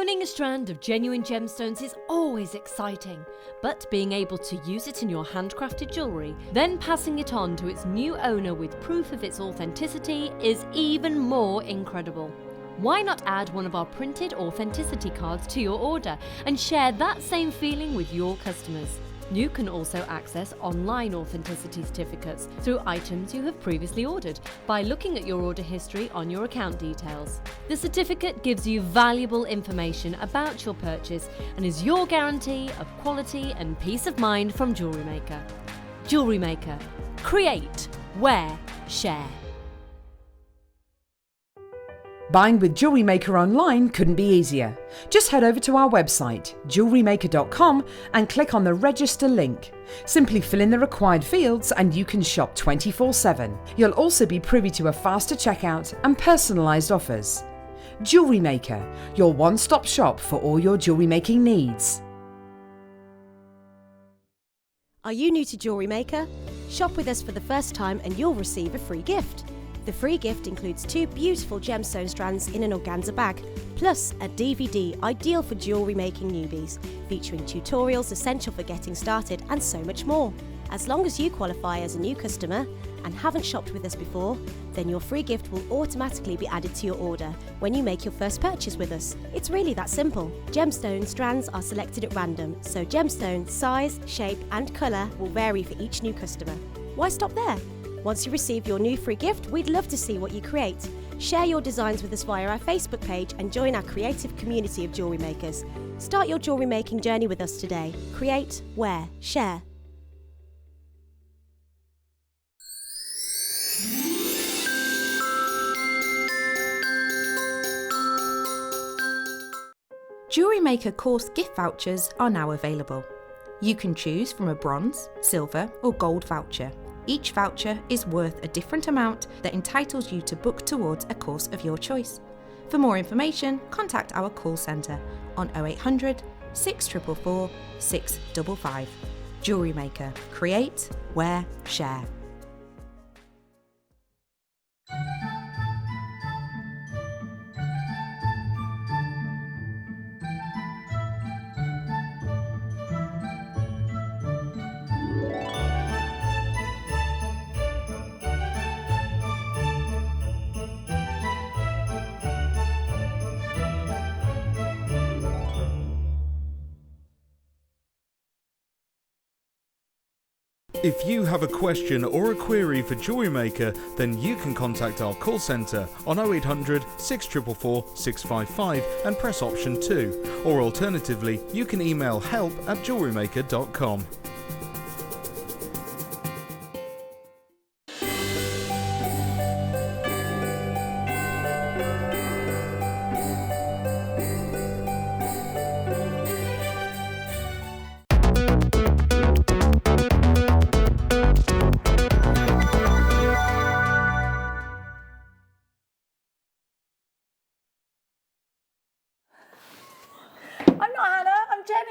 Owning a strand of genuine gemstones is always exciting, but being able to use it in your handcrafted jewellery, then passing it on to its new owner with proof of its authenticity is even more incredible. Why not add one of our printed authenticity cards to your order and share that same feeling with your customers? You can also access online authenticity certificates through items you have previously ordered by looking at your order history on your account details. The certificate gives you valuable information about your purchase and is your guarantee of quality and peace of mind from Jewellery Maker. Jewellery Maker. Create, wear, share. Buying with Jewellery Maker online couldn't be easier. Just head over to our website, JewelleryMaker.com, and click on the register link. Simply fill in the required fields and you can shop 24/7. You'll also be privy to a faster checkout and personalised offers. Jewellery Maker, your one-stop shop for all your jewellery making needs. Are you new to Jewellery Maker? Shop with us for the first time and you'll receive a free gift. The free gift includes 2 beautiful gemstone strands in an organza bag, plus a DVD ideal for jewellery making newbies, featuring tutorials essential for getting started and so much more. As long as you qualify as a new customer and haven't shopped with us before, then your free gift will automatically be added to your order when you make your first purchase with us. It's really that simple. Gemstone strands are selected at random, so gemstone size, shape and colour will vary for each new customer. Why stop there? Once you receive your new free gift, we'd love to see what you create. Share your designs with us via our Facebook page and join our creative community of jewellery makers. Start your jewellery making journey with us today. Create, wear, share. Jewellery Maker course gift vouchers are now available. You can choose from a bronze, silver or gold voucher. Each voucher is worth a different amount that entitles you to book towards a course of your choice. For more information, contact our call centre on 0800 644 655. Jewellery Maker. Create, wear, share. If you have a question or a query for Jewellery Maker, then you can contact our call centre on 0800 644 655 and press option 2, or alternatively you can email help@jewellerymaker.com.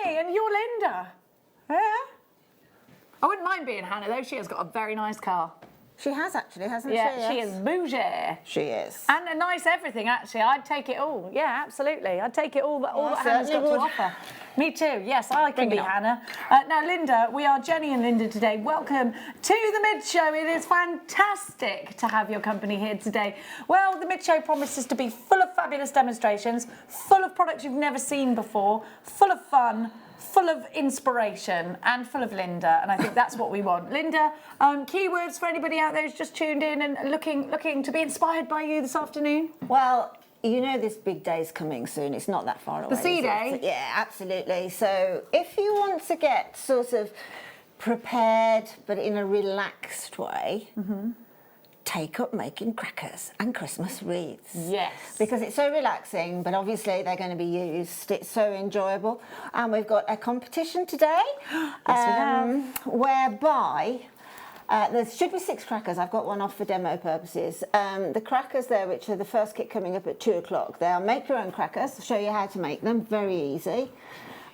And you're Linda. Yeah. I wouldn't mind being Hannah though. She has got a very nice car. She has actually, hasn't she? Yeah, she is bougie. She is. And a nice everything actually. I'd take it all. Yeah, absolutely. I'd take it all that Hannah's got to offer. Me too. Yes, I can be Hannah. Now, Linda, we are Jenny and Linda today. Welcome to the Mid Show. It is fantastic to have your company here today. Well, the Mid Show promises to be full of fabulous demonstrations, full of products you've never seen before, full of fun, full of inspiration and full of Linda, and I think that's what we want. Linda, keywords for anybody out there who's just tuned in and looking to be inspired by you this afternoon? Well, you know this big day's coming soon. It's not that far away. The C-Day? Yeah, absolutely. So if you want to get sort of prepared but in a relaxed way, take up making crackers and Christmas wreaths. Yes. Because it's so relaxing, but obviously they're going to be used. It's so enjoyable. And we've got a competition today. Yes, we have. Whereby there should be 6 crackers. I've got one off for demo purposes. The crackers there, which are the first kit coming up at 2 o'clock, they are make your own crackers. I'll show you how to make them, very easy,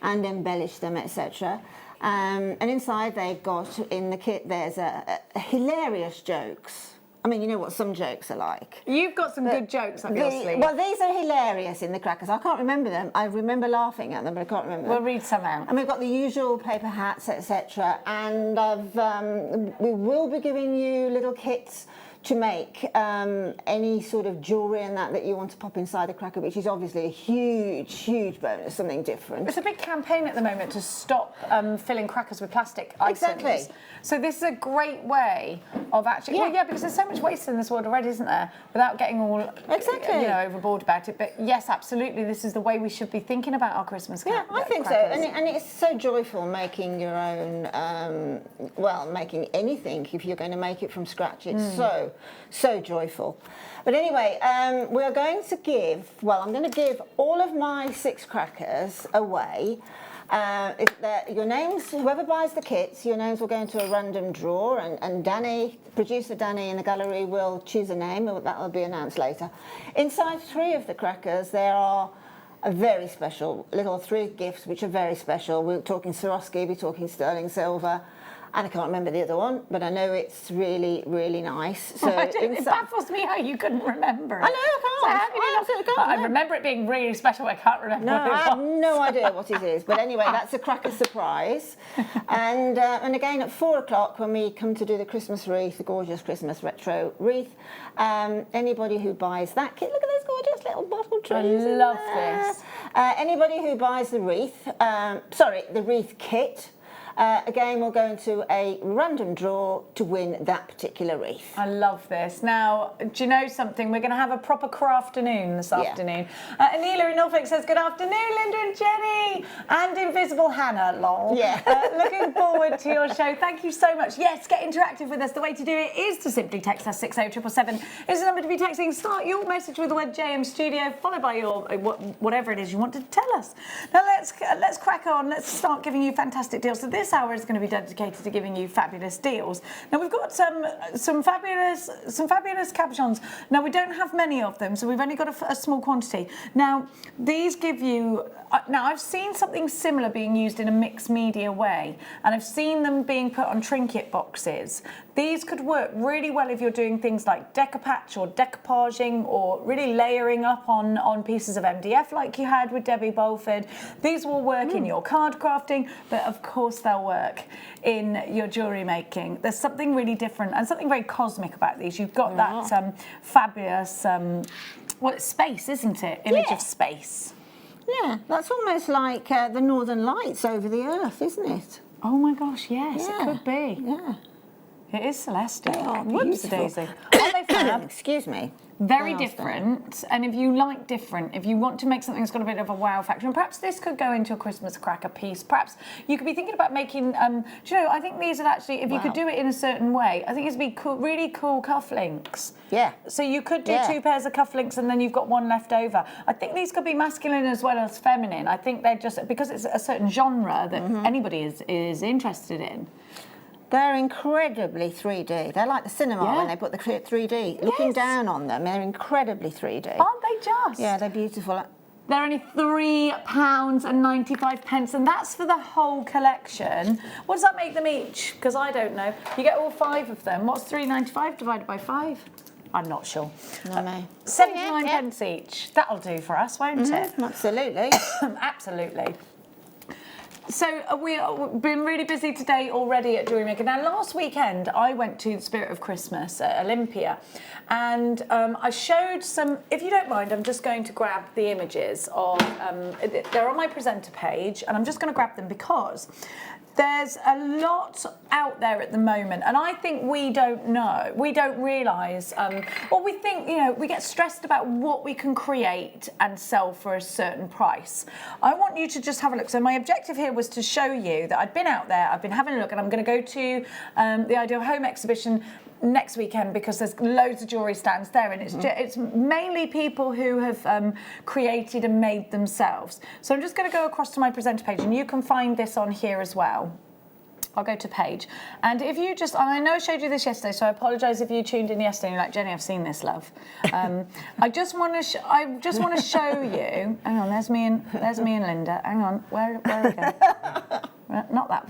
and embellish them, etc. And inside they've got, in the kit, there's a hilarious jokes I mean, you know what some jokes are like. You've got some good jokes up your sleeve. Well, these are hilarious in the crackers. I can't remember them. I remember laughing at them, but I can't remember them. We'll read some out. And we've got the usual paper hats, etc. And we will be giving you little kits to make any sort of jewellery and that you want to pop inside the cracker, which is obviously a huge bonus, something different. It's a big campaign at the moment to stop filling crackers with plastic items. Exactly. So this is a great way of actually, well, yeah, because there's so much waste in this world already, isn't there? Without getting all overboard about it. But yes, absolutely, this is the way we should be thinking about our Christmas crackers. Yeah, I think so. And it's so joyful making your own, making anything if you're going to make it from scratch. It's so joyful. But anyway, we are going to give, I'm going to give all of my 6 crackers away. Your names, whoever buys the kits, your names will go into a random drawer, and Danny, producer Danny in the gallery, will choose a name. That will be announced later. Inside 3 of the crackers, there are a very special little 3 gifts, which are very special. We're talking Swarovski, we're talking sterling silver, and I can't remember the other one, but I know it's really, really nice. So it baffles me how you couldn't remember it. I know, I can't. So how can you absolutely can't. I remember it being really special, I can't remember what it was. I have no idea what it is. But anyway, that's a cracker surprise. And again, at 4 o'clock, when we come to do the Christmas wreath, the gorgeous Christmas retro wreath, anybody who buys that kit, look at those gorgeous little bottle trees. I love this. Anybody who buys the wreath, the wreath kit, again, we'll go into a random draw to win that particular wreath. I love this. Now, do you know something? We're going to have a proper crafternoon this afternoon. Anila in Hotfix says, good afternoon, Linda and Jenny. And Invisible Hannah, lol. Yeah. Looking forward to your show. Thank you so much. Yes, get interactive with us. The way to do it is to simply text us 60777. It's the number to be texting. Start your message with the word JM Studio, followed by your whatever it is you want to tell us. Now, let's crack on. Let's start giving you fantastic deals. So this hour is going to be dedicated to giving you fabulous deals. Now we've got some fabulous cabochons. Now we don't have many of them, so we've only got a small quantity. Now these give you. Now I've seen something similar being used in a mixed media way, and I've seen them being put on trinket boxes. These could work really well if you're doing things like decoupage or decoupaging, or really layering up on pieces of MDF like you had with Debbie Bolford. These will work in your card crafting, but of course they'll work in your jewellery making. There's something really different and something very cosmic about these. You've got that fabulous, it's space, isn't it? Image of space. Yeah, that's almost like the Northern Lights over the Earth, isn't it? Oh my gosh, yes, it could be. Yeah. It is celestial. They are Whoops-a-daisy. Are they fab? Excuse me. Very different, and if you like different, if you want to make something that's got a bit of a wow factor, and perhaps this could go into a Christmas cracker piece, perhaps you could be thinking about making, do you know, I think these would actually, if you could do it in a certain way, I think it'd be cool, really cool cufflinks. Yeah. So you could do 2 pairs of cufflinks and then you've got 1 left over. I think these could be masculine as well as feminine. I think they're just, because it's a certain genre that anybody is interested in. They're incredibly 3D. They're like the cinema when they put the 3D. Looking down on them, they're incredibly 3D. Aren't they just? Yeah, they're beautiful. They're only £3.95, and that's for the whole collection. What does that make them each? Because I don't know. You get all 5 of them. What's £3.95 divided by 5? I'm not sure. No. 79 pence each. That'll do for us, won't it? Absolutely. Absolutely. So we've been really busy today already at Jewellery Maker. Now, last weekend, I went to the Spirit of Christmas at Olympia, and I showed some, if you don't mind, I'm just going to grab the images of, they're on my presenter page, and I'm just going to grab them because there's a lot out there at the moment, and I think we don't know, we don't realise, we think, you know, we get stressed about what we can create and sell for a certain price. I want you to just have a look. So my objective here was to show you that I'd been out there, I've been having a look, and I'm going to go to the Ideal Home exhibition next weekend because there's loads of jewellery stands there, and it's mainly people who have created and made themselves. So I'm just going to go across to my presenter page, and you can find this on here as well. I'll go to page, and if you just, and I know I showed you this yesterday, so I apologise if you tuned in yesterday and you're like, Jenny, I've seen this, love. I just want to show you. Hang on, there's me and Linda. Hang on, where are we going? Not that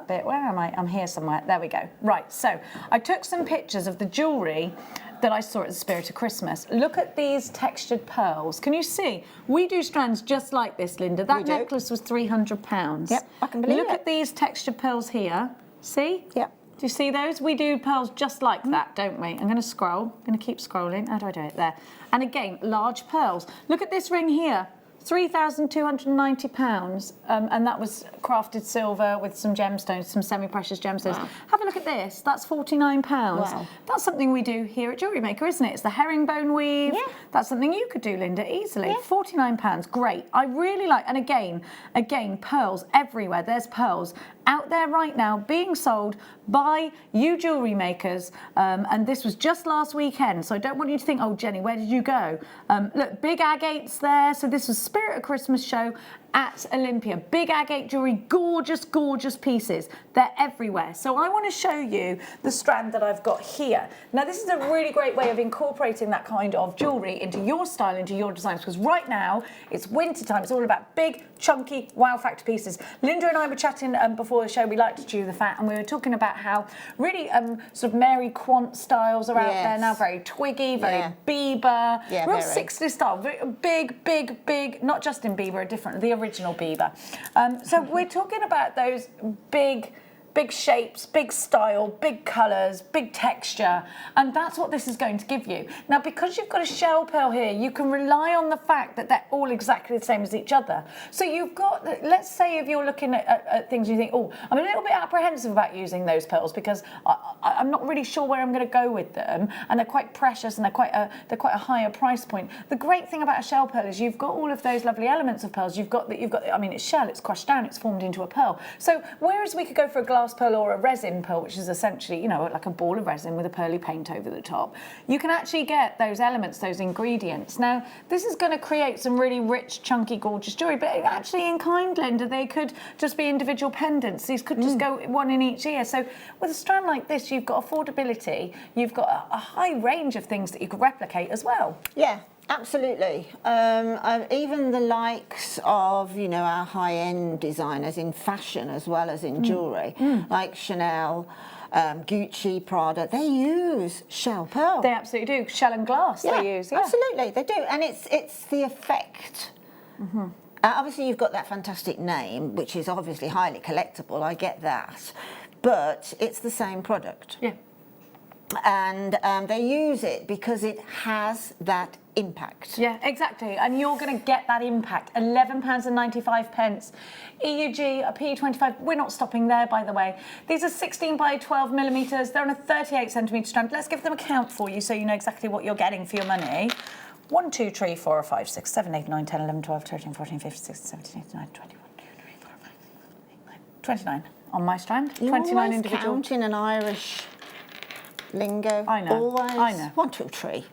bit. Where am I? I'm here somewhere. There we go. Right, so I took some pictures of the jewellery that I saw at the Spirit of Christmas. Look at these textured pearls. Can you see? We do strands just like this, Linda. That necklace was £300. Yep, I can believe it. Look at these textured pearls here. See? Yep. Do you see those? We do pearls just like that, don't we? I'm going to scroll. I'm going to keep scrolling. How do I do it? There. And again, large pearls. Look at this ring here. £3,290, and that was crafted silver with some gemstones, some semi-precious gemstones. Wow. Have a look at this. That's £49. Wow. That's something we do here at Jewellery Maker, isn't it? It's the herringbone weave. Yeah. That's something you could do, Linda, easily. Yeah. £49. Great. I really like, and again, pearls everywhere. There's pearls out there right now being sold by you jewellery makers, and this was just last weekend, so I don't want you to think, oh Jenny, where did you go? Look, big agates there. So this was Spirit of Christmas show at Olympia. Big agate jewellery, gorgeous, gorgeous pieces. They're everywhere. So I want to show you the strand that I've got here. Now this is a really great way of incorporating that kind of jewellery into your style, into your designs, because right now it's winter time. It's all about big, chunky, wow factor pieces. Linda and I were chatting before the show. We like to chew the fat, and we were talking about how really sort of Mary Quant styles are out there now, very twiggy, very Bieber, real 60s style, very big, big, big, not Justin Bieber, a different, the original Bieber. So we're talking about those big shapes, big style, big colours, big texture, and that's what this is going to give you. Now, because you've got a shell pearl here, you can rely on the fact that they're all exactly the same as each other. So you've got, let's say if you're looking at things, you think, oh, I'm a little bit apprehensive about using those pearls because I'm not really sure where I'm going to go with them, and they're quite precious and they're quite a higher price point. The great thing about a shell pearl is you've got all of those lovely elements of pearls. You've got, I mean, it's shell, it's crushed down, it's formed into a pearl. So whereas we could go for a glass pearl or a resin pearl, which is essentially, you know, like a ball of resin with a pearly paint over the top, you can actually get those elements, those ingredients. Now, this is going to create some really rich, chunky, gorgeous jewellery, but actually in kind, Linda, they could just be individual pendants. These could just go one in each ear. So with a strand like this, you've got affordability, you've got a high range of things that you could replicate as well. Yeah. Absolutely. Even the likes of, you know, our high-end designers in fashion as well as in jewellery, like Chanel, Gucci, Prada, they use shell pearl. They absolutely do. Shell and glass they use. Yeah. Absolutely, they do. And it's the effect. Obviously, you've got that fantastic name, which is obviously highly collectible, I get that. But it's the same product. Yeah. And they use it because it has that impact. Yeah, exactly. And you're going to get that impact. £11.95. EUG, a P25. We're not stopping there, by the way. These are 16 by 12 millimetres. They're on a 38 centimetre strand. Let's give them a count for you so you know exactly what you're getting for your money. 1, 2, 3, 4, 5, 6, 7, 8, 9, 10, 11, 12, 13, 14, 15, 16, 17, 18, 19, 21, 2, 3, 4, 5, 6, 7, 8, 9, 29 on my strand. You're 29 individual. Counting an Irish lingo. I know. Always. I know. 1, 2, 3.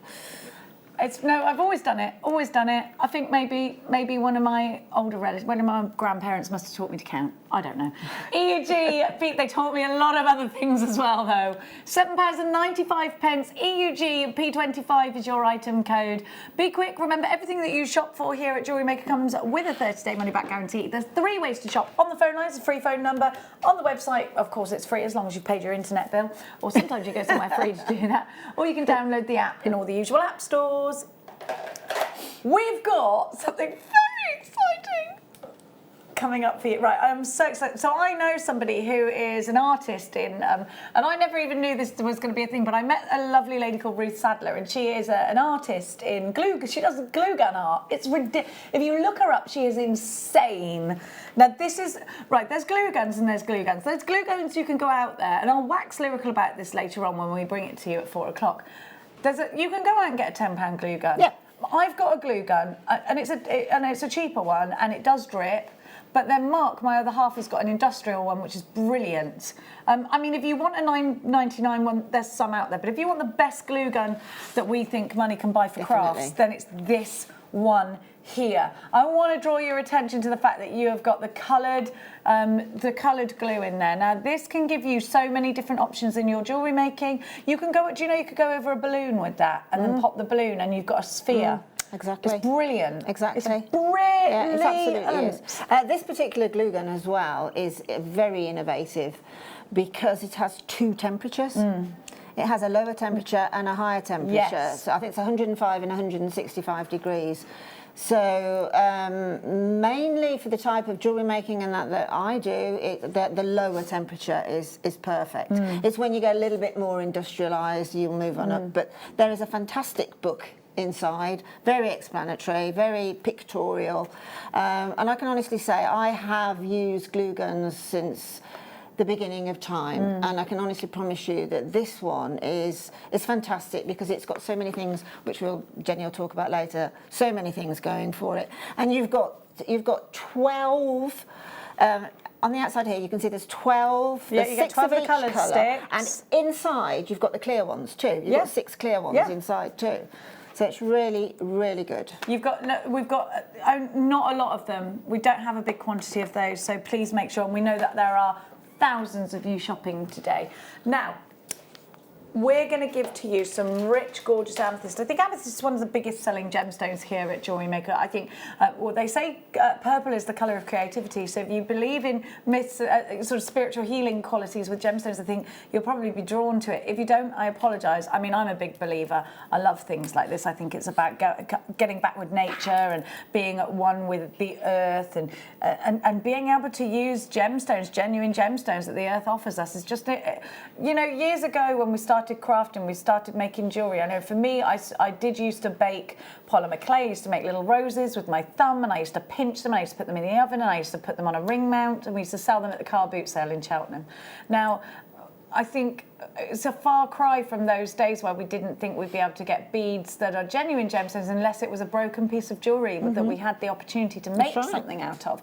No, I've always done it. Always done it. I think maybe one of my older relatives, one of my grandparents must have taught me to count. I don't know. EUG, they taught me a lot of other things as well, though. £7.95. EUG P25 is your item code. Be quick. Remember, everything that you shop for here at Jewellery Maker comes with a 30-day money-back guarantee. There's 3 ways to shop. On the phone lines, a free phone number. On the website, of course, it's free as long as you've paid your internet bill. Or sometimes you go somewhere free to do that. Or you can download the app in all the usual app stores. We've got something very exciting coming up for you. Right, I'm so excited. So I know somebody who is an artist in, and I never even knew this was going to be a thing, but I met a lovely lady called Ruth Sadler, and she is an artist in glue. She does glue gun art. It's ridiculous. If you look her up, she is insane. Now this is, right, there's glue guns and there's glue guns. There's glue guns you can go out there, and I'll wax lyrical about this later on when we bring it to you at 4 o'clock. You can go out and get a £10 glue gun. Yeah. I've got a glue gun, and it's a cheaper one, and it does drip. But then Mark, my other half, has got an industrial one, which is brilliant. I mean, if you want a $9.99 one, there's some out there. But if you want the best glue gun that we think money can buy for crafts, then it's this one here. I want to draw your attention to the fact that you have got the coloured glue in there. Now this can give you so many different options in your jewellery making. You can go, do you know you could go over a balloon with that and then pop the balloon and you've got a sphere. Exactly. It's brilliant. Exactly. It's brilliant. Yeah, it absolutely is. This particular glue gun as well is very innovative because it has 2 temperatures. It has a lower temperature and a higher temperature. Yes. So I think it's 105 and 165 degrees. So mainly for the type of jewellery making and that I do, the lower temperature is perfect. It's when you get a little bit more industrialised, you'll move on up. But there is a fantastic book inside, very explanatory, very pictorial. And I can honestly say I have used glue guns since the beginning of time, and I can honestly promise you that this one is fantastic because it's got so many things, which Jenny will talk about later, so many things going for it. And you've got 12 on the outside here. You can see there's 12. Yeah, there's you get 6 of 12 each coloured colour, sticks. and inside you've got the clear ones too. You've got 6 clear ones inside too. So it's really, really good. We've got not a lot of them. We don't have a big quantity of those, so please make sure. And we know that there are thousands of you shopping today. Now, we're going to give to you some rich, gorgeous amethyst. I think amethyst is one of the biggest selling gemstones here at Jewellery Maker. I think, well, they say purple is the colour of creativity. So if you believe in myths, sort of spiritual healing qualities with gemstones, I think you'll probably be drawn to it. If you don't, I apologise. I mean, I'm a big believer. I love things like this. I think it's about getting back with nature and being at one with the earth and being able to use gemstones, genuine gemstones that the earth offers us. Is just, you know, years ago when we started crafting, we started making jewellery. I know for me, I did used to bake polymer clay. I used to make little roses with my thumb, and I used to pinch them, and I used to put them in the oven, and I used to put them on a ring mount, and we used to sell them at the car boot sale in Cheltenham. Now, I think it's a far cry from those days where we didn't think we'd be able to get beads that are genuine gemstones unless it was a broken piece of jewellery that we had the opportunity to make something out of.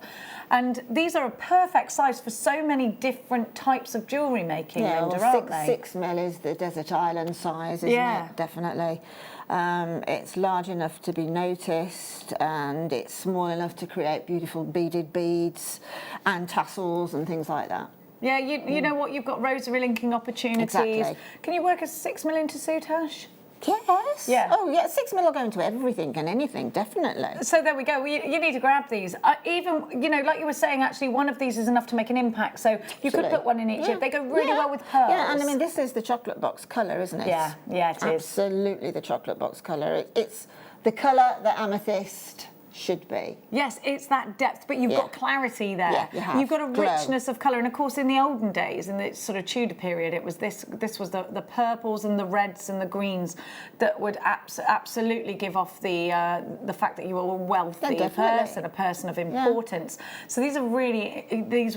And these are a perfect size for so many different types of jewellery making, Linda, aren't they? 6 mil is the desert island size, isn't it? Definitely. It's large enough to be noticed, and it's small enough to create beautiful beaded beads and tassels and things like that. Yeah, you know what, you've got rosary linking opportunities. Exactly. Can you work a 6 mil into soutache? Yes. Yeah. Oh, yeah, 6 mil will go into everything and anything, definitely. So there we go. You need to grab these. Even, you know, like you were saying, actually, one of these is enough to make an impact. So you could put one in each. They go really well with pearls. Yeah, and I mean, this is the chocolate box colour, isn't it? Yeah, it is. Absolutely the chocolate box colour. It's the colour that amethyst should be. Yes, it's that depth, but you've got clarity there. Yeah, you have. You've got a richness of colour, and of course in the olden days, in the sort of Tudor period, it was this was the purples and the reds and the greens that would absolutely give off the fact that you were a wealthy person, a person of importance. So these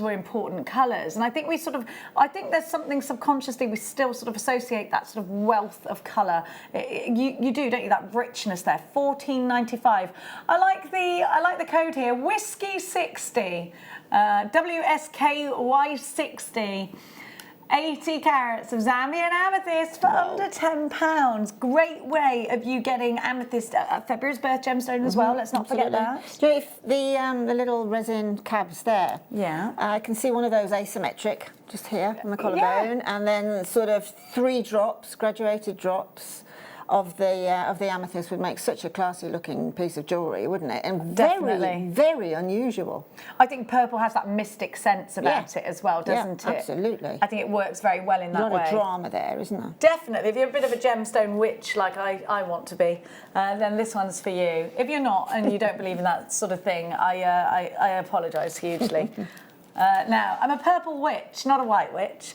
were important colours, and I think there's something subconsciously we still sort of associate that sort of wealth of colour. You do, don't you? That richness there. $14.95. I like the code here, Whiskey 60, WSKY 60, 80 carats of Zambian amethyst for under £10. Great way of you getting amethyst, February's birth gemstone as well. Let's not forget that. Do you know, if the little resin cabs there? Yeah. I can see one of those asymmetric just here on the collarbone, and then sort of 3 drops, graduated drops of the amethyst would make such a classy looking piece of jewellery, wouldn't it? And very, very unusual. I think purple has that mystic sense about it as well, doesn't it? Absolutely. I think it works very well in that way. A lot of drama there, isn't there? Definitely. If you're a bit of a gemstone witch like I want to be, then this one's for you. If you're not and you don't believe in that sort of thing, I apologise hugely. Now, I'm a purple witch, not a white witch.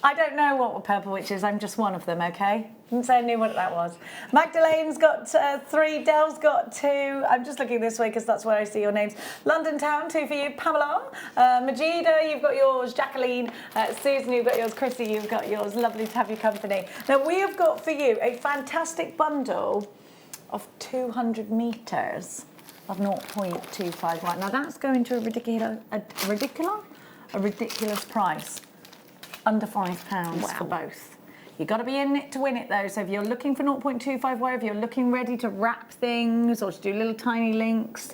I don't know what a purple witch is, I'm just one of them, okay? Didn't say I knew what that was. Magdalene's got 3, Dell's got 2. I'm just looking this way because that's where I see your names. London Town, 2 for you. Pamela, Majida, you've got yours. Jacqueline, Susan, you've got yours. Chrissy, you've got yours. Lovely to have your company. Now, we have got for you a fantastic bundle of 200 metres of 0.251. Now, that's going to a ridiculous price. Under £5 for both. You've got to be in it to win it though, so if you're looking for 0.25 wire, if you're looking ready to wrap things or to do little tiny links,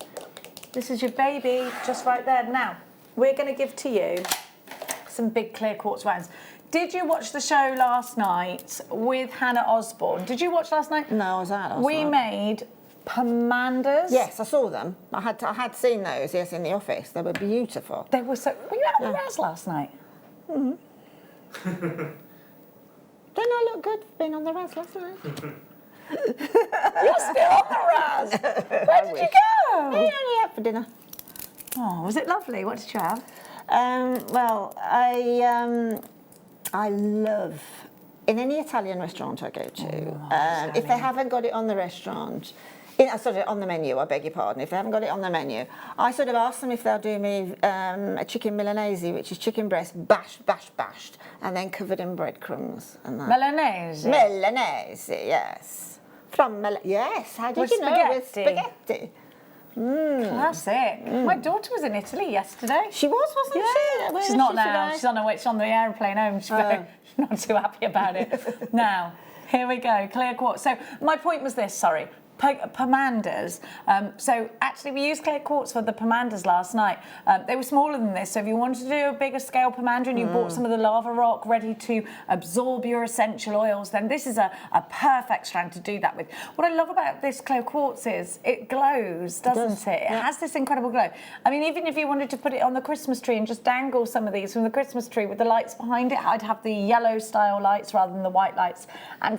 this is your baby, just right there. Now, we're going to give to you some big clear quartz rounds. Did you watch the show last night with Hannah Osborne? Did you watch last night? No, I was out last night. We made pomandas. Yes, I saw them. I had seen those, yes, in the office. They were beautiful. They were so... Were you out on the Raz last night? Don't I look good for being on the Raz last night? You're still on the Raz. Where did you go? Only out for dinner. Oh, was it lovely? What did you have? Well, I love, in any Italian restaurant I go to, if they haven't got it on the restaurant, on the menu, I beg your pardon, if they haven't got it on the menu, I sort of ask them if they'll do me a chicken Milanese, which is chicken breast bashed, and then covered in breadcrumbs. And that. Milanese? Milanese, yes. Yes, how did you know? With spaghetti. Classic. My daughter was in Italy yesterday. She wasn't she? She's not now. She's on her way. She's on the aeroplane home. She's not too happy about it. Now, here we go. Clear quartz. So my point was this. Sorry. Pomanders. So actually we used clear quartz for the pomanders last night. They were smaller than this, so if you wanted to do a bigger scale pomander and you bought some of the lava rock ready to absorb your essential oils, then this is a perfect strand to do that with. What I love about this clear quartz is it glows, doesn't it? It has this incredible glow. I mean, even if you wanted to put it on the Christmas tree and just dangle some of these from the Christmas tree with the lights behind it, I'd have the yellow style lights rather than the white lights and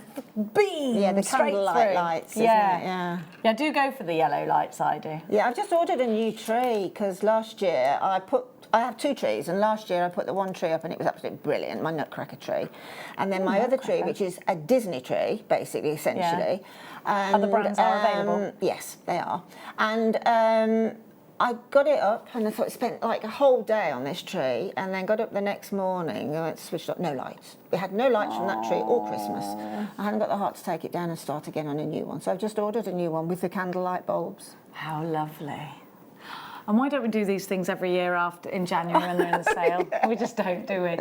beam the straight candlelight through. lights, isn't it? Yeah, do go for the yellow lights, I do. Yeah, I've just ordered a new tree because last year I have 2 trees, and last year I put the one tree up and it was absolutely brilliant, my nutcracker tree. And then my other tree, which is a Disney tree, basically, essentially. And, other brands are available? Yes, they are. And I got it up and I thought, spent like a whole day on this tree, and then got up the next morning and switched up, no lights. We had no lights from that tree all Christmas. I hadn't got the heart to take it down and start again on a new one. So I've just ordered a new one with the candlelight bulbs. How lovely. And why don't we do these things every year in January when they're in the sale? We just don't, do we?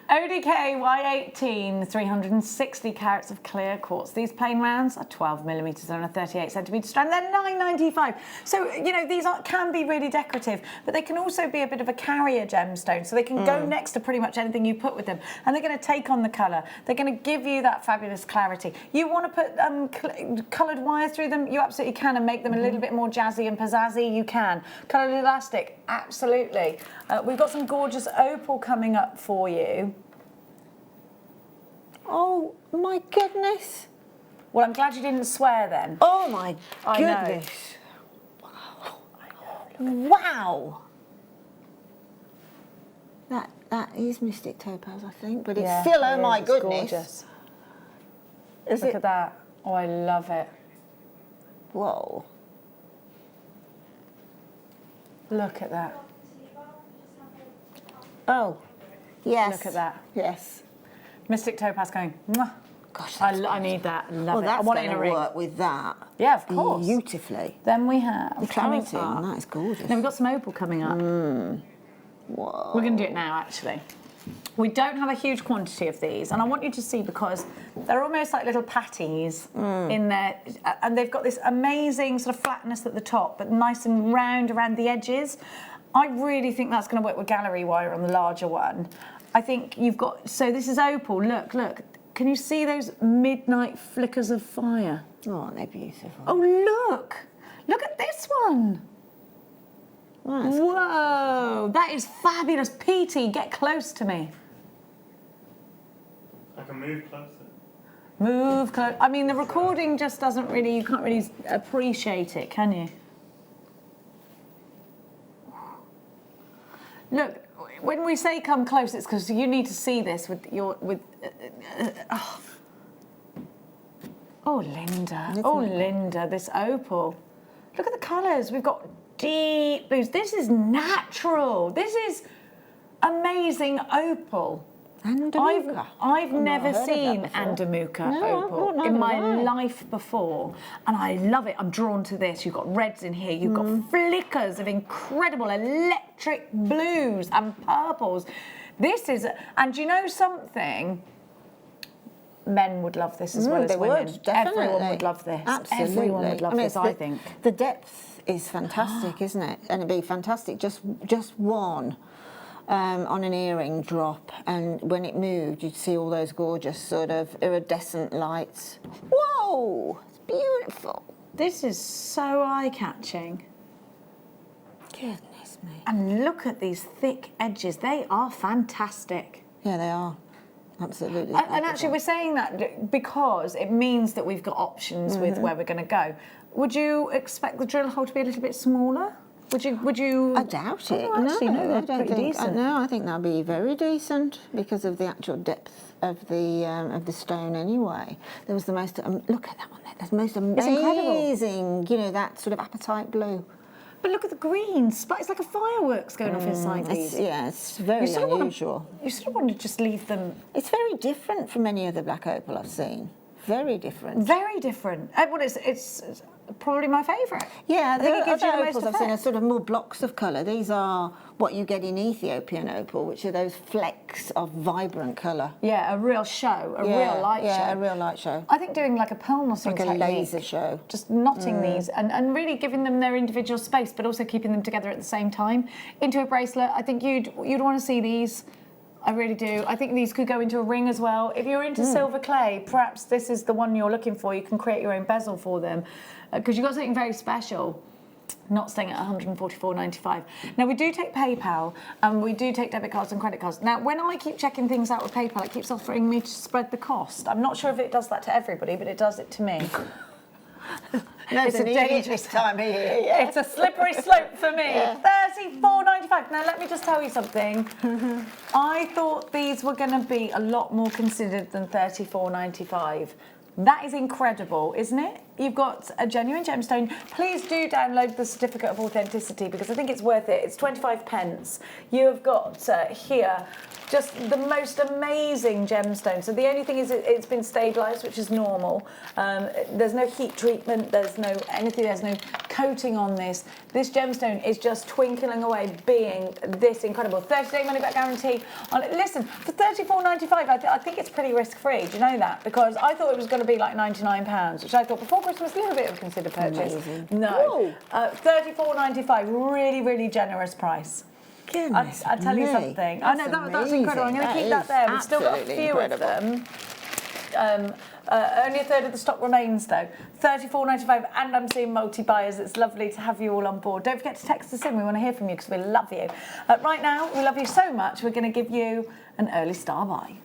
ODK Y18, 360 carats of clear quartz. These plain rounds are 12 millimetres on a 38 centimetre strand. They're $9.95. So, you know, these can be really decorative, but they can also be a bit of a carrier gemstone. So they can go next to pretty much anything you put with them. And they're going to take on the colour. They're going to give you that fabulous clarity. You want to put coloured wire through them? You absolutely can, and make them a little bit more jazzy and pizzazzy. You can. Coloured elastic, absolutely. We've got some gorgeous opal coming up for you. Oh my goodness. Well, I'm glad you didn't swear then. Oh my goodness. Wow. That is Mystic Topaz, I think, but it's still, oh my goodness. Gorgeous. Look at that. Oh, I love it. Whoa. Look at that. Oh, yes. Look at that. Yes. Mystic Topaz going, mwah. Gosh, I need that. I love it. That's I want it in a ring. work with that. Yeah, of course. Beautifully. Then we have the clarity on that is gorgeous. Then we've got some opal coming up. Whoa. We're going to do it now, actually. We don't have a huge quantity of these, and I want you to see, because they're almost like little patties in there, and they've got this amazing sort of flatness at the top, but nice and round around the edges. I really think that's going to work with gallery wire on the larger one. I think you've got, so this is opal, look. Can you see those midnight flickers of fire? Oh, they're beautiful. Oh, look at this one. Whoa, that is fabulous. PT, get close to me. I can move closer. Move close. I mean, the recording just doesn't really, you can't really appreciate it, can you? Look, when we say come close, it's because you need to see this with your, oh, Linda. Oh, Linda, this opal. Look at the colours. We've got deep blues. This is natural. This is amazing opal. Andamuka. I've never seen Andamuka opal in my life before, and I love it. I'm drawn to this. You've got reds in here. You've got flickers of incredible electric blues and purples. This is, and you know something? Men would love this as well as women. Would, definitely. Everyone would love this. Absolutely. Everyone would love this, I think. The depth is fantastic, isn't it? And it'd be fantastic, just one on an earring drop, and when it moved, you'd see all those gorgeous sort of iridescent lights. Whoa, it's beautiful. This is so eye-catching. Goodness me. And look at these thick edges. They are fantastic. Yeah, they are. absolutely. And actually, we're saying that because it means that we've got options with where we're going to go. Would you expect the drill hole to be a little bit smaller? Would you? I doubt it. Oh, actually, no, I that's don't pretty think. decent. No, I think that'll be very decent because of the actual depth of the stone. Anyway, there was the most. Look at that one there. That's the most amazing. You know, that sort of apatite blue. But look at the greens. It's like a fireworks going off inside these. It's very unusual. You sort of want to just leave them. It's very different from any other black opal I've seen. Very different. Very different. Well, it's probably my favourite. Yeah, I think it gives you the most opals I've seen are effect. sort of more blocks of colour. These are what you get in Ethiopian opal, which are those flecks of vibrant colour. Yeah, a real show, a real light show. Yeah, a real light show. I think doing like a pearl knotting Like a technique, laser show. just knotting these and really giving them their individual space, but also keeping them together at the same time into a bracelet. I think you'd want to see these. I really do. I think these could go into a ring as well. If you're into silver clay, perhaps this is the one you're looking for. You can create your own bezel for them because you've got something very special. Not staying at $144.95. Now, we do take PayPal and we do take debit cards and credit cards. Now, when I keep checking things out with PayPal, it keeps offering me to spread the cost. I'm not sure if it does that to everybody, but it does it to me. No, It's a dangerous time of year. Yeah. It's a slippery slope for me. $34.95. Now, let me just tell you something. I thought these were going to be a lot more considered than $34.95. That is incredible, isn't it? You've got a genuine gemstone. Please do download the certificate of authenticity because I think it's worth it. It's 25 pence. You have got here just the most amazing gemstone. So the only thing is it's been stabilised, which is normal. There's no heat treatment. There's no anything. There's no coating on this. This gemstone is just twinkling away, being this incredible. 30-day money-back guarantee. Listen, for $34.95, I think it's pretty risk-free. Do you know that? Because I thought it was going to be like £99, which I thought before Christmas, a little bit of a considered purchase. Amazing. No, $34.95, really, really generous price. Goodness I tell you me. something. I know that's incredible. I'm going to keep that there. We've still got a few of them. Only a third of the stock remains though. $34.95, and I'm seeing multi-buyers. It's lovely to have you all on board. Don't forget to text us in. We want to hear from you because we love you. Right now, we love you so much. We're going to give you an early star buy.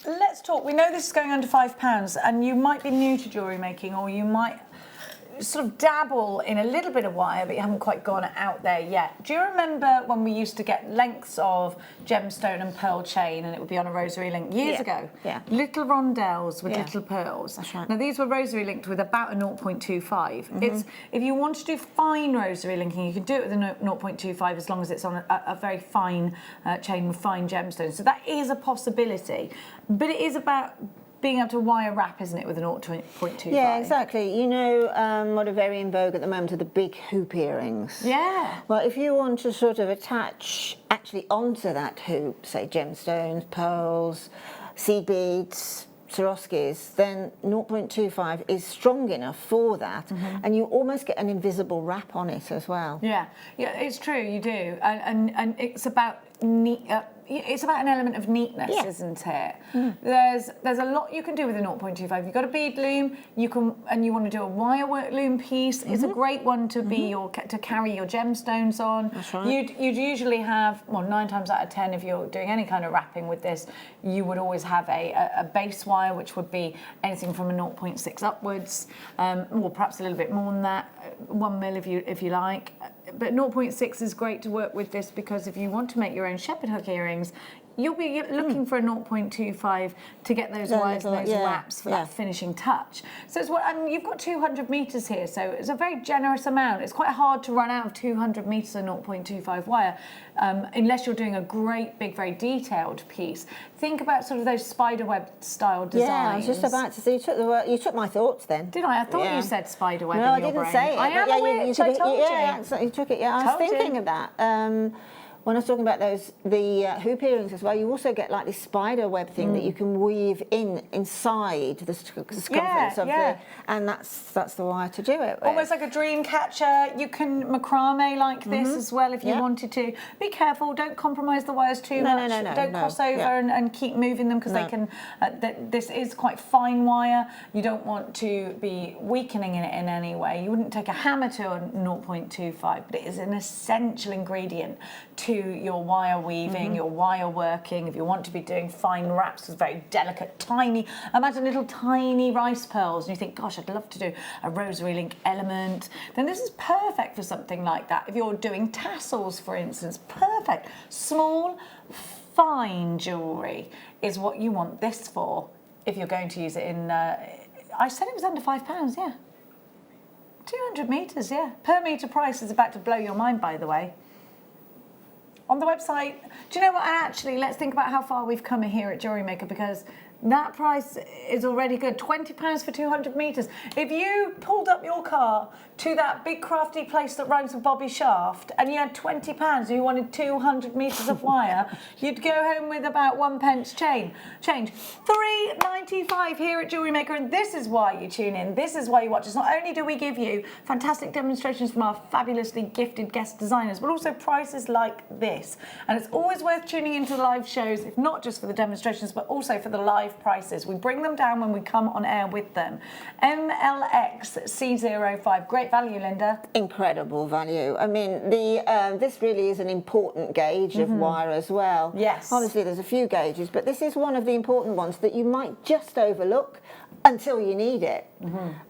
Let's talk. We know this is going under £5, and you might be new to jewellery making, or you might sort of dabble in a little bit of wire, but you haven't quite gone out there yet. Do you remember when we used to get lengths of gemstone and pearl chain, and it would be on a rosary link years ago? Yeah. Little rondelles with little pearls. That's right. Now these were rosary linked with about a 0.25. It's if you want to do fine rosary linking, you can do it with a 0.25 as long as it's on a very fine chain with fine gemstones. So that is a possibility, but it is about being able to wire wrap, isn't it, with an 0.25? Yeah, exactly. You know what are very in vogue at the moment are the big hoop earrings. Yeah. Well, if you want to sort of attach actually onto that hoop, say gemstones, pearls, seed beads, Swarovskis, then 0.25 is strong enough for that, and you almost get an invisible wrap on it as well. Yeah, it's true, you do, and it's about it's about an element of neatness, isn't it? There's a lot you can do with a 0.25. You've got a bead loom, you want to do a wire work loom piece. It's a great one to be to carry your gemstones on. That's right. You'd usually have, well, 9 times out of 10, if you're doing any kind of wrapping with this, you would always have a base wire, which would be anything from a 0.6 upwards, or perhaps a little bit more than that, 1 mil if you like. But 0.6 is great to work with this because if you want to make your own shepherd hook earrings, you'll be looking for a 0.25 to get those wires and those wraps for that finishing touch. So it's and you've got 200 metres here, so it's a very generous amount. It's quite hard to run out of 200 metres of 0.25 wire unless you're doing a great, big, very detailed piece. Think about sort of those spiderweb style designs. Yeah, I was just about to say, you took my thoughts then. Did I? I thought you said spiderweb no, in your brain. I didn't say it. I am a witch, I told you. Yeah, you took it. Yeah, I was thinking of that. when I was talking about the hoop earrings as well, you also get like this spider web thing that you can weave inside the circumference of the, and that's the wire to do it with. Almost like a dream catcher. You can macrame like this as well if you wanted to. Be careful, don't compromise the wires too much. Don't cross over and keep moving them because they can, this is quite fine wire. You don't want to be weakening it in any way. You wouldn't take a hammer to a 0.25, but it is an essential ingredient to your wire weaving, your wire working. If you want to be doing fine wraps with very delicate, tiny, imagine little tiny rice pearls, and you think, gosh, I'd love to do a rosary link element, then this is perfect for something like that. If you're doing tassels, for instance, perfect. Small, fine jewellery is what you want this for if you're going to use it in, I said it was under £5, yeah. 200 metres, yeah. Per metre price is about to blow your mind, by the way. On the website, do you know what, actually, let's think about how far we've come here at Jewellery Maker, because that price is already good. £20 for 200 metres. If you pulled up your car to that big crafty place that rhymes with Bobby Shaft and you had £20 and you wanted 200 metres of wire, you'd go home with about 1 pence change. £3.95 here at Jewellery Maker, and this is why you tune in. This is why you watch us. Not only do we give you fantastic demonstrations from our fabulously gifted guest designers, but also prices like this. And it's always worth tuning into the live shows, if not just for the demonstrations, but also for the live prices. We bring them down when we come on air with them. MLX C05, great value, Linda. Incredible value. I mean, this really is an important gauge of wire as well. Yes. Honestly, there's a few gauges, but this is one of the important ones that you might just overlook until you need it.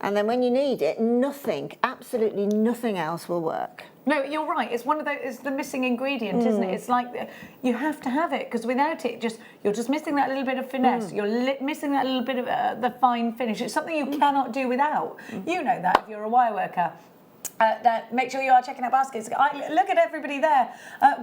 And then when you need it, nothing, absolutely nothing else will work. No, you're right. It's one of those. It's the missing ingredient, isn't it? It's like you have to have it, because without it, you're just missing that little bit of finesse. You're missing that little bit of the fine finish. It's something you cannot do without. You know that if you're a wire worker. Make sure you are checking out baskets. Look at everybody there.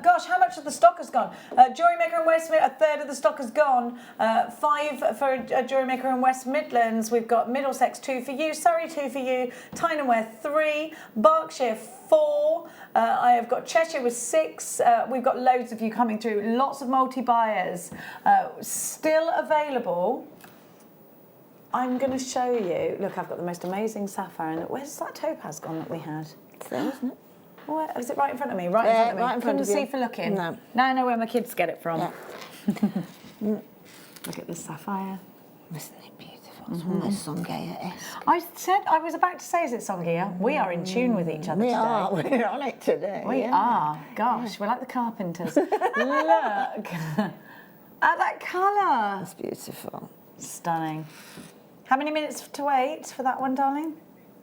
Gosh, how much of the stock has gone? Jewellery Maker in West Midlands, a third of the stock has gone. 5 for Jewellery Maker in West Midlands. We've got Middlesex 2 for you, Surrey 2 for you, Tynemware 3, Berkshire 4. I have got Cheshire with 6. We've got loads of you coming through. Lots of multi-buyers still available. I'm going to show you. Look, I've got the most amazing sapphire. And where's that topaz gone that we had? It's there, isn't it? Where, is it right in front of me? Right in front of me. Right in front of you. Couldn't see for looking. No. Now I know where my kids get it from. Yeah. Look at this sapphire. Isn't it beautiful? It's almost Songhia-esque. I was about to say, is it Songhia? We are in tune with each other today. We're on it today. We are. Gosh, we're like the Carpenters. Look at that colour. That's beautiful. Stunning. How many minutes to wait for that one, darling?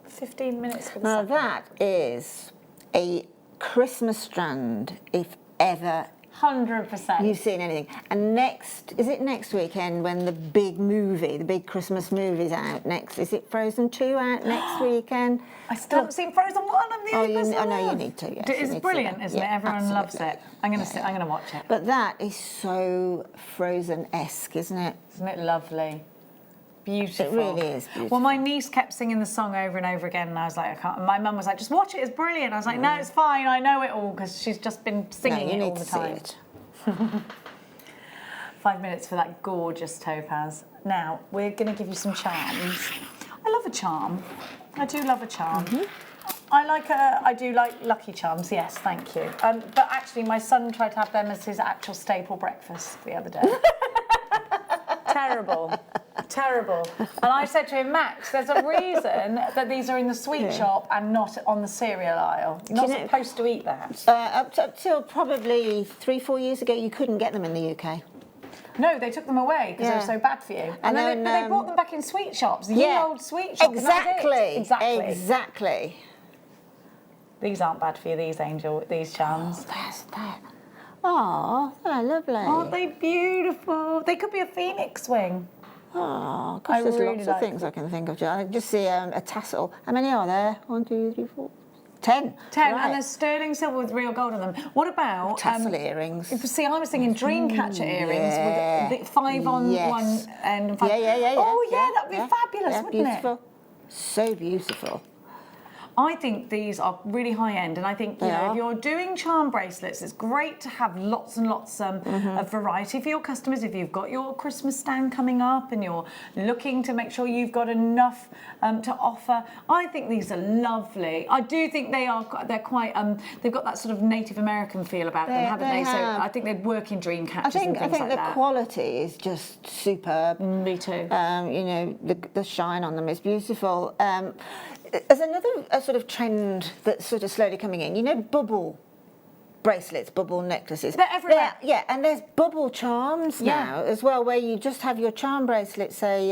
15 minutes for the Now second. that is a Christmas strand, if ever 100%. you've seen anything. And is it next weekend when the big Christmas movie's out next? Is it Frozen 2 out next weekend? I still haven't seen Frozen 1. I'm the only person I know alive. you need to. Yes, It's brilliant, isn't it? Everyone loves it. I'm going to watch it. But that is so Frozen-esque, isn't it? Isn't it lovely? Beautiful. It really is beautiful. Well, my niece kept singing the song over and over again, and I was like, I can't. And my mum was like, just watch it, it's brilliant. I was like, no, it's fine, I know it all, because she's just been singing it all the time. You need to see it. 5 minutes for that gorgeous topaz. Now, we're going to give you some charms. I love a charm. I do love a charm. I do like Lucky Charms, yes, thank you. But actually, my son tried to have them as his actual staple breakfast the other day. Terrible. And I said to him, Max, there's a reason that these are in the sweet shop and not on the cereal aisle. You're not supposed to eat that. Up till probably 3-4 years ago, you couldn't get them in the UK. No, they took them away because they were so bad for you. And then they brought them back in sweet shops, old sweet shops. Exactly. These aren't bad for you, these charms. Oh, that's that. Oh, they're lovely. Aren't they beautiful? They could be a phoenix wing. Oh, gosh, there's lots of things I can think of. I just see a tassel. How many are there? 1, 2, 3, 4. 10. 10, right. And there's sterling silver with real gold on them. What about tassel earrings? See, I was thinking dream catcher earrings with the 5 on one end. And 5. Yeah. Oh, yeah, that'd be fabulous, wouldn't beautiful. It? So beautiful. I think these are really high end, and I think if you're doing charm bracelets, it's great to have lots and lots of variety for your customers. If you've got your Christmas stand coming up and you're looking to make sure you've got enough to offer, I think these are lovely. I do think they're quite they've got that sort of Native American feel about them, haven't they? So I think they'd work in dream catchers and things like that. I think the quality is just superb. Me too. You know, the shine on them is beautiful. There's another sort of trend that's sort of slowly coming in. You know, bubble bracelets, bubble necklaces. They're everywhere. Yeah, and there's bubble charms now as well, where you just have your charm bracelet, say,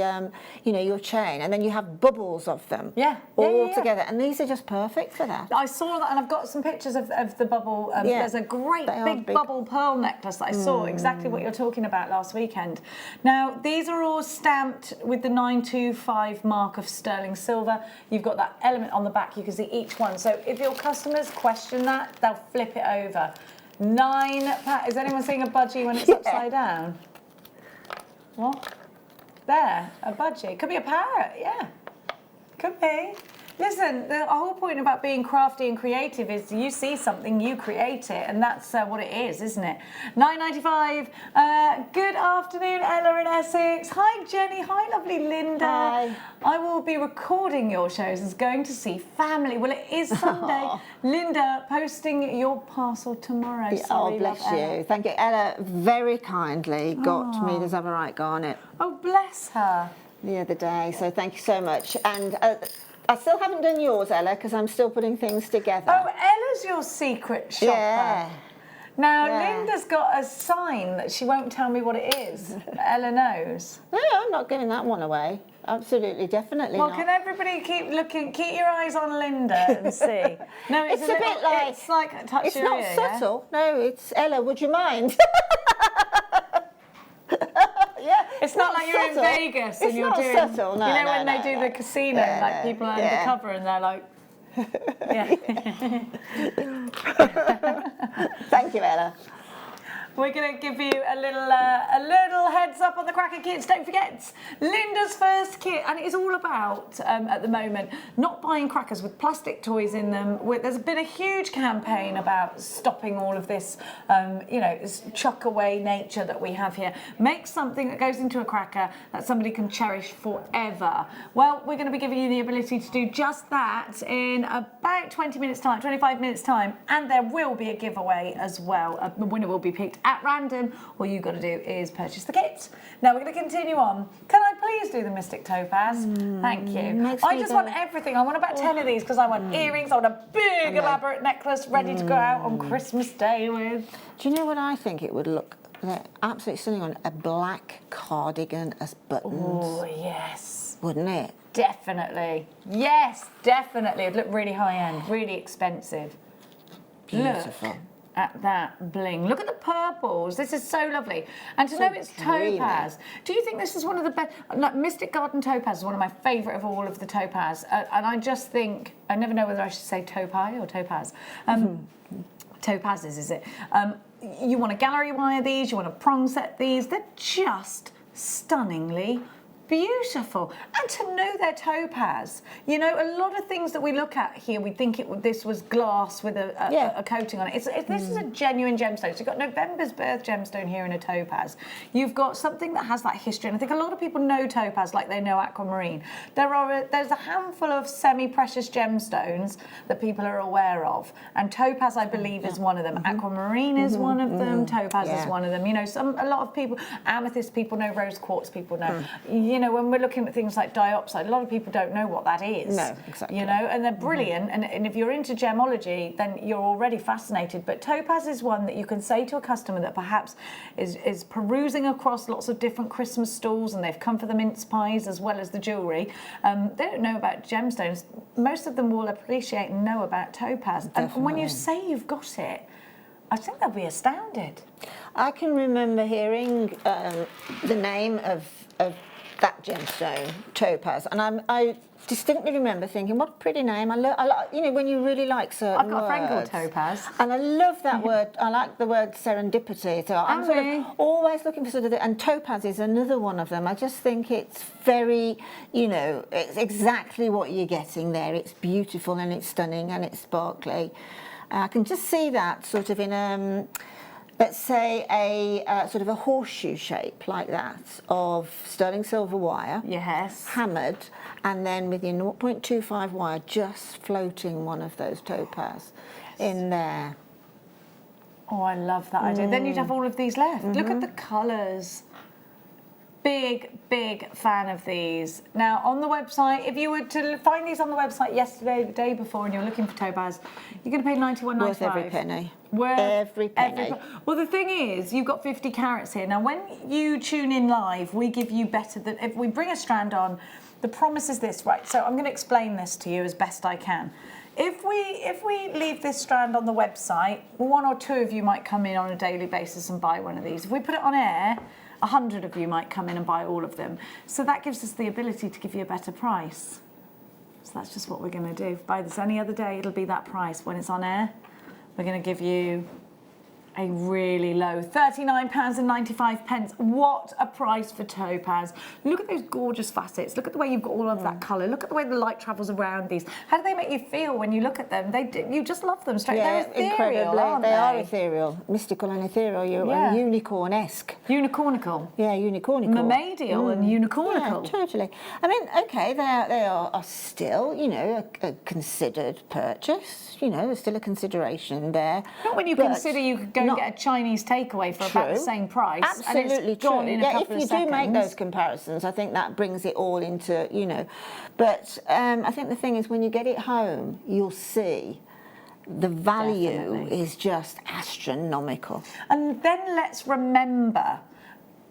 you know, your chain, and then you have bubbles of them all together. And these are just perfect for that. I saw that, and I've got some pictures of the bubble. There's a great big bubble pearl necklace that I saw, exactly what you're talking about last weekend. Now, these are all stamped with the 925 mark of sterling silver. You've got that element on the back, you can see each one. So if your customers question that, they'll flip it over. Is anyone seeing a budgie when it's upside down? What? There, a budgie. Could be a parrot, yeah. Could be. Listen, the whole point about being crafty and creative is you see something, you create it, and that's what it is, isn't it? $9.95. Good afternoon, Ella in Essex. Hi, Jenny. Hi, lovely Linda. Hi. I will be recording your shows as going to see family. Well, it is Sunday. Linda, posting your parcel tomorrow. Sorry, bless love, you. Ella. Thank you. Ella very kindly got me the Zavarite Garnet Oh, bless her. the other day, so thank you so much. And I still haven't done yours, Ella, because I'm still putting things together. Oh, Ella's your secret shopper. Yeah. Now, Linda's got a sign that she won't tell me what it is. Ella knows. No, I'm not giving that one away. Absolutely, definitely Well, not. can everybody keep looking, keep your eyes on Linda and see? No, It's a bit like... It's like a touch It's your not ear, subtle. No, it's... Ella, would you mind? It's not like you're subtle. in Vegas and It's you're not doing... subtle, no, you know no, when no, they do no. the casino, No, like no, people are yeah. undercover and they're like... Thank you, Ella. We're going to give you a little heads up on the cracker kits. Don't forget, Linda's first kit, and it's all about, at the moment, not buying crackers with plastic toys in them. There's been a huge campaign about stopping all of this, you know, this chuck away nature that we have here. Make something that goes into a cracker that somebody can cherish forever. Well, we're going to be giving you the ability to do just that in about 20 minutes time, 25 minutes time, and there will be a giveaway as well. The winner will be picked at random. All you've got to do is purchase the kit. Now we're going to continue on. Can I please do the Mystic Topaz? Thank you. I just want everything. I want about 10 of these because I want earrings. I want a big elaborate necklace ready to go out on Christmas Day with. Do you know what I think it would look absolutely stunning on? A black cardigan as buttons. Oh, yes. Wouldn't it? Definitely. Yes, definitely. It'd look really high end, really expensive. Beautiful. Look at that bling. Look at the purples. This is so lovely. And to know it's topaz. Do you think this is one of the best? Like Mystic Garden Topaz is one of my favourite of all of the topaz. And I just think, I never know whether I should say topai or topaz. Topazes, is it? You want to gallery wire these, you want to prong set these. They're just stunningly beautiful. And to know they're topaz. You know, a lot of things that we look at here, we think this was glass with a coating on it. This is a genuine gemstone. So you've got November's birth gemstone here in a topaz. You've got something that has that history. And I think a lot of people know topaz like they know aquamarine. There's a handful of semi-precious gemstones that people are aware of. And topaz, I believe, is one of them. Aquamarine is one of them. Topaz is one of them. You know, a lot of people, amethyst people know, rose quartz people know. You know, when we're looking at things like diopside, a lot of people don't know what that is. No, exactly. You know, and they're brilliant. And if you're into gemology, then you're already fascinated. But topaz is one that you can say to a customer that perhaps is perusing across lots of different Christmas stalls, and they've come for the mince pies as well as the jewellery. They don't know about gemstones. Most of them will appreciate and know about topaz. Definitely. And when you say you've got it, I think they'll be astounded. I can remember hearing the name of that gemstone, topaz, and I distinctly remember thinking, what a pretty name. I like, you know, when you really like certain I've got a friend called Topaz. And I love that word. I like the word serendipity. So I'm sort of always looking for sort of, and topaz is another one of them. I just think it's very, you know, it's exactly what you're getting there. It's beautiful and it's stunning and it's sparkly. I can just see that sort of in let's say a sort of a horseshoe shape like that of sterling silver wire. Yes. Hammered, and then with your 0.25 wire just floating one of those topaz in there. Oh, I love that idea. Then you'd have all of these left. Look at the colours. Big fan of these. Now, on the website, if you were to find these on the website yesterday, the day before, and you're looking for topaz, you're going to pay $91.95. Worth every penny. Worth every penny. Well, the thing is, you've got 50 carats here. Now, when you tune in live, we give you better than... If we bring a strand on, the promise is this, right? So I'm going to explain this to you as best I can. If we leave this strand on the website, one or two of you might come in on a daily basis and buy one of these. If we put it on air, 100 of you might come in and buy all of them. So that gives us the ability to give you a better price. So that's just what we're going to do. If buy this any other day, it'll be that price. When it's on air, we're going to give you a really low £39.95. What a price for topaz. Look at those gorgeous facets. Look at the way you've got all of that colour. Look at the way the light travels around these. How do they make you feel when you look at them? You just love them straight. Yeah, they're ethereal, aren't they are ethereal, mystical and ethereal. You're unicorn-esque. Unicornical. Yeah, unicornical. Mermaidial and unicornical. Yeah, totally. I mean, okay, they are still, you know, a considered purchase. You know, there's still a consideration there. Not when you consider you could go and get a Chinese takeaway for about the same price. Absolutely and it's gone true. in a couple if you of seconds. do make those comparisons, I think that brings it all into, you know. But I think the thing is, when you get it home, you'll see the value is just astronomical. And then let's remember,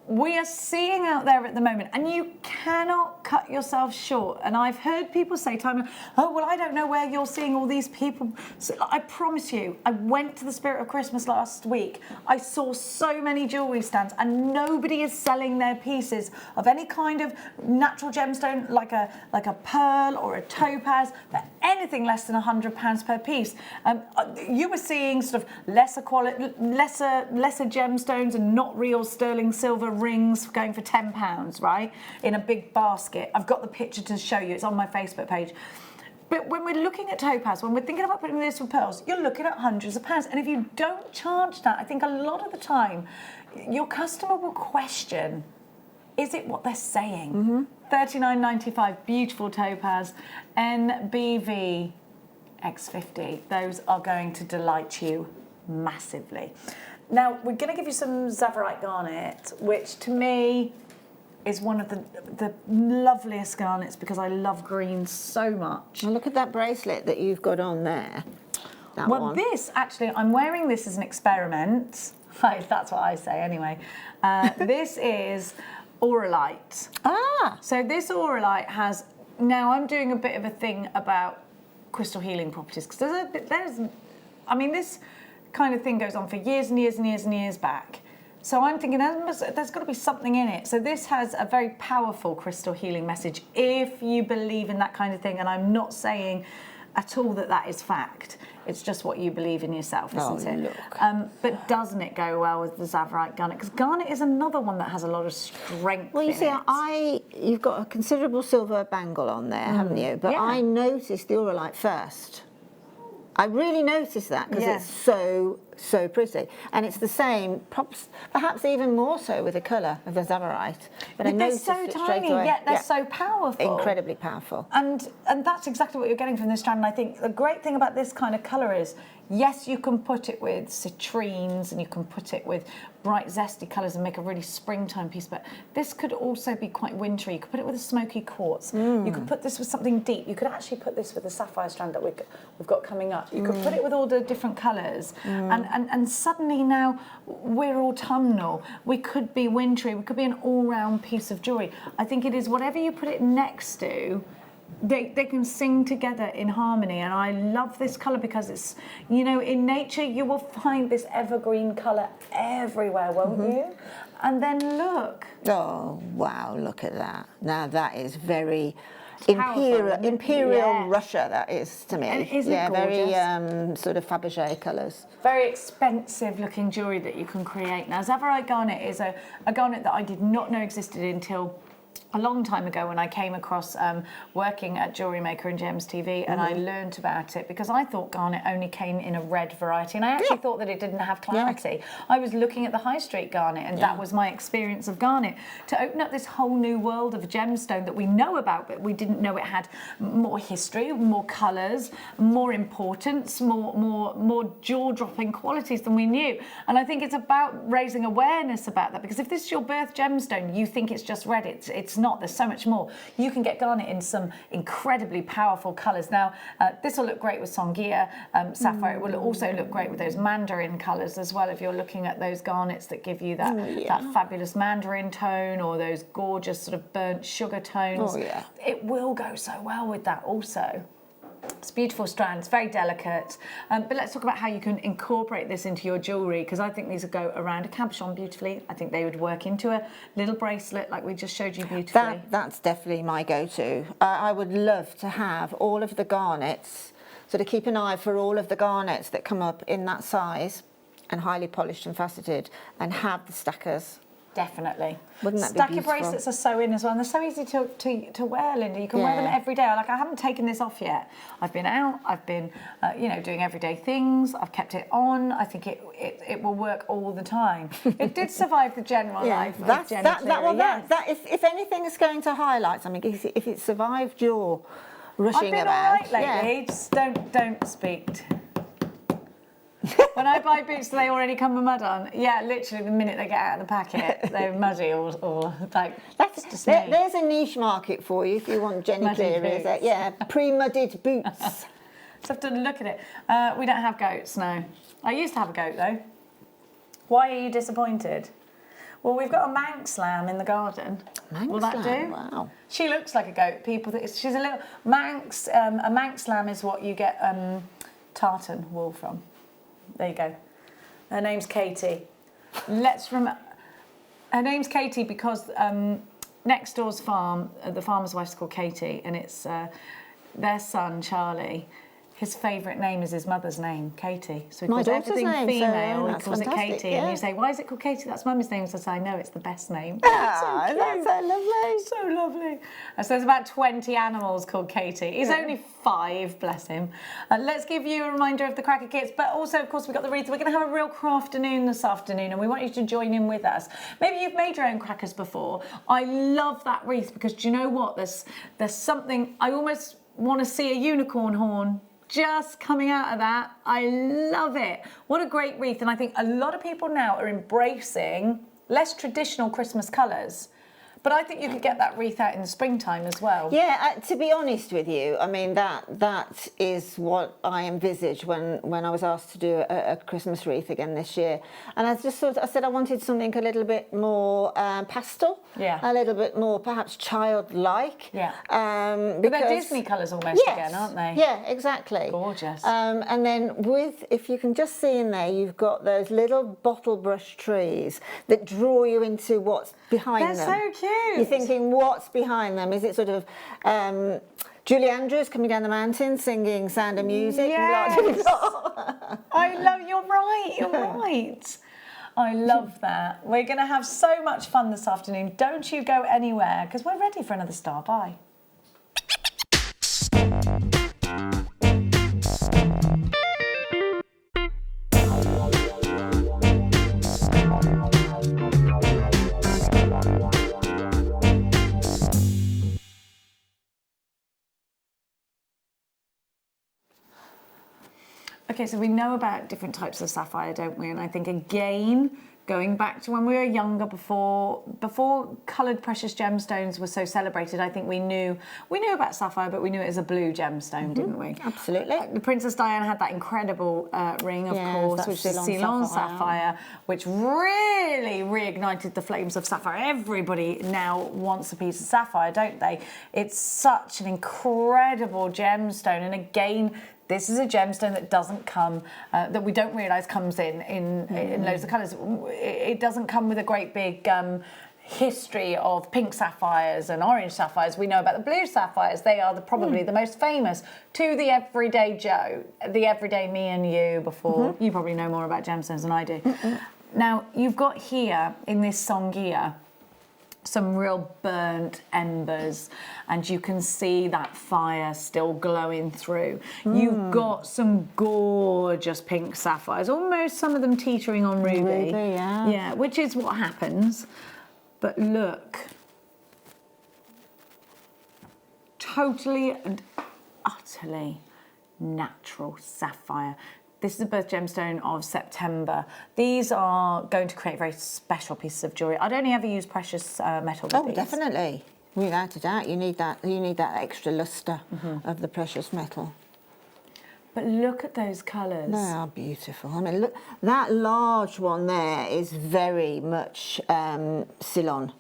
we are seeing out there at the moment, and you cannot cut yourself short. And I've heard people say oh, well, I don't know where you're seeing all these people. So I promise you, I went to the Spirit of Christmas last week. I saw so many jewellery stands, and nobody is selling their pieces of any kind of natural gemstone, like a pearl or a topaz, for anything less than £100 per piece. You were seeing sort of lesser gemstones and not real sterling silver rings going for £10, right, in a big basket. I've got the picture to show you. It's on my Facebook page. But when we're looking at topaz, when we're thinking about putting this with pearls, you're looking at hundreds of pounds. And if you don't charge that, I think a lot of the time, your customer will question, is it what they're saying? $39.95, beautiful topaz, NBV X50. Those are going to delight you massively. Now, we're going to give you some Tsavorite Garnet, which to me is one of the loveliest garnets because I love green so much. Well, look at that bracelet that you've got on there. This, actually, I'm wearing this as an experiment. That's what I say anyway. This is Auralite. So this Auralite has... Now, I'm doing a bit of a thing about crystal healing properties because this kind of thing goes on for years and years and years and years back. So I'm thinking there's got to be something in it. So this has a very powerful crystal healing message if you believe in that kind of thing. And I'm not saying at all that is fact. It's just what you believe in yourself, isn't it? Look. But doesn't it go well with the Tsavorite Garnet? Because Garnet is another one that has a lot of strength. Well, you see, you've got a considerable silver bangle on there, haven't you? But I noticed the Auralite first. I really noticed that because it's so pretty, and it's the same, perhaps even more so with the colour of the Tsavorite. But I noticed they're so tiny, yet they're so powerful. Incredibly powerful. And that's exactly what you're getting from this strand. And I think the great thing about this kind of colour is, yes, you can put it with citrines and you can put it with bright, zesty colours and make a really springtime piece, but this could also be quite wintry. You could put it with a smoky quartz. You could put this with something deep. You could actually put this with the sapphire strand that we've got coming up. You could put it with all the different colours. And suddenly now we're autumnal. We could be wintry. We could be an all-round piece of jewellery. I think it is whatever you put it next to, they can sing together in harmony, and I love this colour because it's, you know, in nature you will find this evergreen colour everywhere, won't you? And then look. Oh, wow, look at that. Now that is very Powerful, imperial yeah. Russia, that is to me. And isn't it yeah, gorgeous? very sort of Fabergé colours. Very expensive looking jewellery that you can create. Now, Sapphire Garnet is a garnet that I did not know existed until a long time ago when I came across working at Jewellery Maker and Gems TV, and I learned about it because I thought garnet only came in a red variety, and I actually thought that it didn't have clarity. I was looking at the high street garnet, and that was my experience of garnet. To open up this whole new world of gemstone that we know about, but we didn't know it had more history, more colours, more importance, more jaw-dropping qualities than we knew. And I think it's about raising awareness about that, because if this is your birth gemstone, you think it's just red. It's not. There's so much more. You can get garnet in some incredibly powerful colours. Now, this will look great with Songea sapphire. It will also look great with those mandarin colours as well, if you're looking at those garnets that give you that, that fabulous mandarin tone, or those gorgeous sort of burnt sugar tones. It will go so well with that also. It's beautiful strands, very delicate. But let's talk about how you can incorporate this into your jewellery, because I think these would go around a cabochon beautifully. I think they would work into a little bracelet like we just showed you beautifully. That's definitely my go-to. I would love to have all of the garnets, so to keep an eye for all of the garnets that come up in that size and highly polished and faceted, and have the stackers. Definitely. Wouldn't that be Stacker beautiful? bracelets are so in as well, and they're so easy to wear, Linda. You can wear them every day. Like, I haven't taken this off yet. I've been out, I've been, you know, doing everyday things. I've kept it on. I think it will work all the time. It did survive the general life of Jenny Cleary, if anything is going to highlight, I mean, if it survived your rushing I've been about. all right lately. Just don't speak. When I buy boots, do they already come with mud on? Yeah, literally the minute they get out of the packet, they're muddy or like. That's just me. There's a niche market for you if you want Jenny Cleary. Yeah, pre-mudded boots. Just have to look at it. We don't have goats now. I used to have a goat though. Why are you disappointed? Well, we've got a Manx lamb in the garden. Will that do? Wow. She looks like a goat. People think she's a little Manx. A Manx lamb is what you get tartan wool from. There you go. Her name's Katie. Her name's Katie because next door's farm, the farmer's wife's called Katie, and it's their son, Charlie. His favourite name is his mother's name, Katie. So he calls everything female, he calls it Katie. And you say, why is it called Katie? That's Mummy's name. So I say, I know, it's the best name. Ah, so that's so lovely. So lovely. So there's about 20 animals called Katie. He's only 5, bless him. Let's give you a reminder of the cracker kits, but also, of course, we've got the wreath. We're going to have a real crafternoon this afternoon, and we want you to join in with us. Maybe you've made your own crackers before. I love that wreath because, do you know what? There's something, I almost want to see a unicorn horn just coming out of that. I love it. What a great wreath. And I think a lot of people now are embracing less traditional Christmas colours. But I think you could get that wreath out in the springtime as well. Yeah, to be honest with you, I mean, that is what I envisaged when I was asked to do a Christmas wreath again this year. And I just thought, I said I wanted something a little bit more pastel, a little bit more perhaps childlike. Yeah. But they're Disney colours almost again, aren't they? Yeah, exactly. Gorgeous. And then if you can just see in there, you've got those little bottle brush trees that draw you into what's behind them. They're so cute. You're thinking, what's behind them? Is it sort of Julie Andrews coming down the mountain singing Sound of Music? Yes. I love, you're right. I love that. We're going to have so much fun this afternoon. Don't you go anywhere, because we're ready for another star. Bye. Okay, so we know about different types of sapphire, don't we? And I think, again, going back to when we were younger, before coloured precious gemstones were so celebrated, I think we knew about sapphire, but we knew it as a blue gemstone, didn't we? Absolutely. The Princess Diana had that incredible ring, of course, which is Ceylon sapphire, which really reignited the flames of sapphire. Everybody now wants a piece of sapphire, don't they? It's such an incredible gemstone, and again, This is a gemstone that doesn't come, that we don't realise comes in loads of colours. It doesn't come with a great big history of pink sapphires and orange sapphires. We know about the blue sapphires. They are probably the most famous to the everyday Joe, the everyday me and you before. You probably know more about gemstones than I do. Now, you've got here in this Songia some real burnt embers, and you can see that fire still glowing through. You've got some gorgeous pink sapphires, almost some of them teetering on ruby. Yeah, which is what happens. But look, totally and utterly natural sapphire. This is a birth gemstone of September. These are going to create very special pieces of jewellery. I'd only ever use precious metal with these. Definitely. Without a doubt, you need that extra lustre of the precious metal. But look at those colours. They are beautiful. I mean, look, that large one there is very much Ceylon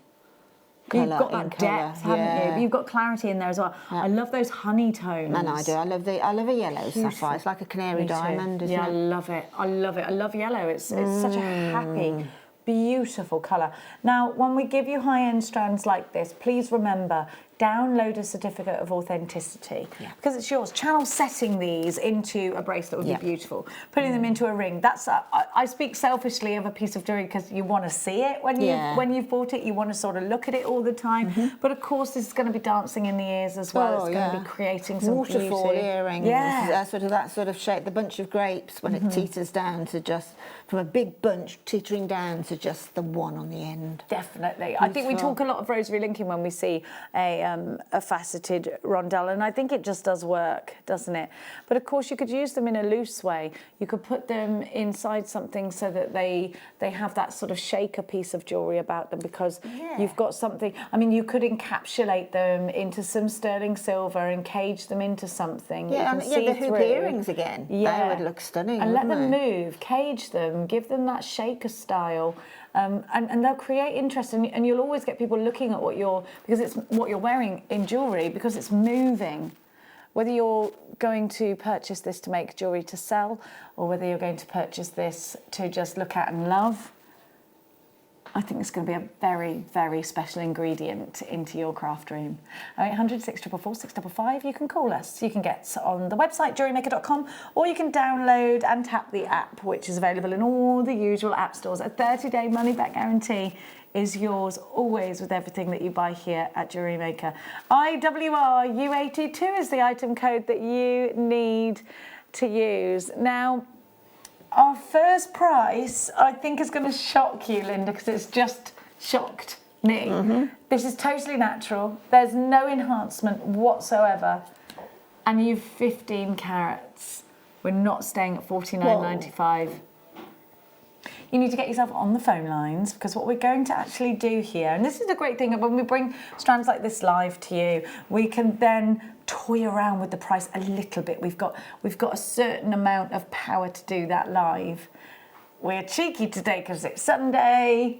colour. You've got that depth, haven't you? But you've got clarity in there as well. I love those honey tones. And I do. I love a yellow sapphire. It's like a canary diamond, isn't it? I love it. I love it. I love yellow. It's such a happy, beautiful colour. Now, when we give you high-end strands like this, please remember, download a certificate of authenticity because it's yours. Channel setting these into a bracelet would be beautiful. Putting them into a ring. That's I speak selfishly of a piece of jewellery because you want to see it when you've bought it. You want to sort of look at it all the time. But of course, this is going to be dancing in the ears as well. It's going to be creating some waterfall beauty. earrings. That sort of shape. The bunch of grapes when it teeters down to just from a big bunch teetering down to just the one on the end. Definitely. Beautiful. I think we talk a lot of rosary linking when we see a faceted rondelle, and I think it just does work, doesn't it? But of course, you could use them in a loose way. You could put them inside something so that they have that sort of shaker piece of jewellery about them because you've got something. I mean, you could encapsulate them into some sterling silver and cage them into something. The hoop earrings again. They would look stunning. And let them move, cage them, give them that shaker style. And they'll create interest, and you'll always get people looking at because it's what you're wearing in jewellery because it's moving. Whether you're going to purchase this to make jewellery to sell or whether you're going to purchase this to just look at and love, I think it's going to be a very, very special ingredient into your craft room. 0800 644 655, you can call us. You can get on the website, JewelleryMaker.com, or you can download and tap the app, which is available in all the usual app stores. A 30-day money-back guarantee is yours always with everything that you buy here at Jewellery Maker. IWRU82 is the item code that you need to use. Now, our first price, I think, is going to shock you, Linda, because it's just shocked me. This is totally natural. There's no enhancement whatsoever. And you've 15 carats. We're not staying at $49.95. You need to get yourself on the phone lines because what we're going to actually do here, and this is the great thing, when we bring strands like this live to you, we can then toy around with the price a little bit. We've got a certain amount of power to do that live. We're cheeky today because it's Sunday.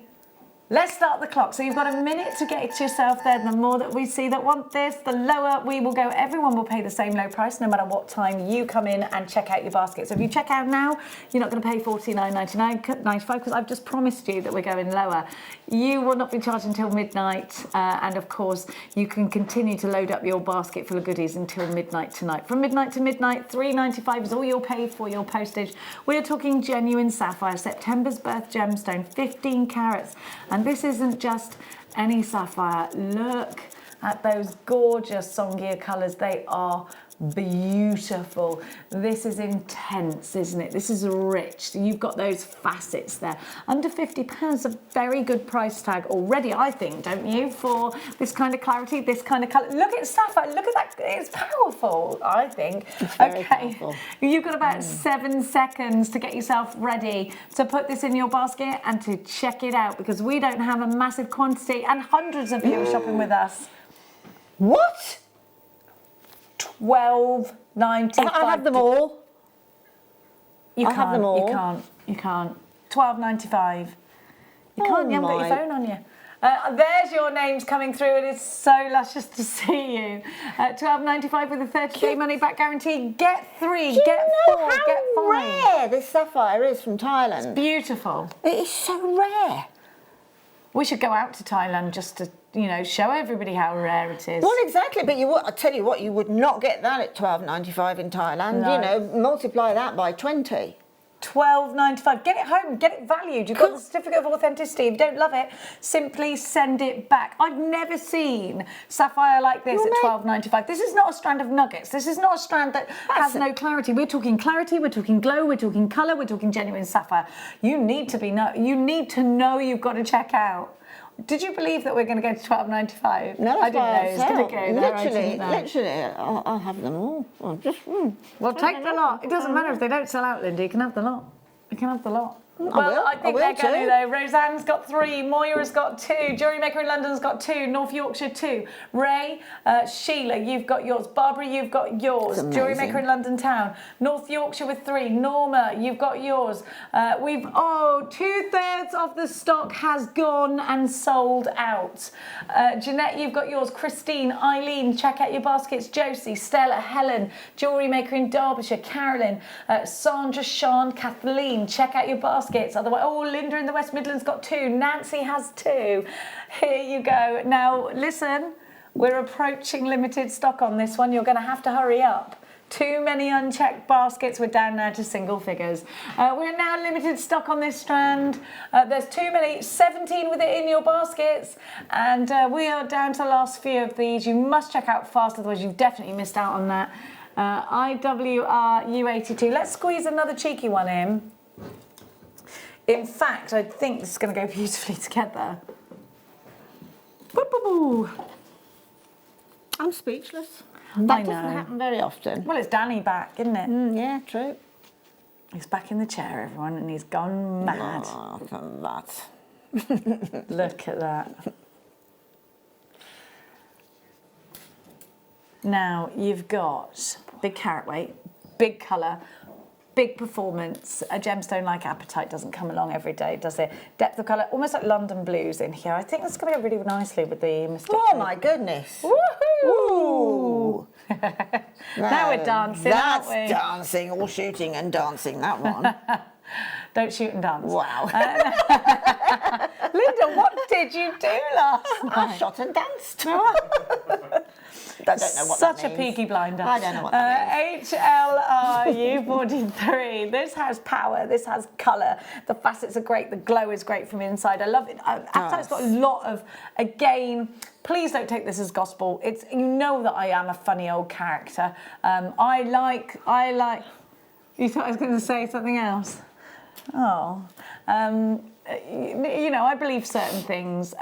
Let's start the clock. So you've got a minute to get yourself there. The more that we see that want this, the lower we will go. Everyone will pay the same low price no matter what time you come in and check out your basket. So if you check out now, you're not going to pay $49.95 because I've just promised you that we're going lower. You will not be charged until midnight. And of course, you can continue to load up your basket full of goodies until midnight tonight. From midnight to midnight, $3.95 is all you'll pay for your postage. We're talking genuine sapphire, September's birth gemstone, 15 carats. And this isn't just any sapphire. Look at those gorgeous Songia colours. They are beautiful. This is intense, isn't it? This is rich. You've got those facets there. Under £50, a very good price tag already, I think, don't you? For this kind of clarity, this kind of colour. Look at sapphire. Look at that. It's powerful, I think. It's very powerful. You've got about 7 seconds to get yourself ready to put this in your basket and to check it out because we don't have a massive quantity and hundreds of you are shopping with us. What? $12.95. I have them all. You can't. Have them all. You can't. $12.95. You can't. You haven't got your phone on you. There's your names coming through. It is so luscious to see you. £12.95 with a 30-day money-back guarantee. Get 3, get 4, get 5. Rare this sapphire is from Thailand. It's beautiful. It is so rare. We should go out to Thailand just to, you know, show everybody how rare it is. Well, exactly, but I tell you what, you would not get that at £12.95 in Thailand. No. You know, multiply that by 20. £12.95. Get it home, get it valued. You've got the certificate of authenticity. If you don't love it, simply send it back. I've never seen sapphire like this at £12.95. This is not a strand of nuggets. This is not a strand that has no clarity. We're talking clarity, we're talking glow, we're talking colour, we're talking genuine sapphire. You need to know you've got to check out. Did you believe that we're going to go to £12.95? No, I didn't know it was going to go there. Literally, I'll have them all. Well, take the lot. It doesn't matter if they don't sell out, Linda. You can have the lot. You can have the lot. I think they're going to, though. Roseanne's got 3, Moira's got 2, Jewellery Maker in London's got 2, North Yorkshire 2, Ray, Sheila, you've got yours, Barbara, you've got yours, Jewellery Maker in London Town, North Yorkshire with 3, Norma, you've got yours. 2/3 of the stock has gone and sold out. Jeanette, you've got yours, Christine, Eileen, check out your baskets, Josie, Stella, Helen, Jewellery Maker in Derbyshire, Carolyn, Sandra, Sean, Kathleen, check out your baskets. Otherwise, Linda in the West Midlands got 2. Nancy has 2. Here you go. Now, listen, we're approaching limited stock on this one. You're going to have to hurry up. Too many unchecked baskets. We're down now to single figures. We're now limited stock on this strand. There's too many. 17 with it in your baskets. And we are down to the last few of these. You must check out fast, otherwise you've definitely missed out on that. IWRU82. Let's squeeze another cheeky one in. In fact, I think this is going to go beautifully together. I'm speechless. That doesn't happen very often. Well, it's Danny back, isn't it? Yeah, true. He's back in the chair, everyone, and he's gone mad. Oh, that. Look at that. Now, you've got big carat weight, big colour, big performance. A gemstone like Apatite doesn't come along every day, does it? Depth of colour, almost like London blues in here. I think that's going to go really nicely with the Mystic. Oh my goodness. Woohoo! Now we're dancing, aren't we? That's dancing, all shooting and dancing, that one. Don't shoot and dance. Wow. Linda, what did you do last night? I shot and danced. I don't know what Such that a means. peaky blinder. I don't know what that means. HLRU43. This has power. This has colour. The facets are great. The glow is great from inside. I love it. Apatite's got a lot of, again, please don't take this as gospel. It's, you know that I am a funny old character. I like. You thought I was going to say something else? Oh. You know, I believe certain things,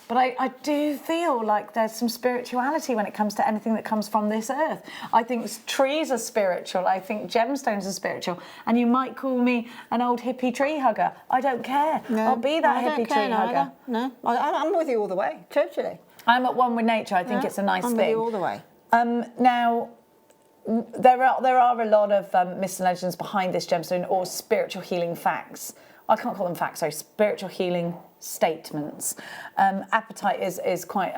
but I do feel like there's some spirituality when it comes to anything that comes from this earth. I think trees are spiritual. I think gemstones are spiritual. And you might call me an old hippie tree hugger. I don't care. No, I'll be that hippie tree hugger. No, I'm with you all the way, totally. I'm at one with nature. I think it's a nice I'm thing. with you all the way. Now, there are a lot of myths and legends behind this gemstone, or spiritual healing facts. I can't call them facts, sorry, spiritual healing statements. Apatite is quite,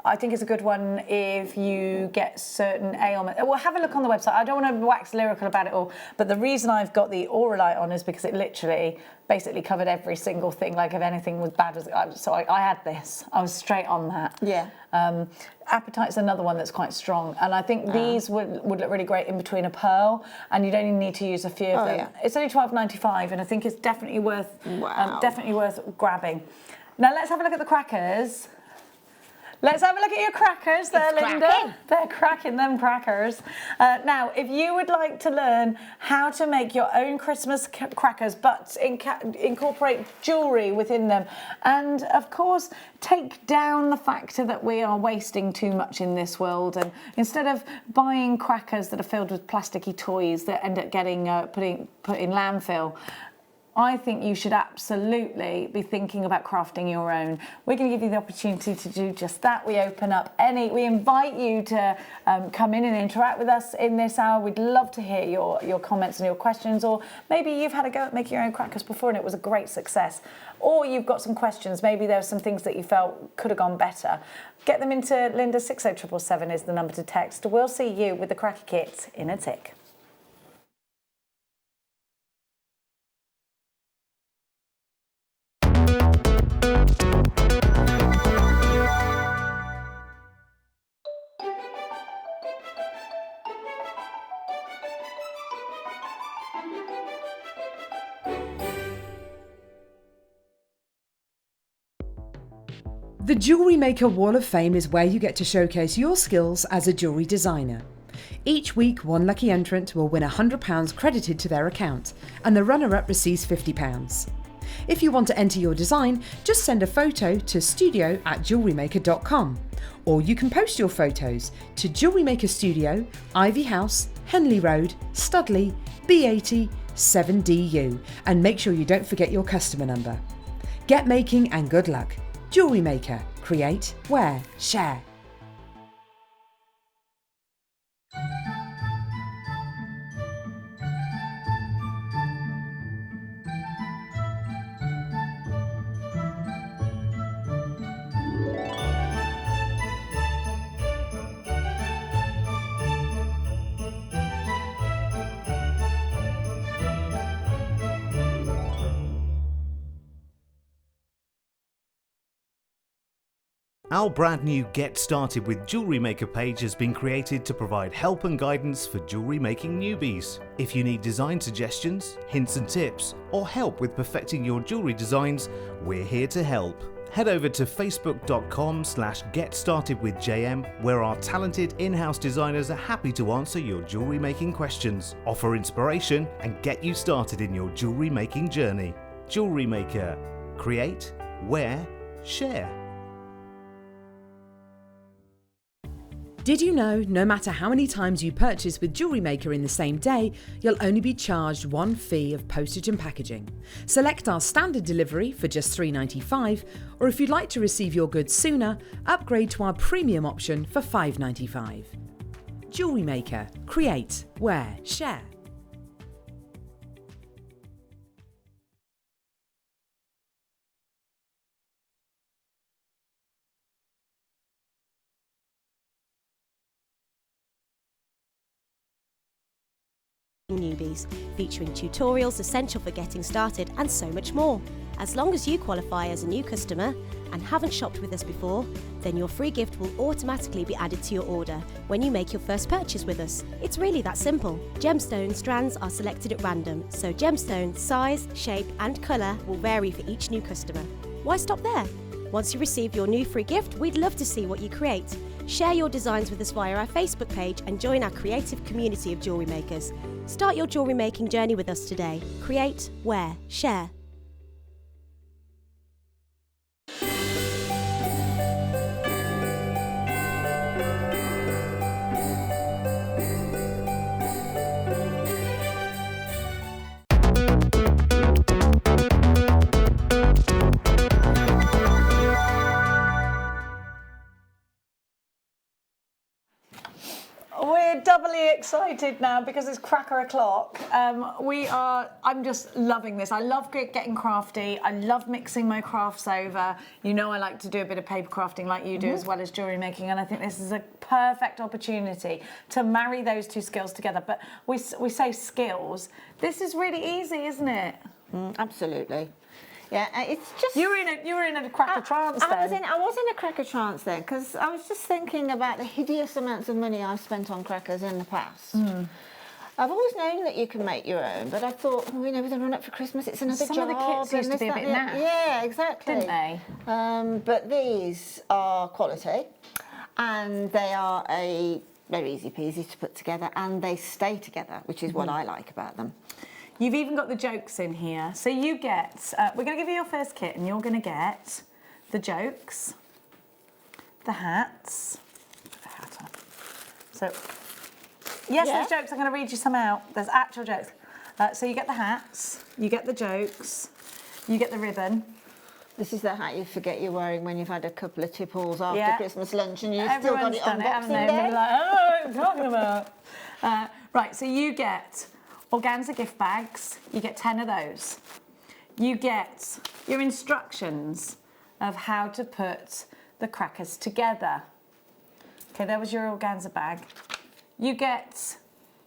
I think it's a good one if you get certain ailments. Well, have a look on the website. I don't want to wax lyrical about it all, but the reason I've got the Auralite on is because it literally basically covered every single thing, like if anything was bad. So I had this. I was straight on that. Yeah. Apatite's another one that's quite strong, and I think these would look really great in between a pearl, and you'd only need to use a few of them. Yeah. It's only £12.95, and I think it's definitely worth grabbing. Now let's have a look at the crackers. Let's have a look at your crackers there, Linda. Cracking. They're cracking, them crackers. Now, if you would like to learn how to make your own Christmas crackers, but incorporate jewellery within them, and of course, take down the factor that we are wasting too much in this world, and instead of buying crackers that are filled with plasticky toys that end up getting put in landfill, I think you should absolutely be thinking about crafting your own. We're going to give you the opportunity to do just that. We invite you to come in and interact with us in this hour. We'd love to hear your comments and your questions, or maybe you've had a go at making your own crackers before and it was a great success, or you've got some questions. Maybe there are some things that you felt could have gone better. Get them into Linda. 60777 is the number to text. We'll see you with the cracker kit in a tick. The Jewellery Maker Wall of Fame is where you get to showcase your skills as a jewellery designer. Each week, one lucky entrant will win £100 credited to their account, and the runner-up receives £50. If you want to enter your design, just send a photo to studio@jewellerymaker.com, or you can post your photos to Jewellery Maker Studio, Ivy House, Henley Road, Studley, B80 7DU, and make sure you don't forget your customer number. Get making and good luck. Jewellery Maker. Create, wear, share. Our brand new Get Started with Jewellery Maker page has been created to provide help and guidance for jewellery making newbies. If you need design suggestions, hints and tips, or help with perfecting your jewellery designs, we're here to help. Head over to facebook.com/getstartedwithjm, where our talented in-house designers are happy to answer your jewellery making questions, offer inspiration, and get you started in your jewellery making journey. Jewellery Maker. Create, wear, share. Did you know no matter how many times you purchase with Jewellery Maker in the same day, you'll only be charged one fee of postage and packaging? Select our standard delivery for just $3.95, or if you'd like to receive your goods sooner, upgrade to our premium option for $5.95. Jewellery Maker. Create, wear, share. Newbies, featuring tutorials essential for getting started and so much more. As long as you qualify as a new customer and haven't shopped with us before, then your free gift will automatically be added to your order when you make your first purchase with us. It's really that simple. Gemstone strands are selected at random, so gemstone size, shape and colour will vary for each new customer. Why stop there? Once you receive your new free gift, we'd love to see what you create. Share your designs with us via our Facebook page and join our creative community of jewellery makers. Start your jewellery making journey with us today. Create, wear, share. We're doubly excited now because it's cracker o'clock. I'm just loving this. I love getting crafty. I love mixing my crafts over. You know I like to do a bit of paper crafting like you do, as well as jewellery making, and I think this is a perfect opportunity to marry those two skills together. But we say skills. This is really easy, isn't it? Absolutely. Yeah, it's just... You were in a cracker trance then. I was in a cracker trance then, because I was just thinking about the hideous amounts of money I've spent on crackers in the past. I've always known that you can make your own, but I thought, well, with the run up for Christmas, it's another job. Some of the kits used to be a bit naff. Yeah, exactly. Didn't they? But these are quality, and they are very easy peasy to put together, and they stay together, which is what I like about them. You've even got the jokes in here. So you get, we're going to give you your first kit, and you're going to get the jokes, the hats. Put the hat on. So, yes, there's jokes. I'm going to read you some out. There's actual jokes. So you get the hats, you get the jokes, you get the ribbon. This is the hat you forget you're wearing when you've had a couple of tipples after Christmas lunch and you've still got it on Boxing Day. They're like, oh, what are you talking about? Right, so you get organza gift bags. You get 10 of those. You get your instructions of how to put the crackers together. Okay, there was your organza bag. You get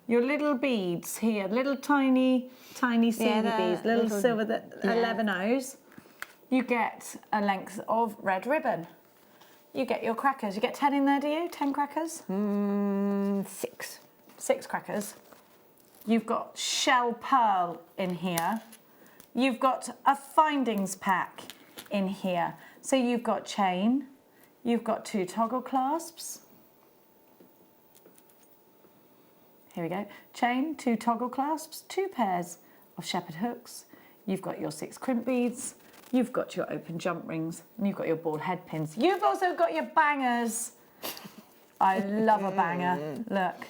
your little beads here, little tiny seedy beads, little silver 11 O's. You get a length of red ribbon. You get your crackers. You get 10 in there, do you? 10 crackers? 6. 6 crackers. You've got shell pearl in here. You've got a findings pack in here. So you've got chain. You've got 2 toggle clasps. Here we go. Chain, 2 toggle clasps, 2 pairs of shepherd hooks. You've got your 6 crimp beads. You've got your open jump rings, and you've got your ball head pins. You've also got your bangers. I love a banger. Look,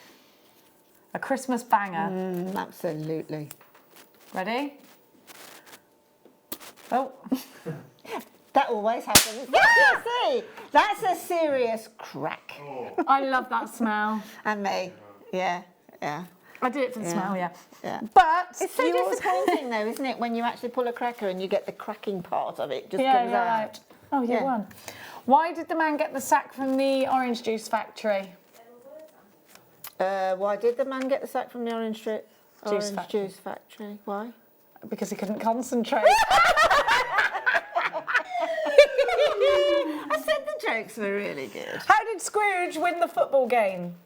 a Christmas banger. Absolutely. Ready? Oh. That always happens. Yeah, see, that's a serious crack. I love that smell. And me, yeah. I do it for the smell, yeah. But it's so disappointing though, isn't it, when you actually pull a cracker and you get the cracking part of it just comes out. Right. Oh, you won. Why did the man get the sack from the orange juice factory? Why did the man get the sack from the orange juice factory? Why? Because he couldn't concentrate. I said the jokes were really good. How did Scrooge win the football game?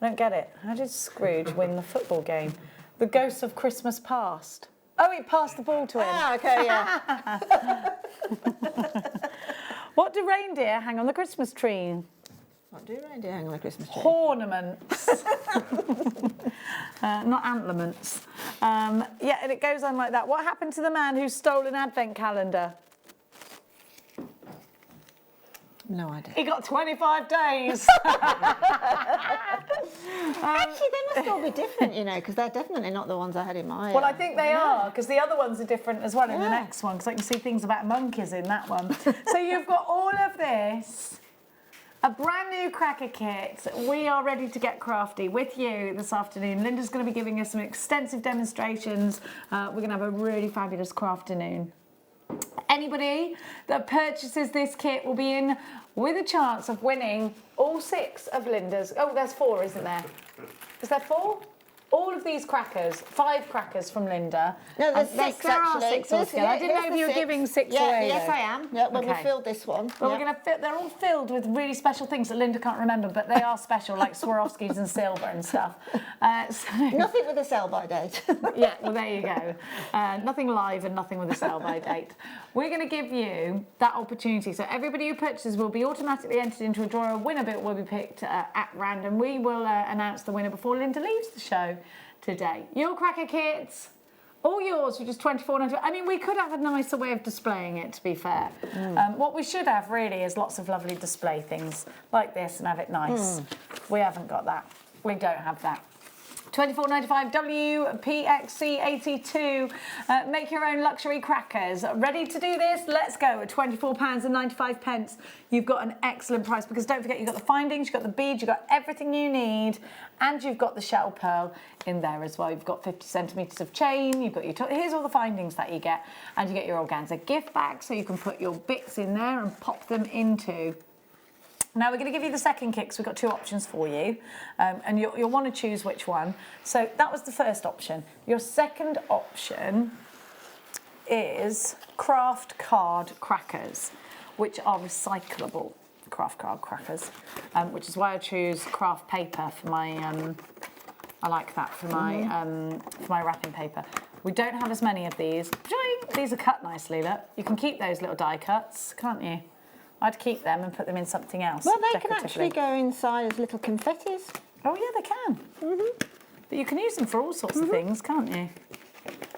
I don't get it. How did Scrooge win the football game? The ghost of Christmas past. Oh, he passed the ball to him. Ah, okay, yeah. What do reindeer hang on the Christmas tree? What do reindeer hang on the Christmas tree? Ornaments. Not antlements. Yeah, and it goes on like that. What happened to the man who stole an advent calendar? No idea. He got 25 days. Actually, they must all be different, you know, because they're definitely not the ones I had in my... Well, I think they are, because the other ones are different as well in the next one, because I can see things about monkeys in that one. So you've got all of this, a brand new cracker kit. We are ready to get crafty with you this afternoon. Linda's going to be giving us some extensive demonstrations. We're going to have a really fabulous craft-afternoon. Anybody that purchases this kit will be in with a chance of winning all 6 of Linda's. Oh, there's 4, isn't there? Is there 4? All of these crackers, 5 crackers from Linda. No, there's 6 there actually. Are 6 altogether. I didn't know if you were giving 6 away. Yes, though. I am. Yeah, when we Okay. filled this one. Well, we're going to they're all filled with really special things that Linda can't remember, but they are special, like Swarovskis and silver and stuff. Nothing with a sell-by date. Yeah, well, there you go. Nothing live and nothing with a sell-by date. We're going to give you that opportunity. So everybody who purchases will be automatically entered into a draw. A winner bit will be picked at random. We will announce the winner before Linda leaves the show today. Your cracker kits, all yours for just $24.95. I mean, we could have a nicer way of displaying it, to be fair. What we should have really is lots of lovely display things like this and have it nice. We haven't got that. We don't have that. $24.95 WPXC82. Make your own luxury crackers. Ready to do this? Let's go. At £24.95, you've got an excellent price, because don't forget, you've got the findings, you've got the beads, you've got everything you need, and you've got the shell pearl in there as well. You've got 50 centimetres of chain, you've got your... Here's all the findings that you get, and you get your organza gift bag, so you can put your bits in there and pop them into... Now we're going to give you the second kit, because we've got 2 options for you, and you'll want to choose which one. So that was the first option. Your second option is craft card crackers, which are recyclable craft card crackers, which is why I choose craft paper for my. I like that for my wrapping paper. We don't have as many of these. These are cut nicely. Look, you can keep those little die cuts, can't you? I'd keep them and put them in something else. Well, they can actually go inside as little confettis. Oh, yeah, they can. But you can use them for all sorts of things, can't you?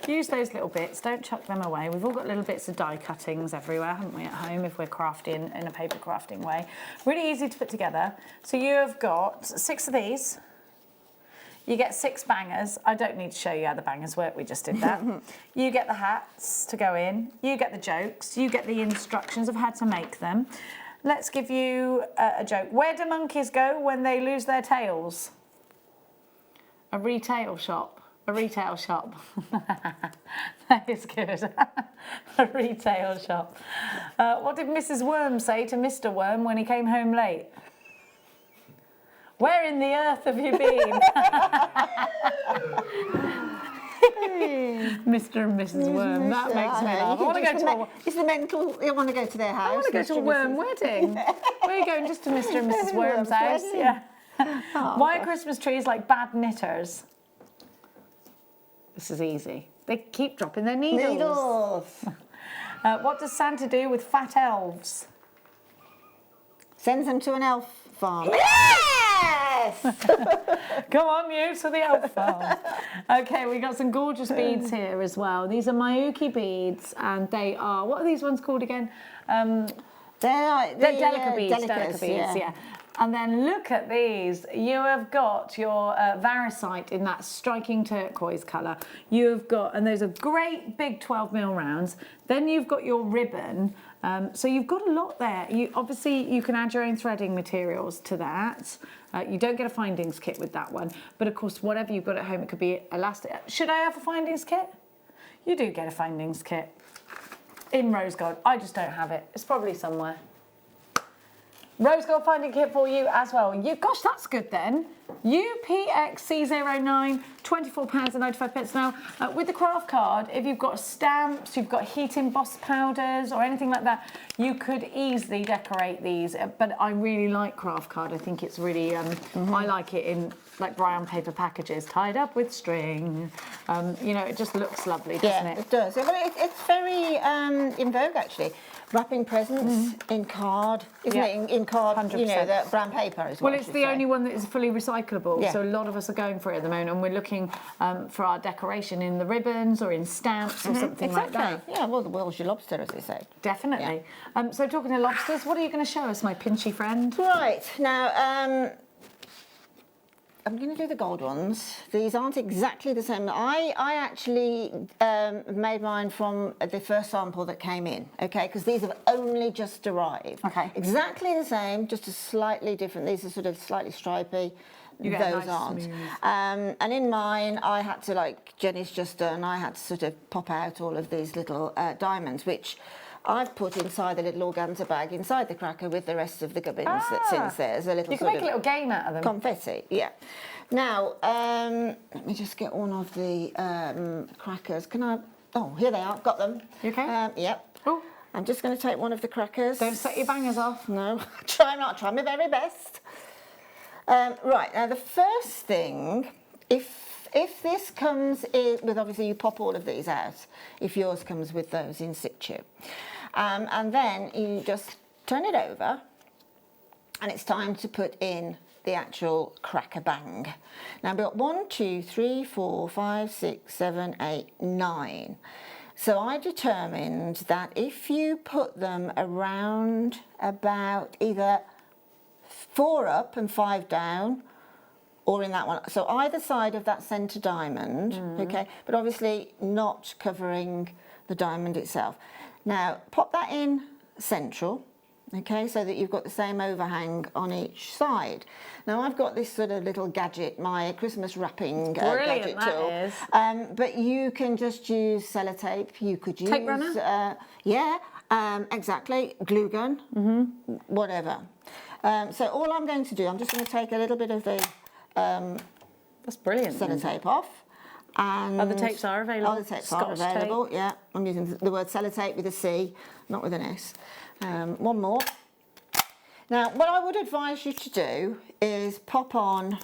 Use those little bits, don't chuck them away. We've all got little bits of die cuttings everywhere, haven't we, at home, if we're crafting in a paper crafting way. Really easy to put together. So you have got 6 of these. You get 6 bangers. I don't need to show you how the bangers work, we just did that. You get the hats to go in, you get the jokes, you get the instructions of how to make them. Let's give you a joke. Where do monkeys go when they lose their tails? A retail shop. A retail shop. That is good. A retail shop. What did Mrs. Worm say to Mr. Worm when he came home late? Where in the earth have you been? Mr. and Mrs. Worm. That makes me laugh. I want to go to It's the mental. You want to go to their house. I want to go to a worm wedding. Where are you going? Just to Mr. and Mrs. Worm's house. Yeah. Why are Christmas trees like bad knitters? This is easy. They keep dropping their needles. What does Santa do with fat elves? Sends them to an elf farm. Yes! Come on, you, to the elf farm. Okay, we got some gorgeous beads here as well. These are Miyuki beads, and they are, what are these ones called again? They're delicate beads. Delicate beads, yeah. And then look at these. You have got your varicite in that striking turquoise colour. You've got, and those are great big 12mm rounds. Then you've got your ribbon. So you've got a lot there. Obviously, you can add your own threading materials to that. You don't get a findings kit with that one. But of course, whatever you've got at home, it could be elastic. Should I have a findings kit? You do get a findings kit. In rose gold. I just don't have it. It's probably somewhere. Rose gold finding kit for you as well. Gosh, that's good then. UPXC09, £24.95 now. With the craft card, if you've got stamps, you've got heat embossed powders or anything like that, you could easily decorate these. But I really like craft card. I think it's really, I like it in like brown paper packages tied up with string. You know, it just looks lovely, doesn't it? Yeah, it does. It's very in vogue actually. Wrapping presents in card, isn't it? In card, 100%. you know, the brown paper as well. Well, it's the only one that is fully recyclable. Yeah. So a lot of us are going for it at the moment, and we're looking for our decoration in the ribbons or in stamps or something like that. Yeah, well, the world's your lobster, as they say. Definitely. Yeah. So talking to lobsters, what are you going to show us, my pinchy friend? Right, now, I'm going to do the gold ones. These aren't exactly the same. I actually made mine from the first sample that came in, okay? Because these have only just arrived. Okay. Exactly the same, just a slightly different. These are sort of slightly stripy. You get Those nice aren't. smooth. And in mine, I had to, like Jenny's just done, I had to sort of pop out all of these little diamonds, which I've put inside the little organza bag, inside the cracker with the rest of the gubbins that's in there. As a little you can make a little game out of them. Confetti, yeah. Now, let me just get one of the crackers. Can I? Oh, here they are. Got them. You okay? Yep. Oh. I'm just going to take one of the crackers. Don't set your bangers off. No, try my very best. Right, now the first thing, if this comes in with, obviously you pop all of these out, if yours comes with those in situ. And then you just turn it over, and it's time to put in the actual cracker bang. Now we've got 1, 2, 3, 4, 5, 6, 7, 8, 9. So I determined that if you put them around about either 4 up and 5 down, or in that one, so either side of that centre diamond, okay, but obviously not covering the diamond itself. Now pop that in central, okay, so that you've got the same overhang on each side. Now I've got this sort of little gadget, my Christmas wrapping gadget tool. Is. But you can just use sellotape, you could use... Tape runner? Exactly, glue gun, whatever. So all I'm going to do, I'm just going to take a little bit of the That's brilliant. sellotape off. And Other tapes are available. Other tapes Scotch are available, yeah. I'm using the word sellotape with a C, not with an S. One more. Now, what I would advise you to do is pop on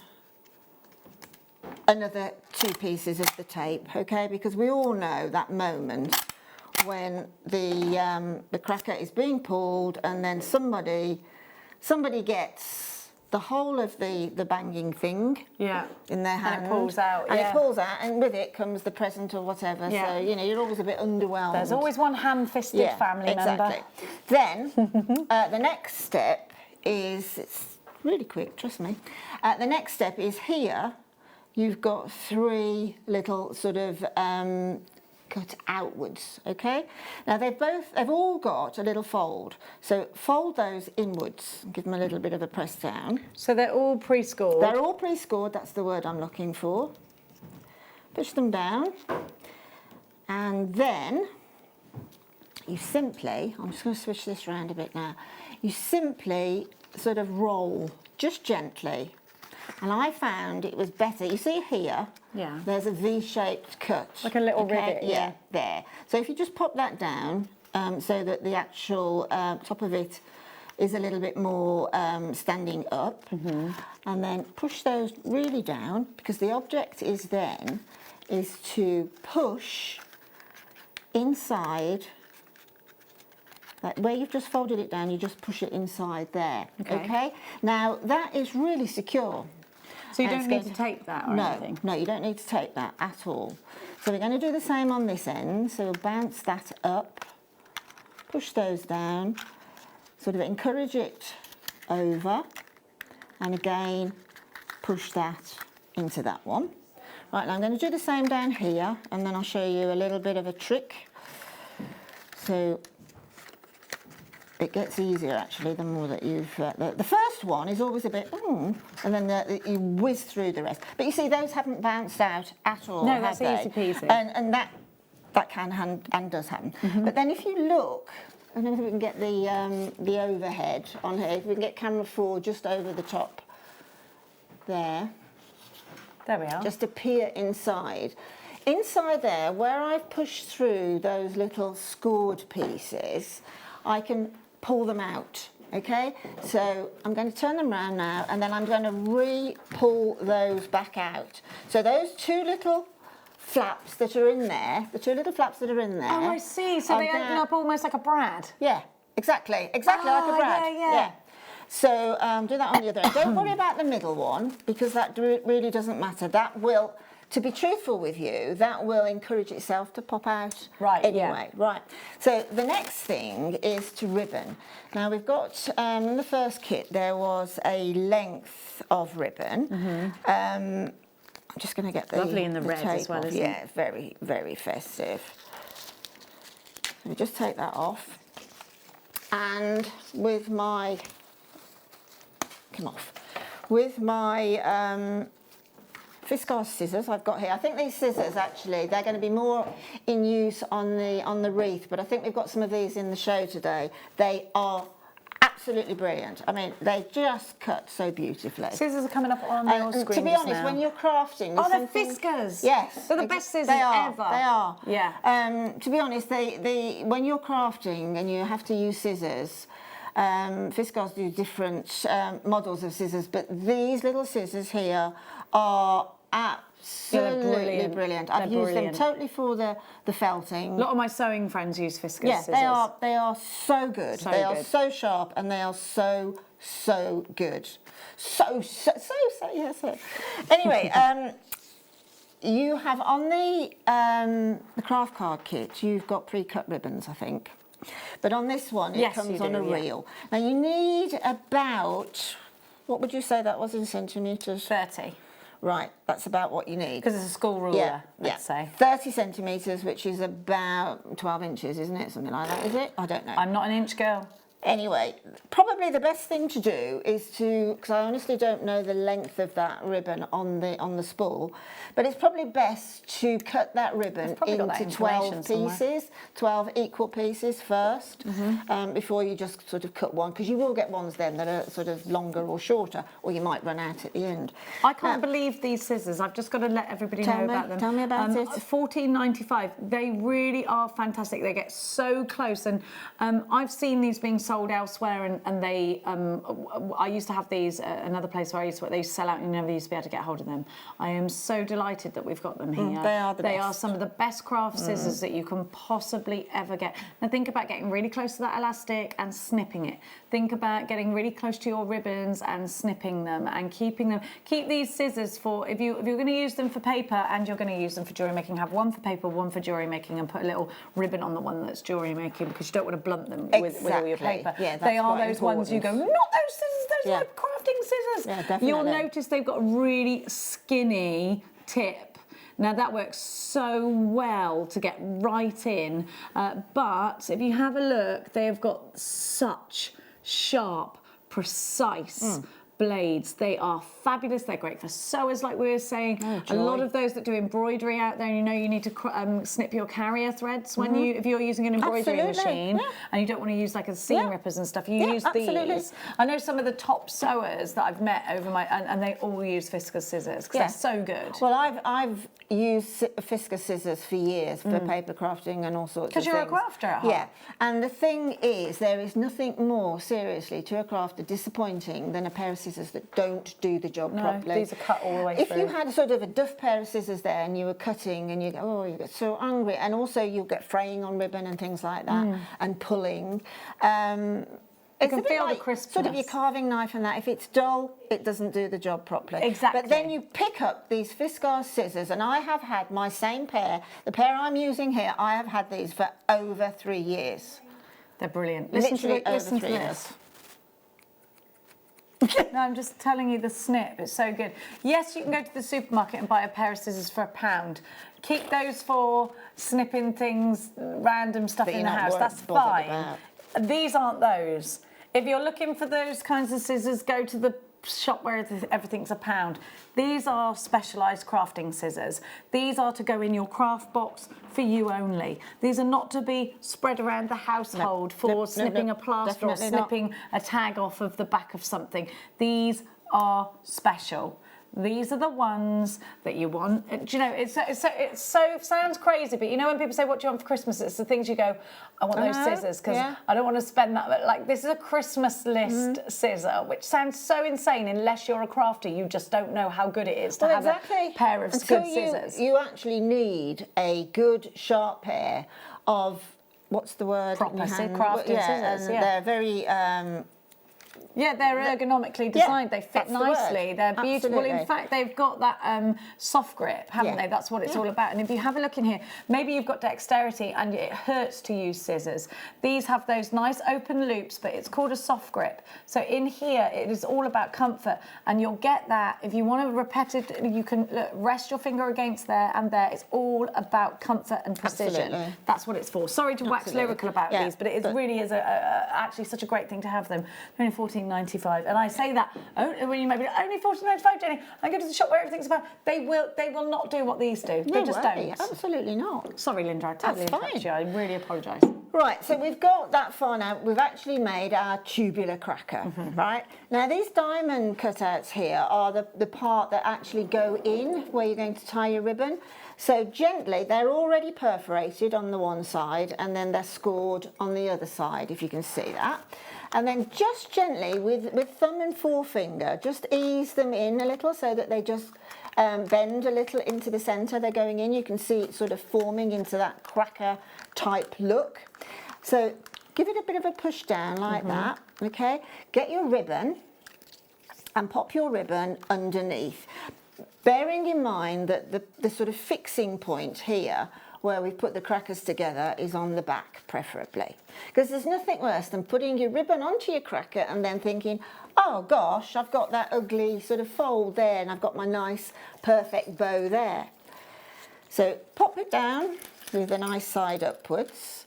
another 2 pieces of the tape, okay? Because we all know that moment when the cracker is being pulled and then somebody gets the whole of the banging thing in their hand. And it pulls out, And it pulls out, and with it comes the present or whatever. Yeah. So, you know, you're always a bit underwhelmed. There's always one ham-fisted family member. Then, the next step is, it's really quick, trust me. The next step is here, you've got 3 little sort of cut outwards, okay? Now they've all got a little fold, so fold those inwards, give them a little bit of a press down. So they're all pre-scored? They're all pre-scored, that's the word I'm looking for. Push them down, and then you simply, I'm just going to switch this around a bit now, you simply sort of roll, just gently. And I found it was better, you see here, yeah, there's a V-shaped cut. Like a little rivet. Yeah, there. So if you just pop that down so that the actual top of it is a little bit more standing up, and then push those really down, because the object is to push inside, like where you've just folded it down, you just push it inside there, okay? Now that is really secure. So you don't need to tape that or anything? No, you don't need to tape that at all. So we're going to do the same on this end. So we'll bounce that up, push those down, sort of encourage it over, and again push that into that one. Right, now I'm going to do the same down here, and then I'll show you a little bit of a trick. So it gets easier actually the more that you've... the first one is always a bit, and then you whiz through the rest. But you see, those haven't bounced out at all, no, that's easy peasy. And that can and does happen. But then if you look, I don't know if we can get the overhead on here, if we can get camera 4 just over the top there. There we are. Just to peer inside. Inside there, where I've pushed through those little scored pieces, I can pull them out, okay? So I'm going to turn them around now, and then I'm going to re-pull those back out. So those 2 little flaps that are in there, the 2 little flaps that are in there... Oh, I see. So they open up almost like a brad. Yeah, exactly like a brad. Yeah. So do that on the other end. Don't worry about the middle one, because that really doesn't matter. That will, to be truthful with you, that will encourage itself to pop out anyway. Right. So the next thing is to ribbon. Now we've got, in the first kit, there was a length of ribbon. I'm just going to get the lovely in the red as well, isn't it? Yeah, very, very festive. So just take that off. And with my... with my Viscose scissors I've got here. I think these scissors actually, they're going to be more in use on the wreath, but I think we've got some of these in the show today. They are absolutely brilliant. I mean, they just cut so beautifully. Scissors are coming up on your screen. To be honest, when you're crafting... Oh, they're Viscose. Yes. They're the best scissors ever. They are. Yeah. To be honest, when you're crafting and you have to use scissors, Viscose do different models of scissors, but these little scissors here are absolutely brilliant. I've used them totally for the felting. A lot of my sewing friends use Viscose scissors. They are so good. They are so sharp, and they are so good. Anyway, you have on the craft card kit, you've got pre-cut ribbons, I think. But on this one, it comes on a reel. Now you need about, what would you say that was in centimetres? 30. Right, that's about what you need. Because it's a school ruler, let's say. 30 centimetres, which is about 12 inches, isn't it? Something like that, is it? I don't know. I'm not an inch girl. Anyway, probably the best thing to do is to, because I honestly don't know the length of that ribbon on the spool, but it's probably best to cut that ribbon into 12 pieces, 12 equal pieces first, before you just sort of cut one, because you will get ones then that are sort of longer or shorter, or you might run out at the end. I can't believe these scissors. I've just got to let everybody know about them. Tell me about it. $14.95. They really are fantastic. They get so close, and I've seen these being sold elsewhere, and they I used to have these at another place where I used to work. They used to sell out and you never used to be able to get hold of them. I am so delighted that we've got them here. They are some of the best craft scissors that you can possibly ever get. Now think about getting really close to that elastic and snipping it. Think about getting really close to your ribbons and snipping them and keeping them. Keep these scissors for, if you're going to use them for paper and you're going to use them for jewellery making, have one for paper, one for jewellery making, and put a little ribbon on the one that's jewellery making, because you don't want to blunt them with all your paper. Yeah, they are those important. ones you go, not those scissors, those are crafting scissors. Yeah, definitely. You'll notice they've got a really skinny tip. Now that works so well to get right in, but if you have a look, they have got such sharp, precise blades. They are fabulous. They're great for sewers, like we were saying. A lot of those that do embroidery out there, you know, you need to snip your carrier threads when if you're using an embroidery machine, and you don't want to use like a seam rippers and stuff. You use these. I know some of the top sewers that I've met over and they all use Fiskars scissors because they're so good. Well, I've used Fiskars scissors for years for paper crafting and all sorts of things. Because you're a crafter at heart. Yeah, and the thing is, there is nothing more seriously to a crafter disappointing than a pair of scissors that don't do the job properly. These are cut all the way if through. you had sort of a duff pair of scissors there and you were cutting and you go, oh, you get so angry, and also you'll get fraying on ribbon and things like that, and pulling. You can feel the crispness. Sort of your carving knife and that. If it's dull, it doesn't do the job properly. Exactly. But then you pick up these Fiskars scissors, and I have had my same pair, the pair I'm using here, I have had these for over 3 years. They're brilliant. Literally Listen over to 3 this. years. No, I'm just telling you the snip. It's so good. Yes, you can go to the supermarket and buy a pair of scissors for £1. Keep those for snipping things, random stuff in the house. That's fine. These aren't those. If you're looking for those kinds of scissors, go to the shop where everything's £1. These are specialised crafting scissors. These are to go in your craft box for you only. These are not to be spread around the household for snipping a plaster or snipping a tag off of the back of something. These are special. These are the ones that you want. Do you know, it sounds crazy, but you know when people say, what do you want for Christmas? It's the things you go, I want those scissors because I don't want to spend that. But like, this is a Christmas list scissor, which sounds so insane unless you're a crafter. You just don't know how good it is to have a pair of good scissors. You actually need a good, sharp pair of, what's the word? Proper crafting scissors. And they're very... yeah, they're ergonomically designed. They fit nicely. They're beautiful. Absolutely. Well, in fact, they've got that soft grip, haven't they? That's what it's all about. And if you have a look in here, maybe you've got dexterity and it hurts to use scissors. These have those nice open loops, but it's called a soft grip. So in here, it is all about comfort. And you'll get that. If you want to repeat it, you can rest your finger against there and there. It's all about comfort and precision. Absolutely. That's what it's for. Sorry to wax lyrical about these, but it really is actually such a great thing to have them. They're only $14.95, and I say that when you may be only $14.95, Jenny. I go to the shop where everything's about. They will not do what these do. They just don't. Absolutely not. Sorry, Linda. I totally interrupted you. I really apologise. Right, so we've got that far now. We've actually made our tubular cracker, right? Now, these diamond cutouts here are the part that actually go in where you're going to tie your ribbon. So gently, they're already perforated on the one side, and then they're scored on the other side, if you can see that. And then just gently, with thumb and forefinger, just ease them in a little so that they just bend a little into the centre. They're going in. You can see it sort of forming into that cracker type look. So give it a bit of a push down like that, okay? Get your ribbon and pop your ribbon underneath. Bearing in mind that the sort of fixing point here where we put the crackers together is on the back, preferably. Because there's nothing worse than putting your ribbon onto your cracker and then thinking, oh gosh, I've got that ugly sort of fold there and I've got my nice, perfect bow there. So pop it down with a nice side upwards,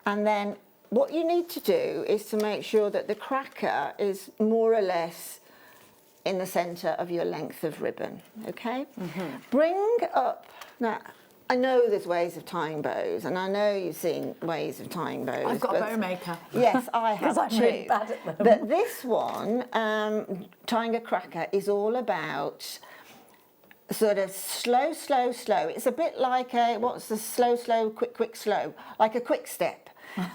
and then what you need to do is to make sure that the cracker is more or less in the centre of your length of ribbon, okay? Bring up, now, I know there's ways of tying bows, and I know you've seen ways of tying bows. I've got a bow maker. Yes, I have too. I'm really bad at them. But this one, tying a cracker, is all about sort of slow, slow, slow. It's a bit like what's the slow, slow, quick, quick, slow? Like a quick step.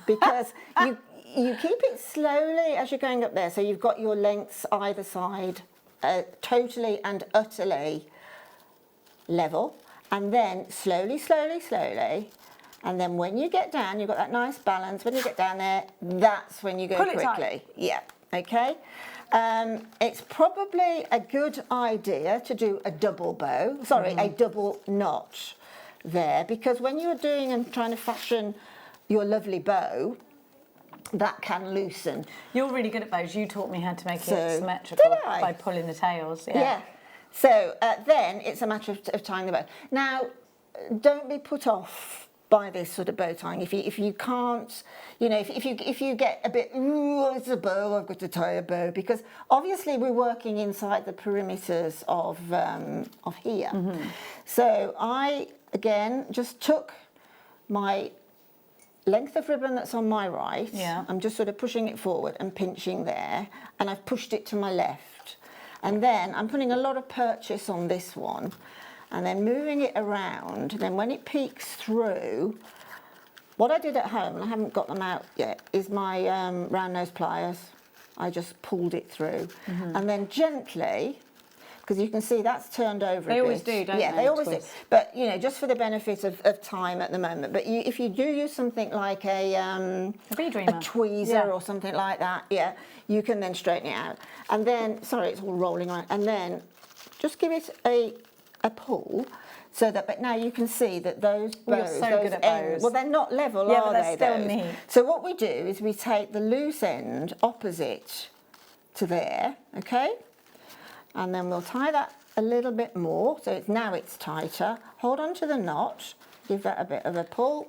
Because you keep it slowly as you're going up there. So you've got your lengths either side totally and utterly level. And then slowly, slowly, slowly. And then when you get down, you've got that nice balance. When you get down there, that's when you go quickly. Yeah, okay. It's probably a good idea to do a double bow, a double notch there, because when you're doing and trying to fashion your lovely bow, that can loosen. You're really good at those. You taught me how to make So, it symmetrical did I? by pulling the tails. Yeah. So then it's a matter of tying the bow. Now, don't be put off by this sort of bow tying. If you can't, you know, if you get a bit, ooh, it's a bow, I've got to tie a bow, because obviously we're working inside the perimeters of here. Mm-hmm. So I again just took my length of ribbon that's on my right. Yeah. I'm just sort of pushing it forward and pinching there, and I've pushed it to my left. And then I'm putting a lot of purchase on this one, and then moving it around. Then when it peeks through, what I did at home, and I haven't got them out yet, is my round nose pliers. I just pulled it through, and then gently, because you can see that's turned over a bit. They always do, don't they? Yeah, they always do. Twist. But, you know, just for the benefit of time at the moment. But if you do use something like a bee dreamer. tweezer or something like that, yeah, you can then straighten it out. And then, sorry, it's all rolling around. And then just give it a pull, so that, but now you can see that those bows, You're so those good at ends, bows. well, they're not level, Yeah, are but they're they? still those? neat. So what we do is we take the loose end opposite to there, okay? And then we'll tie that a little bit more, so now it's tighter. Hold on to the knot, give that a bit of a pull,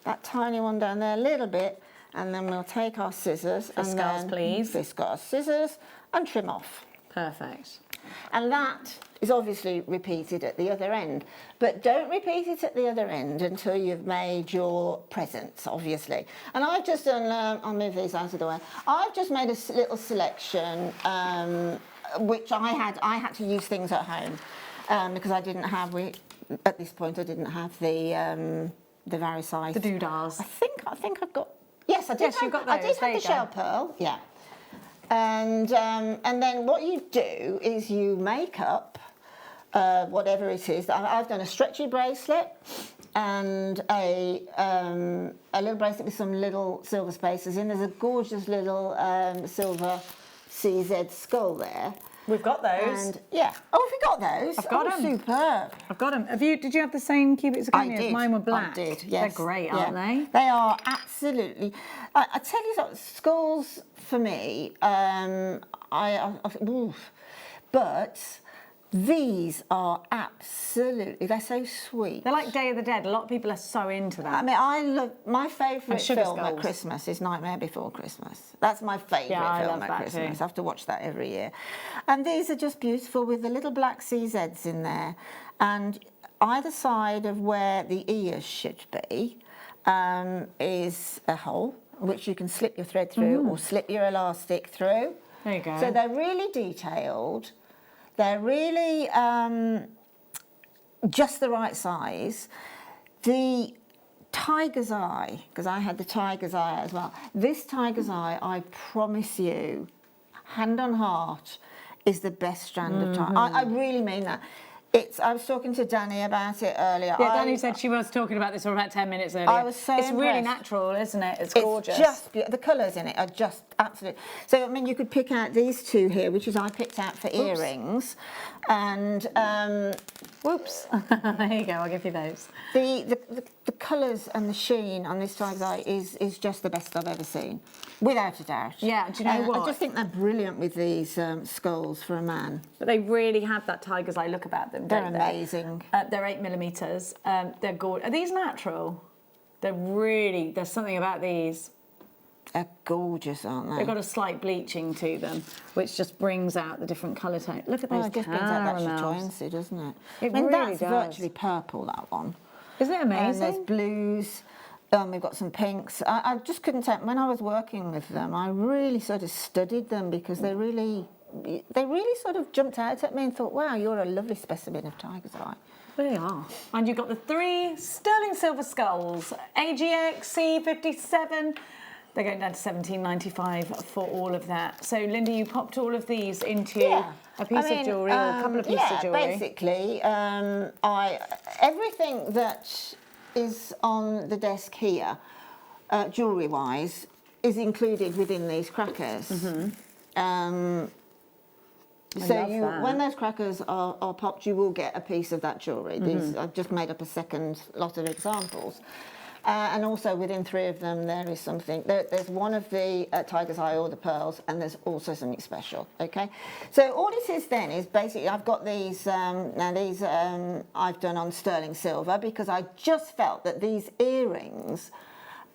that tiny one down there a little bit, and then we'll take our scissors Fiskars, please. Fiskars scissors and trim off. Perfect. And that is obviously repeated at the other end. But don't repeat it at the other end until you've made your presents, obviously. And I've just done, I'll move these out of the way. I've just made a little selection, which I had to use things at home because I didn't have, at this point I didn't have the varicite. The doodahs. I think I've got, yes, I did. Yes, you've got those. I did There have you the go. shell pearl, yeah. And then what you do is you make up whatever it is. I've done a stretchy bracelet and a little bracelet with some little silver spaces in. There's a gorgeous little silver CZ skull there. We've got those. And yeah. Oh, have you got those? I've got 'em. Superb. I've got them. Did you have the same cubic zirconias? I did. Mine were black. I did, yes. They're great, aren't they? They are absolutely. I tell you something, skulls for me, oof. But these are absolutely, they're so sweet. They're like Day of the Dead. A lot of people are so into that. I mean, I love, my favourite sugar film at skulls. Christmas is Nightmare Before Christmas. That's my favourite Yeah, I film love at that Christmas. too. I have to watch that every year. And these are just beautiful with the little black CZs in there. And either side of where the ears should be is a hole, which you can slip your thread through or slip your elastic through. There you go. So they're really detailed. They're really just the right size. The tiger's eye, because I had the tiger's eye as well. This tiger's eye, I promise you, hand on heart, is the best strand of tiger. I really mean that. I was talking to Danny about it earlier. Yeah, Danny said she was talking about this for about 10 minutes earlier. I was so It's really impressed. natural, isn't it? It's gorgeous. It's just the colours in it are just absolute. So I mean, you could pick out these two here, which is I picked out for earrings, and Whoops. There you go. I'll give you those. the colours and the sheen on this tiger's eye is just the best I've ever seen, without a doubt. Yeah, do you know what? I just think they're brilliant with these skulls for a man. But they really have that tiger's eye look about them, They're don't they? amazing. They're 8mm. They're gorgeous. Are these natural? There's something about these. They're gorgeous, aren't they? They've got a slight bleaching to them, which just brings out the different colour tone. Look at Well, those it just brings out that caramels. chatoyancy, doesn't it? It I mean, really that's does. virtually purple, that one. Isn't it And there's amazing? blues. We've got some pinks. I just couldn't take. When I was working with them, I really sort of studied them because they really sort of jumped out at me and thought, wow, you're a lovely specimen of tiger's eye. They are. And you've got the 3 sterling silver skulls, AGX, C57. They're going down to $17.95 for all of that. So, Linda, you popped all of these into a piece of jewellery or a couple of pieces of jewellery. Basically, everything that is on the desk here, jewellery-wise, is included within these crackers. When those crackers are popped, you will get a piece of that jewellery. I've just made up a second lot of examples. And also within 3 of them, there is something. There's one of the tiger's eye or the pearls, and there's also something special. Okay, so all this is then is basically I've got these. Now these I've done on sterling silver because I just felt that these earrings,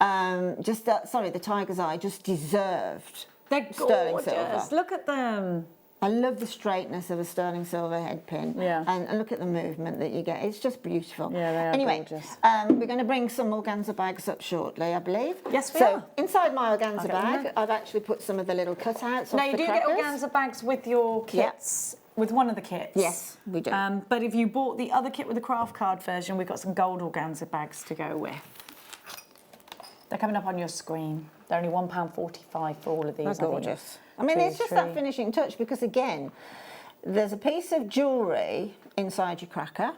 the tiger's eye just deserved. They're sterling gorgeous. silver. Look at them. I love the straightness of a sterling silver head pin. Yeah. And look at the movement that you get. It's just beautiful. Yeah, they are anyway, gorgeous. We're going to bring some organza bags up shortly, I believe. Yes, we so are. Inside my organza I'll get them bag, there. I've actually put some of the little cutouts. Now, off you the do crackers. get organza bags with your kits, with one of the kits. Yes, we do. But if you bought the other kit with the craft card version, we've got some gold organza bags to go with. They're coming up on your screen. They're only £1.45 for all of these. They're gorgeous. I mean, it's just that finishing touch because, again, there's a piece of jewellery inside your cracker,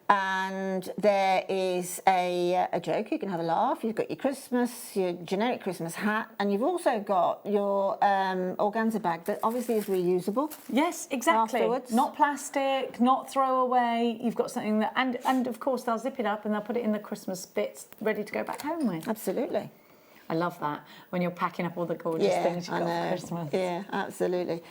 and there is a joke. You can have a laugh. You've got your Christmas, your generic Christmas hat, and you've also got your organza bag that obviously is reusable. Yes, exactly. Afterwards. Not plastic, not throwaway. You've got something that, and of course they'll zip it up and they'll put it in the Christmas bits, ready to go back home with. Absolutely. I love that when you're packing up all the gorgeous things you've got for Christmas. Yeah, absolutely.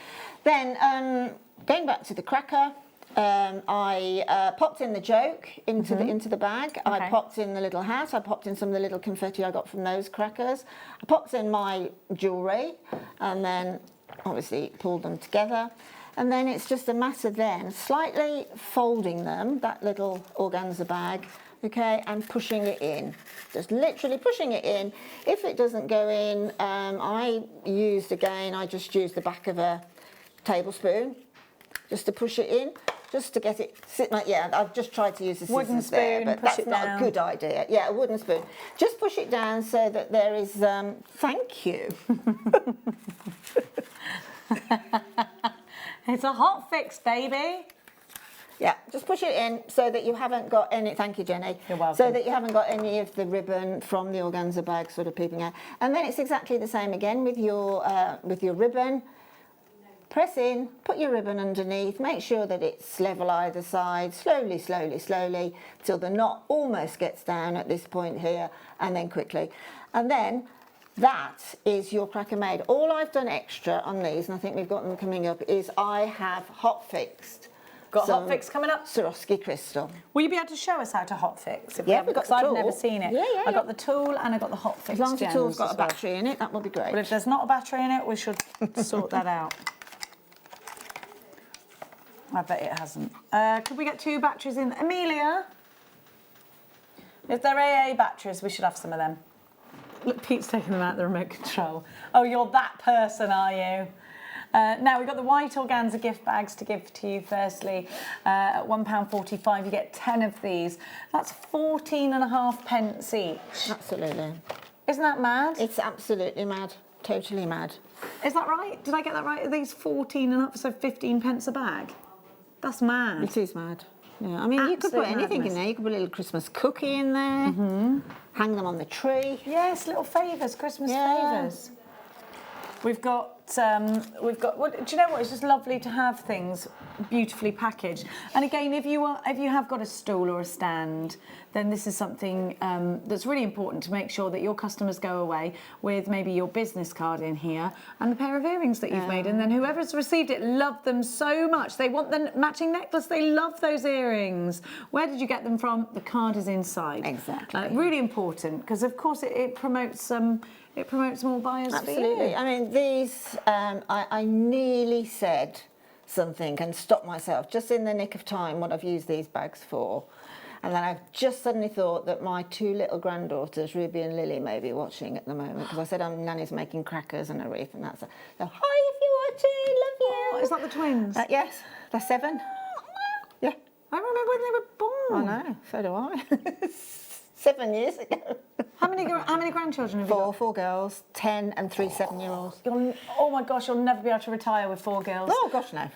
Then going back to the cracker, I popped in the joke into the bag. Okay. I popped in the little hat. I popped in some of the little confetti I got from those crackers. I popped in my jewellery, and then obviously pulled them together. And then it's just a matter then slightly folding them, that little organza bag, okay, and pushing it in. Just literally pushing it in. If it doesn't go in, I just used the back of a tablespoon just to push it in, just to get it sit like, I've just tried to use the wooden scissors there, spoon, but push that's it not down. a good idea. Yeah, a wooden spoon. Just push it down so that there is, thank you. It's a Hotfix, baby. Yeah, just push it in so that you haven't got any, thank you Jenny, You're welcome. so that you haven't got any of the ribbon from the organza bag sort of peeping out. And then it's exactly the same again with your ribbon. Press in, put your ribbon underneath, make sure that it's level either side, slowly, slowly, slowly, till the knot almost gets down at this point here, and then quickly. And then that is your cracker made. All I've done extra on these, and I think we've got them coming up, is I have hot-fixed. Got Hotfix coming up? Swarovski crystal. Will you be able to show us how to Hotfix? Yeah, we've got the I've tool. never seen it. Yeah, I got the tool and I got the Hotfix. As long as the tool's got a battery. battery in it, that will be great. But if there's not a battery in it, we should sort that out. I bet it hasn't. Could we get 2 batteries in? Amelia? If they're AA batteries, we should have some of them. Look, Pete's taking them out of the remote control. Oh, you're that person, are you? Now, we've got the white organza gift bags to give to you firstly. At £1.45, you get 10 of these. That's 14.5 each. Absolutely. Isn't that mad? It's absolutely mad. Totally mad. Is that right? Did I get that right? Are these 14.5, so 15 pence a bag? That's mad. It is mad. Yeah, I mean, you could put Absolute anything madness. in there. You could put a little Christmas cookie in there, hang them on the tree. Yes, little favours, Christmas Yeah. favours. We've got, what, do you know what? It's just lovely to have things beautifully packaged. And again, if you have got a stool or a stand, then this is something that's really important to make sure that your customers go away with maybe your business card in here and the pair of earrings that you've made. And then whoever's received it loved them so much. They want the matching necklace. They love those earrings. Where did you get them from? The card is inside. Exactly. Really important because, of course, it promotes more buyers for you. Absolutely. I mean, these, I nearly said something and stopped myself just in the nick of time what I've used these bags for. And then I've just suddenly thought that my 2 little granddaughters, Ruby and Lily, may be watching at the moment because I said Nanny's making crackers and a wreath and that's it. So, hi if you're watching, love you. Oh, is that the twins? Yes, they're 7. Yeah. I remember when they were born. I know, so do I. 7 years ago. How many grandchildren have you got? 4 girls, 10 and 3 7-year-olds. Oh my gosh, you'll never be able to retire with 4 girls. Oh gosh, no.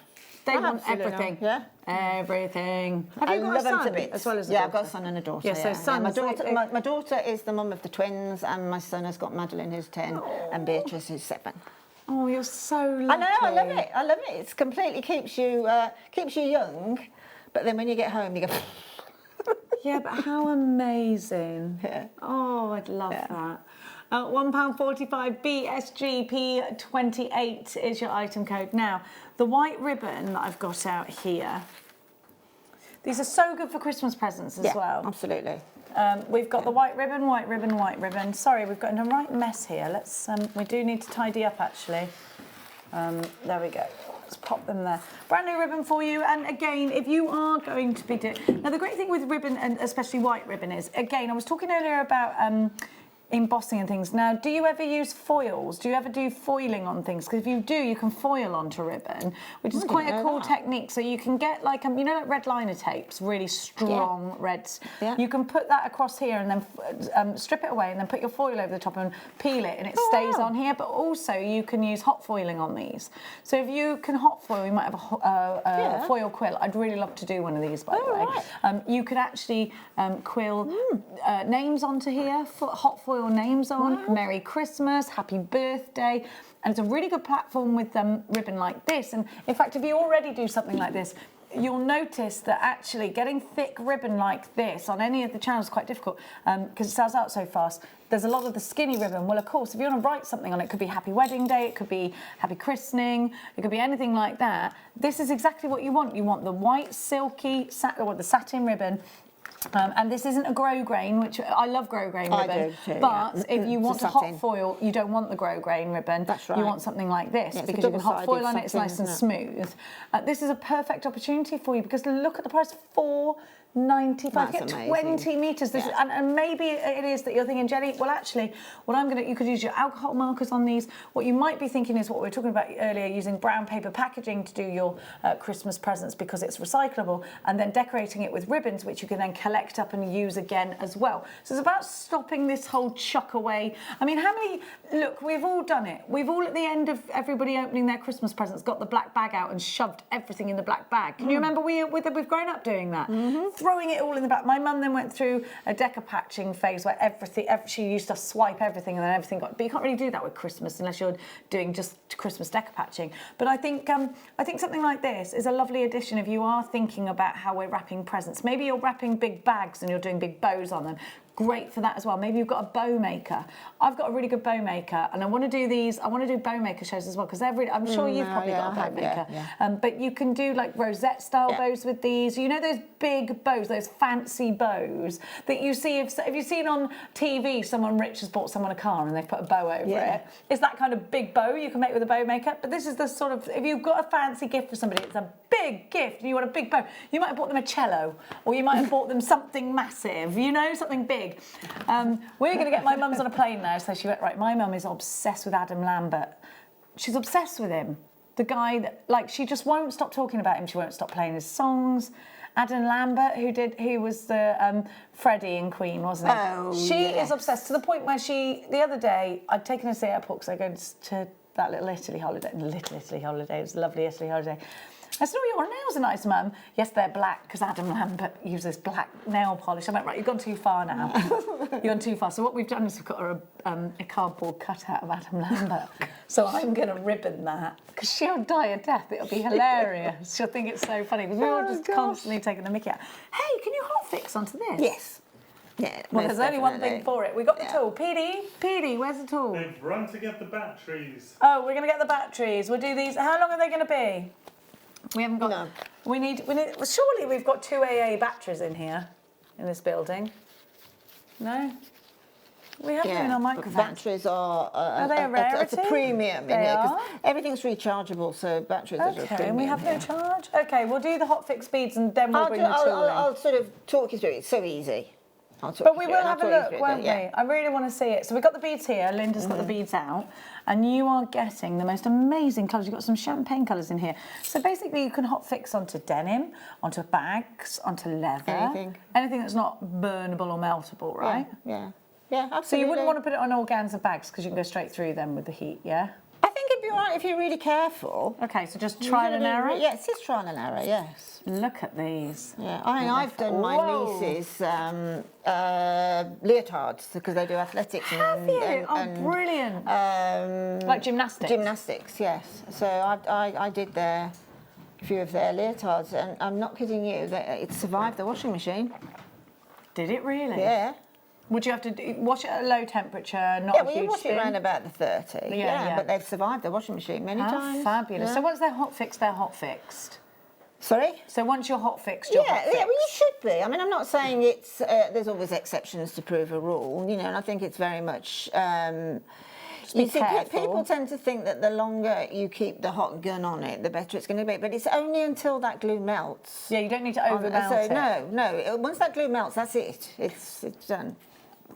They want Absolutely everything. not. Yeah. Everything. Have you I got love a son them to bits. as well as a yeah, daughter? I've got a son and a daughter. Yeah, so sons, my daughter is the mum of the twins, and my son has got Madeline, who's 10, and Beatrice, who's 7. Oh, you're so lucky. I know, I love it. I love it. It's completely keeps you young, but then when you get home, you go. Yeah, but how amazing. Yeah. Oh, I'd love that. £1.45 BSGP28 is your item code. Now, the white ribbon that I've got out here, these are so good for Christmas presents as well. Absolutely. We've got the white ribbon, white ribbon, white ribbon. Sorry, we've got in a right mess here. Let's. We do need to tidy up actually. There we go. Let's pop them there. Brand new ribbon for you. And again, if you are going to be doing... Now, the great thing with ribbon, and especially white ribbon, is, again, I was talking earlier about embossing and things. Now, do you ever use foils? Do you ever do foiling on things? Because if you do, you can foil onto ribbon, which is quite a cool technique. So you can get like, you know, like red liner tapes, really strong reds. Yeah. You can put that across here and then strip it away and then put your foil over the top and peel it and it stays on here. But also you can use hot foiling on these. So if you can hot foil, you might have a foil quill. I'd really love to do one of these, by the way. You could actually quill names onto here, hot foil names on, Merry Christmas, Happy Birthday, and it's a really good platform with ribbon like this. And in fact, if you already do something like this, you'll notice that actually getting thick ribbon like this on any of the channels is quite difficult because it sells out so fast. There's a lot of the skinny ribbon. Well, of course, if you want to write something on it, it could be Happy Wedding Day, it could be Happy Christening, it could be anything like that. This is exactly what you want. You want the white, silky, the satin ribbon. And this isn't a grosgrain, which I love grosgrain ribbon. I do too, but if you want to hot foil, you don't want the grosgrain ribbon. That's right. You want something like this because you can hot foil on it. It's nice and smooth. This is a perfect opportunity for you because look at the price, £4.95. You get 20 metres. And maybe it is that you're thinking, Jenny, well, actually, you could use your alcohol markers on these. What you might be thinking is what we were talking about earlier, using brown paper packaging to do your Christmas presents because it's recyclable, and then decorating it with ribbons, which you can then collect up and use again as well. So it's about stopping this whole chuck away. I mean, how many, look, we've all done it. We've all, at the end of everybody opening their Christmas presents, got the black bag out and shoved everything in the black bag. Can you remember we've grown up doing that? Throwing it all in the back. My mum then went through a deco patching phase where she used to swipe everything and then everything got... But you can't really do that with Christmas unless you're doing just Christmas deco patching. But I think something like this is a lovely addition if you are thinking about how we're wrapping presents. Maybe you're wrapping big bags and you're doing big bows on them. Great for that as well. Maybe you've got a bow maker. I've got a really good bow maker, and I want to do these. I want to do bow maker shows as well because I'm sure you've probably got a bow maker. But you can do like rosette style bows with these. You know those big bows, those fancy bows that you see. If you've seen on TV, someone rich has bought someone a car and they've put a bow over it. It's that kind of big bow you can make with a bow maker. But this is the sort of, if you've got a fancy gift for somebody, it's a big gift and you want a big bow. You might have bought them a cello, or you might have bought them something massive. You know, something big. We're going to get my mum's on a plane now, so she went, right, my mum is obsessed with Adam Lambert. She's obsessed with him. The guy that, like, she just won't stop talking about him. She won't stop playing his songs. Adam Lambert, who was the Freddie in Queen, wasn't he? Oh, she is obsessed to the point where the other day, I'd taken her to the airport because I go to that little Italy holiday. It was a lovely Italy holiday. I said, oh, your nails are nice, Mum. Yes, they're black, because Adam Lambert uses black nail polish. I went, right, you've gone too far now. You've gone too far. So what we've done is we've got her a cardboard cutout of Adam Lambert. So I'm going to ribbon that, because she'll die a death. It'll be hilarious. She'll think it's so funny, because we're all just constantly taking the mickey out. Hey, can you hotfix onto this? Yes. Yeah, well, there's only one thing for it. We got the tool. PD, where's the tool? They've run to get the batteries. Oh, we're going to get the batteries. We'll do these. How long are they going to be? We haven't got... No. We need... Well, surely we've got 2 AA batteries in here, in this building. No? We have them in our microphones. Batteries are they a rarity? It's a premium in here, because everything's rechargeable, so batteries are a premium. Okay, and we have no charge? Okay, we'll do the hotfix beads and then we'll bring the tool in. I'll sort of talk you through it. It's so easy. But we will have a look, won't we? I really want to see it. So we've got the beads here. Linda's got the beads out. And you are getting the most amazing colours. You've got some champagne colours in here. So basically you can hotfix onto denim, onto bags, onto leather. Anything that's not burnable or meltable, right? Yeah, absolutely. So you wouldn't want to put it on organza bags because you can go straight through them with the heat, yeah? I think it'd be all right if you're really careful. Okay, so just trial and error? Yes, it's trial and error, yes. Look at these. Yeah, I've done my niece's leotards because they do athletics. Have you? Brilliant. Like gymnastics? Gymnastics, yes. So I did a few of their leotards, and I'm not kidding you, it survived the washing machine. Did it really? Yeah. Would you have to wash it at a low temperature, not Yeah, a well, huge you wash spin? it around about the 30. Yeah. But they've survived the washing machine many How times. fabulous. Yeah. So once they're hot fixed, they're hot fixed. Sorry? So once you're hot fixed, you're hot Yeah, fixed. well, you should be. I mean, I'm not saying it's. There's always exceptions to prove a rule, you know, and I think it's very much. be You see, careful. people tend to think that the longer you keep the hot gun on it, the better it's going to be. But it's only until that glue melts. Yeah, you don't need to over melt it. No. Once that glue melts, that's it. It's done.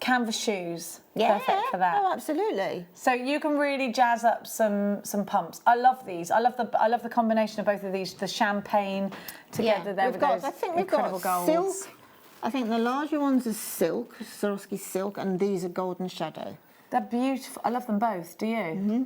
Canvas shoes, Yeah. perfect for that. Oh, absolutely. So you can really jazz up some pumps. I love these. I love the combination of both of these. The champagne together there with those I think we've incredible got golds. silk. I think the larger ones are silk, Swarovski silk, and these are golden shadow. They're beautiful. I love them both. Do you? Mm-hmm.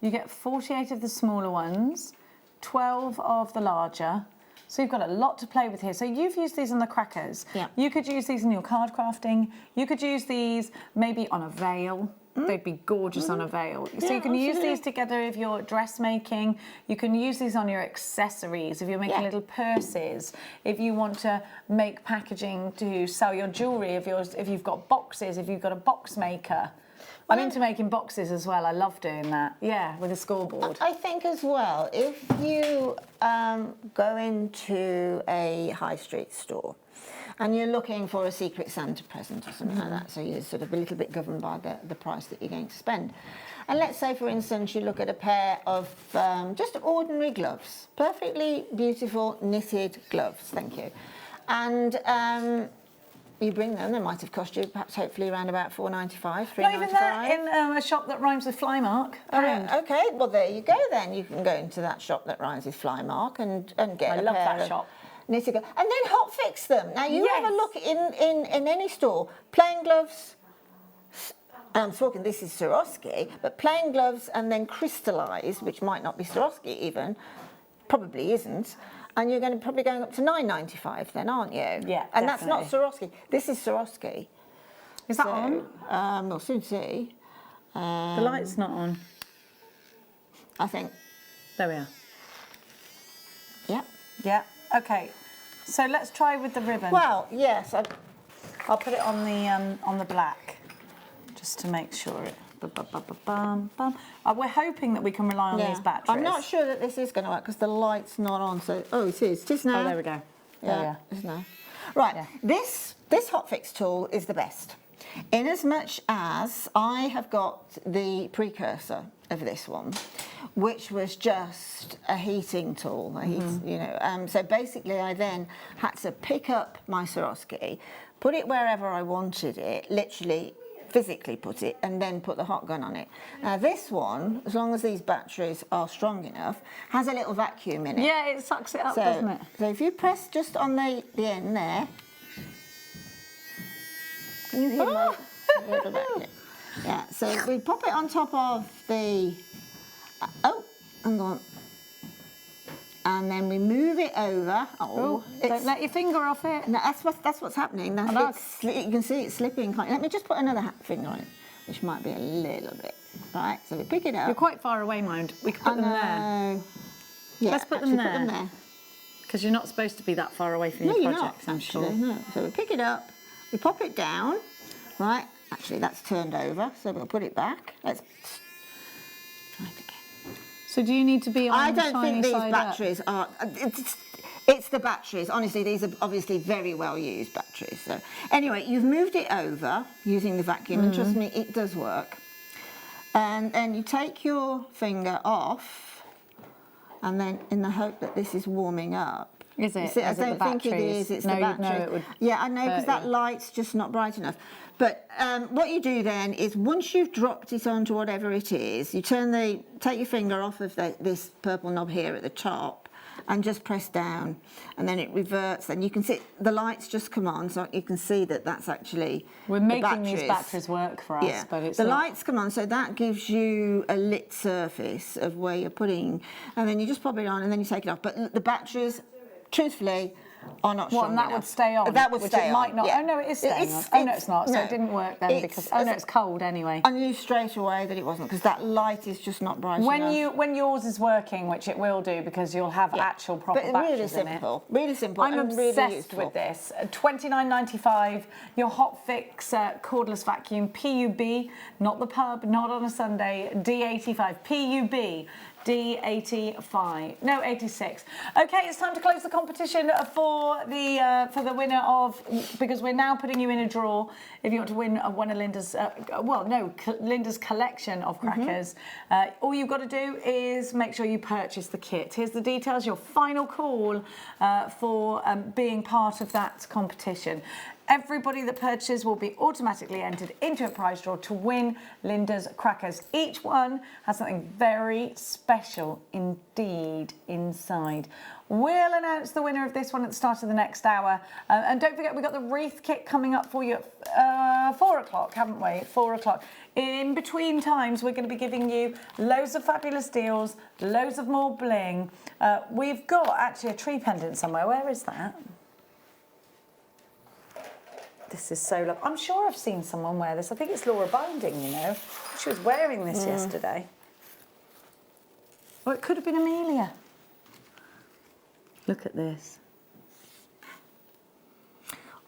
You get 48 of the smaller ones, 12 of the larger. So you've got a lot to play with here. So you've used these on the crackers. Yeah. You could use these in your card crafting. You could use these maybe on a veil. They'd be gorgeous on a veil. So Yeah, you can use absolutely. these together if you're dressmaking. You can use these on your accessories, if you're making little purses, if you want to make packaging to sell your jewellery, if you've got boxes, if you've got a box maker. I'm into making boxes as well. I love doing that. Yeah, with a scoreboard. I think as well, if you go into a high street store and you're looking for a secret Santa present or something like that, so you're sort of a little bit governed by the price that you're going to spend. And let's say, for instance, you look at a pair of just ordinary gloves, perfectly beautiful knitted gloves, thank you. And you bring them, they might have cost you perhaps hopefully around about $4.95, $3.95. Not even that in a shop that rhymes with Flymark. Okay, well there you go then. You can go into that shop that rhymes with Flymark and get I a love pair that of shop. knitted gloves. And then hot fix them. Now you have a Yes. look in any store, plain gloves, I'm talking this is Swarovski, but plain gloves and then crystallised, which might not be Swarovski even, probably isn't. And you're going to probably going up to $9.95 then, aren't you? Yeah, and that's not definitely. Swarovski. This is Swarovski. Is that on? We'll soon see. The light's not on. I think. There we are. Yeah. Yeah. Okay. So let's try with the ribbon. Well, yes. I'll put it on the black, just to make sure it. We're hoping that we can rely on these batteries. I'm not sure that this is going to work because the light's not on. So, it is. It is now. Oh, there we go. Yeah, it is now. Right. Yeah. This Hotfix tool is the best, in as much as I have got the precursor of this one, which was just a heating tool. So basically, I then had to pick up my Swarovski, put it wherever I wanted it, literally. Physically put it and then put the hot gun on it. Now this one, as long as these batteries are strong enough, has a little vacuum in it. Yeah, it sucks it up, doesn't it? So if you press just on the end there, can you hear the vacuum? Yeah, so we pop it on top of the, hang on. And then we move it over. Don't let your finger off it. No, that's what's happening. You can see it slipping. Let me just put another finger on it, which might be a little bit. Right, so we pick it up. You're quite far away, mind. We can put them there. Yeah, Let's put them there. Because you're not supposed to be that far away from your projects, I'm sure. No. So we pick it up, we pop it down. Right, actually that's turned over, so we'll put it back. Let's try it again. So do you need to be on I the don't shiny think these side up? batteries are. It's the batteries. Honestly, these are obviously very well used batteries. So anyway, you've moved it over using the vacuum, and trust me, it does work. And then you take your finger off, and then in the hope that this is warming up. Is it? See, I don't think it is. It's the battery. No, it would. Yeah, I know because that you. light's just not bright enough. But what you do then is once you've dropped it onto whatever it is, you take your finger off of this purple knob here at the top and just press down, and then it reverts. Then you can see the lights just come on, so you can see that that's actually We're making these batteries work for us, yeah. but it's the not... lights come on, so that gives you a lit surface of where you're putting, and then you just pop it on, and then you take it off. But the batteries, truthfully, not strong and that enough. would stay on. That would which stay it might on. not. Yeah. Oh no, it is staying on. Oh no, it's not. So it didn't work then because it's cold anyway. I knew straight away that it wasn't because that light is just not bright enough. When yours is working, which it will do because you'll have actual proper batteries in it. Really simple. I'm obsessed with this. $29.95. Your Hotfix cordless vacuum PUB, not the pub, not on a Sunday. D85 PUB. D85. No, 86. Okay, it's time to close the competition for the winner of, because we're now putting you in a draw if you want to win one of Linda's, Linda's collection of crackers. All you've got to do is make sure you purchase the kit. Here's the details, your final call for being part of that competition. Everybody that purchases will be automatically entered into a prize draw to win Linda's crackers. Each one has something very special indeed inside. We'll announce the winner of this one at the start of the next hour. And don't forget, we've got the Wreath kit coming up for you at 4 o'clock, haven't we? 4 o'clock. In between times, we're going to be giving you loads of fabulous deals, loads of more bling. We've got actually a tree pendant somewhere. Where is that? This is so lovely. I'm sure I've seen someone wear this. I think it's Laura Binding, you know. She was wearing this yesterday. Or it could have been Amelia. Look at this.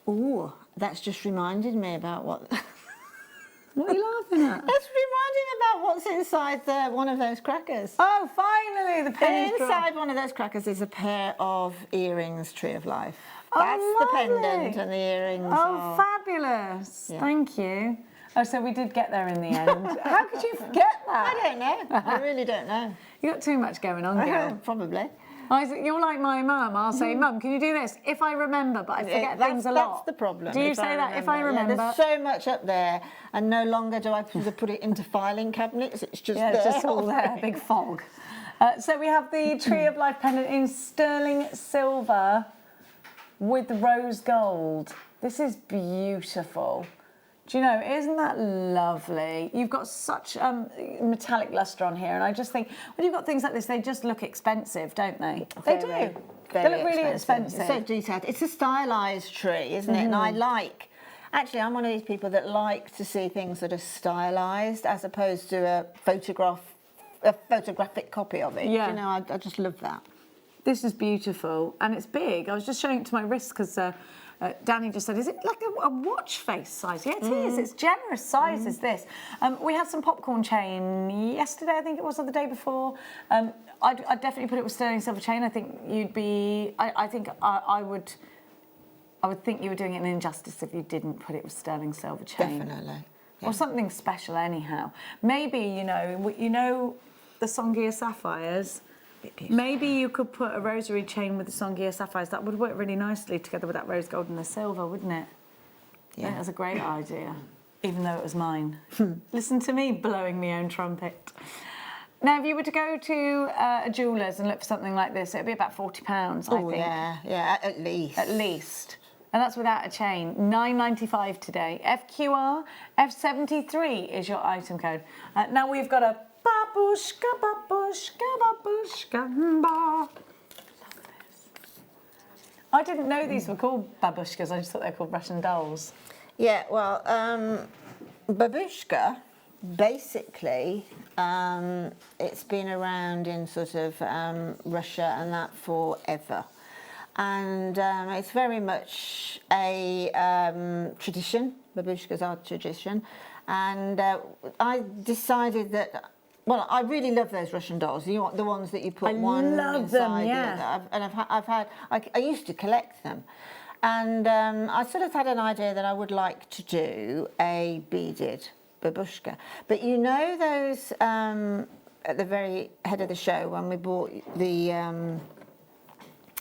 Oh, that's just reminded me about what... What are you laughing at? That's reminding me about what's inside one of those crackers. Oh, finally, the penny's Inside one of those crackers is a pair of earrings, Tree of Life. Oh, That's the lovely. pendant and the earrings. Oh, fabulous. Yeah. Thank you. Oh, so we did get there in the end. How could you forget that? I don't know. I really don't know. You got too much going on, girl. Probably. You're like my mum. I'll say, Mum, can you do this? If I remember, but I forget things a lot. That's the problem. Do you say that if I remember? Yeah, there's so much up there, and no longer do I put it into filing cabinets. It's just there. It's just all there, big fog. So we have the Tree of Life pendant in sterling silver with rose gold. This is beautiful. Do you know, isn't that lovely? You've got such metallic lustre on here, and I just think when you've got things like this, they just look expensive, don't they? They do. They look really expensive. It's so detailed. It's a stylised tree, isn't it? And I like... Actually, I'm one of these people that like to see things that are stylised as opposed to a photographic copy of it. Yeah. You know, I just love that. This is beautiful, and it's big. I was just showing it to my wrist because Danny just said, is it like a watch face size? Yeah, it is. It's generous size is this. We had some popcorn chain yesterday, I think it was, or the day before. I'd definitely put it with sterling silver chain. I think you'd be, I would think you were doing it an injustice if you didn't put it with sterling silver chain. Definitely. Yeah. Or something special anyhow. Maybe, you know the Songia sapphires. Maybe you could put a rosary chain with the Songia sapphires. That would work really nicely together with that rose gold and the silver, wouldn't it? Yeah. I think that's a great idea, even though it was mine. Listen to me blowing my own trumpet. Now, if you were to go to a jeweller's and look for something like this, it'd be about £40, I think. Yeah, at least. At least. And that's without a chain. $9.95 today. FQR F73 is your item code. Now we've got a babushka, babushka, babushka, ba. Love this. I didn't know these were called babushkas. I just thought they were called Russian dolls. Yeah, well, babushka, basically, it's been around in sort of Russia and that forever. And it's very much a tradition. Babushkas are tradition. And I decided that, well, I really love those Russian dolls. The ones that you put one inside the other. And I used to collect them. And I sort of had an idea that I would like to do a beaded babushka. But you know those, at the very head of the show when we bought the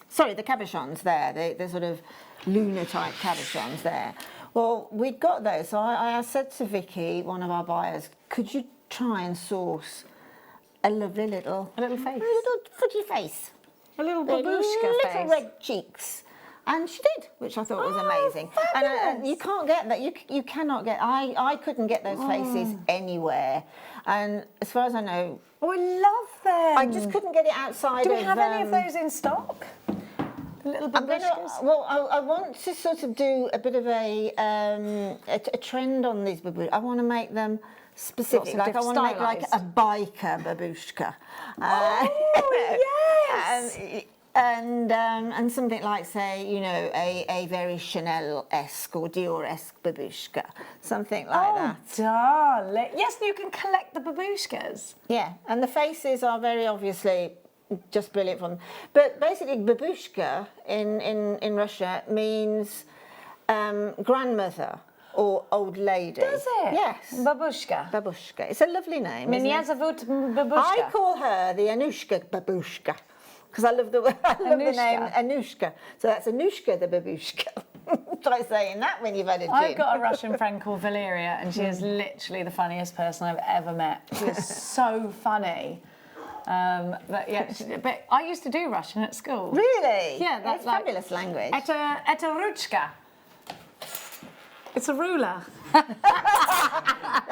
cabochons there, the sort of lunar type cabochons there. Well, we'd got those, so I said to Vicky, one of our buyers, could you try and source a lovely little... A little face. A little pretty face. A little babushka face. Little red cheeks. And she did, which I thought was amazing. And you can't get that. You cannot get... I couldn't get those faces anywhere. And as far as I know... Oh, I love them. I just couldn't get it outside of... Do we have any of those in stock? The little babushkas? I want to sort of do a bit of a trend on these babushkas. I want to make them specific. Like I want to make like a biker babushka. Yes! And something like, say, you know, a very Chanel-esque or Dior-esque babushka, something like that. Darling. Yes, you can collect the babushkas. Yeah, and the faces are very obviously just brilliant for them. But basically, babushka in Russia means grandmother or old lady. Does it? Yes. Babushka. Babushka. It's a lovely name. Isn't Меня it? зовут Babushka. I call her the Anushka babushka because I love the name Anushka. So that's Anushka the babushka. Try saying that when you've had a gin. I've got a Russian friend called Valeria, and she is literally the funniest person I've ever met. She is so funny. But I used to do Russian at school. Really? Yeah, that's like, fabulous language. Это ручка. It's a ruler.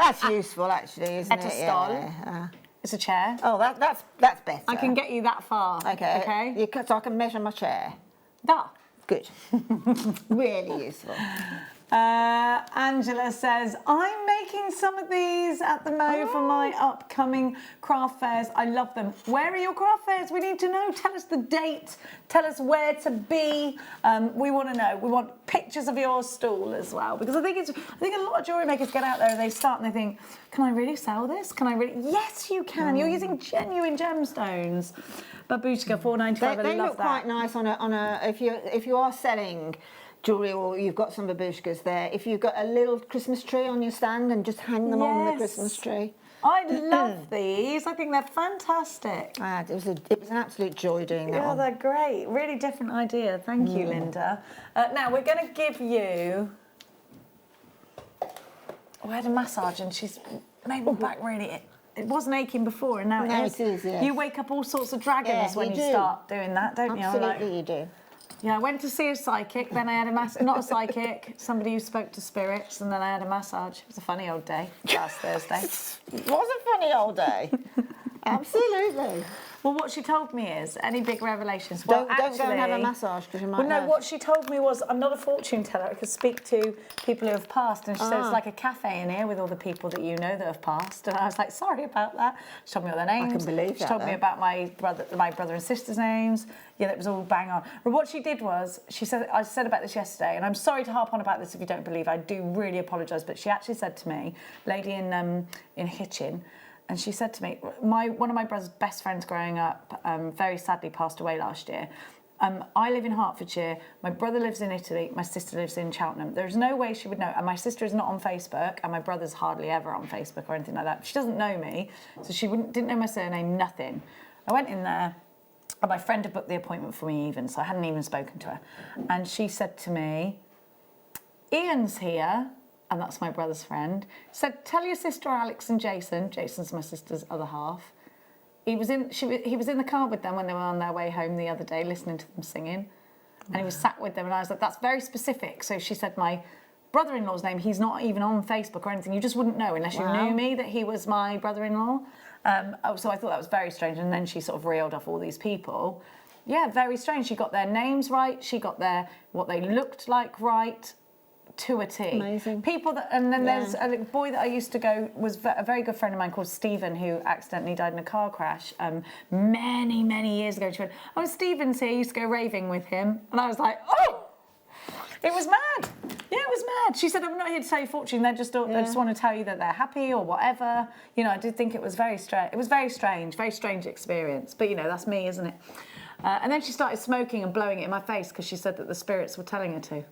That's useful, actually, isn't it? It's a stall. Yeah. It's a chair. Oh, that's better. I can get you that far. Okay. Okay. So I can measure my chair. Da. Good. Really useful. Angela says, I'm making some of these at the Mo for my upcoming craft fairs. I love them. Where are your craft fairs? We need to know. Tell us the date. Tell us where to be. We want to know. We want pictures of your stall as well, because I think a lot of jewellery makers get out there and they start and they think, can I really sell this? Can I really? Yes, you can. You're using genuine gemstones. Babushka, $4.95. I love that. They look quite nice on a if you are selling jewellery or you've got some babushkas there, if you've got a little Christmas tree on your stand and just hang them on the Christmas tree. I love these. I think they're fantastic. It was an absolute joy doing that. Yeah, they're great. Really different idea. Thank you, Linda. Now we're going to give you. I had a massage and she's made my back really. It wasn't aching before and now it is. Yes. You wake up all sorts of dragons when you start doing that, don't you? Absolutely, you do. Yeah, I went to see a psychic, then I had a not a psychic, somebody who spoke to spirits, and then I had a massage. It was a funny old day last Thursday. It was a funny old day. Absolutely. Well, what she told me is, any big revelations? Don't go and have a massage because you might no, what she told me was, I'm not a fortune teller. I could speak to people who have passed. And she said, it's like a cafe in here with all the people that you know that have passed. And I was like, sorry about that. She told me all their names. I can believe that. She told me about my brother and sister's names. Yeah, that was all bang on. But what she did was, she said, I said about this yesterday, and I'm sorry to harp on about this if you don't believe. I do really apologise. But she actually said to me, lady in Hitchin, and she said to me, one of my brother's best friends growing up very sadly passed away last year. I live in Hertfordshire, my brother lives in Italy, my sister lives in Cheltenham. There's no way she would know, and my sister is not on Facebook, and my brother's hardly ever on Facebook or anything like that. She doesn't know me, so she didn't know my surname, nothing. I went in there, and my friend had booked the appointment for me even, so I hadn't even spoken to her. And she said to me, Ian's here, and that's my brother's friend, said, tell your sister Alex and Jason, Jason's my sister's other half, he was in the car with them when they were on their way home the other day, listening to them singing, and he was sat with them, and I was like, that's very specific. So she said, my brother-in-law's name, he's not even on Facebook or anything, you just wouldn't know unless you knew me that he was my brother-in-law. So I thought that was very strange, and then she sort of reeled off all these people. Yeah, very strange. She got their names right, she got what they looked like right, to a T. Amazing. People that, and then there's a boy that I used to go, was a very good friend of mine called Stephen, who accidentally died in a car crash many, many years ago. She went, oh, Stephen's here, I used to go raving with him. And I was like, oh, it was mad. Yeah, it was mad. She said, I'm not here to tell you fortune, they just want to tell you that they're happy or whatever. You know, I did think it was very strange. It was very strange experience. But, you know, that's me, isn't it? And then she started smoking and blowing it in my face because she said that the spirits were telling her to.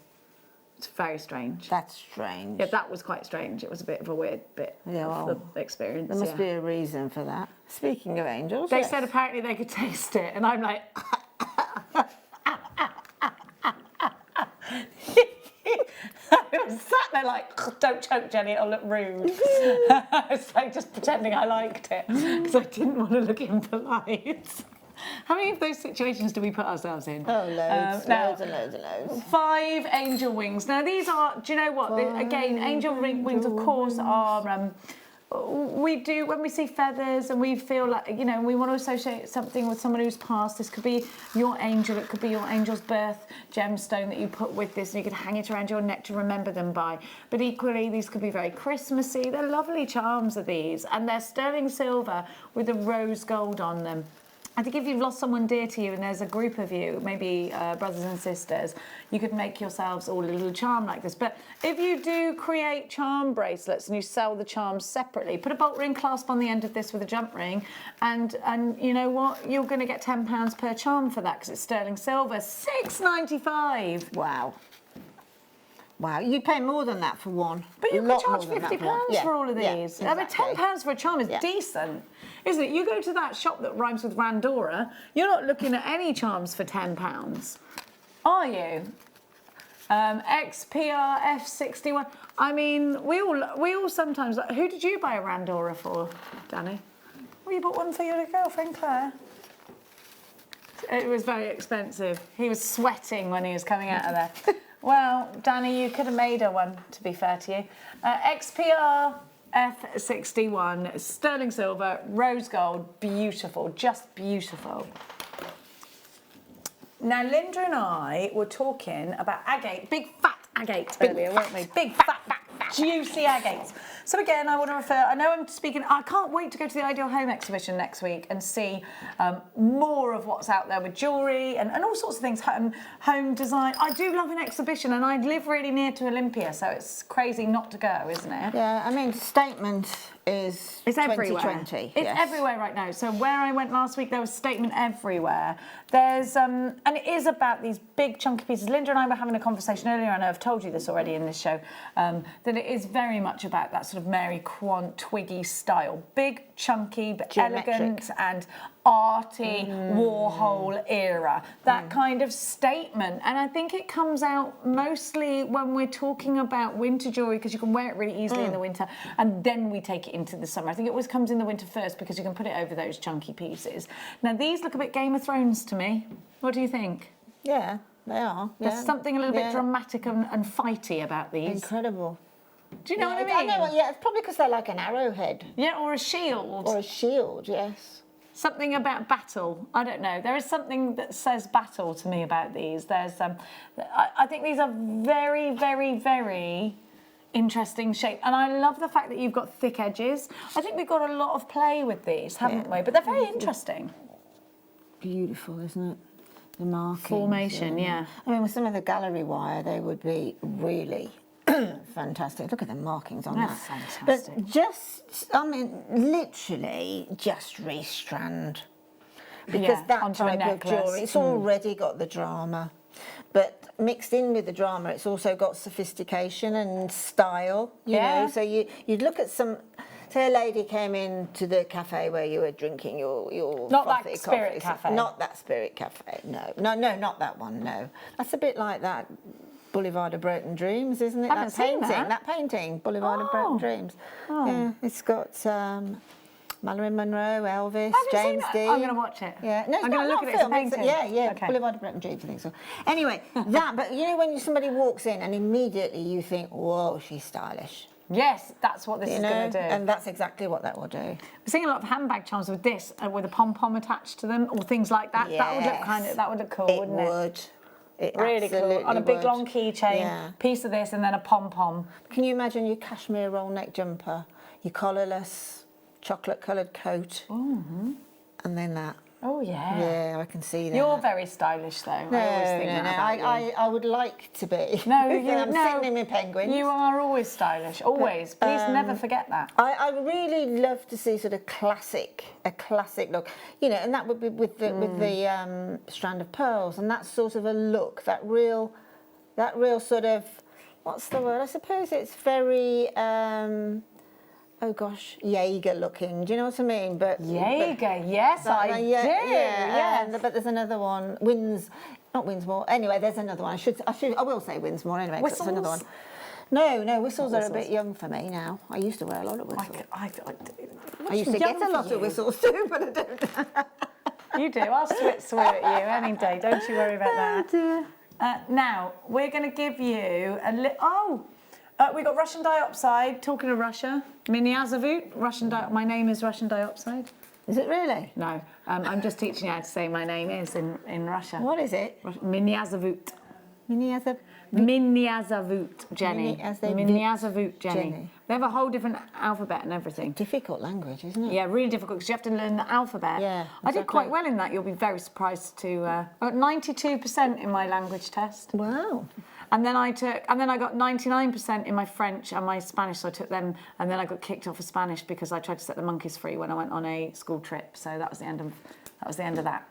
It's very strange. That's strange. Yeah, that was quite strange. It was a bit of a weird bit of the experience. There must be a reason for that. Speaking of angels, they said apparently they could taste it, and I'm like, I was sat there like, don't choke, Jenny, it'll look rude. I was like just pretending I liked it because I didn't want to look impolite. How many of those situations do we put ourselves in? Oh, loads, loads and loads and loads. 5 angel wings. Now, these are, do you know what? Again, angel wings, of course, are we do, when we see feathers and we feel like, you know, we want to associate something with someone who's passed. This could be your angel, it could be your angel's birth gemstone that you put with this, and you could hang it around your neck to remember them by. But equally, these could be very Christmassy. They're lovely charms of these, and they're sterling silver with a rose gold on them. I think if you've lost someone dear to you and there's a group of you, maybe brothers and sisters, you could make yourselves all a little charm like this. But if you do create charm bracelets and you sell the charms separately, put a bolt ring clasp on the end of this with a jump ring, and you know what? You're going to get £10 per charm for that because it's sterling silver. £6.95. Wow. Wow, you pay more than that for one. But you could charge £50 for all of these. Yeah, exactly. I mean, £10 for a charm is decent, isn't it? You go to that shop that rhymes with Randora, you're not looking at any charms for £10, are you? XPR F61. I mean, we all sometimes. Who did you buy a Randora for, Danny? Well, you bought one for your girlfriend Claire. It was very expensive. He was sweating when he was coming out of there. Well, Danny, you could have made her one, to be fair to you. XPR F61, sterling silver, rose gold, beautiful, just beautiful. Now, Linda and I were talking about agate, big fat agate earlier, weren't we? Big fat, juicy agates. So again, I want to refer, I know I'm speaking, I can't wait to go to the Ideal Home exhibition next week and see more of what's out there with jewellery and all sorts of things, home design. I do love an exhibition, and I live really near to Olympia, so it's crazy not to go, isn't it? Yeah, I mean, Statement is it's 2020. Everywhere. It's everywhere right now. So where I went last week, there was Statement everywhere. There's, and it is about these big chunky pieces. Linda and I were having a conversation earlier, I know I've told you this already in this show, that it is very much about that sort of Mary Quant, Twiggy style. Big, chunky, but elegant and arty Warhol era. That kind of statement. And I think it comes out mostly when we're talking about winter jewellery, because you can wear it really easily in the winter, and then we take it into the summer. I think it always comes in the winter first because you can put it over those chunky pieces. Now, these look a bit Game of Thrones to me. What do you think? Yeah, they are. There's something a little bit dramatic and fighty about these. Incredible. Do you know what I mean? I know, yeah, it's probably because they're like an arrowhead. Yeah, or a shield. Or a shield, yes. Something about battle. I don't know. There is something that says battle to me about these. There's, I think these are very, very, very interesting shape, and I love the fact that you've got thick edges. I think we've got a lot of play with these, haven't we? But they're very interesting. Beautiful, isn't it? The markings. Formation, yeah. I mean, with some of the gallery wire, they would be really fantastic. Look at the markings on that. Fantastic. But just, I mean, literally just restrand. Because that type of jewellery, it's already got the drama. But mixed in with the drama, it's also got sophistication and style, you know. So you'd look at some, say a lady came into the cafe where you were drinking your not that Spirit Cafe. Not that Spirit Cafe, no, not that one, no. That's a bit like that Boulevard of Broken Dreams, isn't it? That painting, Boulevard of Broken Dreams. Yeah, it's got Marilyn Monroe, Elvis, James Dean. I'm going to watch it. Yeah, no, I'm going to look at it as a painting. Yeah, Boulevard of Broken Dreams, I think so. Anyway, but you know when somebody walks in and immediately you think, whoa, she's stylish. Yes, that's what this is going to do. And that's exactly what that will do. We're seeing a lot of handbag charms with this, with a pom-pom attached to them, or things like that. Yes. That would look cool, wouldn't it? It would. It really cool. On a big long keychain, piece of this, and then a pom-pom. Can you imagine your cashmere roll neck jumper, your collarless chocolate-coloured coat, and then that? Oh, yeah. Yeah, I can see that. You're very stylish, though. No, I always think that about you. I would like to be. No, I'm sitting in my penguins. You are always stylish, always. Please never forget that. I really love to see sort of a classic look, you know, and that would be with the strand of pearls, and that sort of a look, that real sort of, what's the word? I suppose it's very. Oh gosh, Jaeger looking. Do you know what I mean? But Jaeger, yes, I do. Yes. But there's another one. Not Winsmore. Anyway, there's another one. I will say Winsmore anyway. Whistles? That's another one. No, whistles are a bit young for me now. I used to wear a lot of whistles. I used to get a lot of whistles too, but I don't. You do. I'll swear at you any day. Don't you worry about that. Oh dear. Now we're going to give you a little. We got Russian diopside. Talking of Russia, Miniazavut. My name is Russian diopside. Is it really? No, I'm just teaching you how to say my name is in Russia. What is it? Miniazavut. Miniazavut, Jenny. Miniazavut, Jenny. They have a whole different alphabet and everything. Difficult language, isn't it? Yeah, really difficult because you have to learn the alphabet. Yeah, I did exactly. quite well in that. You'll be very surprised to. I got 92% in my language test. Wow. And then I got 99% in my French and my Spanish, so I took them, and then I got kicked off of Spanish because I tried to set the monkeys free when I went on a school trip. So that was the end of that.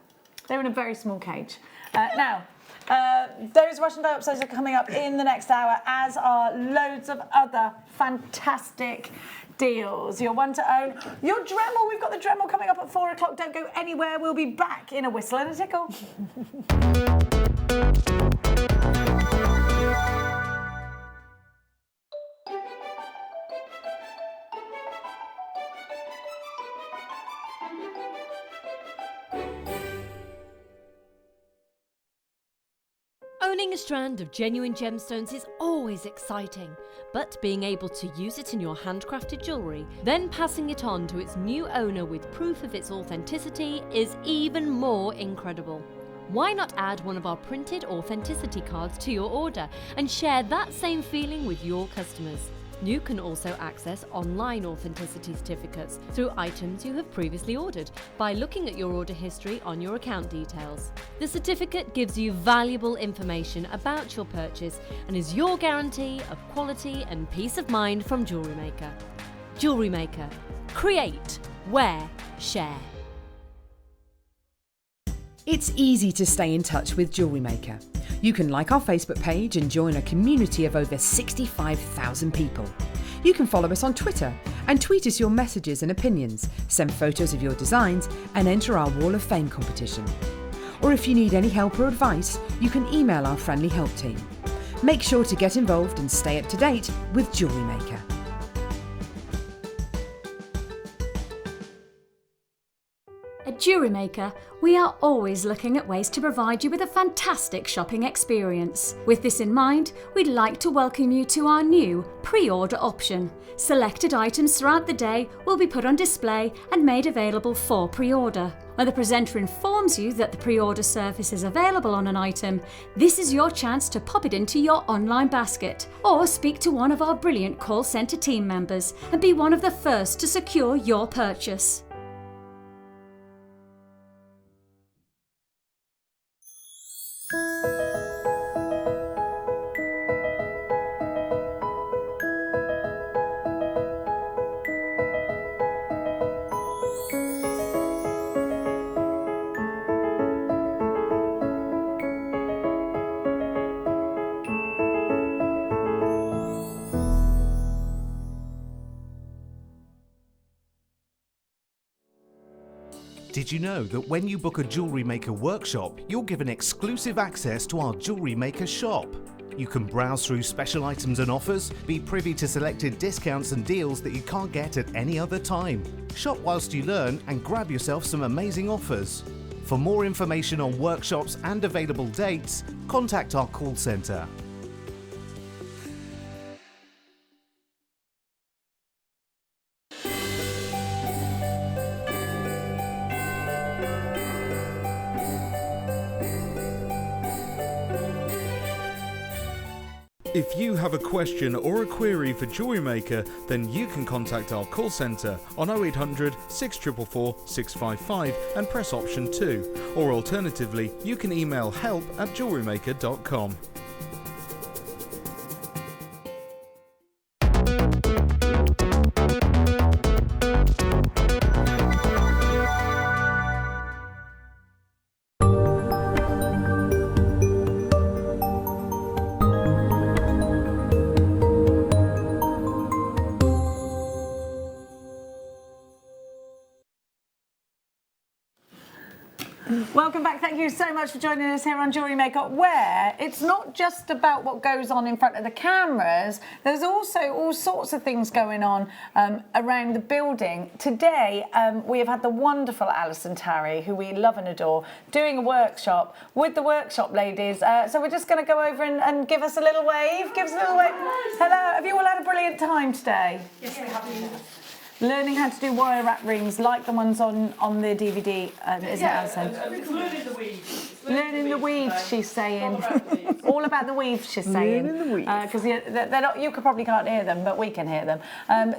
They were in a very small cage. Now, those Russian diopsides are coming up in the next hour, as are loads of other fantastic deals. Your one to own, your Dremel. We've got the Dremel coming up at 4 o'clock. Don't go anywhere. We'll be back in a whistle and a tickle. Owning a strand of genuine gemstones is always exciting, but being able to use it in your handcrafted jewellery, then passing it on to its new owner with proof of its authenticity is even more incredible. Why not add one of our printed authenticity cards to your order and share that same feeling with your customers? You can also access online authenticity certificates through items you have previously ordered by looking at your order history on your account details. The certificate gives you valuable information about your purchase and is your guarantee of quality and peace of mind from Jewellery Maker. Jewellery Maker. Create, wear, share. It's easy to stay in touch with Jewellery Maker. You can like our Facebook page and join a community of over 65,000 people. You can follow us on Twitter and tweet us your messages and opinions, send photos of your designs and enter our Wall of Fame competition. Or if you need any help or advice, you can email our friendly help team. Make sure to get involved and stay up to date with Jewellery Maker. At Jewellery Maker, we are always looking at ways to provide you with a fantastic shopping experience. With this in mind, we'd like to welcome you to our new pre-order option. Selected items throughout the day will be put on display and made available for pre-order. When the presenter informs you that the pre-order service is available on an item, this is your chance to pop it into your online basket or speak to one of our brilliant call centre team members and be one of the first to secure your purchase. Did you know that when you book a Jewellery Maker workshop, you're given exclusive access to our Jewellery Maker shop? You can browse through special items and offers, be privy to selected discounts and deals that you can't get at any other time. Shop whilst you learn and grab yourself some amazing offers. For more information on workshops and available dates, contact our call centre. If you have a question or a query for Jewellery Maker, then you can contact our call centre on 0800 644 655 and press option 2, or alternatively you can email help@jewellerymaker.com. Welcome back. Thank you so much for joining us here on Jewellery Maker, where it's not just about what goes on in front of the cameras. There's also all sorts of things going on around the building. Today, we have had the wonderful Alison Tarry, who we love and adore, doing a workshop with the workshop ladies. So we're just going to go over and give us a little wave. Give us a little wave. Hello. Have you all had a brilliant time today? Yes, we have. Learning how to do wire wrap rings like the ones on the DVD, isn't it, Alison? Learning the weave. Learning the weave, she's saying. All about the weave, she's saying. Learning the weave. Because they're not, you probably can't hear them, but we can hear them.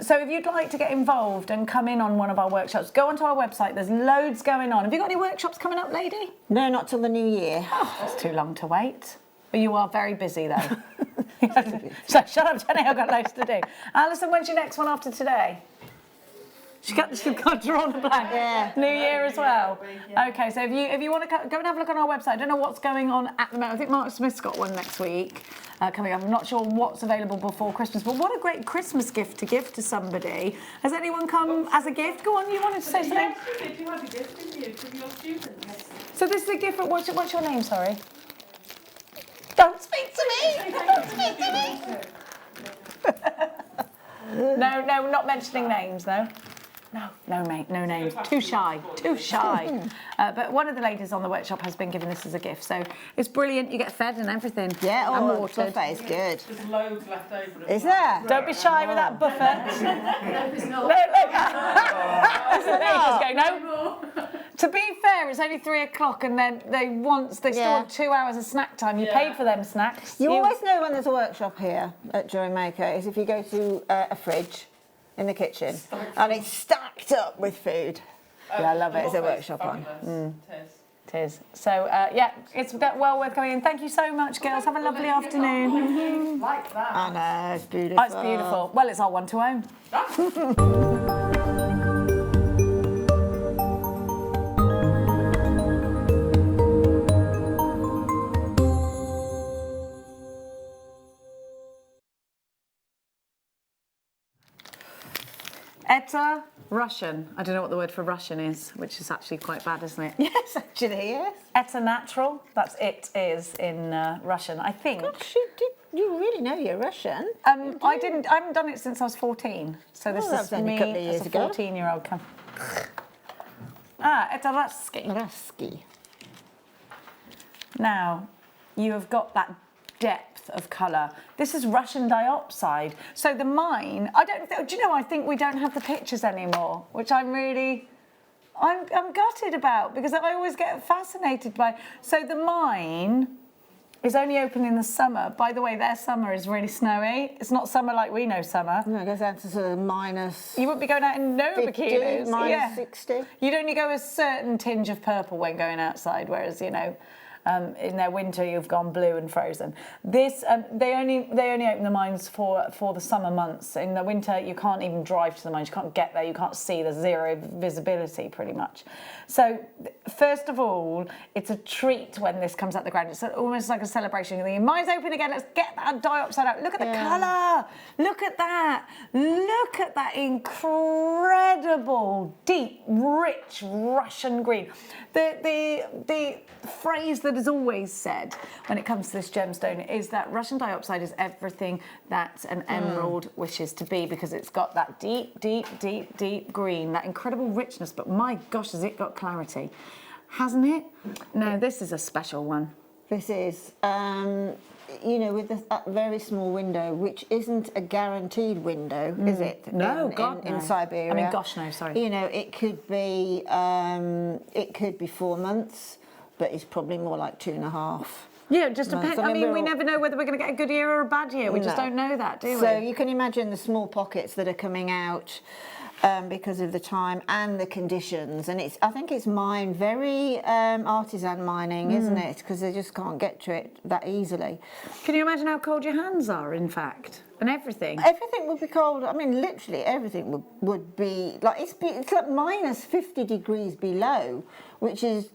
So if you'd like to get involved and come in on one of our workshops, go onto our website. There's loads going on. Have you got any workshops coming up, lady? No, not till the new year. Oh, that's too long to wait. But you are very busy, though. So shut up, Jenny. I've got loads to do. Alison, when's your next one after today? She's got drawn a blank. Yeah. New Year as well. Okay, so if you want to go and have a look on our website, I don't know what's going on at the moment. I think Mark Smith's got one next week coming up. I'm not sure what's available before Christmas, but what a great Christmas gift to give to somebody. Has anyone come as a gift? Go on, you wanted to say something? Yes, you did. You had a gift, didn't you, from your students? So this is a gift. What's your name? Sorry. Don't speak to me. Don't speak to me. No, not mentioning names, though. No, mate, no names. Too shy. But one of the ladies on the workshop has been given this as a gift, so it's brilliant. You get fed and everything. Yeah, and the watered. buffet is good. There's loads left over. Is there? Don't be shy with that buffet. No, it's not. There you just go, no. To be fair, it's only 3 o'clock, and then they still want 2 hours of snack time. You paid for them snacks. You always know when there's a workshop here at Jewellery Maker is if you go to a fridge in the kitchen and it's stacked up with food. Yeah, I love it. There's a workshop on. It is. So, it's well worth coming in. Thank you so much, girls. Have a lovely afternoon. Like that. I know, it's beautiful. Oh, it's beautiful. Well, it's our one to own. Eta Russian. I don't know what the word for Russian is, which is actually quite bad, isn't it? Yes, actually, yes. Eta natural. That's it is in Russian, I think. Gosh, you really know your Russian. I haven't done it since I was 14. So this is only me a couple of years as a ago. 14-year-old. Eta Ruski. Now, you have got that depth of colour. This is Russian dioxide. So the mine, do you know, I think we don't have the pictures anymore, which I'm gutted about, because I always get fascinated by. So the mine is only open in the summer. By the way, their summer is really snowy. It's not summer like we know summer. No, it goes down to sort of minus. You wouldn't be going out in no 50, bikinis. minus 60. You'd only go a certain tinge of purple when going outside, whereas, you know, in their winter you've gone blue and frozen. This they only open the mines for the summer months. In the winter you can't even drive to the mines. You can't get there. You can't see. There's zero visibility pretty much. So first of all, it's a treat when this comes out the ground. It's almost like a celebration. The mines open again. Let's get that dioxide out. Look at the colour. Look at that. Look at that incredible, deep, rich Russian green. The phrase that is always said when it comes to this gemstone is that Russian dioxide is everything that an emerald wishes to be, because it's got that deep, deep, deep, deep green, that incredible richness, but my gosh, has it got clarity, hasn't it? No, this is a special one. This is, you know, with that very small window, which isn't a guaranteed window, is it? No, in Siberia. I mean, gosh, no, sorry. You know, it could be 4 months, but it's probably more like 2.5. Yeah, it just depends. I mean, we all... never know whether we're going to get a good year or a bad year. We just don't know that, do we? So you can imagine the small pockets that are coming out because of the time and the conditions. And I think it's very artisan mining, isn't it? Because they just can't get to it that easily. Can you imagine how cold your hands are, in fact? And everything? Everything would be cold. I mean, literally everything would be like, it's like minus 50 degrees below, which is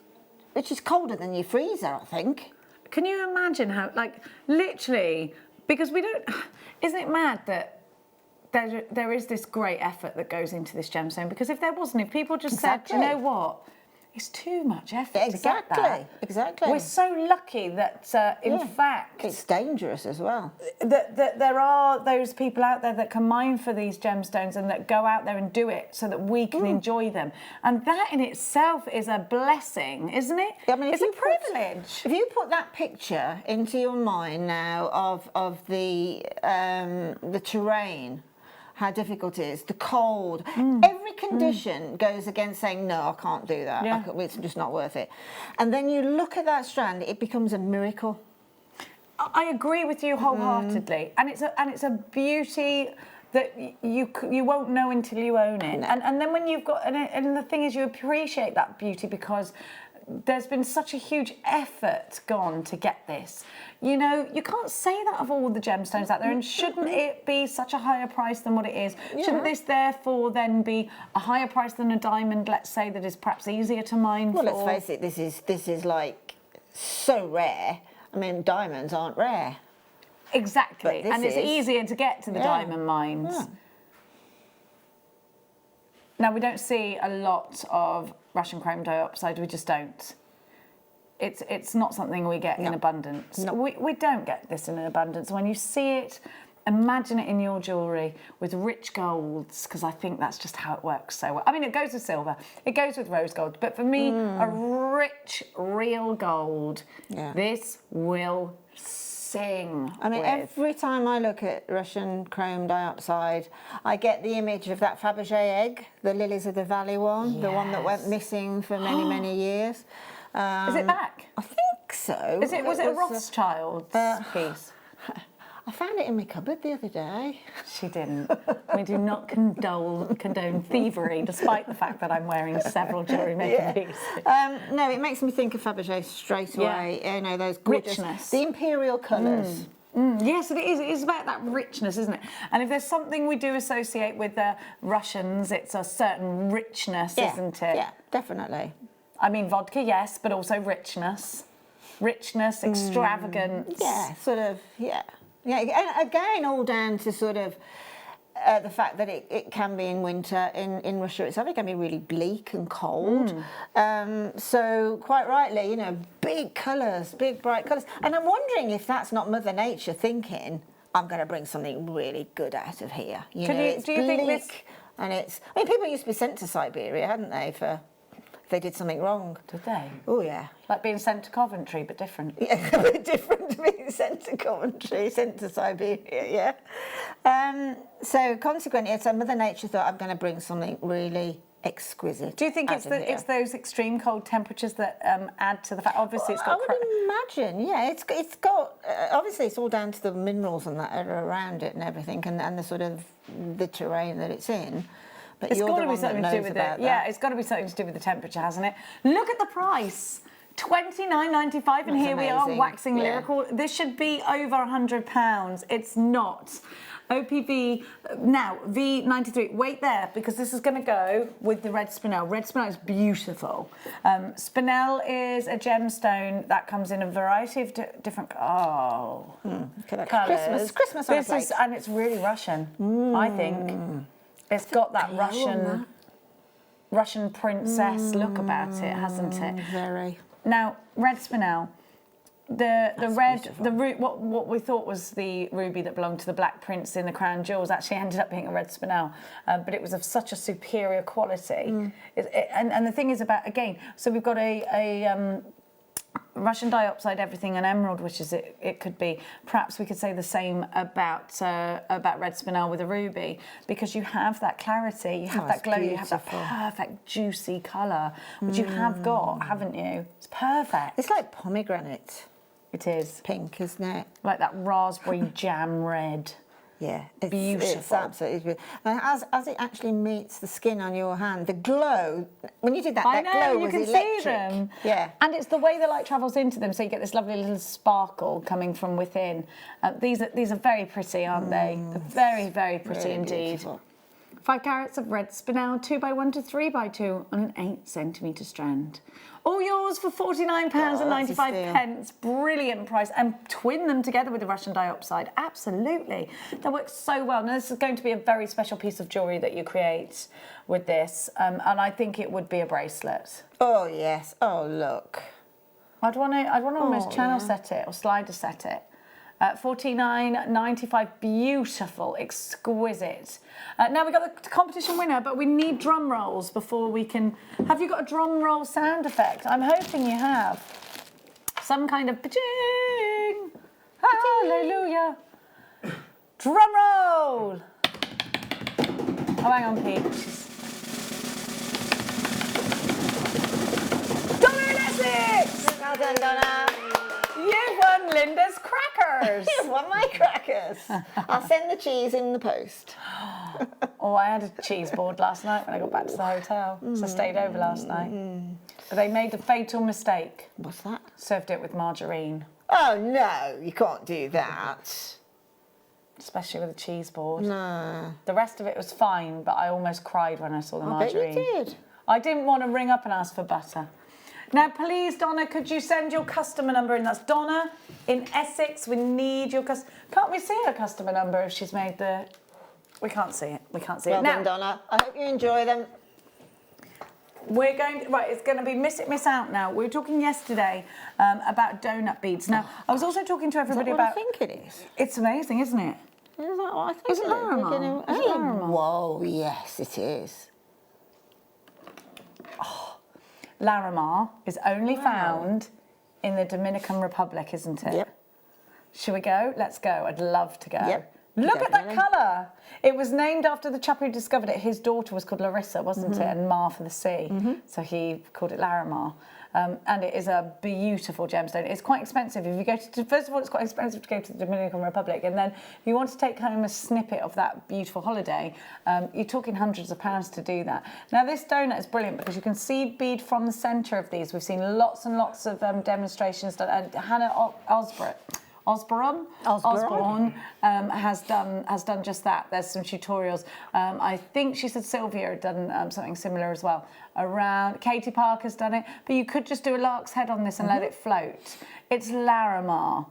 colder than your freezer, I think. Can you imagine how, like, literally, because we don't, isn't it mad that there is this great effort that goes into this gemstone? Because if there wasn't, if people just said, you know what, It's too much effort to get that. Exactly. We're so lucky that, in fact... It's dangerous as well. That there are those people out there that can mine for these gemstones and that go out there and do it so that we can enjoy them. And that in itself is a blessing, isn't it? I mean, it's a privilege. If you put that picture into your mind now of the terrain, how difficult it is, the cold, every condition goes against saying, no, I can't do that. Yeah. It's just not worth it. And then you look at that strand, it becomes a miracle. I agree with you wholeheartedly. And it's a beauty that you won't know until you own it. No. And then when you've got, and the thing is, you appreciate that beauty because there's been such a huge effort gone to get this. You know, you can't say that of all the gemstones out there, and shouldn't it be such a higher price than what it is? Yeah. Shouldn't this therefore then be a higher price than a diamond, let's say, that is perhaps easier to mine for? Well, let's face it, this is like so rare. I mean, diamonds aren't rare. Exactly, and it's easier to get to the diamond mines. Yeah. Now, we don't see a lot of Russian chrome dioxide, we just don't. It's not something we get in abundance. No. We don't get this in abundance. When you see it, imagine it in your jewellery with rich golds, because I think that's just how it works so well. I mean, it goes with silver, it goes with rose gold, but for me, a rich, real gold, this will sing. I mean, every time I look at Russian chrome dioxide, I get the image of that Fabergé egg, the Lilies of the Valley one, the one that went missing for many, many years. Is it back? I think so. Was it a Rothschild piece? I found it in my cupboard the other day. She didn't. We do not condone thievery, despite the fact that I'm wearing several Jewellery Maker pieces. No, it makes me think of Fabergé straight away. You know, those gorgeous, richness, the imperial colours. Yes, it is. It is about that richness, isn't it? And if there's something we do associate with the Russians, it's a certain richness, isn't it? Yeah, definitely. I mean, vodka, yes, but also richness. Richness, extravagance. Yeah, sort of, yeah. And again, all down to sort of the fact that it can be in winter in Russia itself. It can be really bleak and cold. So quite rightly, you know, big colours, big bright colours. And I'm wondering if that's not Mother Nature thinking, I'm going to bring something really good out of here. You know, it's do you think this... And it's... I mean, people used to be sent to Siberia, hadn't they, for... they did something wrong. Did they? Oh, yeah. Like being sent to Coventry, but different. Yeah, but different, being sent to Coventry, sent to Siberia, yeah. So consequently, so Mother Nature thought, I'm going to bring something really exquisite. Do you think it's those extreme cold temperatures that add to the fact? Obviously, it's got... I would imagine, yeah. It's got... obviously, it's all down to the minerals and that are around it and everything, and the sort of the terrain that it's in. But it's got to be something to do with it. Yeah, it's got to be something to do with the temperature, hasn't it? Look at the price. $29.95, and here we are waxing lyrical. This should be over £100. It's not. OPV, now, V93. Wait there, because this is going to go with the red Spinel. Red Spinel is beautiful. Spinel is a gemstone that comes in a variety of different colours. Christmas on a plate. And it's really Russian, I think. It's got that Russian princess look about it, hasn't it? Very. Now, red Spinel, what we thought was the ruby that belonged to the Black Prince in the Crown Jewels actually ended up being a red Spinel, but it was of such a superior quality. And the thing is about, again, so we've got a Russian diopside, everything, and emerald, which is it could be. Perhaps we could say the same about red Spinel with a ruby, because you have that clarity, you have that glow, you have that perfect juicy colour, which you have got, haven't you? It's perfect. It's like pomegranate. It is. Pink, isn't it? Like that raspberry jam red. Yeah, beautiful. It's absolutely beautiful. And as it actually meets the skin on your hand, the glow, when you did that, glow was electric. You can see them. Yeah. And it's the way the light travels into them, so you get this lovely little sparkle coming from within. These are very pretty, aren't they? They're very, very pretty indeed. Beautiful. 5 carats of red spinel, 2x1 to 3x2 on an 8cm strand. All yours for £49.95. Brilliant price. And twin them together with the Russian dioxide. Absolutely. That works so well. Now, this is going to be a very special piece of jewellery that you create with this. And I think it would be a bracelet. Oh, yes. Oh, look. I'd want to almost channel set it or slider set it. $49.95, beautiful, exquisite. Now we've got the competition winner, but we need drum rolls before we can... Have you got a drum roll sound effect? I'm hoping you have. Some kind of pa-ching! Hallelujah! Drum roll! Oh, hang on, Pete. Donna in Essex! Well done, Donna. You've won Linda's crackers. You've won my crackers. I'll send the cheese in the post. Oh, I had a cheese board last night when I got back to the hotel, so I stayed over last night. But they made the fatal mistake. What's that? Served it with margarine. Oh, no, you can't do that. Especially with a cheese board. No. The rest of it was fine, but I almost cried when I saw the margarine. I bet you did. I didn't want to ring up and ask for butter. Now, please, Donna, could you send your customer number in? That's Donna in Essex. We need your customer. Can't we see her customer number if she's made the... We can't see it. We can't see it. Well done, Donna. I hope you enjoy them. We're going... Right, it's going to be miss it, miss out now. We were talking yesterday about donut beads. Now, I was also talking to everybody Is that about... what I think it is? It's amazing, isn't it? Is that what I think Is it it Larimar? is? Is it Larimar? Whoa, yes, it is. Larimar is only found in the Dominican Republic, isn't it? Yep. Should we go? Let's go. I'd love to go. Yep. Look Definitely. at that colour. It was named after the chap who discovered it. His daughter was called Larissa, wasn't it? And Mar for the sea. So he called it Larimar. And it is a beautiful gemstone. It's quite expensive. If you go to, first of all, it's quite expensive to go to the Dominican Republic. And then if you want to take home a snippet of that beautiful holiday, you're talking hundreds of pounds to do that. Now, this donut is brilliant because you can see bead from the centre of these. We've seen lots and lots of demonstrations done. Hannah Osborne has done just that. There's some tutorials. I think she said Sylvia had done something similar as well. Around Katie Parker's done it, but you could just do a lark's head on this and let it float. It's Larimar.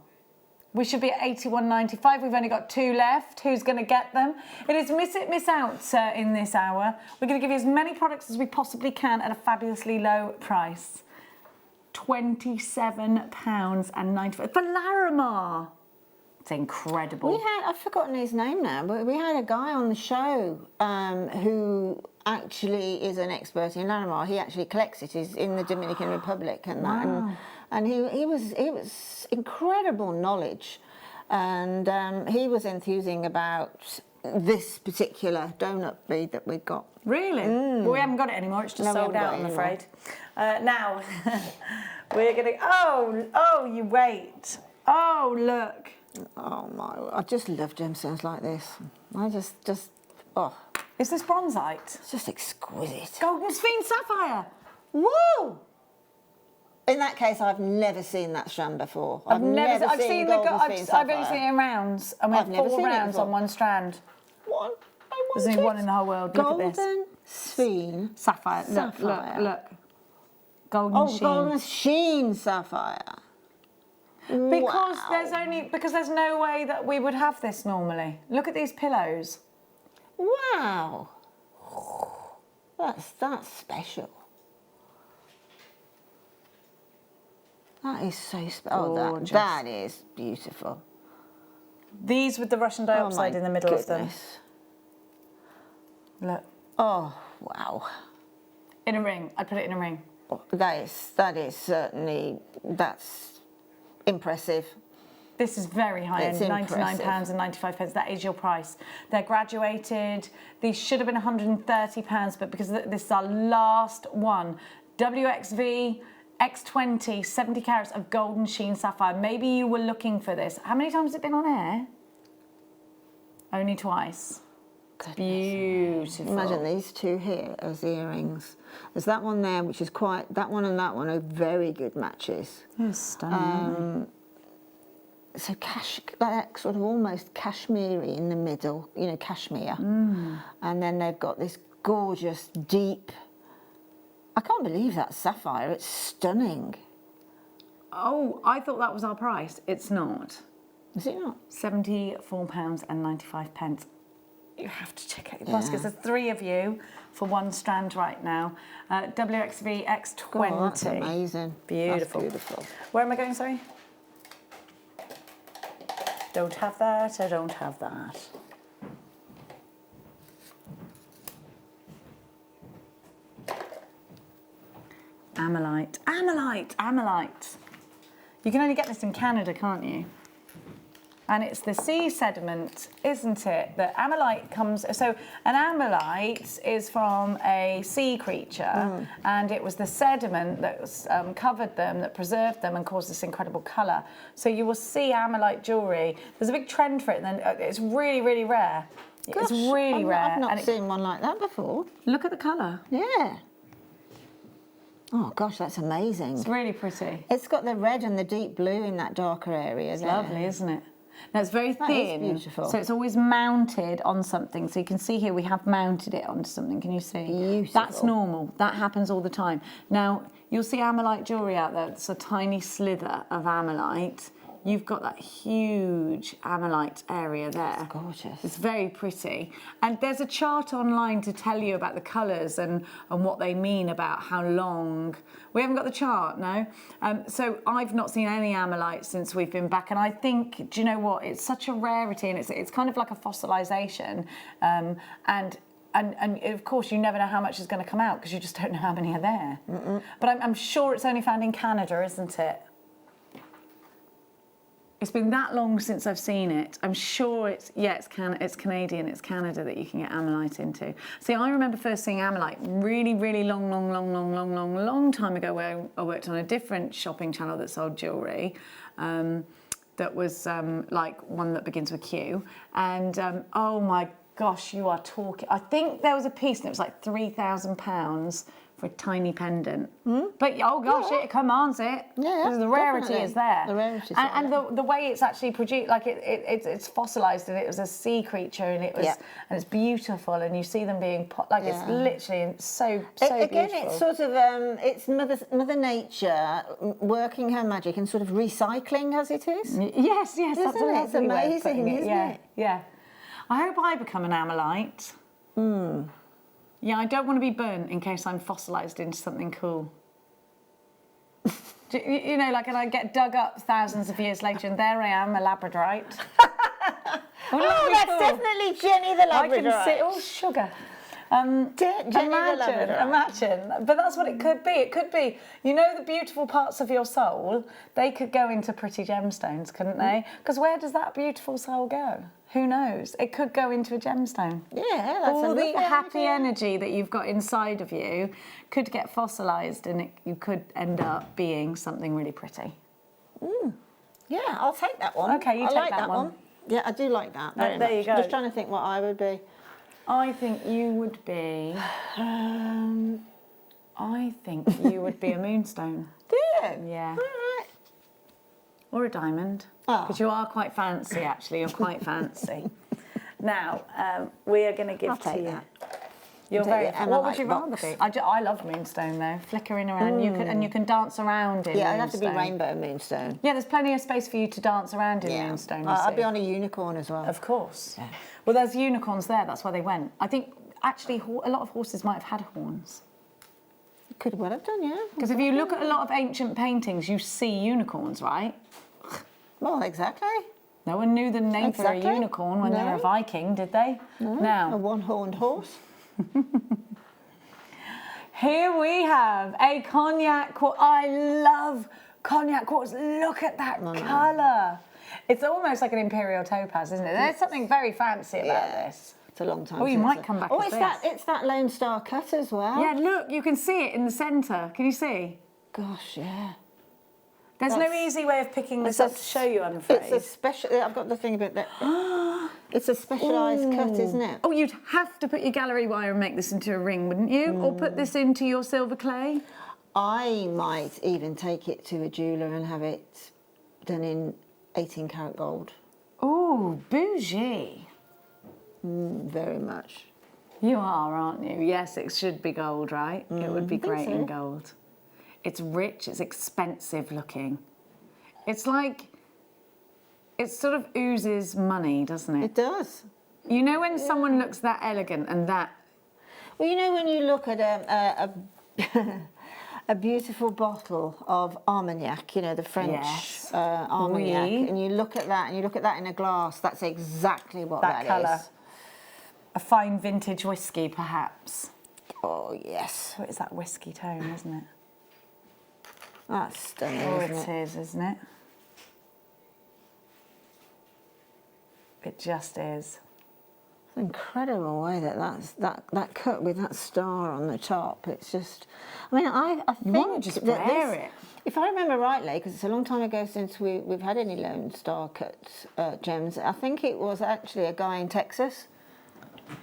We should be at £81.95. We've only got 2 left. Who's going to get them? It is miss it, miss out in this hour. We're going to give you as many products as we possibly can at a fabulously low price. £27.95 for Larimar. It's incredible. I've forgotten his name now, but we had a guy on the show who actually is an expert in Larimar. He actually collects it. He's in the Dominican Republic and that. And it was incredible knowledge. And he was enthusing about this particular donut bead that we've got. Really? Well, we haven't got it anymore. It's just sold out, I'm afraid. Now, we're going to... Oh, you wait. Oh, look. Oh, my... I just love gemstones like this. I just... Oh. Is this bronzite? It's just exquisite. Golden Sphinx Sapphire. Woo! In that case, I've never seen that strand before. I've never seen I've only seen it in rounds, and we have 4 rounds on one strand. What? There's only one in the whole world. Look at this. Golden Sphinx Sapphire. Look. Golden sheen. Golden sheen sapphire. Because there's no way that we would have this normally. Look at these pillows. Wow. That's special. That is so special. Oh, that is beautiful. These with the Russian dioxide in the middle of them. Look. Oh, wow. In a ring. I'd put it in a ring. That is certainly, that's impressive. This is very high end, £99.95. That is your price. They're graduated. These should have been £130, but because this is our last one. WXV X20, 70 carats of golden sheen sapphire. Maybe you were looking for this. How many times has it been on air? Only twice. It's beautiful. Imagine these 2 here as earrings. There's that one there, which is quite... That one and that one are very good matches. It's stunning. so like sort of almost cashmere in the middle, you know, cashmere. And then they've got this gorgeous deep, I can't believe that's sapphire, it's stunning. Oh, I thought that was our price. It's not. Is it not? £74.95. You have to check out your baskets. There's 3 of you for 1 strand right now. WXV X20. Oh, that's amazing. Beautiful. That's beautiful. Where am I going, sorry? Don't have that, I don't have that. Ammolite, Ammolite, Ammolite. You can only get this in Canada, can't you? And it's the sea sediment, isn't it? The Ammolite comes, so an Ammolite is from a sea creature, and it was the sediment that was, covered them, that preserved them and caused this incredible colour. So you will see Ammolite jewellery. There's a big trend for it, and then it's really, really rare. Gosh, it's really rare. I've not seen one like that before. Look at the colour. Yeah. Oh gosh, that's amazing. It's really pretty. It's got the red and the deep blue in that darker area. It's lovely, isn't it? Now it's very thin, That is beautiful. so it's always mounted on something. So you can see here we have mounted it onto something. Can you see? Beautiful. That's normal. That happens all the time. Now you'll see Ammolite jewellery out there. It's a tiny slither of Ammolite. You've got that huge Ammolite area there. It's gorgeous. It's very pretty. And there's a chart online to tell you about the colours and what they mean about how long. We haven't got the chart, no? So I've not seen any Ammolite since we've been back. And I think, do you know what? It's such a rarity, and it's kind of like a fossilisation. And of course, you never know how much is going to come out because you just don't know how many are there. But I'm sure it's only found in Canada, isn't it? It's been that long since I've seen it. I'm sure it's Canadian, it's Canada that you can get Ammolite into. See, I remember first seeing Ammolite really, really long time ago, where I worked on a different shopping channel that sold jewellery. That was like one that begins with Q. And oh my gosh, you are talking. I think there was a piece and it was like £3,000 for a tiny pendant. But oh gosh, it commands it. Yeah, the rarity definitely. is there. The rarity is and the way it's actually produced, like it's fossilised, and it was a sea creature, and it was and it's beautiful, and you see them being it's literally so again, beautiful. it's sort of it's Mother Nature working her magic and sort of recycling as it is. Yes, that's a lovely It's amazing, way of isn't it? Yeah. I hope I become an Ammolite. Yeah, I don't want to be burnt in case I'm fossilised into something cool. You know, like, and I get dug up thousands of years later, and there I am, a Labradorite. That's definitely Jenny the Labradorite. I can see, oh, sugar. Imagine, but that's what it could be. It could be, you know, the beautiful parts of your soul, they could go into pretty gemstones, couldn't they? Because where does that beautiful soul go? Who knows? It could go into a gemstone. Yeah, that's all the happy idea. Energy that you've got inside of you could get fossilised, and you could end up being something really pretty. Yeah, I'll take that one. Okay, you I take like that one. Yeah, I do like that. Very there much. you go. Just trying to think what I would be. I think you would be. I think you would be a moonstone. Do you? Yeah. All right. Or a diamond. Because you are quite fancy, actually. You're quite fancy. Now, we are going to give I'll to take you. that. You're very. What would you rather box. be? I love moonstone though. Flickering around, you can dance around in. Yeah, it'd have to be moonstone. rainbow moonstone. Yeah, there's plenty of space for you to dance around in moonstone. I'd be on a unicorn as well. Of course. Yeah. Well, there's unicorns there. That's why they went. I think actually a lot of horses might have had horns. Could well have done, yeah. Because if you look at a lot of ancient paintings, you see unicorns, right? Well, exactly. No one knew the name for a unicorn when they were a Viking, did they? No. Now, A one-horned horse. here we have a Cognac quartz. I love Cognac quartz. Look at that colour. It's almost like an imperial topaz, isn't it? There's something very fancy about this. It's a long time. Oh, you might come back. Oh, as it's that Lone Star cut as well. Yeah, look, you can see it in the centre. Can you see? Gosh, yeah. There's no easy way of picking this up to show you, I'm afraid. It's a special. I've got the thing about that. It's a specialised cut, isn't it? Oh, you'd have to put your gallery wire and make this into a ring, wouldn't you? Or put this into your silver clay? I might even take it to a jeweller and have it done in 18 karat gold. Ooh, bougie. Very much. You are, aren't you? Yes, it should be gold, right? It would be great in gold. It's rich, it's expensive looking. It's like, it sort of oozes money, doesn't it? It does. You know when someone looks that elegant and that... Well, you know when you look at a beautiful bottle of Armagnac, you know, the French Armagnac, Oui. and you look at that, and you look at that in a glass, that's exactly what that colour. is. A fine vintage whiskey, perhaps. Oh, yes. What is that whiskey tone, isn't it? That's stunning, Oh, isn't it it? is, isn't it? It just is. It's an incredible way that cut with that star on the top. It's just, I mean, I think want to just that wear it. If I remember rightly, because it's a long time ago since we've had any Lone Star cut gems, I think it was actually a guy in Texas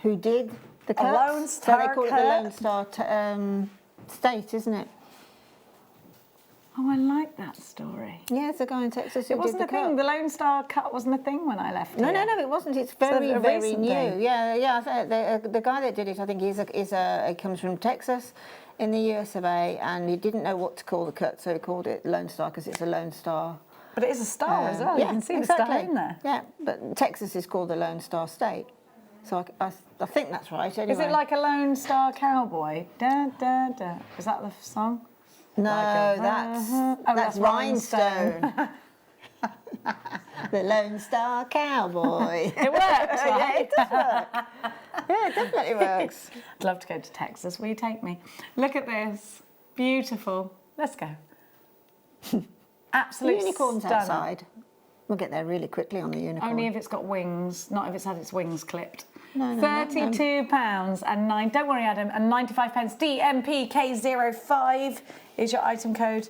who did the cuts. Lone Star So they call it the cut? Lone Star state, isn't it? Oh, I like that story. Yeah, it's a guy in Texas who It did wasn't the a thing. cut. The Lone Star cut wasn't a thing when I left No, here. no, it wasn't. It's a very, very recent new. thing. Yeah. The guy that did it, I think he comes from Texas, in the US of A, and he didn't know what to call the cut, so he called it Lone Star because it's a Lone Star. But it is a star as well. Yeah, You can see exactly. the star in there. Yeah, but Texas is called the Lone Star State, so I think that's right. Anyway. Is it like a Lone Star cowboy? Da, da, da. Is that the song? No, Like that's Rhinestone. The Lone Star Cowboy. It works, Yeah, right? it does work. Yeah, it definitely works. I'd love to go to Texas. Will you take me? Look at this. Beautiful. Let's go. Absolutely Unicorns stunning. outside. We'll get there really quickly on the unicorn. Only if it's got wings, not if it's had its wings clipped. No, £32 and 9. Don't worry, Adam. And 95 pence. DMPK05 is your item code.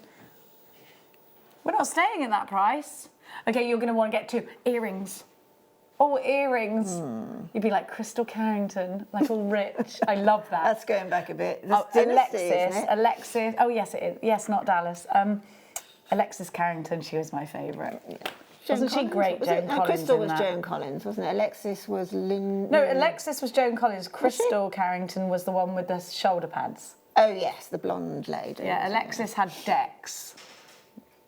We're not staying at that price. Okay, you're going to want to get two earrings. Oh, earrings. You'd be like Crystal Carrington, like all rich. I love that. That's going back a bit. Oh, That's Dynasty, isn't it? Alexis. Oh, yes, it is. Yes, not Dallas. Alexis Carrington. She was my favourite. Yeah. Wasn't she great, Joan No, Collins? Crystal in was that? Joan Collins, wasn't it? Alexis was Lynn. No, Alexis was Joan Collins. Crystal Carrington was the one with the shoulder pads. Oh yes, the blonde lady. Yeah, Alexis had Dex.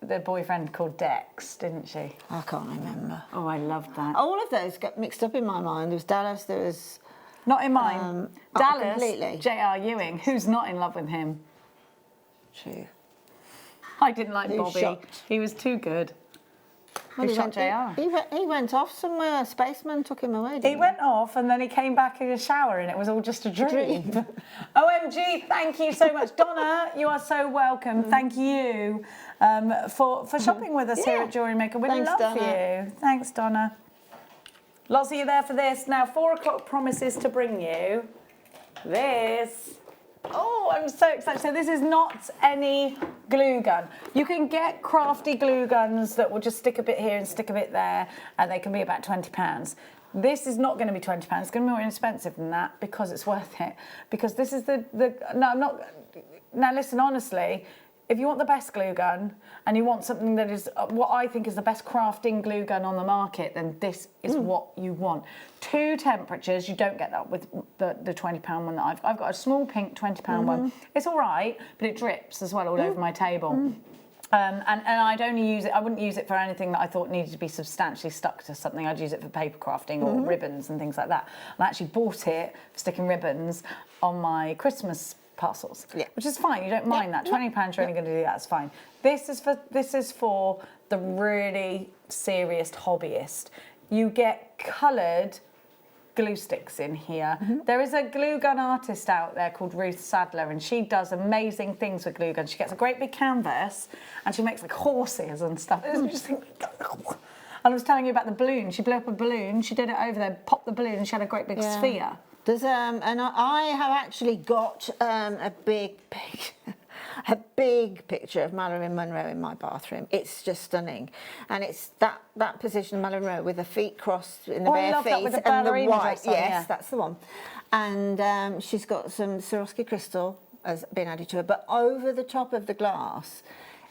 The boyfriend called Dex, didn't she? I can't remember. Oh, I loved that. All of those got mixed up in my mind. There was Dallas. There was Not in mine. Dallas, completely. J.R. Ewing. Who's not in love with him? True. I didn't like Who's Bobby. shocked? He was too good. Well, Who shot JR? He went off somewhere. A spaceman took him away. He went off and then he came back in a shower and it was all just a dream. OMG, thank you so much. Donna, you are so welcome. Thank you for shopping with us here at Jewellery Maker. We Thanks, love Donna. you. Thanks, Donna. Lots of you there for this. Now, 4 o'clock promises to bring you this. Oh, I'm so excited. So this is not any glue gun. You can get crafty glue guns that will just stick a bit here and stick a bit there, and they can be about £20. This is not going to be £20. It's going to be more expensive than that because it's worth it. Because this is no, I'm not. Now listen, honestly, if you want the best glue gun and you want something that is what I think is the best crafting glue gun on the market, then this is what you want. 2 temperatures, you don't get that with the £20 one that I've got a small pink £20 one. It's all right, but it drips as well all over my table. And I'd only use it, I wouldn't use it for anything that I thought needed to be substantially stuck to something. I'd use it for paper crafting or ribbons and things like that. And I actually bought it for sticking ribbons on my Christmas parcels, which is fine. You don't mind that. £20, you're only going to do that. It's fine. This is for the really serious hobbyist. You get coloured glue sticks in here. There is a glue gun artist out there called Ruth Sadler, and she does amazing things with glue guns. She gets a great big canvas and she makes like horses and stuff. And I was telling you about the balloon. She blew up a balloon. She did it over there, popped the balloon, and she had a great big sphere. There's and I have actually got a big picture of Marilyn Monroe in my bathroom. It's just stunning, and it's that position of Marilyn Monroe with the feet crossed in the bare love feet that with the and the ballerina white. dress on, Yes, yeah. that's the one. And she's got some Swarovski crystal has been added to her, but over the top of the glass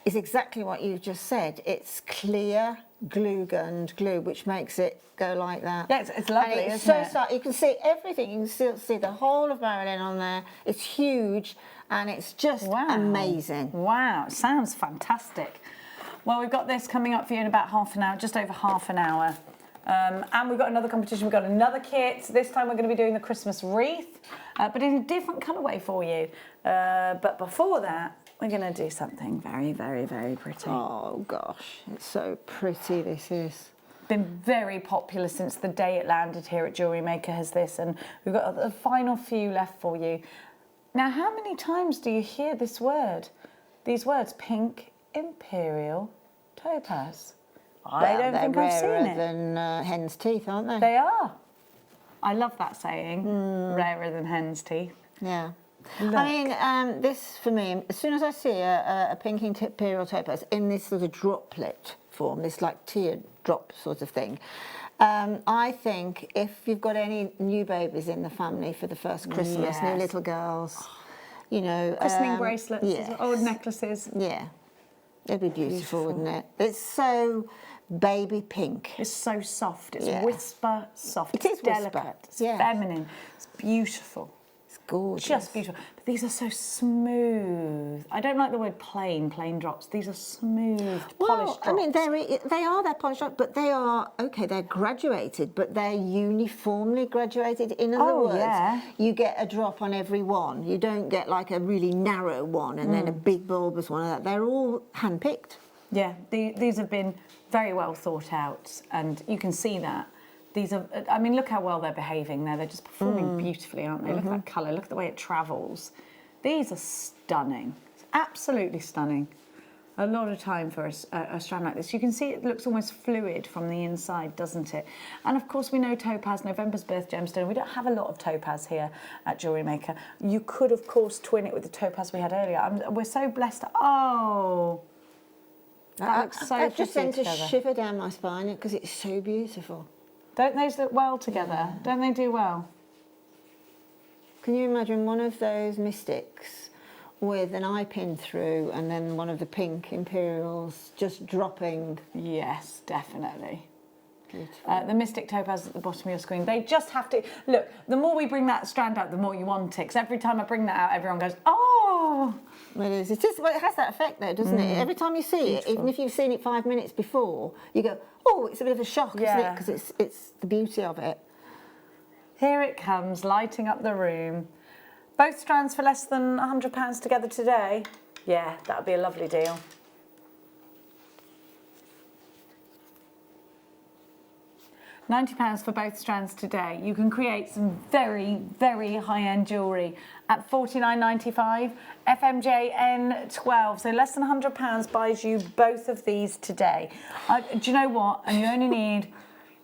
is exactly what you've just said. It's clear glue gunned glue, which makes it go like that. Yeah, it's lovely, and it's isn't so it? soft. You can see everything. You can still see the whole of Marilyn on there. It's huge, and it's just amazing. Wow, it sounds fantastic. Well, we've got this coming up for you in about half an hour, just over half an hour. And we've got another competition, we've got another kit. This time we're going to be doing the Christmas wreath, but in a different colourway for you. But before that, we're going to do something very, very, very pretty. Oh gosh, it's so pretty, this is. Been very popular since the day it landed here at Jewellery Maker has this, and we've got the final few left for you. Now, how many times do you hear this word? These words, pink, imperial, topaz. I don't think I've seen it. They're rarer than hen's teeth, aren't they? They are. I love that saying, rarer than hen's teeth. Yeah. Look. I mean, this for me, as soon as I see a pink imperial topaz in this sort of droplet form, this like teardrop sort of thing, I think if you've got any new babies in the family for the first Christmas, new little girls, you know. Christening bracelets, old necklaces. Yeah. It'd be beautiful, wouldn't it? It's so baby pink. It's so soft. It's whisper soft. It is delicate. whisper. It's feminine. It's beautiful. It's gorgeous. Just beautiful. But these are so smooth. I don't like the word plain drops. These are smooth, polished drops. I mean, they're polished drops, but they are, okay, they're graduated, but they're uniformly graduated. In other words, you get a drop on every one. You don't get like a really narrow one and then a big bulbous one. Like that. They're all hand-picked. Yeah, these have been very well thought out, and you can see that. These are, I mean, look how well they're behaving there. They're just performing beautifully, aren't they? Look at that colour, look at the way it travels. These are stunning, it's absolutely stunning. A lot of time for a strand like this. You can see it looks almost fluid from the inside, doesn't it? And of course we know topaz, November's birth gemstone. We don't have a lot of topaz here at Jewellery Maker. You could, of course, twin it with the topaz we had earlier. We're so blessed. Oh, that looks so That just pretty sent a together. shiver down my spine because it's so beautiful. Don't those look well together? Yeah. Don't they do well? Can you imagine one of those mystics with an eye pin through and then one of the pink imperials just dropping? Yes, definitely. Beautiful. The Mystic Topaz at the bottom of your screen. They just have to... Look, the more we bring that strand out, the more you want it. Because every time I bring that out, everyone goes, oh! It is. It has that effect though, doesn't it? Every time you see it, even if you've seen it 5 minutes before, you go, oh, it's a bit of a shock, isn't it? Because it's the beauty of it. Here it comes, lighting up the room. Both strands for less than £100 together today. Yeah, that would be a lovely deal. £90 for both strands today. You can create some very, very high-end jewellery at $49.95, FMJ N12. So less than £100 buys you both of these today. Do you know what? And you only need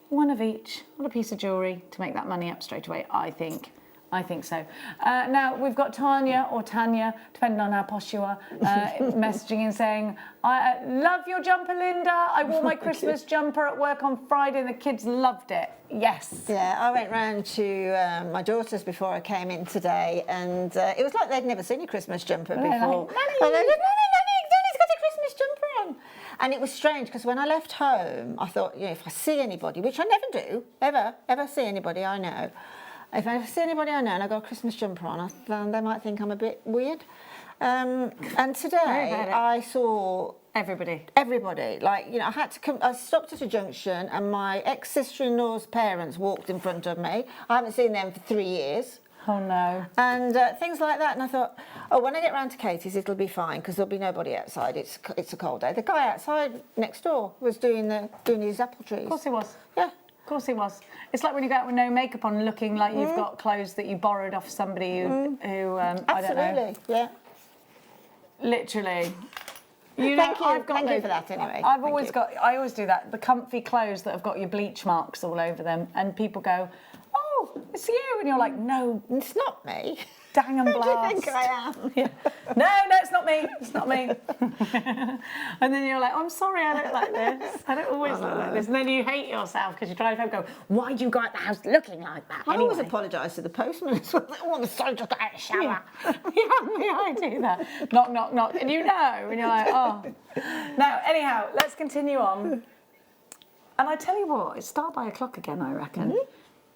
one of each, not a piece of jewellery to make that money up straight away, I think. I think so. Now, we've got Tanya, or Tanya, depending on how posh you are, messaging and saying, I love your jumper, Linda. I wore my Christmas jumper at work on Friday and the kids loved it. Yes. Yeah, I went round to my daughter's before I came in today, and it was like they'd never seen a Christmas jumper before. Like, Nanny, Nanny's got a Christmas jumper on. And it was strange, because when I left home, I thought, you know, if I see anybody, which I never do, ever see anybody I know, if I see anybody I know and I've got a Christmas jumper on, they might think I'm a bit weird. And today I saw everybody. Like, you know, I stopped at a junction and my ex-sister-in-law's parents walked in front of me. I haven't seen them for 3 years. Oh no. And things like that. And I thought, oh, when I get round to Katie's, it'll be fine because there'll be nobody outside. It's a cold day. The guy outside next door was doing his apple trees. Of course he was. Yeah. Of course he was. It's like when you go out with no makeup on, looking like you've got clothes that you borrowed off somebody who I don't know. Absolutely, yeah. Literally. You know, Thank you. Thank you for that anyway. I always do that. The comfy clothes that have got your bleach marks all over them, and people go, oh, it's you, and you're like, no, it's not me. Dang and blast. Who do you think I am? Yeah. No, it's not me. It's not me. And then you're like, oh, I'm sorry, I don't like this. I don't always look like this. And then you hate yourself because you drive home and go, why do you go out the house looking like that? I always apologise to the postman as well. Oh, I'm sorry, just got out of the shower. Yeah, I do that. Knock, knock, knock. And you know, and you're like, oh. Now, anyhow, let's continue on. And I tell you what, it's start by o'clock again, I reckon.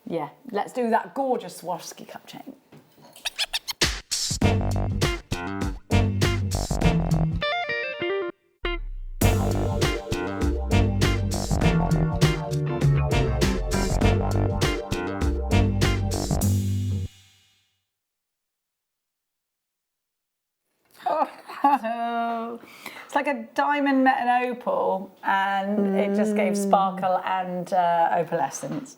Yeah, let's do that gorgeous Swarovski cup chain. Oh, it's like a diamond met an opal, and it just gave sparkle and opalescence.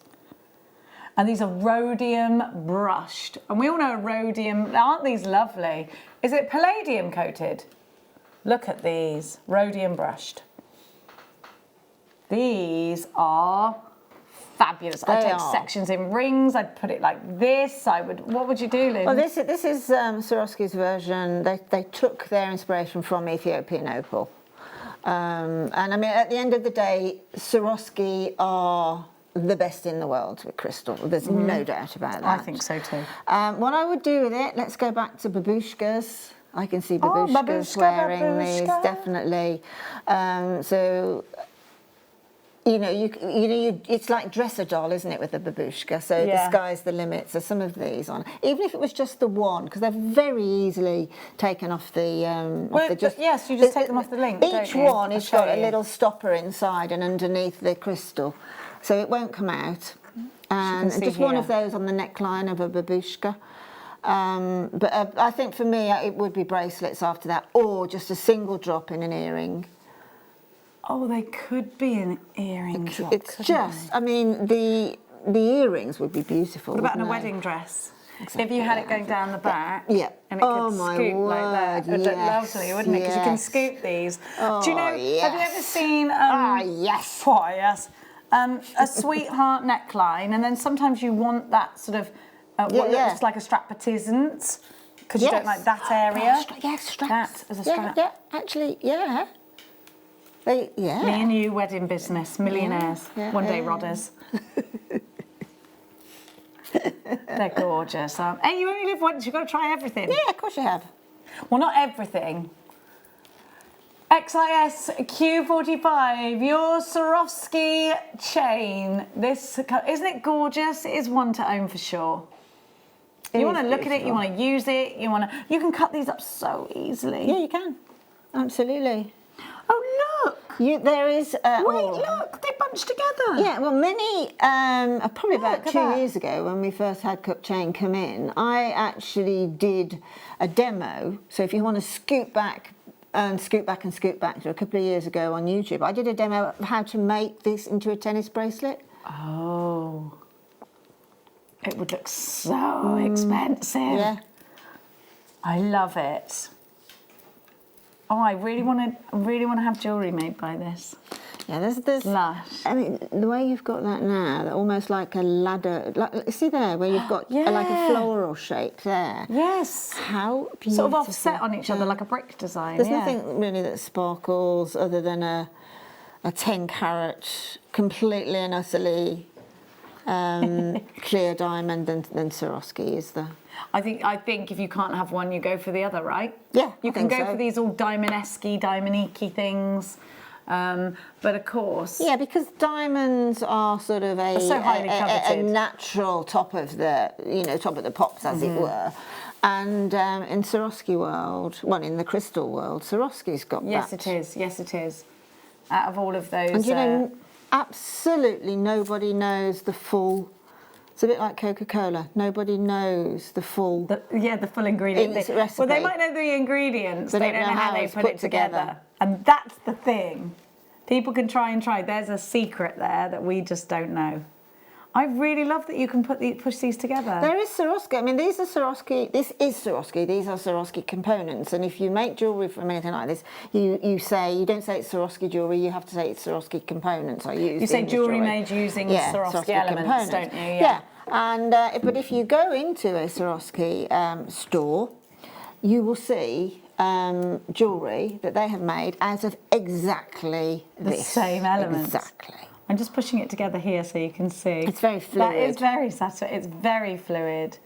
And these are rhodium brushed, and we all know rhodium. Aren't these lovely? Is it palladium coated? Look at these, rhodium brushed. These are fabulous. I'd take sections in rings. I'd put it like this. What would you do, Lynn? Well, this is Swarovski's version. They took their inspiration from Ethiopian opal. And I mean, at the end of the day, Swarovski are the best in the world with crystal. There's no doubt about that. I think so too. What I would do with it, let's go back to babushkas. I can see babushkas wearing these, definitely. So, it's like dress a doll, isn't it, with a babushka? So the sky's the limit. So some of these on, even if it was just the one, because they're very easily taken off the. Yes, you just take them off the link. Each one has got a little stopper inside and underneath the crystal, so it won't come out. And just one of those on the neckline of a babushka. But I think for me, it would be bracelets after that, or just a single drop in an earring. Oh, they could be an earring drop. It's just, I mean, the earrings would be beautiful. What about in a wedding dress? Exactly, if you had it going down the back, and it could my scoop word, like that, it would look lovely, wouldn't it? Because you can scoop these. Do you know? Have you ever seen? Yes. Why? Yes. A sweetheart neckline, and then sometimes you want that sort of what looks like a strap but isn't, because you don't like that area. Straps. That as a strap. Yeah, actually, yeah. Me and you, wedding business, millionaires, one day rodders. They're gorgeous. Hey, you only live once, you've got to try everything. Yeah, of course you have. Well, not everything. XIS Q45, your Swarovski chain. This, isn't it gorgeous? It is one to own for sure. You want to look at it, you want to use it, you can cut these up so easily. Yeah, you can. Absolutely. Oh, look! There is... Wait, look! They bunched together! Yeah, well, probably about 2 years ago when we first had Cup Chain come in, I actually did a demo. So if you want to scoot back and scoot back and scoot back to a couple of years ago on YouTube, I did a demo of how to make this into a tennis bracelet. Oh. It would look so expensive. Yeah. I love it. Oh, I really want to have jewellery made by this. Yeah, there's lush. I mean, the way you've got that now, almost like a ladder. Like, see there, where you've got like a floral shape there. Yes. How beautiful. Sort of offset on each other, like a brick design. There's nothing really that sparkles other than a 10-carat, completely and utterly clear diamond than Swarovski is the. I think if you can't have one, you go for the other, right? Yeah, you can go for these all diamond-esque, diamond-y things. But of course... Yeah, because diamonds are sort of a natural top of the pops, as it were. And in Swarovski world, in the crystal world, Swarovski's got that. Yes it is. Out of all of those... And absolutely nobody knows the full... It's a bit like Coca-Cola. Nobody knows the full... the full ingredient. Recipe. Well, they might know the ingredients, they don't know how they put it together. And that's the thing. People can try. There's a secret there that we just don't know. I really love that you can push these together. There is Swarovski. I mean, these are Swarovski. This is Swarovski. These are Swarovski components. And if you make jewellery from anything like this, you don't say it's Swarovski jewellery. You have to say it's Swarovski components. You say jewellery made using Swarovski elements, don't you? Yeah. And but if you go into a Swarovski store, you will see jewellery that they have made out of exactly the same elements. Exactly. I'm just pushing it together here so you can see. It's very fluid. That is very satisfying. It's very fluid.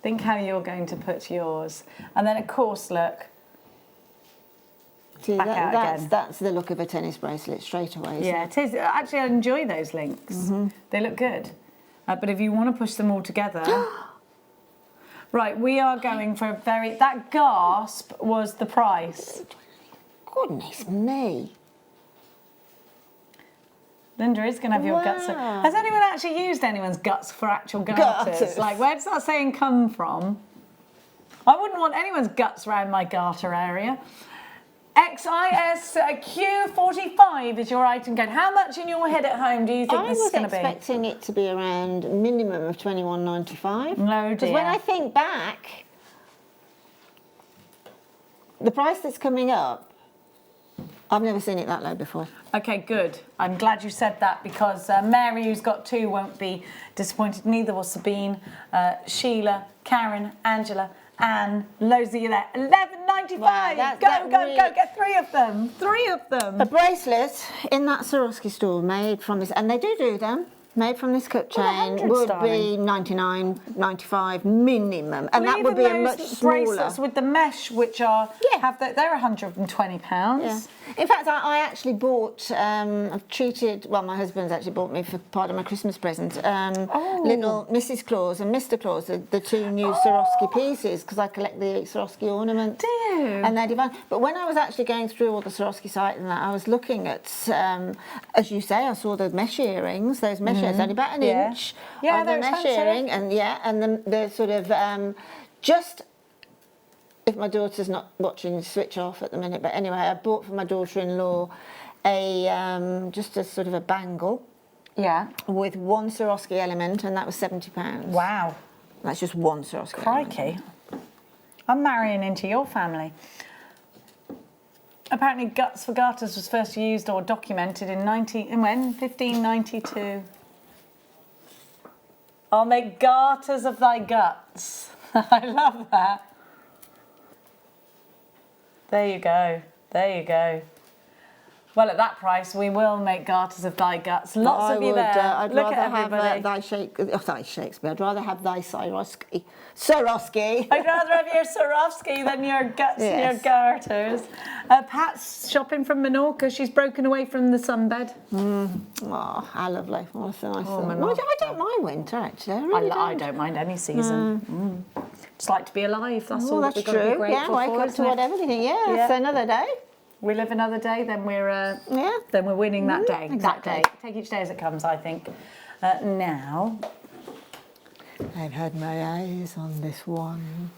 Think how you're going to put yours. And then, of course, look. back out again. That's the look of a tennis bracelet straight away. Yeah, it is. Actually, I enjoy those links. They look good. But if you want to push them all together... Right, we are going for a very... That gasp was the price. Goodness me. Linda is going to have your guts. Has anyone actually used anyone's guts for actual garters? Like, where does that saying come from? I wouldn't want anyone's guts around my garter area. XISQ45 is your item code. How much in your head at home do you think this is going to be? I was expecting it to be around minimum of $21.95. No, dear. Because when I think back, the price that's coming up, I've never seen it that low before. Okay, good. I'm glad you said that because Mary, who's got 2, won't be disappointed. Neither will Sabine, Sheila, Karen, Angela, Anne, loads of you there. $11.95. Wow, go, get 3 of them. 3 of them. A bracelet in that Swarovski store made from this, and they do them, made from this cut chain would be $99.95 minimum, and that would be a much smaller. Bracelets with the mesh, which are they're £120. Yeah. In fact, I actually bought. I've treated. Well, my husband's actually bought me for part of my Christmas present. Little Mrs. Claus and Mr. Claus, the 2 new Swarovski pieces, because I collect the Swarovski ornaments. Do you? And they're divine. But when I was actually going through all the Swarovski site and that, I was looking at, as you say, I saw the mesh earrings. Those mesh earrings, only about an inch of the mesh earring, and the sort of just. If my daughter's not watching, switch off at the minute. But anyway, I bought for my daughter-in-law just a sort of a bangle. Yeah. With 1 Swarovski element, and that was £70. Wow. That's just 1 Swarovski Crikey. element. I'm marrying into your family. Apparently, guts for garters was first used or documented in 1592. I'll make garters of thy guts. I love that. There you go. There you go. Well, at that price, we will make garters of thy guts. Lots of you there. I'd Look rather at everybody. have thy Shakespeare. I'd rather have thy Swarovski. Swarovski. I'd rather have your Swarovski than your guts and your garters. Pat's shopping from Menorca. She's broken away from the sunbed. Oh, how lovely. What a nice Menorca. Well, I don't mind winter, actually. I don't mind any season. Just like to be alive. That's all that's that we've got to be true. grateful Wake for, up to whatever you think. It's another day. We live another day, then we're winning that day. Exactly. That day. Take each day as it comes, I think. Now, I've had my eyes on this one.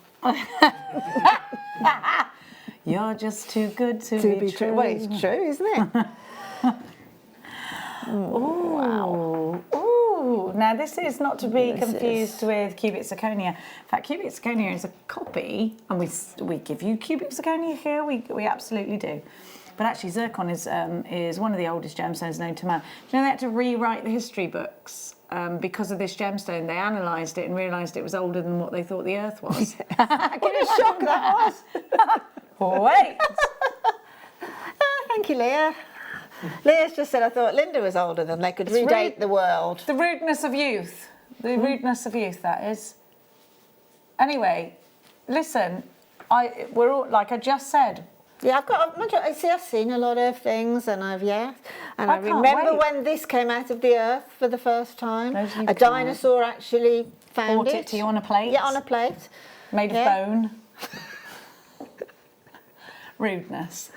You're just too good to be true. Well, it's true, isn't it? Ooh, wow. Ooh. Now, this is not to be confused with cubic zirconia. In fact, cubic zirconia is a copy, and we give you cubic zirconia here. We absolutely do. But actually, zircon is one of the oldest gemstones known to man. Do you know they had to rewrite the history books because of this gemstone? They analysed it and realised it was older than what they thought the Earth was. What a shock that was! Wait. Thank you, Leah. Leah's just said I thought Linda was older than they could redate the world. The rudeness of youth. The rudeness of youth, that is. Anyway, listen, we're all, like I just said. Yeah, I've seen a lot of things, and I remember when this came out of the earth for the first time. A dinosaur actually found it to you on a plate. Yeah, on a plate. Made of bone. Rudeness.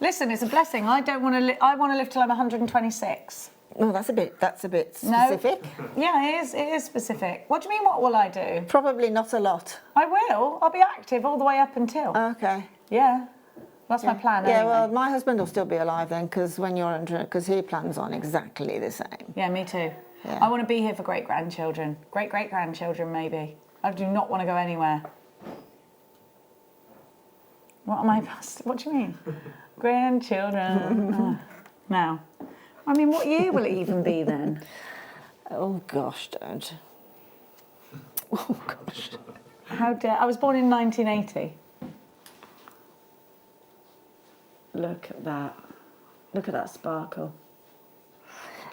Listen, it's a blessing. I don't want to. I want to live till I'm 126. Oh, that's a bit specific. No. Yeah, it is specific. What do you mean? What will I do? Probably not a lot. I will. I'll be active all the way up until. Okay. Yeah. That's my plan. Yeah, anyway. well, my husband will still be alive then, because he plans on exactly the same. Yeah, me too. Yeah. I want to be here for great-grandchildren. Great-great-grandchildren, maybe. I do not want to go anywhere. What am I past? What do you mean? Grandchildren. Now, I mean, what year will it even be then? Oh, gosh, don't. Oh, gosh. How dare... I was born in 1980. Look at that. Look at that sparkle.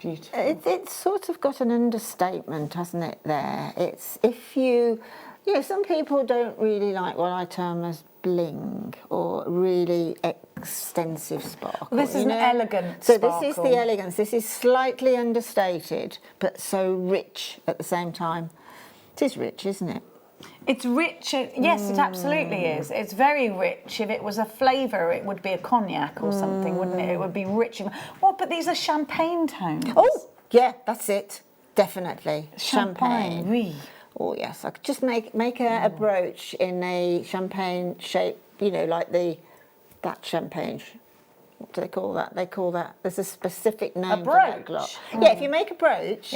Beautiful. It's sort of got an understatement, hasn't it, there? It's if you Yeah, some people don't really like what I term as bling or really extensive sparkle. Well, this is an elegant So sparkle. this is the elegance. This is slightly understated, but so rich at the same time. It is rich, isn't it? It's rich. Yes, it absolutely is. It's very rich. If it was a flavour, it would be a cognac or something, wouldn't it? It would be rich. Well, but these are champagne tones. Oh, yeah, that's it. Definitely. Champagne. Oui. Oh yes, I could just make a brooch in a champagne shape, you know, like that champagne. What do they call that? They call that, there's a specific name for that glass. Yeah, if you make a brooch,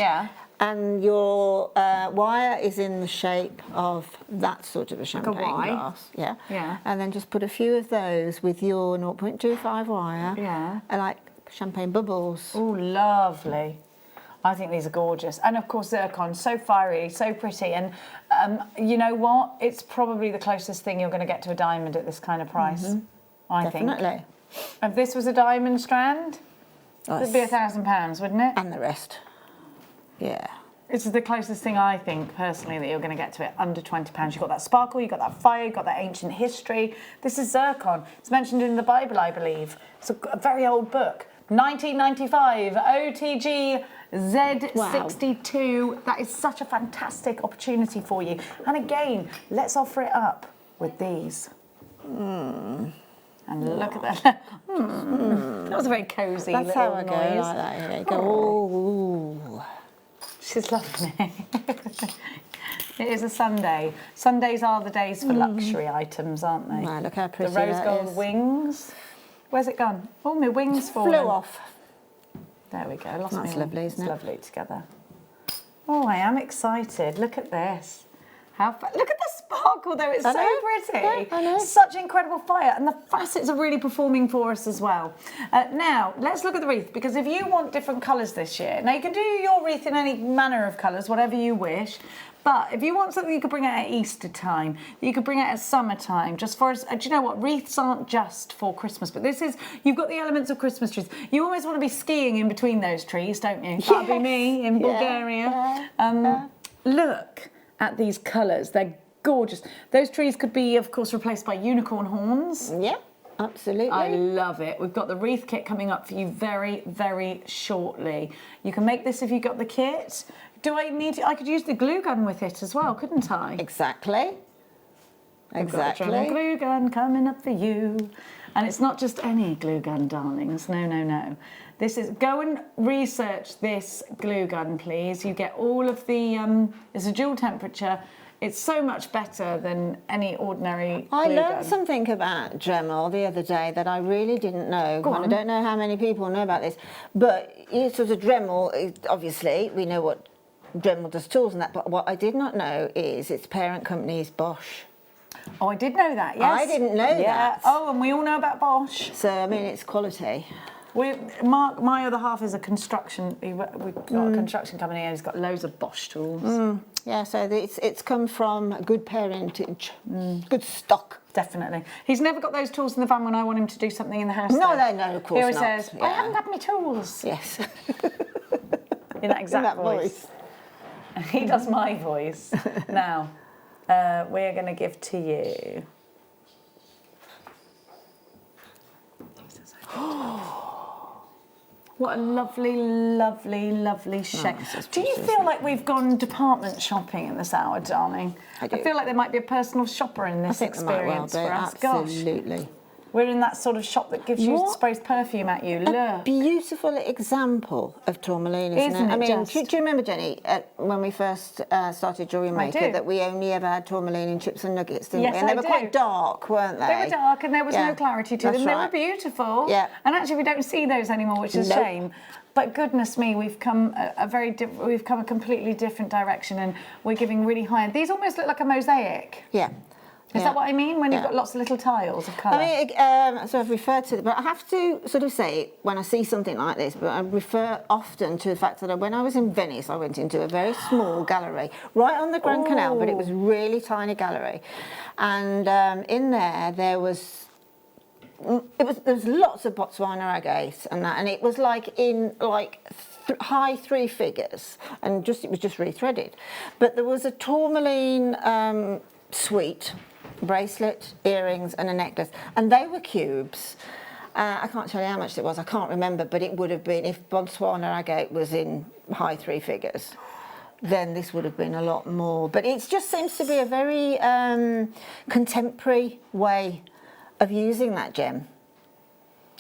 and your wire is in the shape of that sort of a champagne glass, and then just put a few of those with your 0.25 wire, and like champagne bubbles. Oh, lovely. I think these are gorgeous. And of course, zircon, so fiery, so pretty. And you know what? It's probably the closest thing you're going to get to a diamond at this kind of price, I think. Definitely. If this was a diamond strand, it'd be £1,000, wouldn't it? And the rest. Yeah. This is the closest thing I think, personally, that you're going to get to it, under £20. You've got that sparkle, you've got that fire, you've got that ancient history. This is zircon. It's mentioned in the Bible, I believe. It's a very old book. 1995, OTG Z62. That is such a fantastic opportunity for you. And again, let's offer it up with these. And look at that. That was a very cosy little noise. That's how I go, like that. Here you go. Ooh. She's loving it. It is a Sunday. Sundays are the days for luxury items, aren't they? Wow, look how pretty the rose that gold is. wings. Where's it gone? Oh, my wings fallen. Flew off. There we go. Lost That's me lovely, isn't it? It's lovely together. Oh, I am excited. Look at this. Look at the sparkle though, it's so pretty. Yeah, I know. Such incredible fire, and the facets are really performing for us as well. Now, let's look at the wreath, because if you want different colours this year, now you can do your wreath in any manner of colours, whatever you wish, but if you want something you could bring out at Easter time, you could bring out at summertime, just for us, do you know what, wreaths aren't just for Christmas, but this is, you've got the elements of Christmas trees. You always want to be skiing in between those trees, don't you? That'll be me in Bulgaria. Look at these colours, they're gorgeous. Those trees could be, of course, replaced by unicorn horns. Yeah, absolutely. I love it. We've got the wreath kit coming up for you very, very shortly. You can make this if you got the kit. Do I need to, I could use the glue gun with it as well, couldn't I? Exactly. Exactly. Got a glue gun coming up for you. And it's not just any glue gun, darlings. No, no, no. This is, go and research this glue gun, please. You get all of the, it's a dual temperature. It's so much better than any ordinary glue gun. I learned something about Dremel the other day that I really didn't know. Go on. I don't know how many people know about this, but it's sort of Dremel, obviously, we know what Dremel does tools and that, but what I did not know is its parent company is Bosch. Oh, I did know that, yes. I didn't know that. Oh, and we all know about Bosch. So, I mean, it's quality. Mark, my other half is a construction, we've got a construction company and he's got loads of Bosch tools. Yeah, so it's come from good parentage, good stock. Definitely. He's never got those tools in the van when I want him to do something in the house. No, though. no, of course He always not. says, I haven't got my tools. Yes. In that exact voice. He does my voice. Now, we're going to give to you. What a lovely, lovely, lovely shape. Do you feel like we've gone department shopping in this hour, darling? I do. I feel like there might be a personal shopper in this experience for us. Absolutely. Gosh. We're in that sort of shop that gives you, sprays perfume at you. Look. Beautiful example of tourmaline, isn't it? I mean, do you remember, Jenny, when we first started Jewellery Maker, that we only ever had tourmaline in chips and nuggets, didn't we? And they were quite dark, weren't they? They were dark and there was no clarity to them. They were beautiful. Yeah. And actually we don't see those anymore, which is a shame. But goodness me, we've come a completely different direction and we're giving really high. These almost look like a mosaic. Yeah. Is that what I mean? When you've got lots of little tiles of colour? I mean, so I've referred to it, but I have to sort of say, when I see something like this, but I refer often to the fact that when I was in Venice, I went into a very small gallery, right on the Grand Canal, but it was a really tiny gallery. And in there was there was lots of Botswana agate and that, and it was like in high three figures, and it was just rethreaded. But there was a tourmaline suite, bracelet, earrings, and a necklace, and they were cubes. I can't tell you how much it was. I can't remember, but it would have been, if Botswana agate was in high three figures, then this would have been a lot more. But it just seems to be a very contemporary way of using that gem.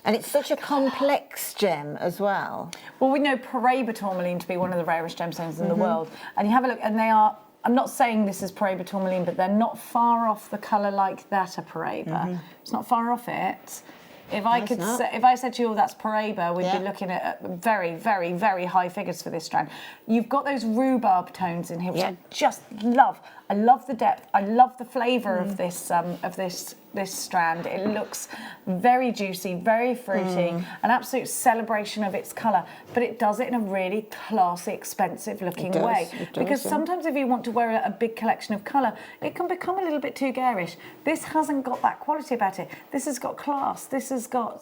And it's such a complex gem as well. Well, we know Paraiba tourmaline to be one of the rarest gemstones in the world. And you have a look, and they are, I'm not saying this is Paraiba tourmaline, but they're not far off the colour like that of Paraiba. It's not far off it. If I could say, if I said to you, oh, that's Paraiba, we'd be looking at very, very, very high figures for this strand. You've got those rhubarb tones in here, which I just love. I love the depth. I love the flavour of this strand. It looks very juicy, very fruity, an absolute celebration of its colour. But it does it in a really classy, expensive-looking way. Because sometimes if you want to wear a big collection of colour, it can become a little bit too garish. This hasn't got that quality about it. This has got class. This has got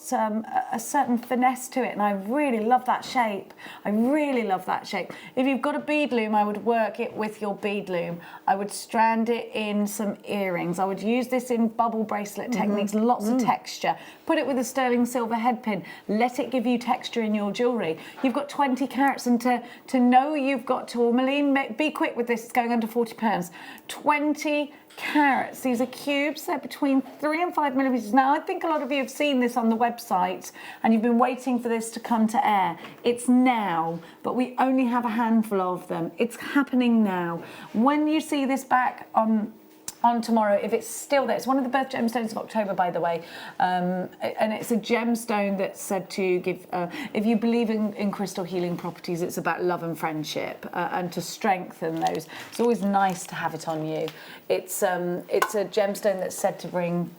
a certain finesse to it, and I really love that shape. I really love that shape. If you've got a bead loom, I would work it with your bead loom. I would strand it in some earrings. I would use this in bubble bracelet techniques, lots of texture. Put it with a sterling silver head pin. Let it give you texture in your jewellery. You've got 20 carats, and to know you've got tourmaline, be quick with this, it's going under £40. 20 carats. These are cubes. They're between 3 and 5 millimetres. Now, I think a lot of you have seen this on the website and you've been waiting for this to come to air. It's now, but we only have a handful of them. It's happening now. When you see this back on tomorrow, if it's still there, it's one of the birth gemstones of October, by the way, and it's a gemstone that's said to give, if you believe in crystal healing properties, it's about love and friendship and to strengthen those. It's always nice to have it on you. It's a gemstone that's said to bring,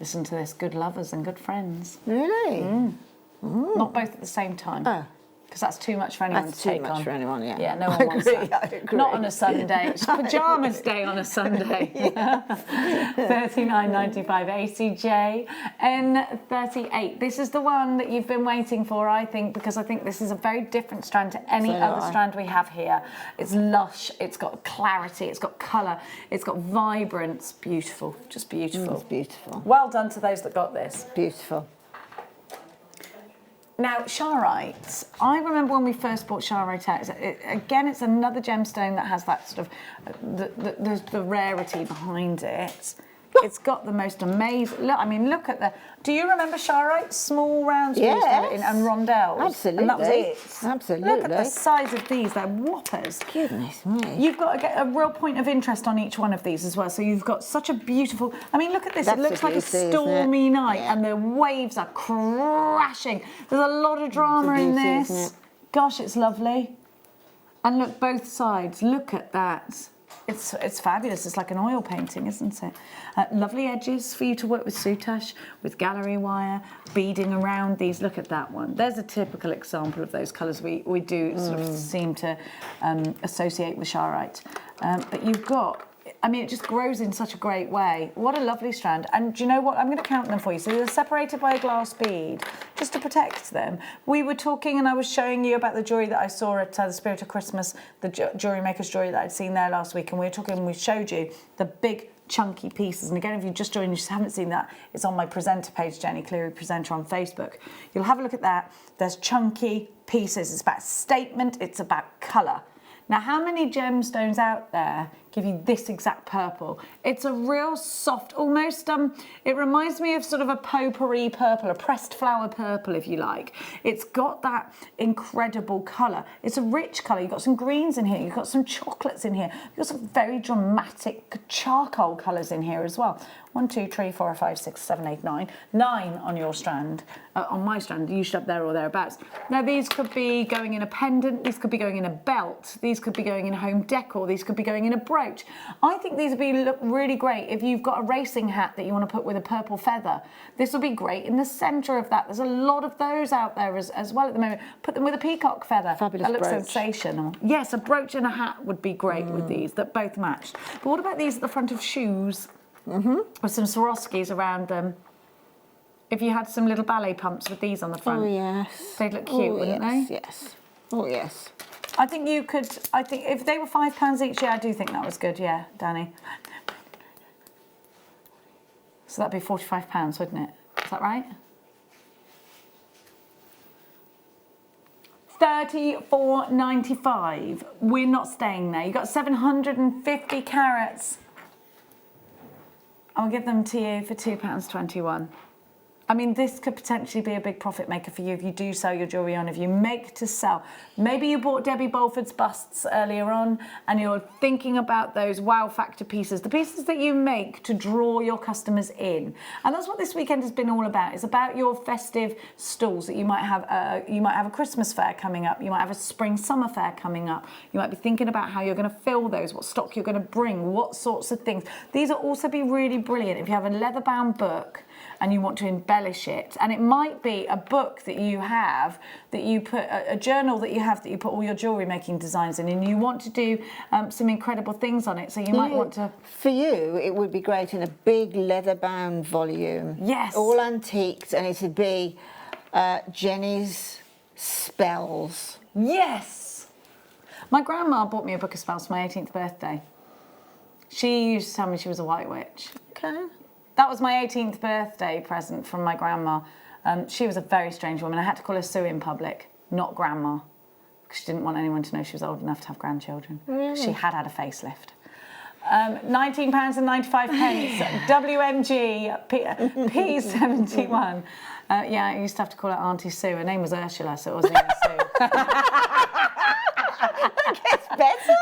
listen to this, good lovers and good friends. Really? Not both at the same time. Because that's too much for anyone to take on. That's too much for anyone, yeah. Yeah, no one wants that. I agree. Not on a Sunday. It's pyjamas day on a Sunday. $39.95 ACJ N38. This is the one that you've been waiting for, I think, because I think this is a very different strand to any other strand we have here. It's lush, it's got clarity, it's got colour, it's got vibrance. Beautiful, just beautiful. It's beautiful. Well done to those that got this. Beautiful. Now, Charoite, I remember when we first bought Charoite out, again, it's another gemstone that has that sort of, the rarity behind it. It's got the most amazing, look, I mean, look at the, do you remember Charoite? Small rounds we used to have it in, and rondelles. Absolutely. And that was it. Absolutely. Look at the size of these, they're whoppers. Goodness me. You've got to get a real point of interest on each one of these as well. So you've got such a beautiful, I mean, look at this. It looks like a stormy night and the waves are crashing. There's a lot of drama in this. Gosh, it's lovely. And look, both sides, look at that. It's fabulous. It's like an oil painting, isn't it? Lovely edges for you to work with soutache, with gallery wire, beading around these. Look at that one. There's a typical example of those colours we do sort of seem to associate with Charoite. But you've got, I mean, it just grows in such a great way. What a lovely strand. And do you know what? I'm going to count them for you. So they're separated by a glass bead, just to protect them. We were talking and I was showing you about the jewellery that I saw at the Spirit of Christmas, the Jewellery Maker's jewellery that I'd seen there last week. And we were talking and we showed you the big chunky pieces. And again, if you just joined, you just haven't seen that, it's on my presenter page, Jenny Cleary Presenter on Facebook. You'll have a look at that. There's chunky pieces. It's about statement. It's about colour. Now, how many gemstones out there give you this exact purple? It's a real soft, almost, it reminds me of sort of a potpourri purple, a pressed flower purple, if you like. It's got that incredible colour. It's a rich colour. You've got some greens in here. You've got some chocolates in here. You've got some very dramatic charcoal colours in here as well. 1, 2, 3, 4, 5, 6, 7, 8, 9. 9 on your strand, on my strand, usually up there or thereabouts. Now, these could be going in a pendant. These could be going in a belt. These could be going in home decor. These could be going in a brooch. I think these would look really great if you've got a racing hat that you want to put with a purple feather. This will be great in the centre of that. There's a lot of those out there as well at the moment. Put them with a peacock feather. Fabulous that looks brooch. Sensational. Yes, a brooch and a hat would be great with these, that both matched. But what about these at the front of shoes? With some Swarovskis around them. if you had some little ballet pumps with these on the front. Oh, yes. They'd look cute, wouldn't they? Yes. Oh, yes. I think you could, I think if they were £5 each, yeah, I do think that was good, yeah, Danny. So that'd be £45, wouldn't it? Is that right? $34.95. We're not staying there. You've got 750 carats. I'll give them to you for £2.21. I mean, this could potentially be a big profit maker for you if you do sell your jewellery on, if you make to sell. Maybe you bought Debbie Bolford's busts earlier on and you're thinking about those wow factor pieces, the pieces that you make to draw your customers in. And that's what this weekend has been all about. It's about your festive stalls that you might have. You might have a Christmas fair coming up. You might have a spring summer fair coming up. You might be thinking about how you're going to fill those, what stock you're going to bring, what sorts of things. These will also be really brilliant if you have a leather-bound book and you want to embellish it. And it might be a book that you have, that you put, a journal that you have that you put all your jewellery making designs in, and you want to do some incredible things on it. So you might want to... For you, it would be great in a big leather-bound volume. Yes. All antiques, and it would be Jenny's spells. Yes. My grandma bought me a book of spells for my 18th birthday. She used to tell me she was a white witch. Okay. That was my 18th birthday present from my grandma. She was a very strange woman. I had to call her Sue in public, not grandma, because she didn't want anyone to know she was old enough to have grandchildren. Really? She had a facelift. £19.95, WMG P71. Yeah, I used to have to call her Auntie Sue. Her name was Ursula, so it wasn't even Sue. That gets better.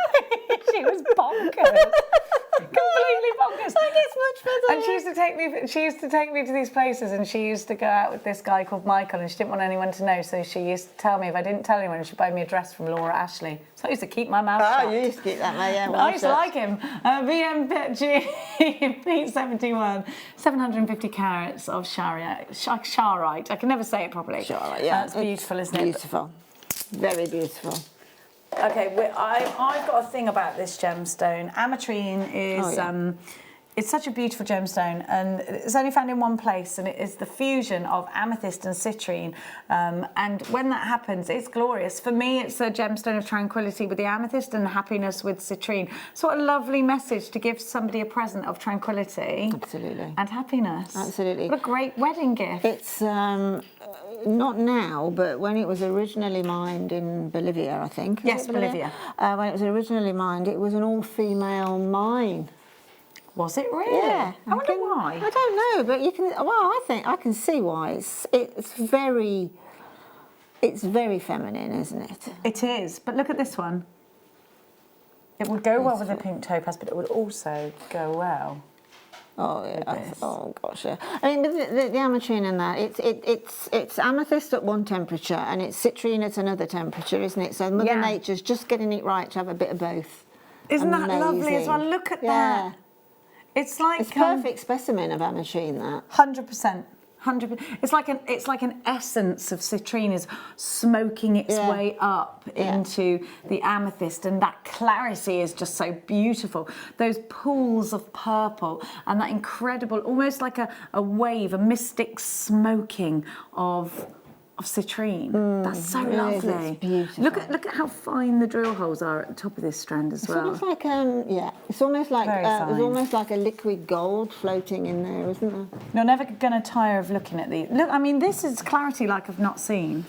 She was bonkers. Completely bonkers. That gets much better. And she used to take me to these places, and she used to go out with this guy called Michael, and she didn't want anyone to know, so she used to tell me if I didn't tell anyone, she'd buy me a dress from Laura Ashley. So I used to keep my mouth shut. Oh, you used to keep that, yeah. I used to like him. BMG P71, 750 carats of Sharite. I can never say it properly. Sharite, yeah. It's beautiful, isn't it? Beautiful. Very beautiful. Okay, I've got a thing about this gemstone. Ametrine is it's such a beautiful gemstone, and it's only found in one place, and it is the fusion of amethyst and citrine. And when that happens, it's glorious. For me, it's a gemstone of tranquility with the amethyst and happiness with citrine. So what a lovely message to give somebody a present of tranquility. Absolutely. And happiness. Absolutely. What a great wedding gift. It's not now, but when it was originally mined in Bolivia, I think. Yes, Bolivia. When it was originally mined, it was an all-female mine. Was it really? Yeah. I wonder why. I don't know, but you can. Well, I think I can see why. It's very feminine, isn't it? It is. But look at this one. It would go well with the pink topaz, but it would also go well. Oh yeah. Oh gosh, yeah. I mean, the ametrine in that, it's amethyst at one temperature and it's citrine at another temperature, isn't it? So Mother Nature's just getting it right to have a bit of both. Isn't that lovely as well? Look at that. It's like it's a perfect specimen of ametrine. That 100%. 100%. It's like an essence of citrine is smoking its way up into the amethyst, and that clarity is just so beautiful. Those pools of purple and that incredible, almost like a wave, a mystic smoking of citrine. That's so lovely. It's beautiful. Look at how fine the drill holes are at the top of this strand as well. It's almost like it's almost like there's almost like a liquid gold floating in there, isn't there? You're never going to tire of looking at these. Look, I mean, this is clarity like I've not seen.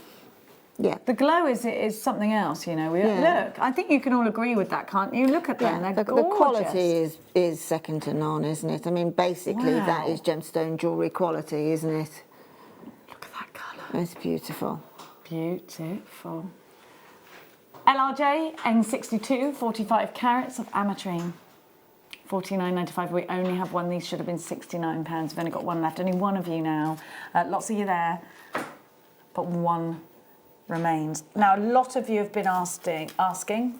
Yeah. The glow is something else, you know. Look, I think you can all agree with that, can't you? Look at them, they're gorgeous. The quality is second to none, isn't it? I mean, basically that is gemstone jewellery quality, isn't it? Look at that colour. It's beautiful. Beautiful. LRJ N62, 45 carats of ametrine. $49.95. We only have one. These should have been £69. We've only got one left. Only one of you now. Lots of you there, but one remains. Now, a lot of you have been asking, yes. Yeah,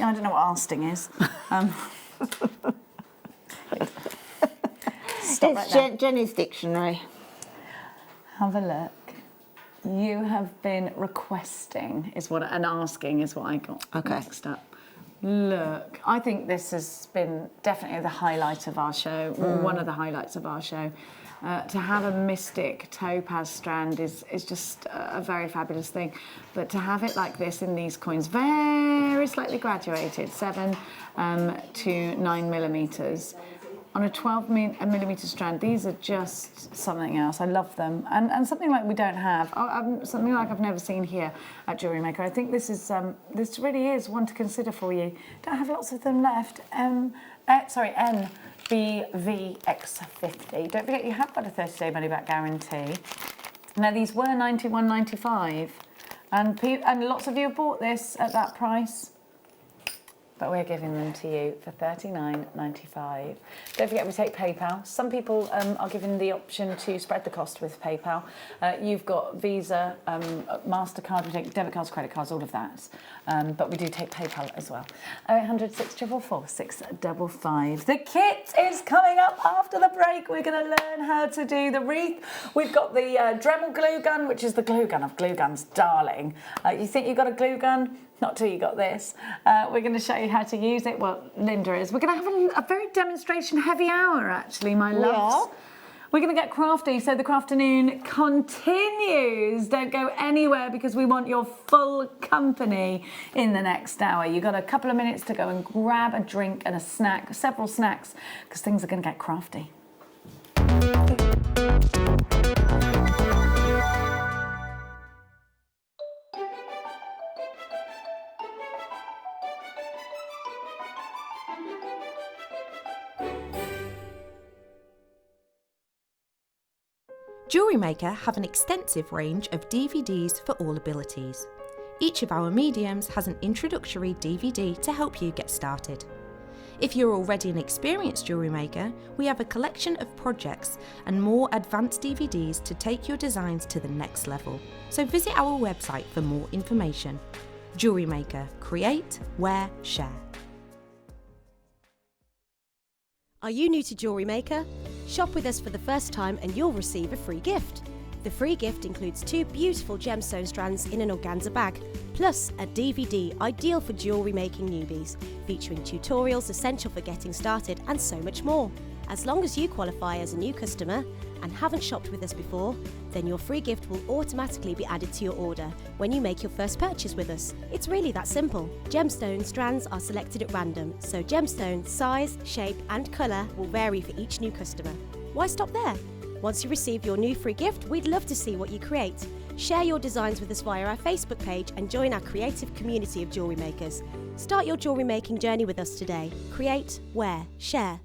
I don't know what asking is. Stop it's right Jenny's dictionary. Have a look. You have been requesting, and asking is what I got next up. Look, I think this has been definitely the highlight of our show, or one of the highlights of our show. To have a mystic topaz strand is just a very fabulous thing. But to have it like this in these coins, very slightly graduated, 7 to 9 millimeters, on a 12 millimeter strand, these are just something else. I love them. And something like we don't have, something like I've never seen here at Jewellery Maker. I think this is this really is one to consider for you. Don't have lots of them left. NBVX50. Don't forget you have got a 30-day money-back guarantee. Now these were £91.95, and lots of you have bought this at that price. But we're giving them to you for £39.95. Don't forget we take PayPal. Some people are given the option to spread the cost with PayPal. You've got Visa, MasterCard, we take debit cards, credit cards, all of that. But we do take PayPal as well. 0800 644 655. The kit is coming up after the break. We're going to learn how to do the wreath. We've got the Dremel glue gun, which is the glue gun of glue guns, darling. You think you've got a glue gun? Not till you got this. We're going to show you how to use it. Well, Linda is. We're going to have a very demonstration heavy hour, actually, my loves. We're going to get crafty, so the crafternoon continues. Don't go anywhere because we want your full company in the next hour. You've got a couple of minutes to go and grab a drink and a snack, several snacks, because things are going to get crafty. Jewellery Maker have an extensive range of DVDs for all abilities. Each of our mediums has an introductory DVD to help you get started. If you're already an experienced jewellery maker, we have a collection of projects and more advanced DVDs to take your designs to the next level. So visit our website for more information. Jewellery Maker, create, wear, share. Are you new to Jewellery Maker? Shop with us for the first time and you'll receive a free gift. The free gift includes 2 beautiful gemstone strands in an organza bag, plus a DVD ideal for jewellery making newbies, featuring tutorials essential for getting started and so much more. As long as you qualify as a new customer and haven't shopped with us before, then your free gift will automatically be added to your order when you make your first purchase with us. It's really that simple. Gemstone strands are selected at random, so gemstone size, shape and colour will vary for each new customer. Why stop there? Once you receive your new free gift, we'd love to see what you create. Share your designs with us via our Facebook page and join our creative community of jewellery makers. Start your jewellery making journey with us today. Create, wear, share.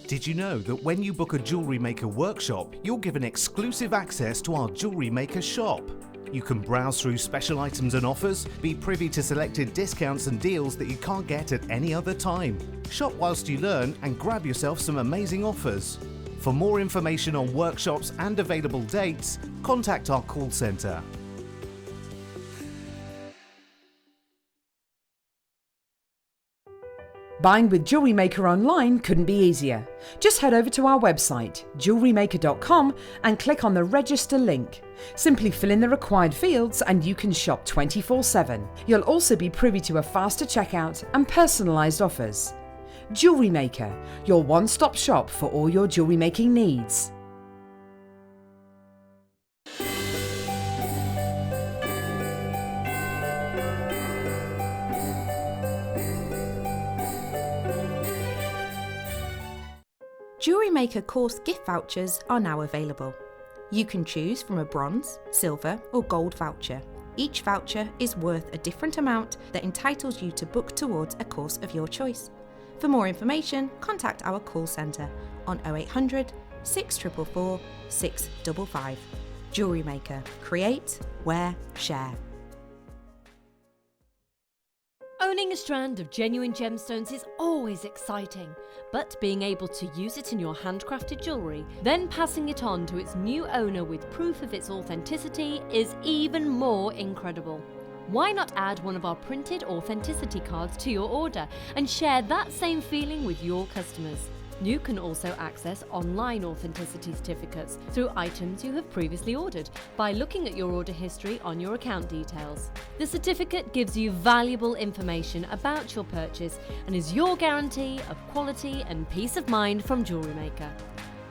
Did you know that when you book a Jewellery Maker workshop, you're given exclusive access to our Jewellery Maker shop? You can browse through special items and offers, be privy to selected discounts and deals that you can't get at any other time. Shop whilst you learn and grab yourself some amazing offers. For more information on workshops and available dates, contact our call centre. Buying with Jewellery Maker online couldn't be easier. Just head over to our website, JewelleryMaker.com, and click on the register link. Simply fill in the required fields and you can shop 24/7. You'll also be privy to a faster checkout and personalised offers. Jewellery Maker, your one-stop shop for all your jewellery making needs. Jewellery Maker course gift vouchers are now available. You can choose from a bronze, silver or gold voucher. Each voucher is worth a different amount that entitles you to book towards a course of your choice. For more information, contact our call centre on 0800 644 655. Jewellery Maker, create, wear, share. Owning a strand of genuine gemstones is always exciting, but being able to use it in your handcrafted jewellery, then passing it on to its new owner with proof of its authenticity is even more incredible. Why not add one of our printed authenticity cards to your order and share that same feeling with your customers? You can also access online authenticity certificates through items you have previously ordered by looking at your order history on your account details. The certificate gives you valuable information about your purchase and is your guarantee of quality and peace of mind from Jewellery Maker.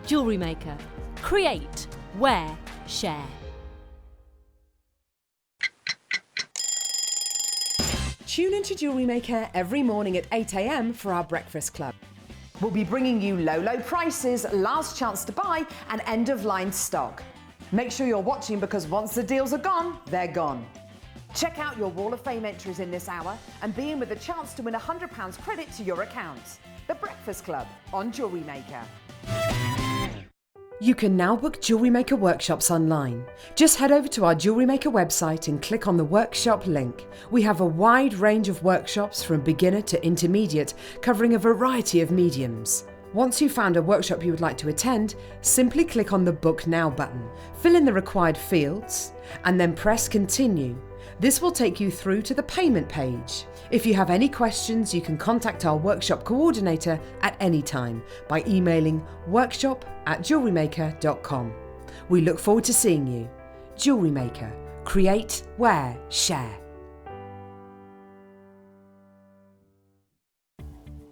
Jewellery Maker. Create, wear, share. Tune into Jewellery Maker every morning at 8 a.m. for our breakfast club. We'll be bringing you low prices, last chance to buy, and end-of-line stock. Make sure you're watching because once the deals are gone, they're gone. Check out your Wall of Fame entries in this hour and be in with a chance to win £100 credit to your account. The Breakfast Club on Jewellery Maker. You can now book Jewellery Maker workshops online. Just head over to our Jewellery Maker website and click on the workshop link. We have a wide range of workshops from beginner to intermediate, covering a variety of mediums. Once you've found a workshop you would like to attend, simply click on the Book Now button, fill in the required fields, and then press Continue. This will take you through to the payment page. If you have any questions, you can contact our workshop coordinator at any time by emailing workshop@jewellerymaker.com. We look forward to seeing you. Jewellery Maker. Create, wear, share.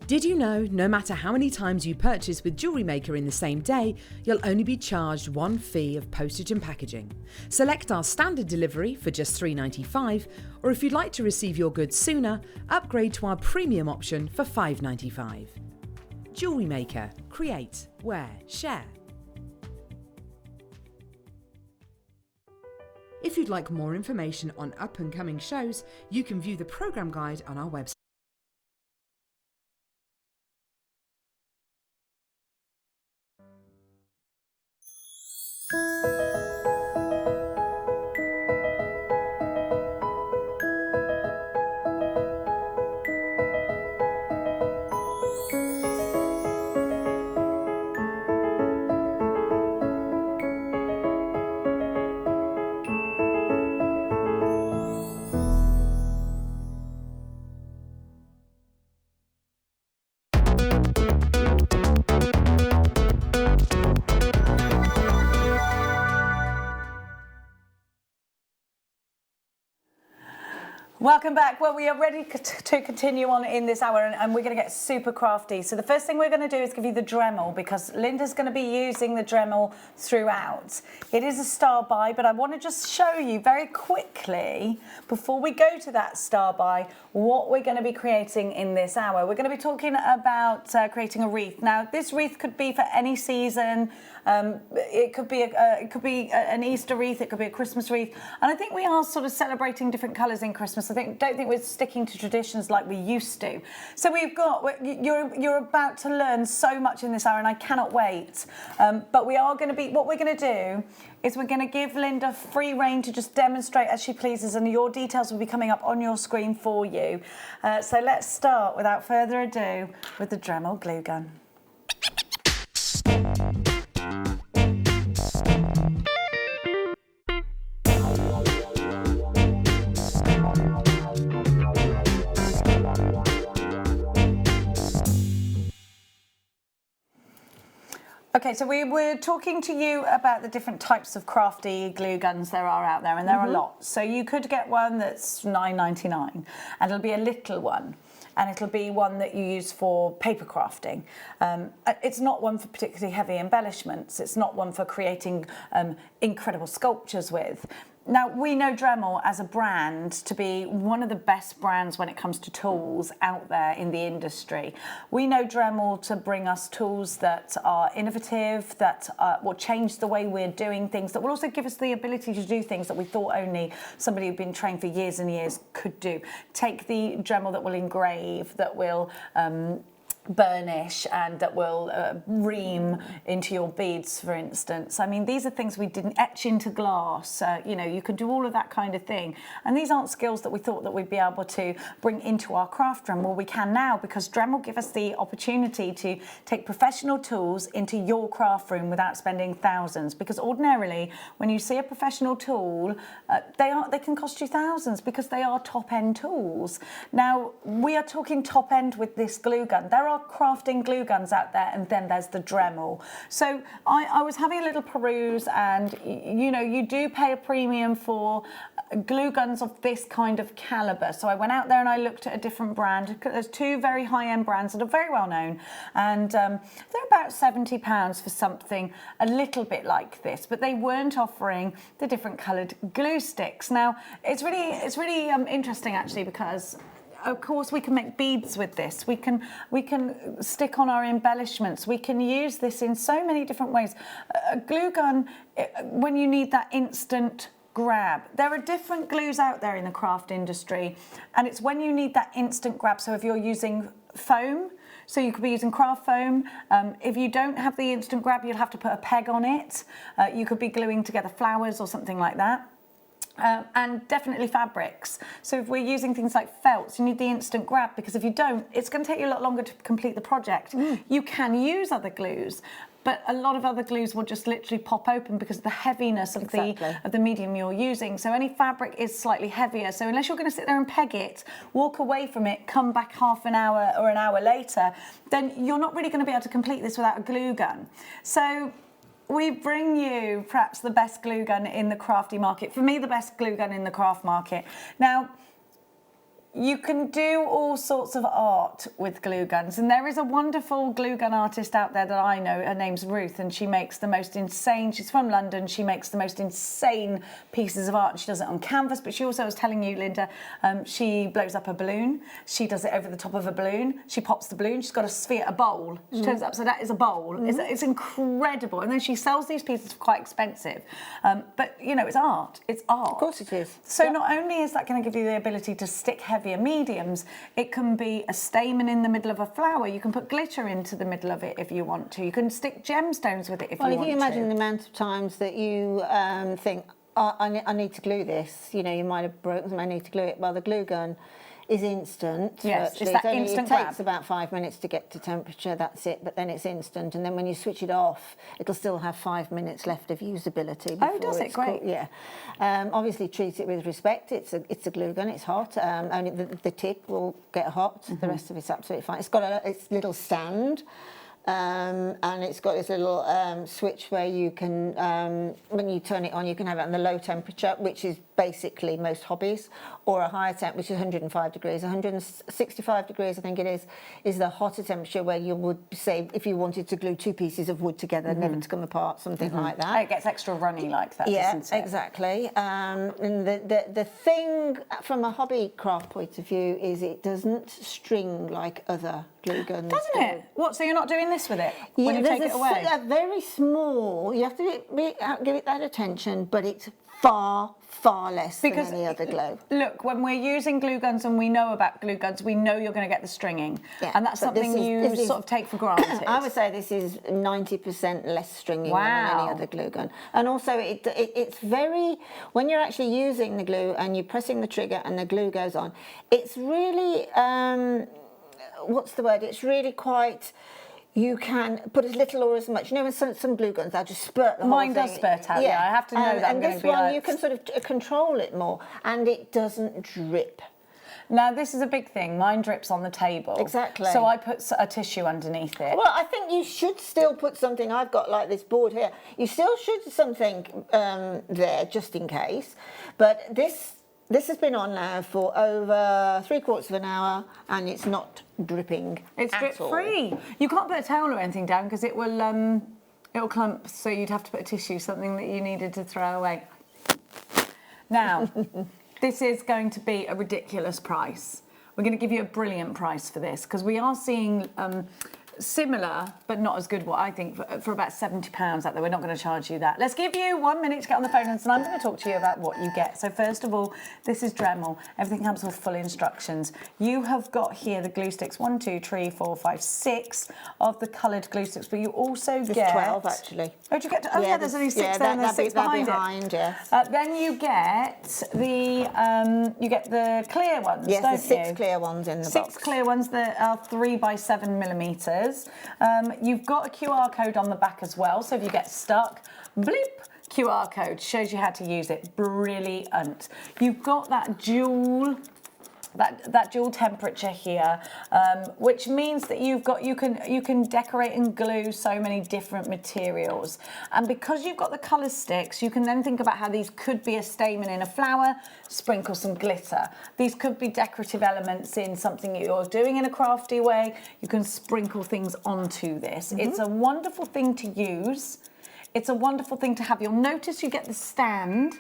Did you know no matter how many times you purchase with Jewellery Maker in the same day, you'll only be charged one fee of postage and packaging? Select our standard delivery for just $3.95, or if you'd like to receive your goods sooner, upgrade to our premium option for $5.95. Jewellery Maker. Create, wear, share. If you'd like more information on up-and-coming shows, you can view the programme guide on our website. Welcome back. Well, we are ready to continue on in this hour, and we're going to get super crafty. So the first thing we're going to do is give you the Dremel, because Linda's going to be using the Dremel throughout. It is a star by, but I want to just show you very quickly, before we go to that star by, what we're going to be creating in this hour. We're going to be talking about creating a wreath. Now, this wreath could be for any season. It could be an Easter wreath, it could be a Christmas wreath, and I think we are sort of celebrating different colours in Christmas. Don't think we're sticking to traditions like we used to. So you're about to learn so much in this hour, and I cannot wait. But what we're going to do is we're going to give Linda free rein to just demonstrate as she pleases, and your details will be coming up on your screen for you. So let's start without further ado with the Dremel glue gun. Okay, so we were talking to you about the different types of crafty glue guns there are out there, and there are lots. So you could get one that's $9.99, and it'll be a little one, and it'll be one that you use for paper crafting. It's not one for particularly heavy embellishments. It's not one for creating incredible sculptures with. Now, we know Dremel as a brand to be one of the best brands when it comes to tools out there in the industry. We know Dremel to bring us tools that are innovative, that will change the way we're doing things, that will also give us the ability to do things that we thought only somebody who'd been trained for years and years could do. Take the Dremel that will engrave, that will burnish, and that will ream into your beads, for instance. I mean, these are things we didn't etch into glass. You know, you could do all of that kind of thing. And these aren't skills that we thought that we'd be able to bring into our craft room. Well, we can now, because Dremel give us the opportunity to take professional tools into your craft room without spending thousands. Because ordinarily, when you see a professional tool, they can cost you thousands because they are top-end tools. Now, we are talking top-end with this glue gun. There there are crafting glue guns out there, and then there's the Dremel. So I was having a little peruse, and you know, you do pay a premium for glue guns of this kind of caliber. So I went out there and I looked at a different brand. There's two very high-end brands that are very well known, and they're about £70 for something a little bit like this, but they weren't offering the different coloured glue sticks. Now it's really interesting actually, because of course we can make beads with this, we can stick on our embellishments, we can use this in so many different ways. A glue gun, when you need that instant grab. There are different glues out there in the craft industry, and it's when you need that instant grab. So if you're using foam, so you could be using craft foam. If you don't have the instant grab, you'll have to put a peg on it. You could be gluing together flowers or something like that. And definitely fabrics. So if we're using things like felts, you need the instant grab, because if you don't, it's going to take you a lot longer to complete the project. You can use other glues, but a lot of other glues will just literally pop open because of the heaviness of the medium you're using. So any fabric is slightly heavier. So unless you're going to sit there and peg it, walk away from it, come back half an hour or an hour later, then you're not really going to be able to complete this without a glue gun. So we bring you perhaps the best glue gun in the crafty market. For me, the best glue gun in the craft market. Now, you can do all sorts of art with glue guns, and there is a wonderful glue gun artist out there that I know. Her name's Ruth, and she makes the most insane, she's from London, she makes the most insane pieces of art. She does it on canvas, but she also, I was telling you, Linda, she blows up a balloon, she does it over the top of a balloon, she pops the balloon, she's got a sphere, a bowl, she turns it up so that is a bowl. It's incredible, and then she sells these pieces for quite expensive, but you know, it's art. Of course it is. So not only is that going to give you the ability to stick heavier mediums, it can be a stamen in the middle of a flower. You can put glitter into the middle of it if you want to. You can stick gemstones with it if you want to. Well, if you imagine the amount of times that you think, oh, I need to glue this, you know, you might have broken, I need to glue it. Well, the glue gun is instant. Yes, it's that instant grab. It takes about 5 minutes to get to temperature, that's it, but then it's instant, and then when you switch it off, it'll still have 5 minutes left of usability. Oh, does it? Great. Yeah. Obviously treat it with respect. It's a glue gun, it's hot. Only the tip will get hot, the rest of it's absolutely fine. It's got its little stand. And it's got this little switch where you can, when you turn it on, you can have it on the low temperature, which is basically most hobbies, or a higher temp, which is 105 degrees. 165 degrees, I think it is the hotter temperature, where you would say if you wanted to glue two pieces of wood together, never to come apart, something like that. It gets extra runny like that, doesn't it? Exactly. And the thing from a hobby craft point of view is it doesn't string like other glue guns. Doesn't it? What, so you're not doing this with it when you take it away? A very small, you have to give it that attention, but it's far less than any other glue. Look, when we're using glue guns and we know about glue guns, we know you're going to get the stringing. Yeah, and that's something you sort of take for granted. I would say this is 90% less stringing than any other glue gun. And also it's very, when you're actually using the glue and you're pressing the trigger and the glue goes on, it's really, what's the word? It's really quite... You can put as little or as much. You know, in some glue guns, they'll just spurt the whole thing. Mine does spurt out, yeah. I have to know that I'm going to be And this one, you can sort of control it more, and it doesn't drip. Now, this is a big thing. Mine drips on the table. Exactly. So I put a tissue underneath it. Well, I think you should still put something. I've got like this board here. You still should something there, just in case. But this has been on now for over 3/4 of an hour, and it's not dripping. It's drip free. You can't put a towel or anything down because it will clump. So you'd have to put a tissue, something that you needed to throw away. Now, this is going to be a ridiculous price. We're going to give you a brilliant price for this, because we are seeing similar but not as good, what I think, for about £70 out there. We're not going to charge you that. Let's give you 1 minute to get on the phone, and I'm going to talk to you about what you get. So first of all, this is Dremel. Everything comes with full instructions. You have got here the glue sticks, 1, 2, 3, 4, 5, 6 of the coloured glue sticks, but you also get 12 actually. Oh, did you get? Oh, yeah, there's only 6 there, and there's 6 behind it. Yes. Then you get the clear ones. Yes, don't there's 6 you? clear ones in the box. 6 clear ones that are 3 by 7 millimetres. You've got a QR code on the back as well, so if you get stuck, blip, QR code shows you how to use it. Brilliant. You've got that jewel that dual temperature here, which means that you can decorate and glue so many different materials. And because you've got the colour sticks, you can then think about how these could be a stamen in a flower, sprinkle some glitter. These could be decorative elements in something that you're doing in a crafty way. You can sprinkle things onto this. It's a wonderful thing to use. It's a wonderful thing to have. You'll notice you get the stand.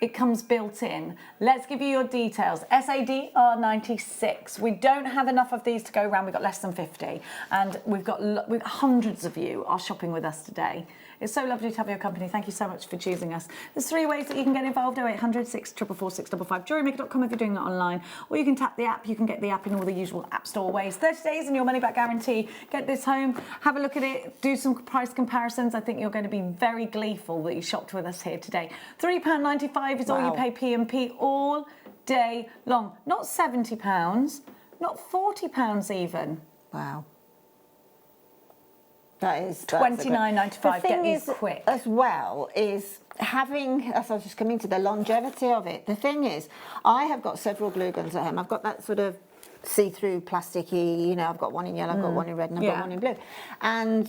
It comes built in. Let's give you your details. SADR96. We don't have enough of these to go around. We've got less than 50. And we've got hundreds of you are shopping with us today. It's so lovely to have your company. Thank you so much for choosing us. There's 3 ways that you can get involved. 0800 644 655. JewelleryMaker.com if you're doing it online. Or you can tap the app. You can get the app in all the usual app store ways. 30 days and your money back guarantee. Get this home. Have a look at it. Do some price comparisons. I think you're going to be very gleeful that you shopped with us here today. £3.95 is all you pay P&P all day long. Not £70, not £40 even. Wow. That's $29.95. Get these quick. As well is having, as I was just coming to the longevity of it. The thing is, I have got several glue guns at home. I've got that sort of see-through plasticky, you know, I've got one in yellow, I've got one in red, and I've got one in blue. And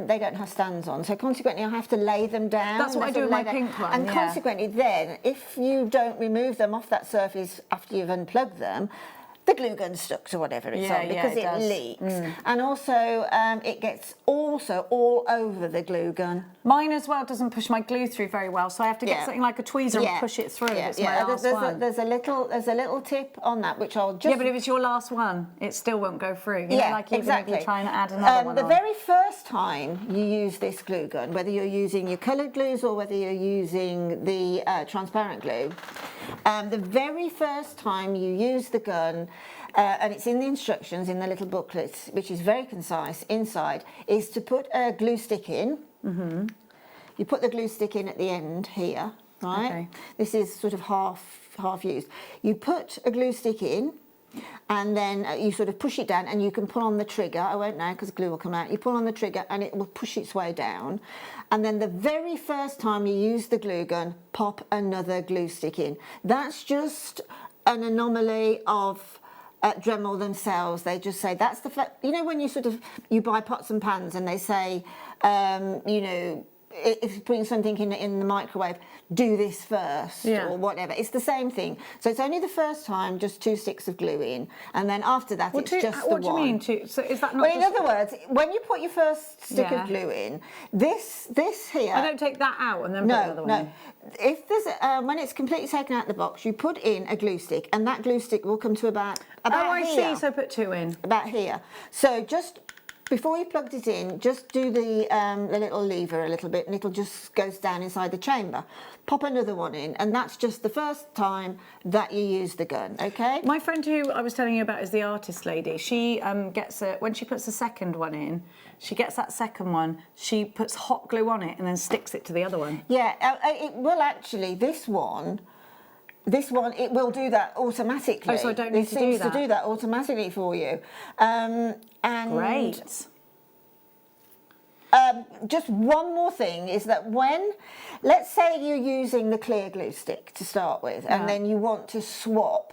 they don't have stands on, so consequently I have to lay them down. That's what I do with my pink one. And consequently then, if you don't remove them off that surface after you've unplugged them, the glue gun's stuck to whatever it's on because it leaks. And also it gets also all over the glue gun. Mine as well doesn't push my glue through very well, so I have to get something like a tweezer and push it through. It's my last one. There's a little tip on that which I'll just... Yeah, but if it's your last one, it still won't go through. You know, like even if you try and add another one the on. very first time you use this glue gun, whether you're using your coloured glues or whether you're using the transparent glue, the very first time you use the gun, and it's in the instructions in the little booklet, which is very concise inside, is to put a glue stick in. You put the glue stick in at the end here, right? Okay. This is sort of half used. You put a glue stick in, and then you sort of push it down, and you can pull on the trigger. I won't now because glue will come out. You pull on the trigger and it will push its way down. And then the very first time you use the glue gun, pop another glue stick in. That's just an anomaly of Dremel themselves. They just say that's the you know, when you buy pots and pans and they say you know, if you're putting something in the microwave, do this first or whatever. It's the same thing. So it's only the first time, just 2 sticks of glue in, and then after that it's just the one. What do you mean two? So is that not? Well, in other words, when you put your first stick of glue in, this here. I don't take that out and then put another one in. If there's when it's completely taken out of the box, you put in a glue stick, and that glue stick will come to about here. Oh, I see. So put 2 in. About here. So just before you plugged it in, just do the little lever a little bit, and it'll just goes down inside the chamber. Pop another one in, and that's just the first time that you use the gun, okay? My friend who I was telling you about is the artist lady. She gets when she puts the second one in, she gets that second one, she puts hot glue on it and then sticks it to the other one. Yeah, it will actually, this one, it will do that automatically. Oh, so I don't need to do that? It seems to do that automatically for you. And great. Just one more thing is that when, let's say you're using the clear glue stick to start with, and then you want to swap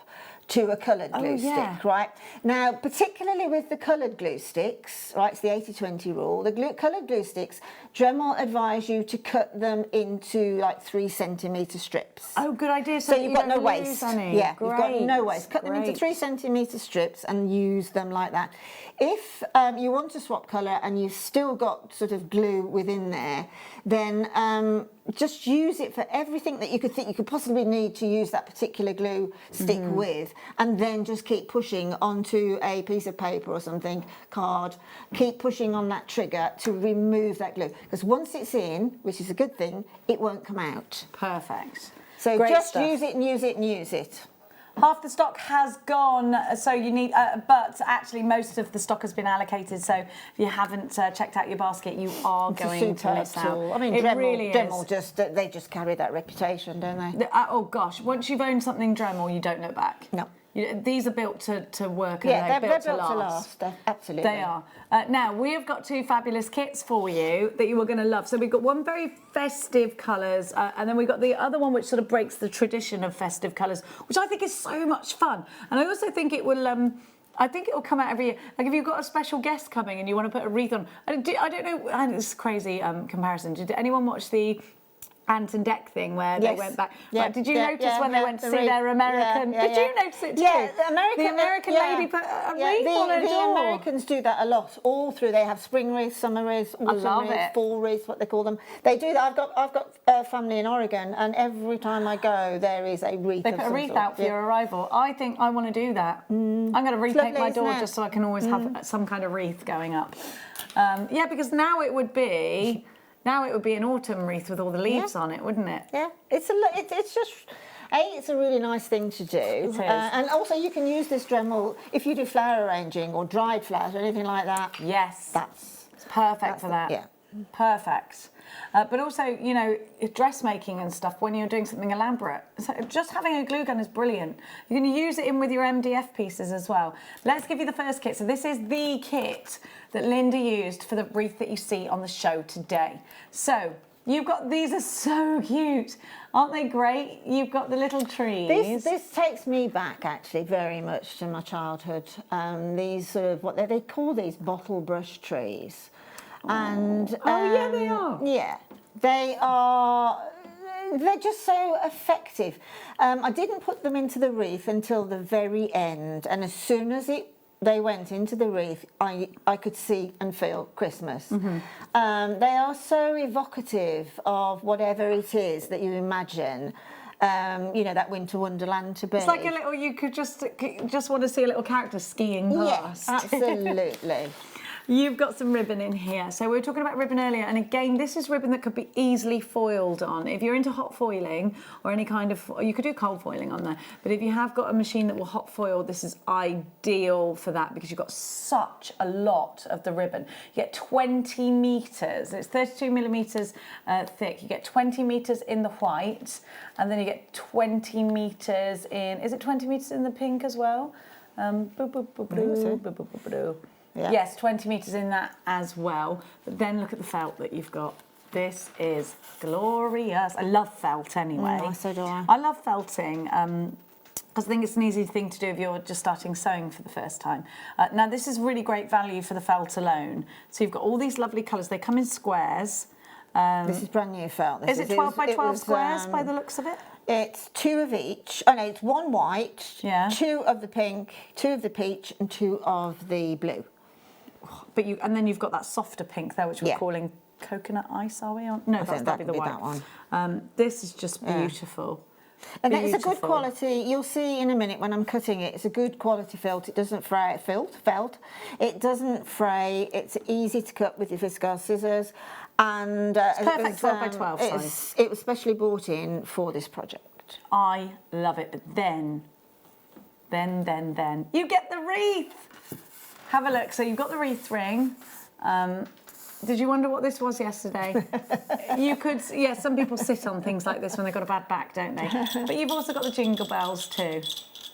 to a coloured glue stick, right? Now, particularly with the coloured glue sticks, right, it's the 80-20 rule, the coloured glue sticks, Dremel advise you to cut them into like 3 centimetre strips. Oh, good idea. So you've got no waste. Yeah, great. You've got no waste. Cut them into 3 centimetre strips and use them like that. If you want to swap colour and you've still got sort of glue within there, then just use it for everything that you could think you could possibly need to use that particular glue stick with, and then just keep pushing onto a piece of paper or something, card, keep pushing on that trigger to remove that glue, because once it's in, which is a good thing, it won't come out. Perfect. So just use it and use it and use it. Half the stock has gone, so you need, but actually most of the stock has been allocated, so if you haven't checked out your basket, you are going to miss out. I mean, Dremel they just carry that reputation, don't they? Oh gosh, once you've owned something Dremel, you don't look back. No. these are built to work, and Yeah, they're built to last. Absolutely. They are. Now, we have got 2 fabulous kits for you that you are going to love. So we've got one very festive colours, and then we've got the other one which sort of breaks the tradition of festive colours, which I think is so much fun. And I also think it will... I think it will come out every year. Like if you've got a special guest coming and you want to put a wreath on. I don't know, and it's a crazy comparison. Did anyone watch the Ant and Deck thing where they went back? Yeah. Right, did you notice when they went to see their American? Did you notice it too? Yeah, the American lady put a wreath on her door. The Americans do that a lot, all through. They have spring wreaths, summer wreaths, autumn wreaths, fall wreaths, what they call them. They do that. I've got family in Oregon, and every time I go, there is a wreath. They put a wreath out for your arrival. I think I want to do that. I'm going to repaint my door just so I can always have some kind of wreath going up. Yeah, because now it would be an autumn wreath with all the leaves on it, wouldn't it? Yeah, it's just it's a really nice thing to do. It is. And also you can use this Dremel if you do flower arranging or dried flowers or anything like that. Yes, it's perfect for that. Yeah, perfect. But also, you know, dressmaking and stuff when you're doing something elaborate. So just having a glue gun is brilliant. You're going to use it in with your MDF pieces as well. Let's give you the first kit. So this is the kit that Linda used for the wreath that you see on the show today. So you've got, these are so cute. Aren't they great? You've got the little trees. This takes me back actually very much to my childhood. These sort of, what they call these bottle brush trees. And yeah, they are. Yeah, they are. They're just so effective. I didn't put them into the wreath until the very end, and as soon as they went into the wreath, I could see and feel Christmas. They are so evocative of whatever it is that you imagine. You know, that winter wonderland to be. It's like a little. You could just want to see a little character skiing past. Yeah, absolutely. You've got some ribbon in here. So we were talking about ribbon earlier, and again, this is ribbon that could be easily foiled on. If you're into hot foiling or any kind of, you could do cold foiling on there, but if you have got a machine that will hot foil, this is ideal for that because you've got such a lot of the ribbon. You get 20 metres, it's 32 millimetres thick. You get 20 metres in the white, and then you get 20 metres in, is it 20 metres in the pink as well? Yeah. Yes, 20 metres in that as well. But then look at the felt that you've got. This is glorious. I love felt anyway. So do I. I love felting because I think it's an easy thing to do if you're just starting sewing for the first time. Now, this is really great value for the felt alone. So you've got all these lovely colours. They come in squares. This is brand new felt. Is it 12 by 12 squares by the looks of it? It's 2 of each. Oh no, it's 1 white, yeah. 2 of the pink, 2 of the peach, and 2 of the blue. But and then you've got that softer pink there, which we're calling coconut ice, are we on? No, that's got to be the white. That one. This is just beautiful. And it's a good quality. You'll see in a minute when I'm cutting it. It's a good quality felt. It doesn't fray. Felt. It doesn't fray. It's easy to cut with your viscose scissors, and it's perfect 12 by 12 size. It was specially bought in for this project. I love it. But then you get the wreath. Have a look. So you've got the wreath ring. Did you wonder what this was yesterday? You could, yeah, some people sit on things like this when they've got a bad back, don't they? But you've also got the jingle bells too.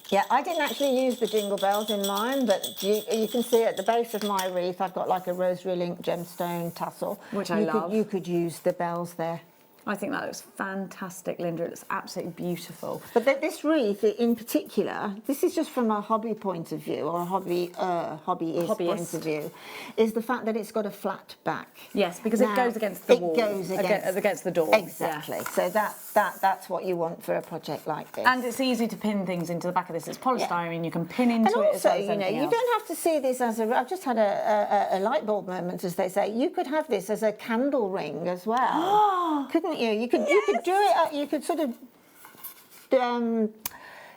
Yeah, I didn't actually use the jingle bells in mine, but you can see at the base of my wreath, I've got like a rosary link gemstone tassel. Which I love. You could use the bells there. I think that looks fantastic, Linda. It looks absolutely beautiful. But this wreath in particular, this is just from a hobby point of view, or a hobbyist point of view, is the fact that it's got a flat back. Yes, because it goes against the wall. It goes against the door. Exactly. Yeah. So that's what you want for a project like this. And it's easy to pin things into the back of this. It's polystyrene. You can pin into it as well as anything else. You don't have to see this as a. I've just had a light bulb moment, as they say. You could have this as a candle ring as well. Couldn't you? You could do it. You could sort of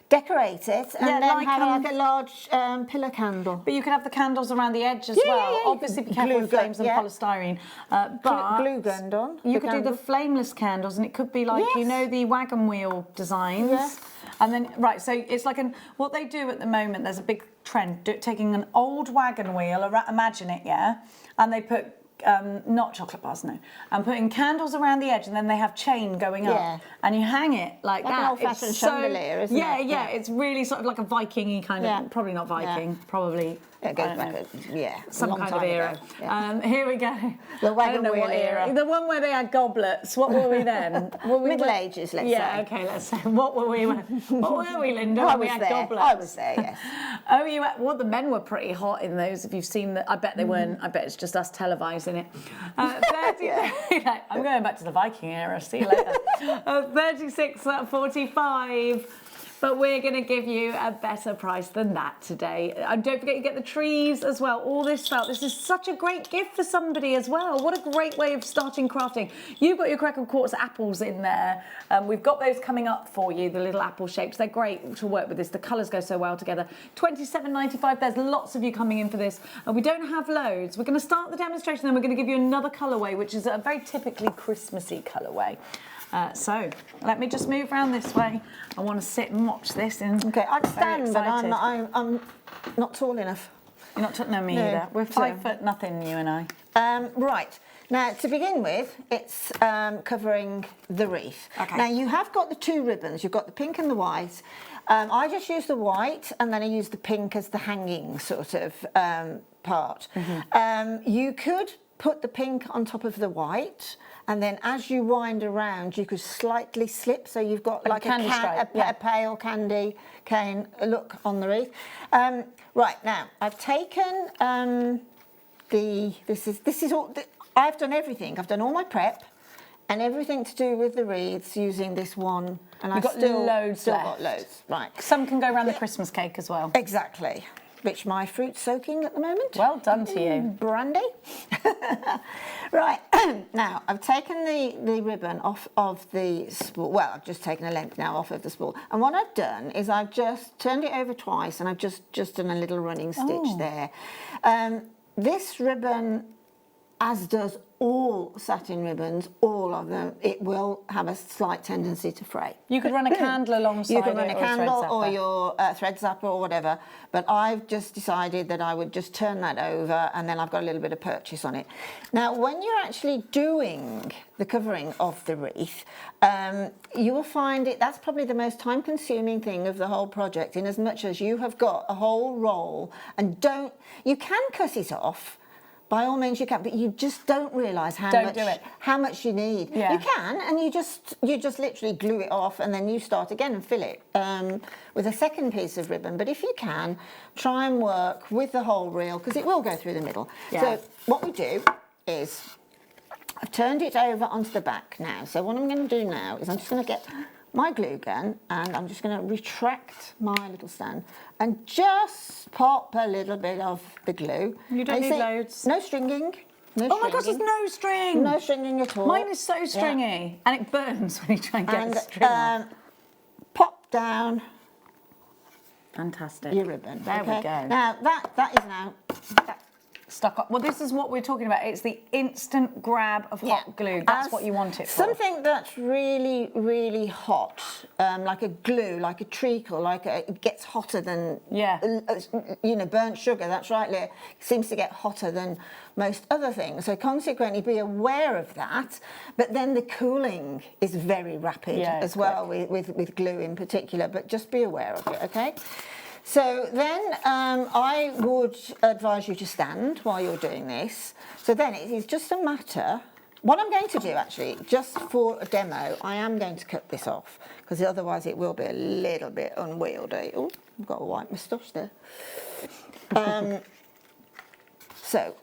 decorate it and then have like a large pillar candle. But you could have the candles around the edge as well. Yeah, obviously, be careful with flames and polystyrene. But glue gunned on. You could do the flameless candles, and it could be like you know the wagon wheel designs. Yeah. And then so it's like what they do at the moment. There's a big trend taking an old wagon wheel. Imagine it, and they put not chocolate bars, no. I'm putting candles around the edge, and then they have chain going up, Yeah. and you hang it like Like that. an old-fashioned It's chandelier, isn't yeah, it? Yeah, Yeah. it's really sort of like a Viking-y kind Yeah. of, probably not Viking, probably. It goes I don't back, know. a Some long kind of time era. ago. Yeah. Here we go. The I wagon don't know wheel what era. The one where they had goblets. What were we then? Were we Middle Ages, let's yeah, say. okay, let's say. What were we? What were we, Linda? I when we was had there. goblets? I was there, yes. Oh, well, the men were pretty hot in those. If you've seen that, I bet they weren't. I bet it's just us televising it. 30, I'm going back to the Viking era. See you later. 36.45. But we're going to give you a better price than that today. And don't forget you get the trees as well. All this felt. This is such a great gift for somebody as well. What a great way of starting crafting. You've got your Crackle Quartz apples in there. We've got those coming up for you, the little apple shapes. They're great to work with this. The colours go so well together. $27.95. There's lots of you coming in for this. And we don't have loads. We're going to start the demonstration, then we're going to give you another colourway, which is a very typically Christmassy colourway. So let me just move around this way. I want to sit and watch this. Okay, I'd stand, but I'm not tall enough. You're not no, me either. We're 5 foot nothing, you and I. Right. Now, to begin with, it's covering the wreath. Okay. Now, you have got the two ribbons. You've got the pink and the white. I just use the white, and then I use the pink as the hanging sort of part. You could put the pink on top of the white, and then as you wind around, you could slightly slip, so you've got like a pale candy cane look on the wreath. Right, now, I've taken this is all, I've done everything. I've done all my prep and everything to do with the wreaths using this one. And I've got still loads left. got loads, right. Some can go around the Christmas cake as well. Exactly. Which my fruit's soaking at the moment. Well done to you. Brandy. Right, now I've taken the ribbon off of the spool. Well, I've just taken a length now off of the spool. And what I've done is I've just turned it over twice and I've just done a little running stitch there. This ribbon, as does all satin ribbons, all of them, it will have a slight tendency to fray. You could run a candle alongside it. You can run a candle or zapper. your thread zapper or whatever, but I've just decided that I would just turn that over and then I've got a little bit of purchase on it. Now, when you're actually doing the covering of the wreath, you will find that's probably the most time-consuming thing of the whole project, in as much as you have got a whole roll and you can cut it off. By all means you can, but you just don't realise how much you need. Yeah. You can, and you just literally glue it off and then you start again and fill it with a second piece of ribbon. But if you can, try and work with the whole reel, because it will go through the middle. Yeah. So what we do is, I've turned it over onto the back now. So what I'm going to do now is I'm just going to get my glue gun and I'm just going to retract my little stand and just pop a little bit of the glue. You don't need loads. No stringing. No Oh my gosh, there's no string. No stringing at all. Mine is so stringy and it burns when you try and get the string off. Pop down Fantastic. your ribbon. There we go. Now that is now stuck up. Well, this is what we're talking about. It's the instant grab of hot glue. That's what you want it for. Something that's really, really hot, like a glue, like a treacle, it gets hotter than, burnt sugar. That's right, Leah. It seems to get hotter than most other things. So consequently, be aware of that. But then the cooling is very rapid as well with glue in particular. But just be aware of it, okay? So then I would advise you to stand while you're doing this. So then it is just a matter, what I'm going to do actually, just for a demo, I am going to cut this off, because otherwise it will be a little bit unwieldy. Oh, I've got a white moustache there. So,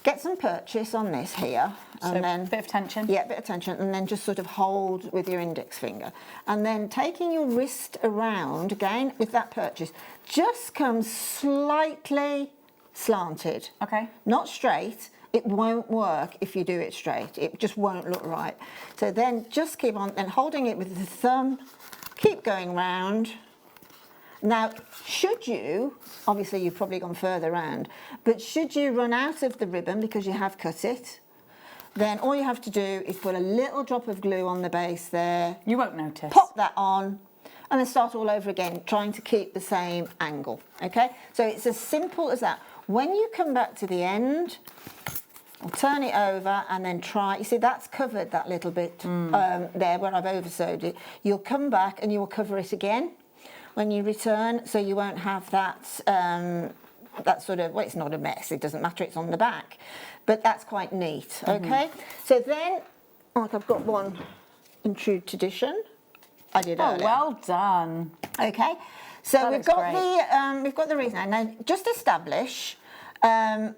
get some purchase on this here. And then a bit of tension? Yeah, a bit of tension, and then just sort of hold with your index finger. And then taking your wrist around, again, with that purchase, just come slightly slanted. Okay. Not straight. It won't work if you do it straight. It just won't look right. So then just keep on, and holding it with the thumb, keep going round. Now, should you, obviously you've probably gone further round, but should you run out of the ribbon because you have cut it, then all you have to do is put a little drop of glue on the base there. You won't notice. Pop that on, and then start all over again, trying to keep the same angle, okay? So it's as simple as that. When you come back to the end, I'll turn it over and then try. You see, that's covered that little bit there where I've oversewed it. You'll come back and you will cover it again when you return, so you won't have that that sort of, well, it's not a mess, it doesn't matter, it's on the back, but that's quite neat. Okay, so then, like, I've got one in true tradition. I did earlier. Well done. Okay, so we've got the wreath now. Now, just establish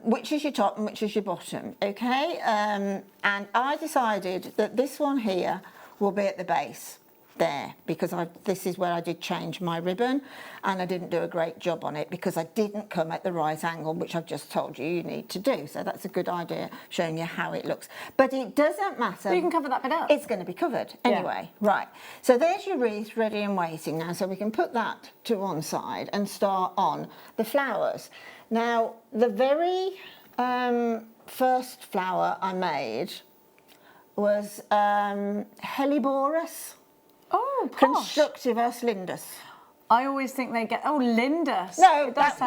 which is your top and which is your bottom. Okay, and I decided that this one here will be at the base there, because this is where I did change my ribbon, and I didn't do a great job on it because I didn't come at the right angle, which I've just told you need to do. So that's a good idea, showing you how it looks. But it doesn't matter. Well, you can cover that bit up. It's going to be covered anyway. Yeah. Right. So there's your wreath ready and waiting now. So we can put that to one side and start on the flowers. Now, the very first flower I made was Helleborus. Oh, posh. Constructivus lindus. I always think they get, Lindus. No, that's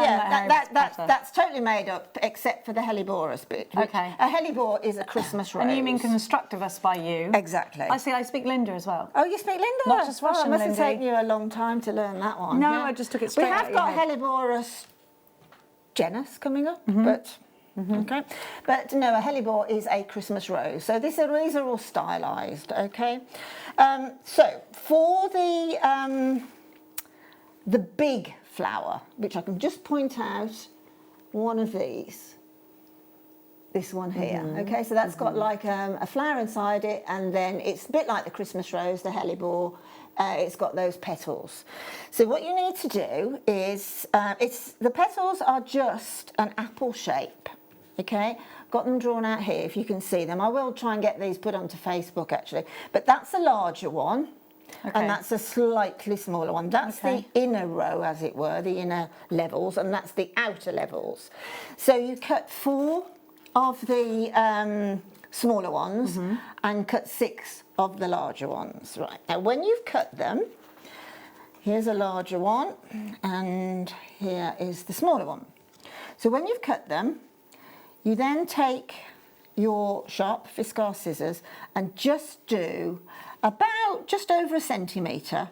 totally made up, except for the Helleborus bit. Okay. A Hellebore is a Christmas rose. And you mean Constructivus by you? Exactly. I speak Linda as well. Oh, you speak Linda? Not just Russian, it must have Lindy. taken you a long time to learn that one. No, yeah. I just took it straight out of We have your got head. Helleborus genus coming up, but... Okay, but no, a hellebore is a Christmas rose. So these are all stylised. Okay, so for the big flower, which I can just point out, one of these, this one here. Okay, so that's got like a flower inside it, and then it's a bit like the Christmas rose, the hellebore. It's got those petals. So what you need to do is, the petals are just an apple shape. Okay, got them drawn out here if you can see them. I will try and get these put onto Facebook actually, but that's a larger one, and that's a slightly smaller one. That's the inner row, as it were, the inner levels, and that's the outer levels. So you cut 4 of the smaller ones and cut 6 of the larger ones. Right, now when you've cut them, here's a larger one and here is the smaller one. So when you've cut them, you then take your sharp Fiskars scissors and just do about just over 1 centimetre.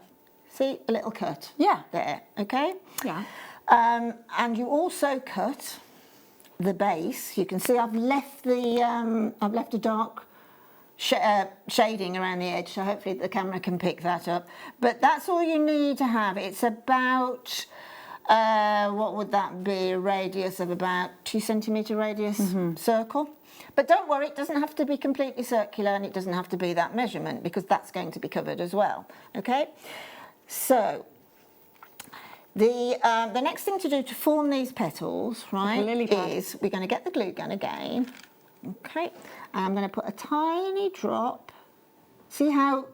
See, a little cut. Yeah. There, okay? Yeah. And you also cut the base. You can see I've left a dark shading around the edge, so hopefully the camera can pick that up. But that's all you need to have. It's about... what would that be? A radius of about 2 centimetre radius circle. But don't worry, it doesn't have to be completely circular, and it doesn't have to be that measurement, because that's going to be covered as well. Okay, so the next thing to do to form these petals, right, is we're going to get the glue gun again. Okay, and I'm going to put a tiny drop. See how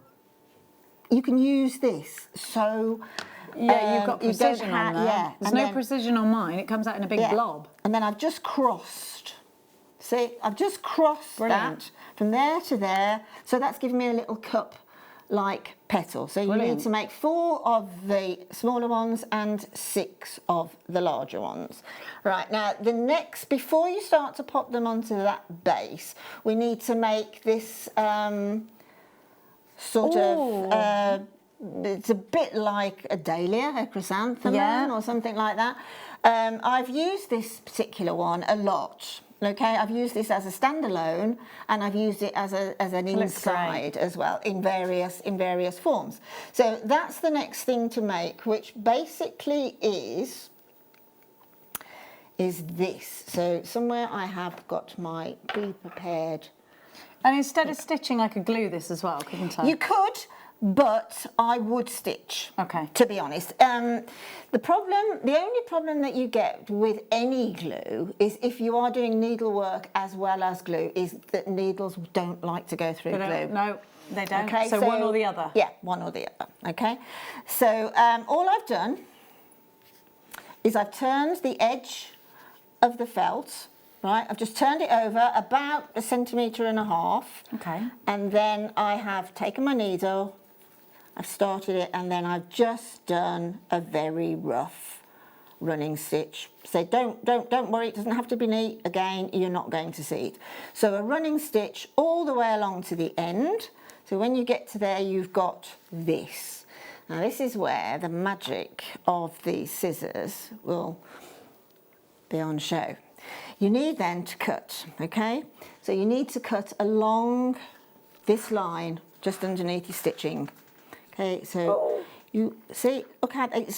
you can use this? So. Yeah, you've got precision on that. Yeah. There's no precision on mine. It comes out in a big blob. And then I've just crossed. See, I've just crossed that from there to there. So that's giving me a little cup-like petal. So you need to make 4 of the smaller ones and 6 of the larger ones. Right, now the next, before you start to pop them onto that base, we need to make this sort of... it's a bit like a dahlia, a chrysanthemum or something like that. I've used this particular one a lot. Okay, I've used this as a standalone, and I've used it as an inside as well in various forms. So that's the next thing to make, which basically is this. So somewhere I have got my pre-prepared. And instead of stitching, I could glue this as well, couldn't I? You could. But I would stitch, to be honest. The only problem that you get with any glue is if you are doing needlework as well as glue, is that needles don't like to go through glue. No, they don't. Okay, so one or the other. Yeah, one or the other. Okay. So all I've done is I've turned the edge of the felt. Right, I've just turned it over about 1.5 centimetres. Okay. And then I have taken my needle, I've started it, and then I've just done a very rough running stitch. So don't worry, it doesn't have to be neat. Again, you're not going to see it. So a running stitch all the way along to the end. So when you get to there, you've got this. Now this is where the magic of the scissors will be on show. You need then to cut, okay? So you need to cut along this line just underneath your stitching. Okay, so you see, look at it,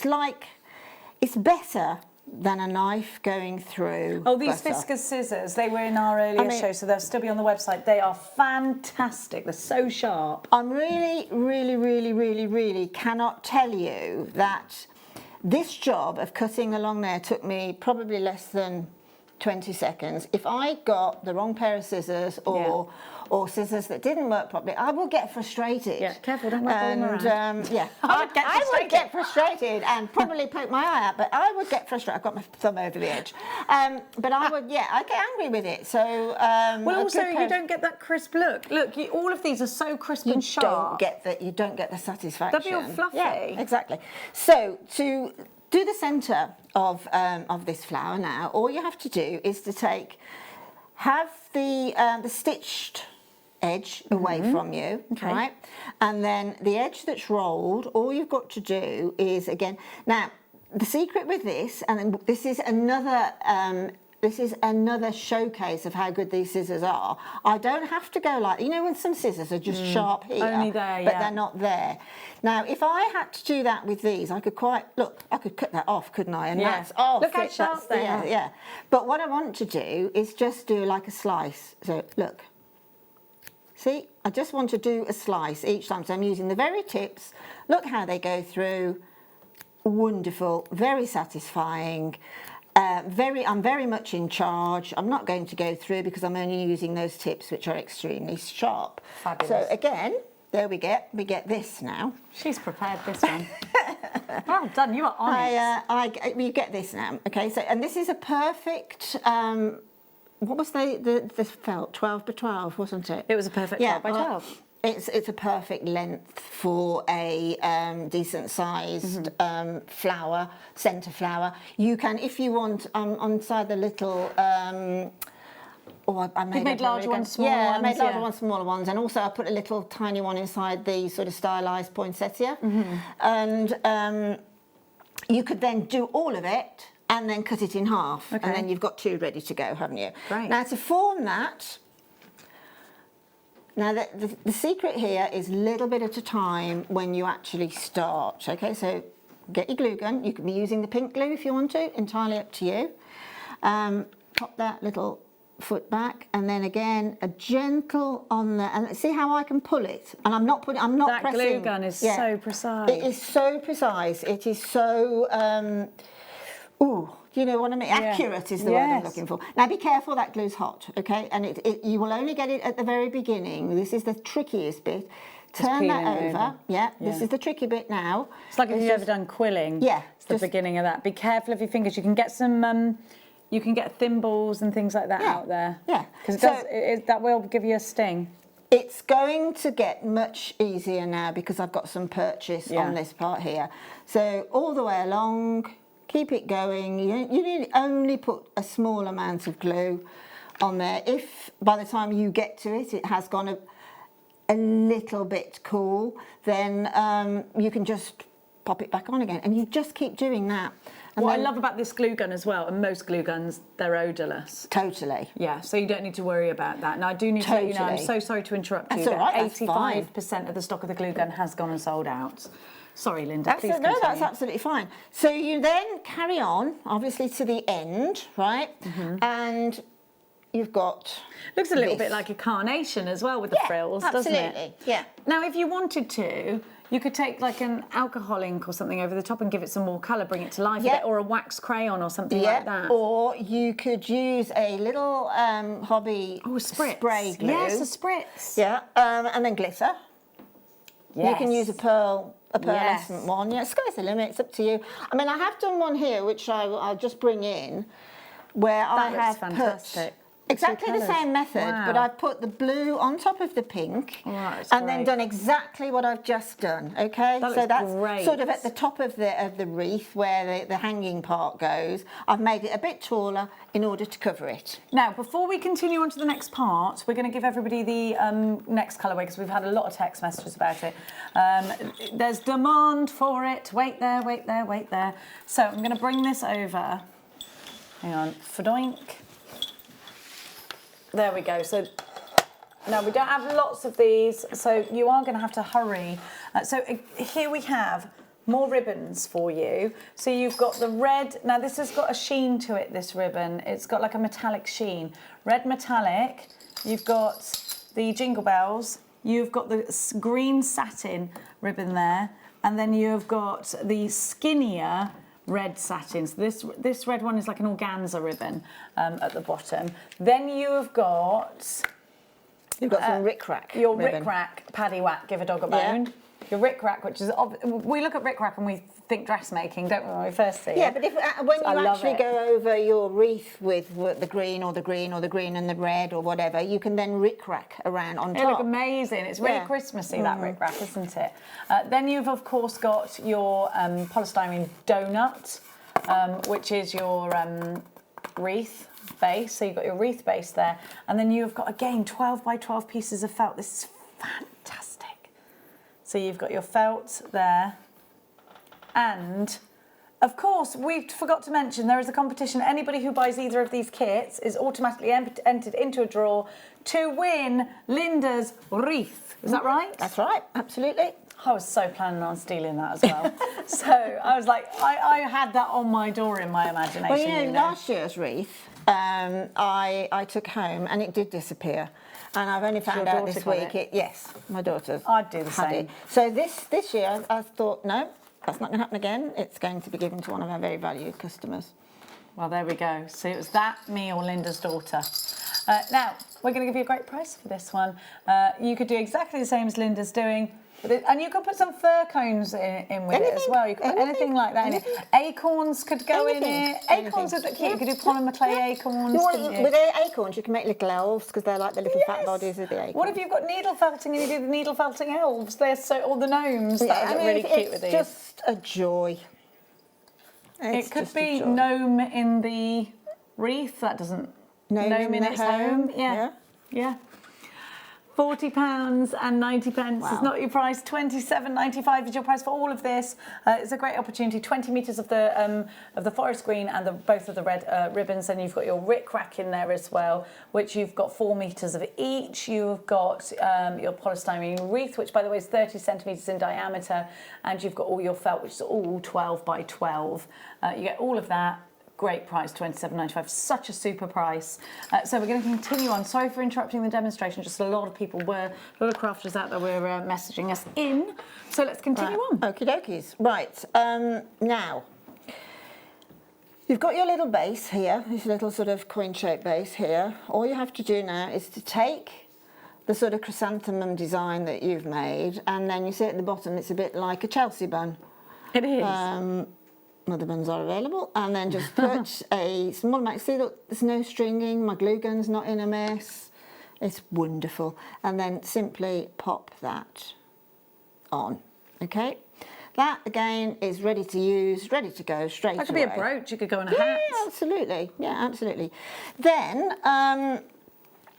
it's better than a knife going through. Oh, these butter. Fiskars scissors, they were in our earlier show, so they'll still be on the website. They are fantastic. They're so sharp. I'm really cannot tell you that this job of cutting along there took me probably less than 20 seconds. If I got the wrong pair of scissors or scissors that didn't work properly, I would get frustrated. Yeah, careful, don't wiggle them around. Yeah, I would get frustrated and probably poke my eye out, but I would get frustrated. I've got my thumb over the edge. But I would, I'd get angry with it. So, well, also, you don't get that crisp look. Look, all of these are so crisp and sharp. You don't get the satisfaction. They'll be all fluffy. Yeah, exactly. So, to do the centre of this flower now, all you have to do is to have the stitched edge away from you, right? And then the edge that's rolled, all you've got to do is, again, now the secret with this, and then this is another showcase of how good these scissors are. I don't have to go like, you know, when some scissors are just sharp here, only there, but they're not there. Now, if I had to do that with these, I could I could cut that off, couldn't I? And that's off. Look how sharp they are. Yeah. But what I want to do is just do like a slice. So look. See, I just want to do a slice each time. So I'm using the very tips. Look how they go through. Wonderful, very satisfying. I'm very much in charge. I'm not going to go through because I'm only using those tips, which are extremely sharp. Fabulous. So again, there we get this now. She's prepared this one. Well done, you are on it. You get this now, okay? So, and this is a perfect. What was the felt? 12 by 12, wasn't it? It was a perfect 12 by 12. It's a perfect length for a decent sized flower, centre flower. You can, if you want, on side the little. I made larger ones, smaller ones. Yeah, I made larger ones, smaller ones, and also I put a little tiny one inside the sort of stylised poinsettia, and you could then do all of it and then cut it in half, and then you've got two ready to go, haven't you? Right. Now to form that. Now, the secret here is a little bit at a time when you actually start. Okay, so get your glue gun. You can be using the pink glue if you want to, entirely up to you. Pop that little foot back, and then again a gentle on there. And see how I can pull it. And I'm not pressing. That glue gun is so precise. It is so precise. It is so. Do you know what I mean? Accurate is the word I'm looking for. Now be careful, that glue's hot, okay? And you will only get it at the very beginning. This is the trickiest bit. Turn that over. This is the tricky bit now. It's like if you've ever done quilling. Yeah. It's the beginning of that. Be careful of your fingers. You can get some, you can get thimbles and things like that out there. Yeah. Because that will give you a sting. It's going to get much easier now because I've got some purchase on this part here. So all the way along. Keep it going. You need only put a small amount of glue on there. If by the time you get to it, it has gone a little bit cool, then you can just pop it back on again. And you just keep doing that. And what I love about this glue gun as well, and most glue guns, they're odourless. Totally. Yeah, so you don't need to worry about that. Now, I do need to let you know, I'm so sorry to interrupt you, That's all right, 85% of the stock of the glue gun has gone and sold out. Sorry, Linda, please continue. No, that's absolutely fine. So you then carry on, obviously, to the end, right? And you've got looks a little bit like a carnation as well with the frills, doesn't it? Absolutely, yeah. Now, if you wanted to, you could take like an alcohol ink or something over the top and give it some more colour, bring it to life a bit, or a wax crayon or something like that. Or you could use a little hobby spray glue. Yes, a spritz. Yeah, and then glitter. Yes. You can use a pearlescent one. Yeah, sky's the limit. It's up to you. I mean, I have done one here, which I'll just bring in, where I have put Exactly the same method, but Wow. I've put the blue on top of the pink that's and then great. done exactly what I've just done, okay? That So looks that's great. sort of at the top of the wreath where the hanging part goes. I've made it a bit taller in order to cover it. Now, before we continue on to the next part, we're going to give everybody the next colourway because we've had a lot of text messages about it. There's demand for it. Wait there, wait there, wait there. So I'm going to bring this over. Hang on. Fadoink. There we go. So now we don't have lots of these, so you are going to have to hurry. So here we have more ribbons for you. So you've got the red. Now this has got a sheen to it, this ribbon. It's got like a metallic sheen. Red metallic. You've got the jingle bells. You've got the green satin ribbon there. And then you've got the skinnier red satin. So this red one is like an organza ribbon at the bottom. Then you have got... You've got some rickrack Your ribbon. rickrack, paddy whack, give a dog a bone. Your rickrack, which is... We look at rickrack and we think dressmaking, don't we, when we first see it? Yeah, but when I you love actually it. go over your wreath with the green or the green or the green and the red or whatever, you can then rickrack around on It top. looks amazing. It's really Christmassy, that rickrack, isn't it? Then you've, of course, got your polystyrene donut, which is your wreath base. So you've got your wreath base there. And then you've got, again, 12 by 12 pieces of felt. This is fantastic. So you've got your felt there. And... of course, we forgot to mention there is a competition. Anybody who buys either of these kits is automatically entered into a draw to win Linda's wreath. Is that right? That's right, absolutely. I was so planning on stealing that as well. So I was like, I had that on my door in my imagination. Well, you know, last year's wreath, I took home and it did disappear. And I've only found out this week. Yes, my daughter's. I'd do the had same. it. So this year, I thought, no, that's not going to happen again. It's going to be given to one of our very valued customers. Well, there we go. So it was that, me or Linda's daughter. Now, we're going to give you a great price for this one. You could do exactly the same as Linda's doing. And you could put some fir cones in with it as well. You could put anything like that in it. Acorns could go in it. Acorns are cute. You could do polymer clay acorns. With acorns, you can make little elves because they're like the little fat bodies of the acorn. What if you've got needle felting and you do the needle felting elves? They're so, or the gnomes. That would look really cute with these. It's just a joy. It could be gnome in the wreath. That doesn't... Gnome in its home. Yeah. £40 and 90 pence is not your price. £27.95 is your price for all of this. It's a great opportunity. 20 metres of the forest green and both of the red ribbons. And you've got your rickrack in there as well, which you've got 4 metres of each. You've got your polystyrene wreath, which by the way is 30 centimetres in diameter, and you've got all your felt, which is all 12 by 12. You get all of that. Great price, £27.95, such a super price. So we're going to continue on. Sorry for interrupting the demonstration, just a lot of crafters out there were messaging us in. So let's continue on. Okie dokies. Right, now, you've got your little base here, this little sort of coin-shaped base here. All you have to do now is to take the sort of chrysanthemum design that you've made, and then you see at the bottom, it's a bit like a Chelsea bun. It is. Other buns are available, and then just put a small amount. See, look, there's no stringing. My glue gun's not in a mess. It's wonderful. And then simply pop that on. Okay, that again is ready to use, ready to go straight away. That could be a brooch. You could go on a hat. Yeah, absolutely. Yeah, absolutely. Then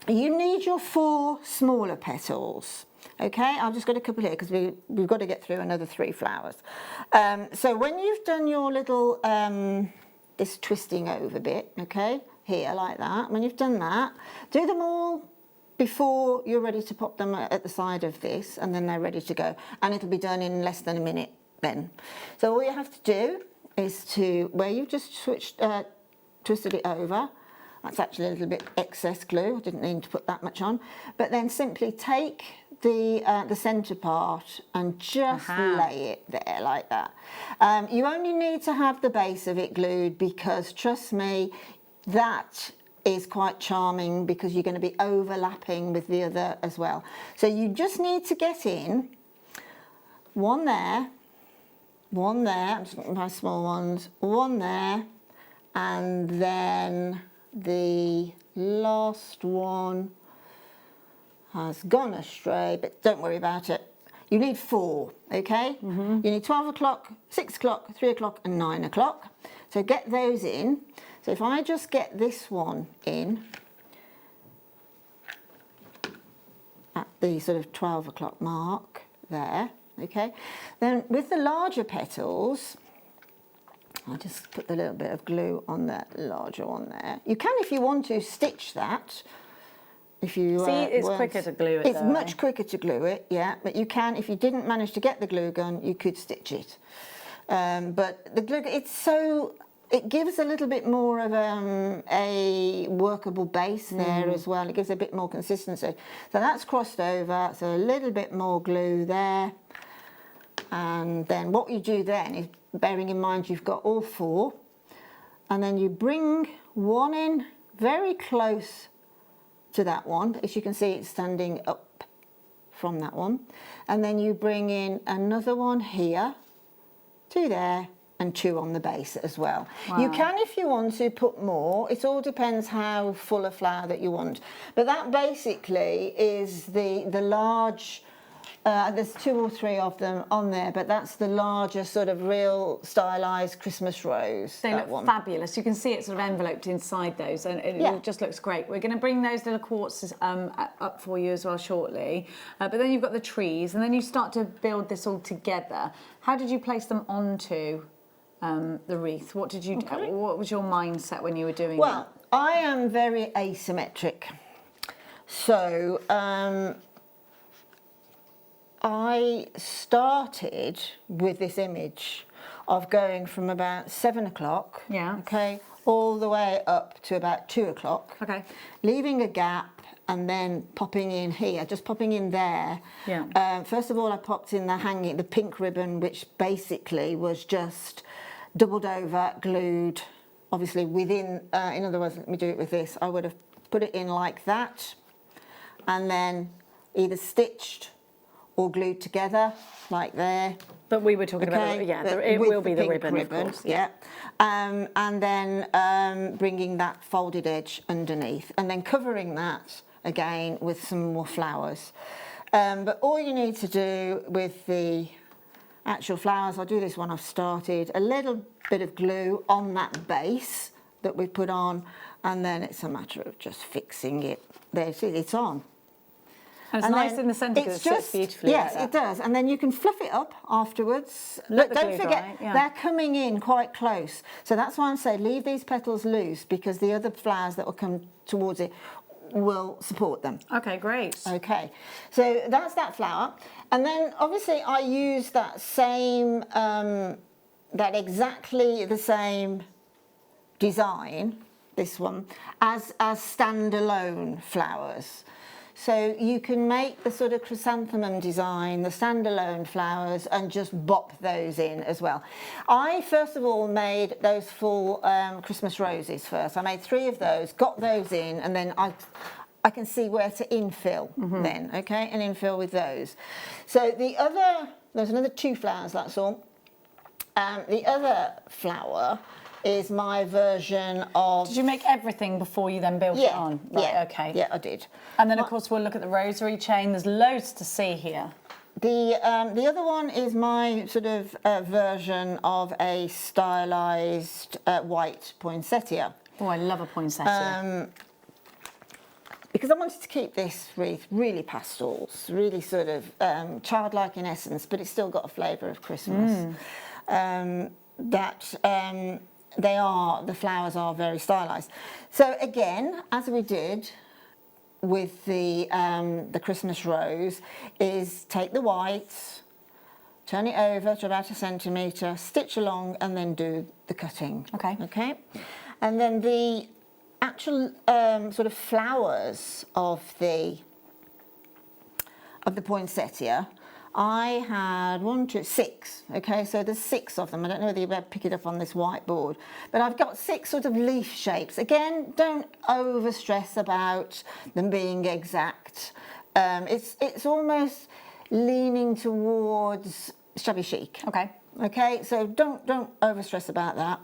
you need your 4 smaller petals. Okay, I've just got a couple here because we've got to get through another 3 flowers. So when you've done your little, this twisting over bit, okay, here like that, when you've done that, do them all before you're ready to pop them at the side of this, and then they're ready to go. And it'll be done in less than a minute then. So all you have to do is to, where you've just twisted it over, that's actually a little bit excess glue, I didn't need to put that much on, but then simply take the centre part and just lay it there like that. You only need to have the base of it glued because, trust me, that is quite charming because you're going to be overlapping with the other as well. So you just need to get in one there, I'm just looking at my small ones, one there, and then the last one has gone astray, but don't worry about it. You need 4, okay? You need 12 o'clock, 6 o'clock, 3 o'clock and 9 o'clock. So get those in. So if I just get this one in at the sort of 12 o'clock mark there, okay? Then with the larger petals, I'll just put a little bit of glue on the larger one there. You can, if you want to, stitch that. If you see, it's quicker to glue it. It's much quicker to glue it, yeah. But you can, if you didn't manage to get the glue gun, you could stitch it. But the glue, it gives a little bit more of a workable base there as well. It gives a bit more consistency. So that's crossed over. So a little bit more glue there. And then what you do then is, bearing in mind you've got all 4, and then you bring one in very close to that one. As you can see, it's standing up from that one. And then you bring in another one here, 2 there, and 2 on the base as well. Wow. You can, if you want to, put more. It all depends how full a flower that you want. But that basically is the large, there's 2 or 3 of them on there, but that's the larger sort of real stylized Christmas rose. They look fabulous. You can see it sort of enveloped inside those, and it just looks great. We're going to bring those little quartzes up for you as well shortly. But then you've got the trees, and then you start to build this all together. How did you place them onto the wreath? What did you? What was your mindset when you were doing that? Well, I am very asymmetric, so I started with this image of going from about 7 o'clock, okay, all the way up to about 2 o'clock, okay, leaving a gap and then popping in here, just popping in there. Yeah. First of all, I popped in the pink ribbon, which basically was just doubled over, glued, obviously within, in other words, let me do it with this, I would have put it in like that, and then either stitched or glued together, like there. But we were talking about, it will be the ribbon, of course. Yeah. And then bringing that folded edge underneath, and then covering that again with some more flowers. But all you need to do with the actual flowers, I'll do this one I've started, a little bit of glue on that base that we put on, and then it's a matter of just fixing it. There, see, it's on. And it's nice in the centre because it sits beautifully. Yes, it does. And then you can fluff it up afterwards. But don't forget, they're coming in quite close. So that's why I'm saying leave these petals loose, because the other flowers that will come towards it will support them. Okay, great. Okay, so that's that flower. And then obviously I use that same, that exactly the same design, this one, as standalone flowers. So you can make the sort of chrysanthemum design, the standalone flowers, and just bop those in as well. I first of all made those full Christmas roses first. I made 3 of those, got those in, and then I can see where to infill then, okay, and infill with those. So there's another 2 flowers, that's all. The other flower is my version of... Did you make everything before you then built it on? Right, okay. Yeah, I did. And then, of course, we'll look at the rosary chain. There's loads to see here. The other one is my sort of version of a stylised white poinsettia. Oh, I love a poinsettia. Because I wanted to keep this wreath really pastels, really sort of childlike in essence, but it's still got a flavour of Christmas. The flowers are very stylised. So again, as we did with the Christmas rose, is take the white, turn it over to about 1 centimetre, stitch along, and then do the cutting. Okay. Okay. And then the actual sort of flowers of the poinsettia, I had 1, 2, 6, okay, so there's 6 of them. I don't know whether you'll be able to pick it up on this whiteboard, but I've got 6 sort of leaf shapes. Again, don't over stress about them being exact. It's almost leaning towards shabby chic. Okay. Okay, so don't over stress about that.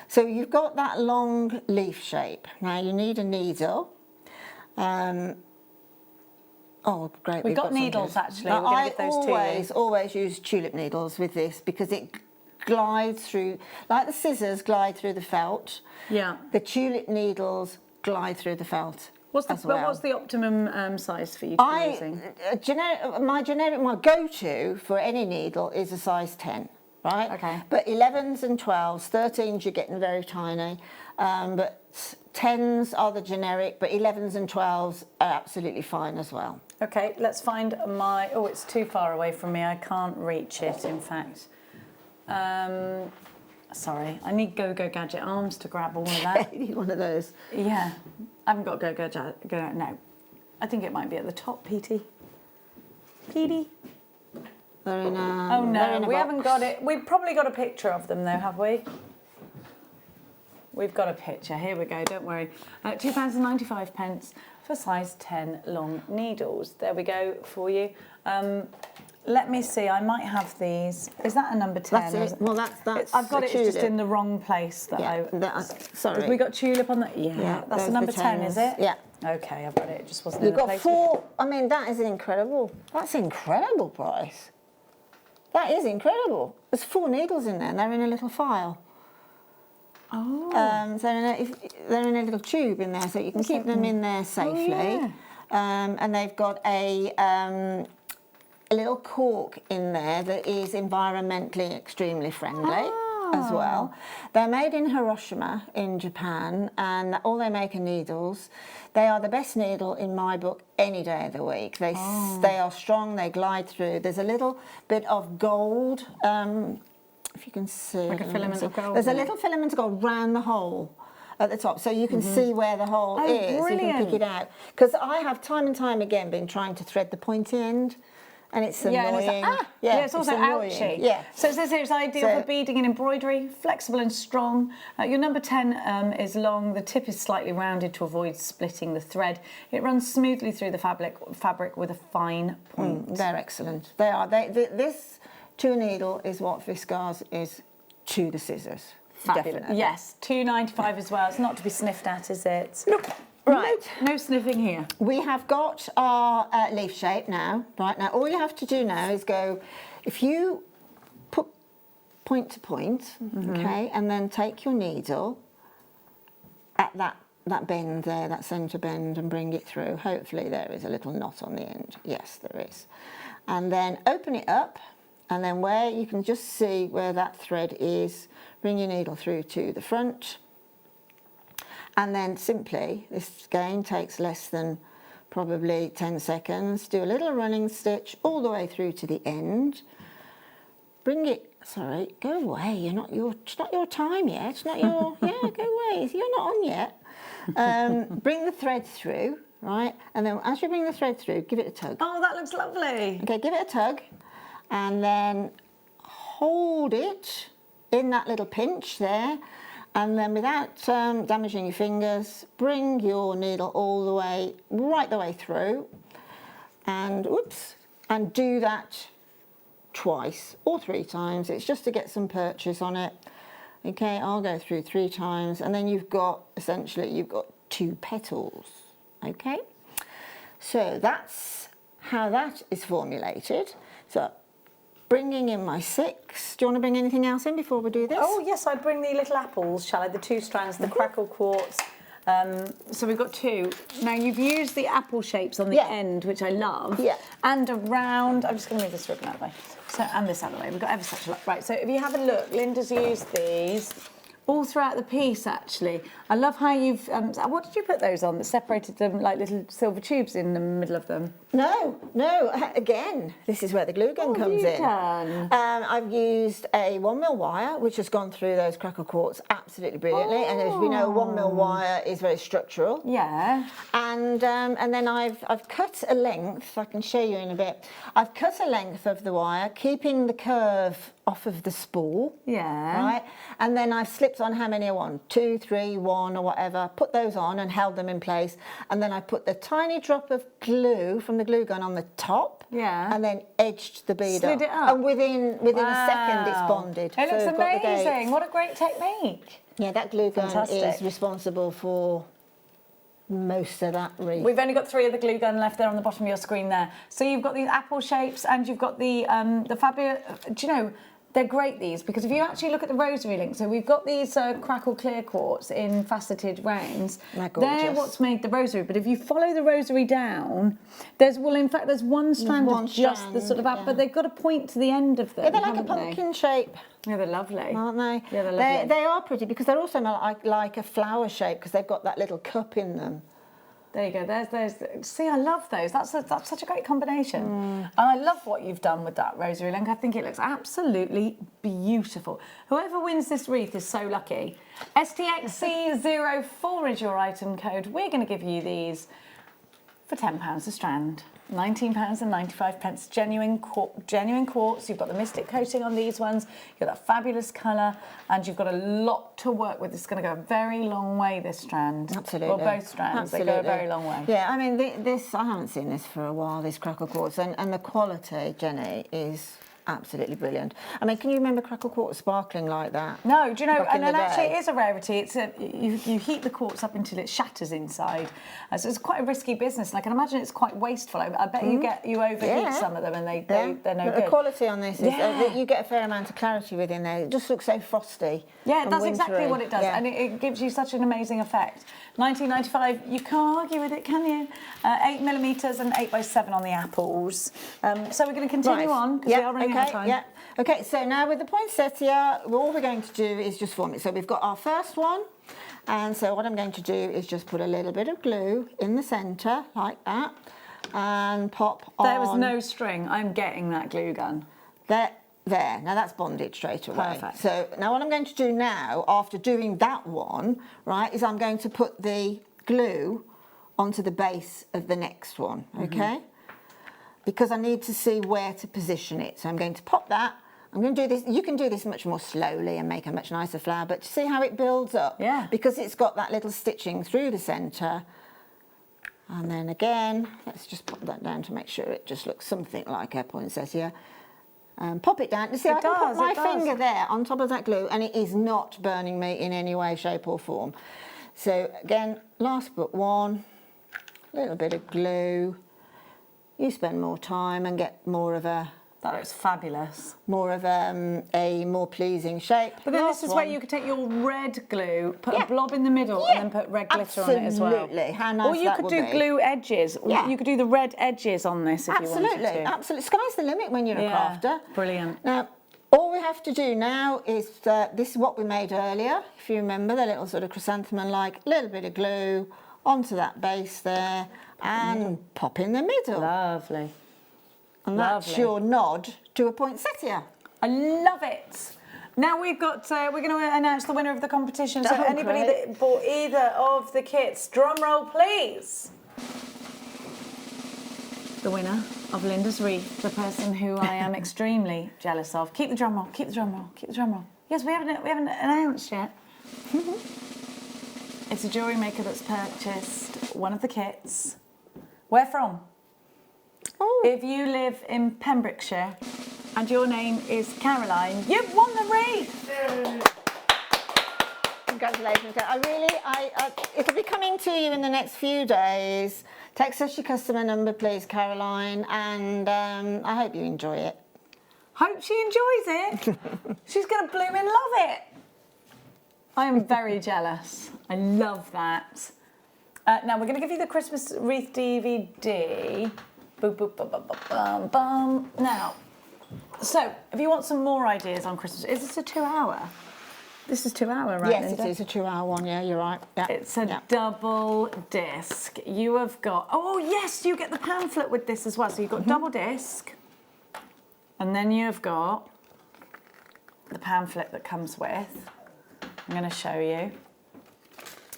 So you've got that long leaf shape. Now you need a needle, Oh, great. We've got some needles, good. actually. Now, We're gonna I give those to you. always use tulip needles with this because it glides through, like the scissors glide through the felt. Yeah. The tulip needles glide through the felt. What's the optimum size for you to be using? My go-to for any needle is a size 10, right? Okay. But 11s and 12s, 13s you're getting very tiny, but 10s are the generic, but 11s and 12s are absolutely fine as well. Okay, let's find my... Oh, it's too far away from me. I can't reach it, in fact. Sorry, I need Go-Go Gadget arms to grab all of that. You need one of those. Yeah, I haven't got Go-Go Gadget. No, I think it might be at the top, Petey. Petey? They're in a, oh no, we box. haven't got it. We've probably got a picture of them though, have we? We've got a picture. Here we go. Don't worry. £2.95 for size 10 long needles. There we go for you. Let me see. I might have these. Is that a number 10? That's it. Well, that's. I've got it. tulip. It's just in the wrong place. Sorry. Have we got tulip on the? Yeah. That's a number 10, is it? Yeah. Okay, I've got it. It just wasn't You've in the got place. 4. I mean, that is incredible. That's incredible price. That is incredible. There's 4 needles in there, and they're in a little file. Oh. So they're in a little tube in there, so you can keep them in there safely. Oh, yeah. And they've got a little cork in there that is environmentally extremely friendly as well. They're made in Hiroshima in Japan, and all they make are needles. They are the best needle in my book any day of the week. They are strong, they glide through. There's a little bit of gold, if you can see. Like a filament of gold. There's a little filament of gold round the hole at the top, so you can see where the hole is. Brilliant. You can pick it out. Because I have time and time again been trying to thread the pointy end, and it's annoying. It's also annoying. ouchy. Yeah. So it says here it's ideal for beading and embroidery, flexible and strong. Your number 10 is long. The tip is slightly rounded to avoid splitting the thread. It runs smoothly through the fabric with a fine point. They're excellent. They are. This to a needle is what Viscars is to the scissors. Fabulous. Definitely. Yes, £2.95 as well. It's not to be sniffed at, is it? Nope. Right. No sniffing here. We have got our leaf shape now. Right now, all you have to do now is go, if you put point to point, okay, and then take your needle at that bend there, that centre bend, and bring it through. Hopefully there is a little knot on the end. Yes, there is. And then open it up, and then where you can just see where that thread is, bring your needle through to the front. And then simply, this again takes less than probably 10 seconds. Do a little running stitch all the way through to the end. Bring it, sorry, go away. It's not your time yet. It's not your, go away. You're not on yet. Bring the thread through, right? And then as you bring the thread through, give it a tug. Oh, that looks lovely. Okay, give it a tug. And then hold it in that little pinch there. And then without damaging your fingers, bring your needle all the way, right the way through. And and do that twice or 3 times. It's just to get some purchase on it. Okay, I'll go through 3 times. And then essentially you've got 2 petals. Okay, so that's how that is formulated. So bringing in my 6. Do you want to bring anything else in before we do this? Oh, yes, I'd bring the little apples, shall I? The 2 strands, the crackle quartz. So we've got 2. Now, you've used the apple shapes on the end, which I love. Yeah. And around, I'm just going to move this ribbon out of the way. So, and this out of the way. We've got ever such a lot. Right, so if you have a look, Linda's used these all throughout the piece, actually. I love how you've... what did you put those on that separated them like little silver tubes in the middle of them? No. Again, this is where the glue gun comes in. I've used a 1mm wire, which has gone through those crackle quartz absolutely brilliantly. And as we know, 1mm wire is very structural. Yeah. And then I've cut a length. I can show you in a bit. I've cut a length of the wire, keeping the curve off of the spool. Yeah. Right. And then I've slipped on how many I want, 2, 3, 1 or whatever, put those on and held them in place. And then I put the tiny drop of glue from the glue gun on the top. Yeah. And then edged the bead Slid it up. And within a second it's bonded. It looks So we've got the amazing. gates. What a great technique. Yeah, that glue gun Fantastic. is responsible for most of that wreath. We've only got 3 of the glue gun left there on the bottom of your screen there. So you've got these apple shapes and you've got the fabulous, do you know, they're great these, because if you actually look at the rosary link, so we've got these crackle clear quartz in faceted rounds. They're what's made the rosary, but if you follow the rosary down, there's one strand of just the sort of, but they've got a point to the end of them. Yeah, they're like a pumpkin shape. Yeah, they're lovely. Aren't they? Yeah, they're lovely. They are pretty, because they're also like a flower shape, because they've got that little cup in them. There you go. There's. See, I love those. That's such a great combination. And I love what you've done with that rosary link. I think it looks absolutely beautiful. Whoever wins this wreath is so lucky. STXC04 is your item code. We're going to give you these for £10 a strand. £19.95, genuine quartz. You've got the mystic coating on these ones. You've got that fabulous colour, and you've got a lot to work with. It's going to go a very long way, this strand. Absolutely. Well, both strands. Absolutely. They go a very long way. Yeah, I mean, this, I haven't seen this for a while, this crackle quartz, and the quality, Jenny, is absolutely brilliant. I mean, can you remember crackle quartz sparkling like that? No, do you know, and actually it is a rarity. It's you heat the quartz up until it shatters inside. So it's quite a risky business, and I can imagine it's quite wasteful. I bet you overheat some of them, and they're no good. The quality on this is that you get a fair amount of clarity within there. It just looks so frosty. Yeah, that's exactly what it does, and it gives you such an amazing effect. £19.95, you can't argue with it, can you? 8mm and 8x7 on the apples. So we're going to continue on, because we are running out of time. Okay, so now with the poinsettia, all we're going to do is just form it. So we've got our first one, and so what I'm going to do is just put a little bit of glue in the centre, like that, and pop on. There was no string. I'm getting that glue gun. There. Now that's bonded straight away. Perfect. So now what I'm going to do now, after doing that one, right, is I'm going to put the glue onto the base of the next one, okay? Because I need to see where to position it. So I'm going to pop that. I'm going to do this. You can do this much more slowly and make a much nicer flower, but see how it builds up? Yeah. Because it's got that little stitching through the centre. And then again, let's just pop that down to make sure it just looks something like a poinsettia. Pop it down. You see, I can put my finger there on top of that glue, and it is not burning me in any way, shape or form. So again, last but one, little bit of glue. You spend more time and get more of a... That looks fabulous. More of a more pleasing shape. But then this is where you could take your red glue, put a blob in the middle, and then put red glitter on it as well. Absolutely. How nice or you could do glue edges. Yeah. You could do the red edges on this if you wanted to. Absolutely. Sky's the limit when you're a crafter. Brilliant. Now, all we have to do now is, this is what we made earlier, if you remember, the little sort of chrysanthemum-like, little bit of glue onto that base there, and pop in the middle. Lovely. And that's your nod to a poinsettia. I love it. Now we've got, we're going to announce the winner of the competition. So anybody that bought either of the kits, drum roll please. The winner of Linda's wreath, the person who I am extremely jealous of. Keep the drum roll, keep the drum roll, keep the drum roll. Yes, we haven't announced yet. It's a jewellery maker that's purchased one of the kits. Where from? Oh. If you live in Pembrokeshire and your name is Caroline, you've won the wreath! Congratulations. It'll be coming to you in the next few days. Text us your customer number, please, Caroline, and I hope you enjoy it. Hope she enjoys it. She's going to blooming love it. I am very jealous. I love that. Now, we're going to give you the Christmas wreath DVD. Boop, boop, bum, bum, bum, bum. Now, so if you want some more ideas on Christmas, is this a 2-hour? This is 2-hour, right? Yes, Linda? it is a 2-hour one. Yeah, you're right. Yeah. It's a double disc. You have got. Oh yes, you get the pamphlet with this as well. So you've got double disc, and then you've got the pamphlet that comes with. I'm going to show you.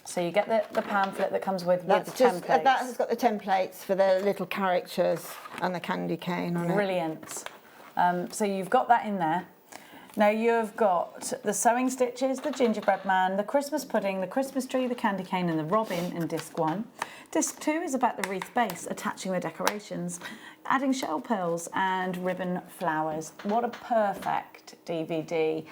So you get the pamphlet that comes with the templates. That has got the templates for the little characters and the candy cane on it. Brilliant. So you've got that in there. Now you've got the sewing stitches, the gingerbread man, the Christmas pudding, the Christmas tree, the candy cane and the robin in disc 1. Disc 2 is about the wreath base, attaching the decorations, adding shell pearls and ribbon flowers. What a perfect DVD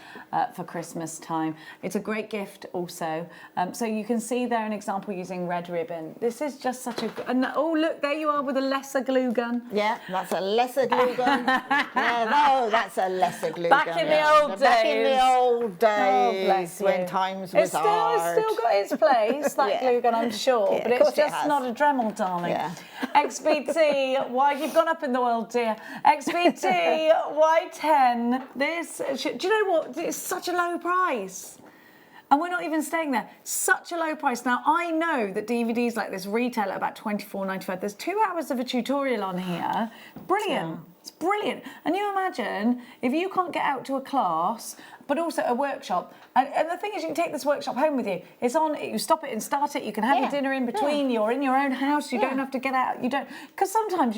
for Christmas time. It's a great gift also. So you can see there an example using red ribbon. This is just such a... oh, look, there you are with a lesser glue gun. Yeah, that's a lesser glue gun. Yeah, no, that's a lesser glue gun. Back in the old days. Back in the old days, bless when you. times was hard. It's still got its place, that glue gun, I'm sure, Yeah, but of it's course it just has. not a Dremel, darling. Yeah. XBT, why you've gone up in the world, dear. XBT Y10. This, do you know what? It's such a low price. And we're not even staying there. Such a low price. Now, I know that DVDs like this retail at about £24.95. There's 2 hours of a tutorial on here. Brilliant. Yeah. It's brilliant. And you imagine if you can't get out to a class, but also a workshop. And the thing is, you can take this workshop home with you. It's on, you stop it and start it. You can have your dinner in between. You're in your own house. You don't have to get out. You don't, because sometimes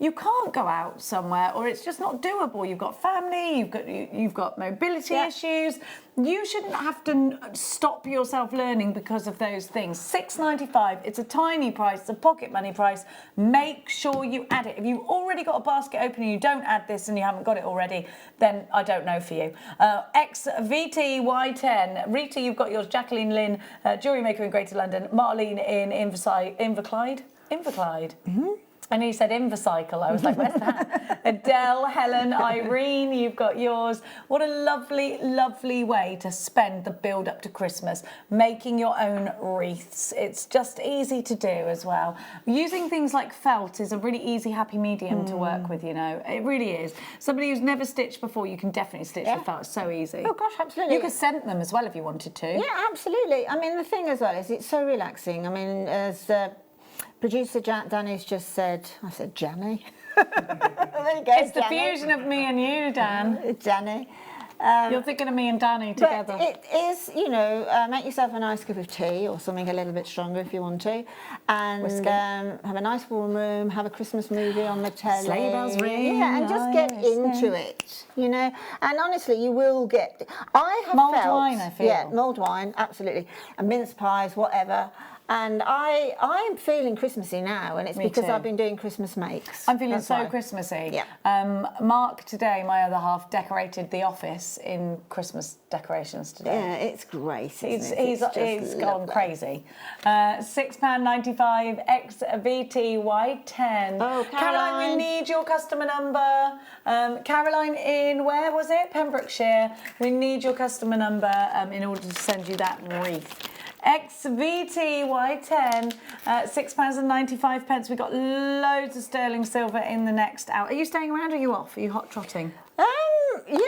you can't go out somewhere, or it's just not doable. You've got family, you've got mobility issues. You shouldn't have to stop yourself learning because of those things. £6.95, it's a tiny price, it's a pocket money price. Make sure you add it. If you've already got a basket open and you don't add this and you haven't got it already, then I don't know for you. XVT Y10. Rita, you've got yours. Jacqueline Lynn, Jewellery Maker in Greater London. Marlene in Inverclyde. Mm-hmm. And he said Invercycle. I was like, where's that? Adele, Helen, Irene, you've got yours. What a lovely, lovely way to spend the build up to Christmas, making your own wreaths. It's just easy to do as well. Using things like felt is a really easy, happy medium to work with, you know. It really is. Somebody who's never stitched before, you can definitely stitch with felt. It's so easy. Oh, gosh, absolutely. You could scent them as well if you wanted to. Yeah, absolutely. I mean, the thing as well is it's so relaxing. I mean, as... Producer Danny's just said, I said Janny. There you go, it's the fusion of me and you, Dan. Danny. You're thinking of me and Danny together. But it is, you know, make yourself a nice cup of tea or something a little bit stronger if you want to, and have a nice warm room, have a Christmas movie on the telly. Sleigh bells ring. Yeah, and just get into it, you know. And honestly, you will get... I have mulled felt... wine, I feel. Yeah, mulled wine, absolutely. And mince pies, whatever. And I'm feeling Christmassy now, and it's because I've been doing Christmas makes. I'm feeling so Christmassy. Yeah. Mark today, my other half, decorated the office in Christmas decorations today. Yeah, it's great. He's gone crazy. £6.95 XVT Y10. Oh, Caroline, we need your customer number. Caroline in, where was it? Pembrokeshire. We need your customer number in order to send you that wreath. XVT Y10, £6.95. We've got loads of sterling silver in the next hour. Are you staying around or are you off? Are you hot trotting? Yeah.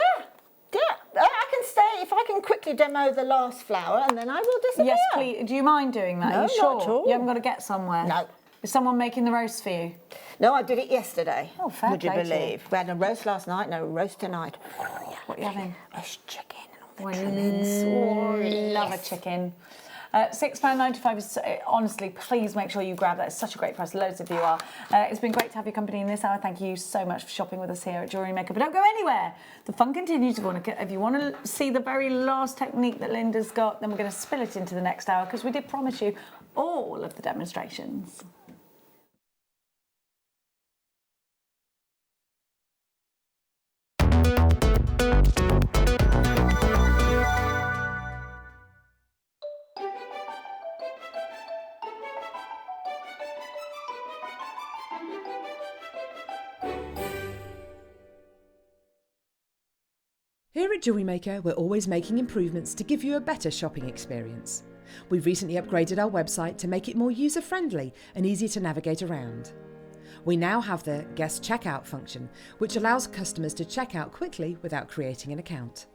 I can stay if I can quickly demo the last flower, and then I will disappear. Yes, please. Do you mind doing that? No, Are you sure? not at all. You haven't got to get somewhere? No. Is someone making the roast for you? No, I did it yesterday. Oh, fair Would you play to you. believe? We had a roast last night, no roast tonight. What are you having? Roast chicken and all the trimmings. Oh, love a chicken. £6.95 is, honestly, please make sure you grab that. It's such a great price. Loads of you are. It's been great to have your company in this hour. Thank you so much for shopping with us here at Jewellery Maker. But don't go anywhere. The fun continues. If you want to see the very last technique that Linda's got, then we're going to spill it into the next hour because we did promise you all of the demonstrations. Here at Jewellery Maker, we're always making improvements to give you a better shopping experience. We've recently upgraded our website to make it more user-friendly and easier to navigate around. We now have the guest checkout function, which allows customers to check out quickly without creating an account.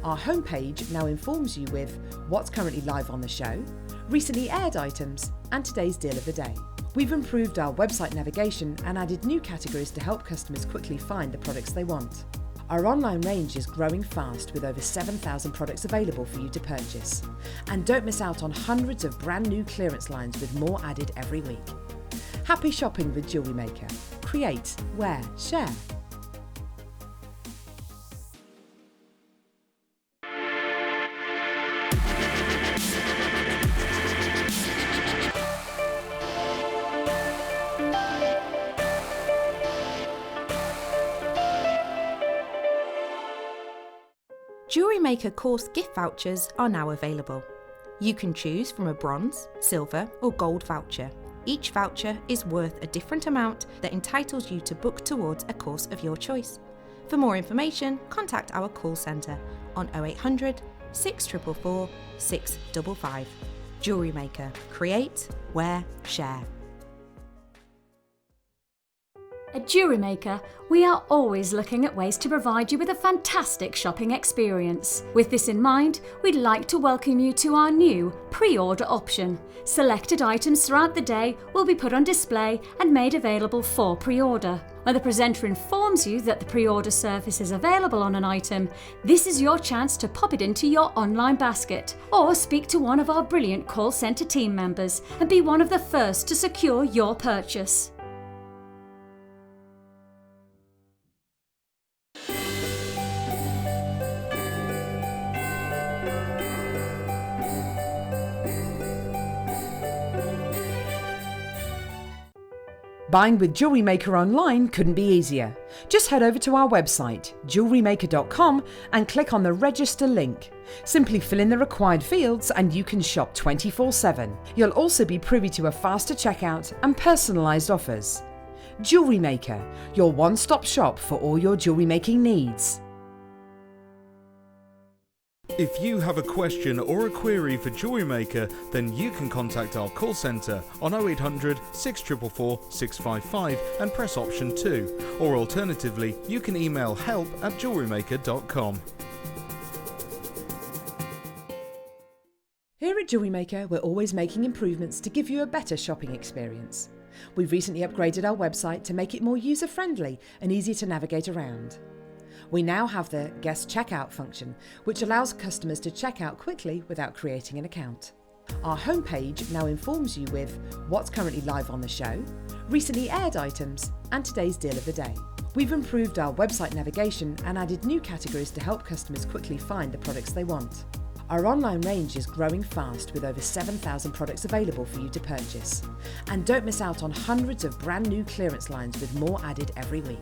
Our homepage now informs you with what's currently live on the show, recently aired items, and today's deal of the day. We've improved our website navigation and added new categories to help customers quickly find the products they want. Our online range is growing fast with over 7,000 products available for you to purchase. And don't miss out on hundreds of brand new clearance lines with more added every week. Happy shopping with Jewellery Maker. Create, wear, share. Jewellery Maker course gift vouchers are now available. You can choose from a bronze, silver or gold voucher. Each voucher is worth a different amount that entitles you to book towards a course of your choice. For more information, contact our call centre on 0800 644 655. Jewellery Maker. Create, wear, share. At Jewellery Maker, we are always looking at ways to provide you with a fantastic shopping experience. With this in mind, we'd like to welcome you to our new pre-order option. Selected items throughout the day will be put on display and made available for pre-order. When the presenter informs you that the pre-order service is available on an item, this is your chance to pop it into your online basket or speak to one of our brilliant call centre team members and be one of the first to secure your purchase. Buying with Jewellery Maker online couldn't be easier. Just head over to our website, JewelleryMaker.com, and click on the register link. Simply fill in the required fields and you can shop 24/7. You'll also be privy to a faster checkout and personalised offers. Jewellery Maker, your one-stop shop for all your jewellery making needs. If you have a question or a query for Jewellery Maker, then you can contact our call centre on 0800 644 655 and press option 2, or alternatively you can email help@jewellerymaker.com. Here at Jewellery Maker, we're always making improvements to give you a better shopping experience. We've recently upgraded our website to make it more user-friendly and easier to navigate around. We now have the guest checkout function, which allows customers to check out quickly without creating an account. Our homepage now informs you with what's currently live on the show, recently aired items, and today's deal of the day. We've improved our website navigation and added new categories to help customers quickly find the products they want. Our online range is growing fast with over 7,000 products available for you to purchase. And don't miss out on hundreds of brand new clearance lines with more added every week.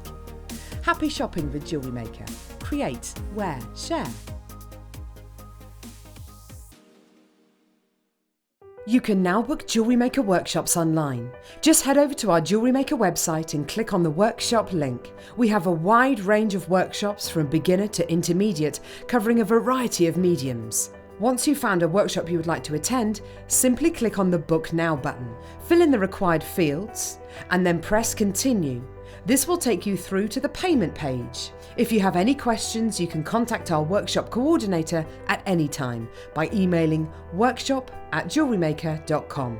Happy shopping with Jewellery Maker. Create, wear, share. You can now book Jewellery Maker workshops online. Just head over to our Jewellery Maker website and click on the workshop link. We have a wide range of workshops from beginner to intermediate, covering a variety of mediums. Once you've found a workshop you would like to attend, simply click on the Book Now button, fill in the required fields, and then press Continue. This will take you through to the payment page. If you have any questions, you can contact our workshop coordinator at any time by emailing workshop@jewellerymaker.com.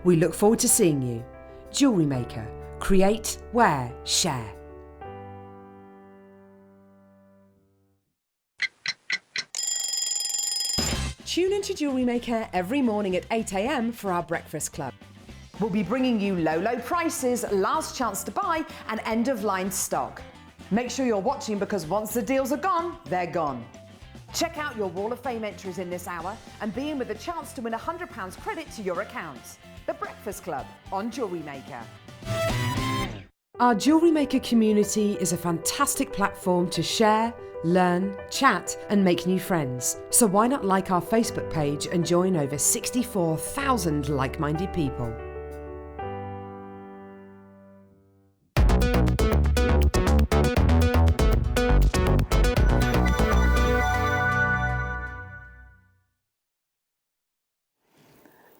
We look forward to seeing you. Jewellery Maker. Create, wear, share. Tune into Jewellery Maker every morning at 8 a.m. for our breakfast club. We'll be bringing you low prices, last chance to buy, and end-of-line stock. Make sure you're watching because once the deals are gone, they're gone. Check out your Wall of Fame entries in this hour and be in with a chance to win £100 credit to your account. The Breakfast Club on Jewellery Maker. Our Jewellery Maker community is a fantastic platform to share, learn, chat and make new friends. So why not like our Facebook page and join over 64,000 like-minded people.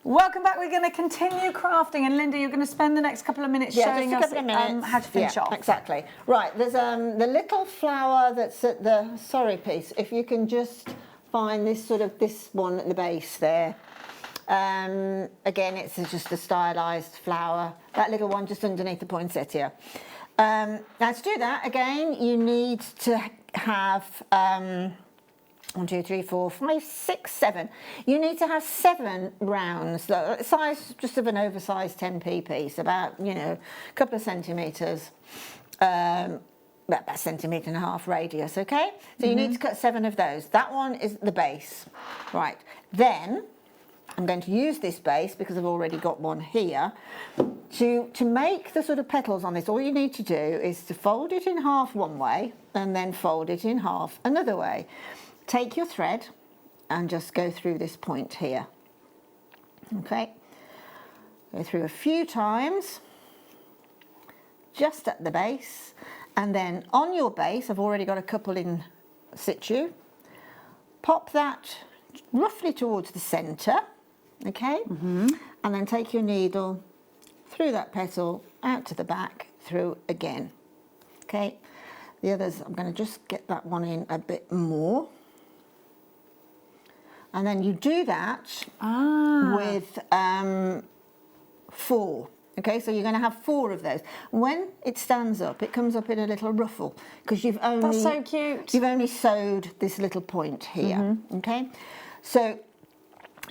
Welcome back. We're going to continue crafting, and Linda, you're going to spend the next couple of minutes showing us how to finish off. Exactly. Right, there's the little flower that's at the sorry piece. If you can just find this one at the base there. Again, it's just a stylised flower. That little one just underneath the poinsettia. Now to do that, again, you need to have 1, 2, 3, 4, 5, 6, 7. You need to have 7 rounds, the size just of an oversized 10p piece, about, a couple of centimetres, about a centimetre and a half radius, okay? So you need to cut 7 of those. That one is the base. Right, then I'm going to use this base, because I've already got one here, to make the sort of petals on this. All you need to do is to fold it in half one way and then fold it in half another way. take your thread and just go through this point here. Okay, go through a few times, just at the base, and then on your base, I've already got a couple in situ, pop that roughly towards the centre, okay, and then take your needle through that petal, out to the back, through again, okay. The others, I'm going to just get that one in a bit more. And then you do that with 4. Okay, so you're going to have 4 of those. When it stands up, it comes up in a little ruffle because you've only... That's so cute. You've only sewed this little point here, okay? So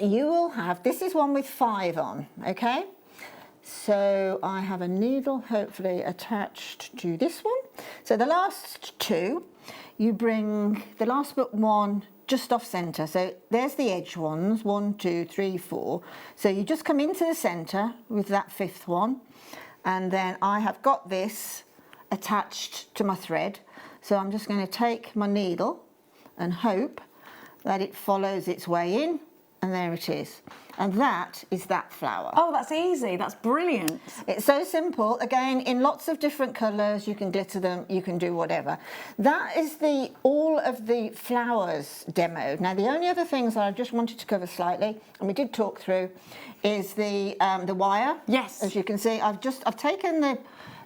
you will have... This is one with 5 on, okay? So I have a needle hopefully attached to this one. So the last 2, you bring the last but 1 just off centre. So there's the edge ones, 1, 2, 3, 4. So you just come into the centre with that 5th one, and then I have got this attached to my thread. So I'm just going to take my needle and hope that it follows its way in, and there it is. And that is that flower. Oh, that's easy. That's brilliant. It's so simple. Again, in lots of different colours, you can glitter them, you can do whatever. That is all of the flowers demo. Now, the only other things that I just wanted to cover slightly, and we did talk through, is the wire. Yes. As you can see, I've taken the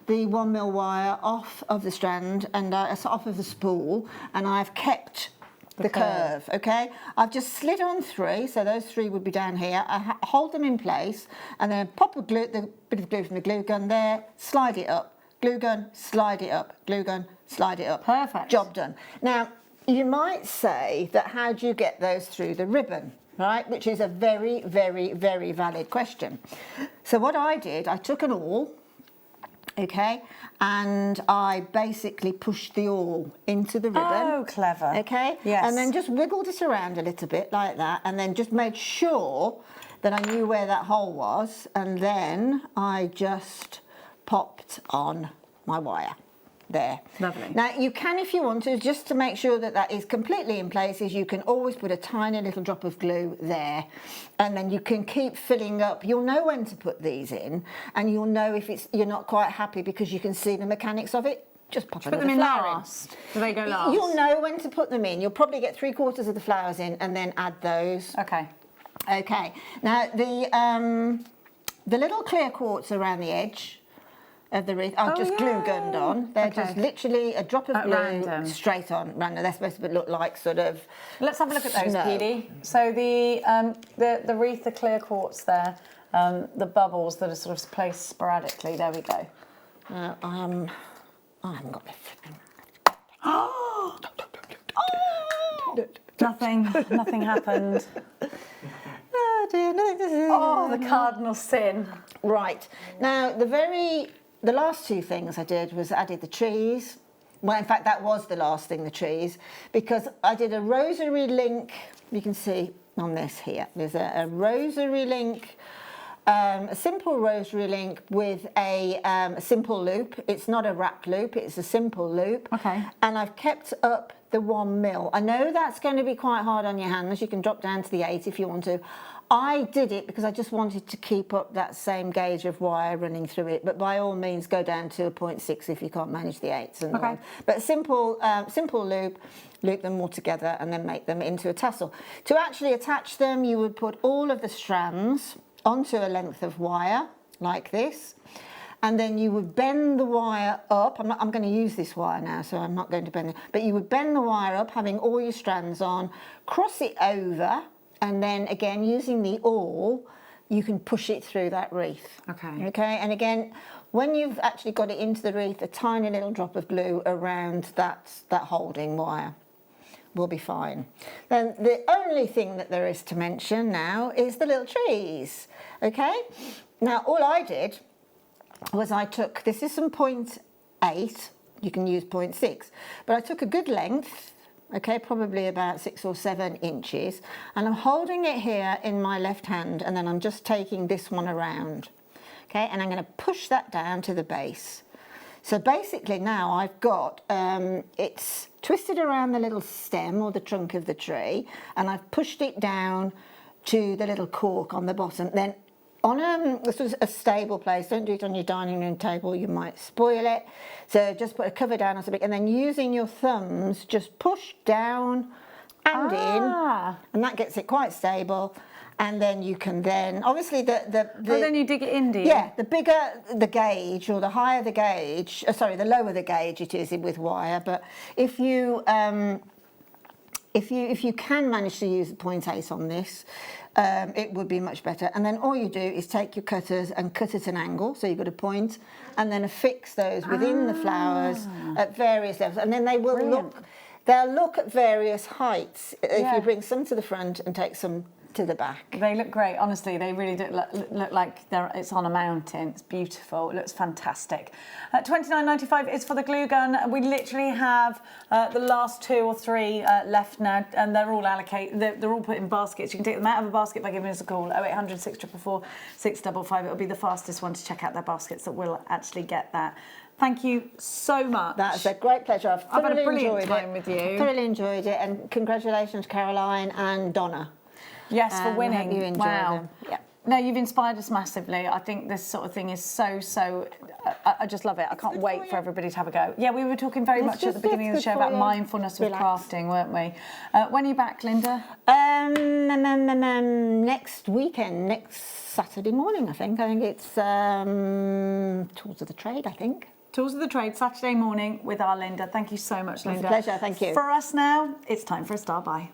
1mm wire off of the strand and off of the spool, and I've kept the curve, okay? I've just slid on 3, so those 3 would be down here. I hold them in place, and then pop the bit of glue from the glue gun there, slide it up, glue gun, slide it up, glue gun, slide it up. Perfect. Job done. Now, you might say that how do you get those through the ribbon, right? Which is a very, very, very valid question. So what I did, I took an awl, okay, and I basically pushed the awl into the ribbon. Oh, clever. Okay? Yes. And then just wiggled it around a little bit like that, and then just made sure that I knew where that hole was, and then I just popped on my wire. There. Lovely. Now, you can, if you want to, just to make sure that that is completely in place, is you can always put a tiny little drop of glue there, and then you can keep filling up. You'll know when to put these in, and you'll know if you're not quite happy because you can see the mechanics of it. Just pop Put them in last. Do they go last? You'll know when to put them in. You'll probably get 3/4 of the flowers in, and then add those. Okay. Okay. Now, the little clear quartz around the edge of the wreath, I've just glue gunned on. They're just literally a drop of glue random. straight on random. They're supposed to look like sort of. Let's have a look at those, snow. Petey. So the wreath, the clear quartz there, the bubbles that are sort of placed sporadically. There we go. I haven't got my flipping. Nothing happened. Oh dear, nothing. Oh, the cardinal sin. Right. Now, the last 2 things I did was added the trees. Well, in fact, that was the last thing, the trees, because I did a rosary link. You can see on this here, there's a rosary link, a simple rosary link with a simple loop. It's not a wrap loop, it's a simple loop. Okay. And I've kept up the 1mm. I know that's going to be quite hard on your hands. You can drop down to the 8 if you want to. I did it because I just wanted to keep up that same gauge of wire running through it, but by all means go down to a 0.6 if you can't manage the 8s. And okay. But simple loop them all together and then make them into a tassel. To actually attach them, you would put all of the strands onto a length of wire like this, and then you would bend the wire up. I'm going to use this wire now, so I'm not going to bend it, but you would bend the wire up, having all your strands on, cross it over, and then again, using the awl, you can push it through that wreath. Okay. Okay, and again, when you've actually got it into the wreath, a tiny little drop of glue around that holding wire will be fine. Then the only thing that there is to mention now is the little trees. Okay, now all I did was I took, this is some 0.8, you can use 0.6, but I took a good length, okay, probably about 6 or 7 inches, and I'm holding it here in my left hand, and then I'm just taking this one around, okay, and I'm going to push that down to the base. So basically now I've got, it's twisted around the little stem or the trunk of the tree, and I've pushed it down to the little cork on the bottom. Then on a sort of a stable place, don't do it on your dining room table, you might spoil it. So just put a cover down on something, and then using your thumbs, just push down and in, and that gets it quite stable. And then you can then, obviously then you dig it in, do you? Yeah, the bigger the gauge or the higher the gauge, sorry, the lower the gauge it is with wire. But if you can manage to use 0.8 on this, it would be much better. And then all you do is take your cutters and cut at an angle, so you've got a point, and then affix those within the flowers at various levels, and then they will look. They'll look at various heights if you bring some to the front and take some to the back. They look great, honestly. They really do look like it's on a mountain. It's beautiful. It looks fantastic. $29.95 is for the glue gun. We literally have the last 2 or 3 left now, and they're all allocated. They're all put in baskets. You can take them out of a basket by giving us a call, 0800 644 655. It'll be the fastest one to check out their baskets that will actually get that. Thank you so much. That's a great pleasure. I've had a brilliant enjoyed time with you. Thoroughly enjoyed it, and congratulations, Caroline and Donna. Yes, for winning. I hope you enjoy them. Yeah. No, you've inspired us massively. I think this sort of thing is so. I just love it. I can't wait for everybody to have a go. Yeah, we were talking very much at the beginning of the show about mindfulness with crafting, weren't we? When are you back, Linda? Next weekend, next Saturday morning, I think. I think it's Tools of the Trade, I think. Tools of the Trade, Saturday morning with our Linda. Thank you so much, Linda. It's a pleasure, thank you. For us now, it's time for a star buy.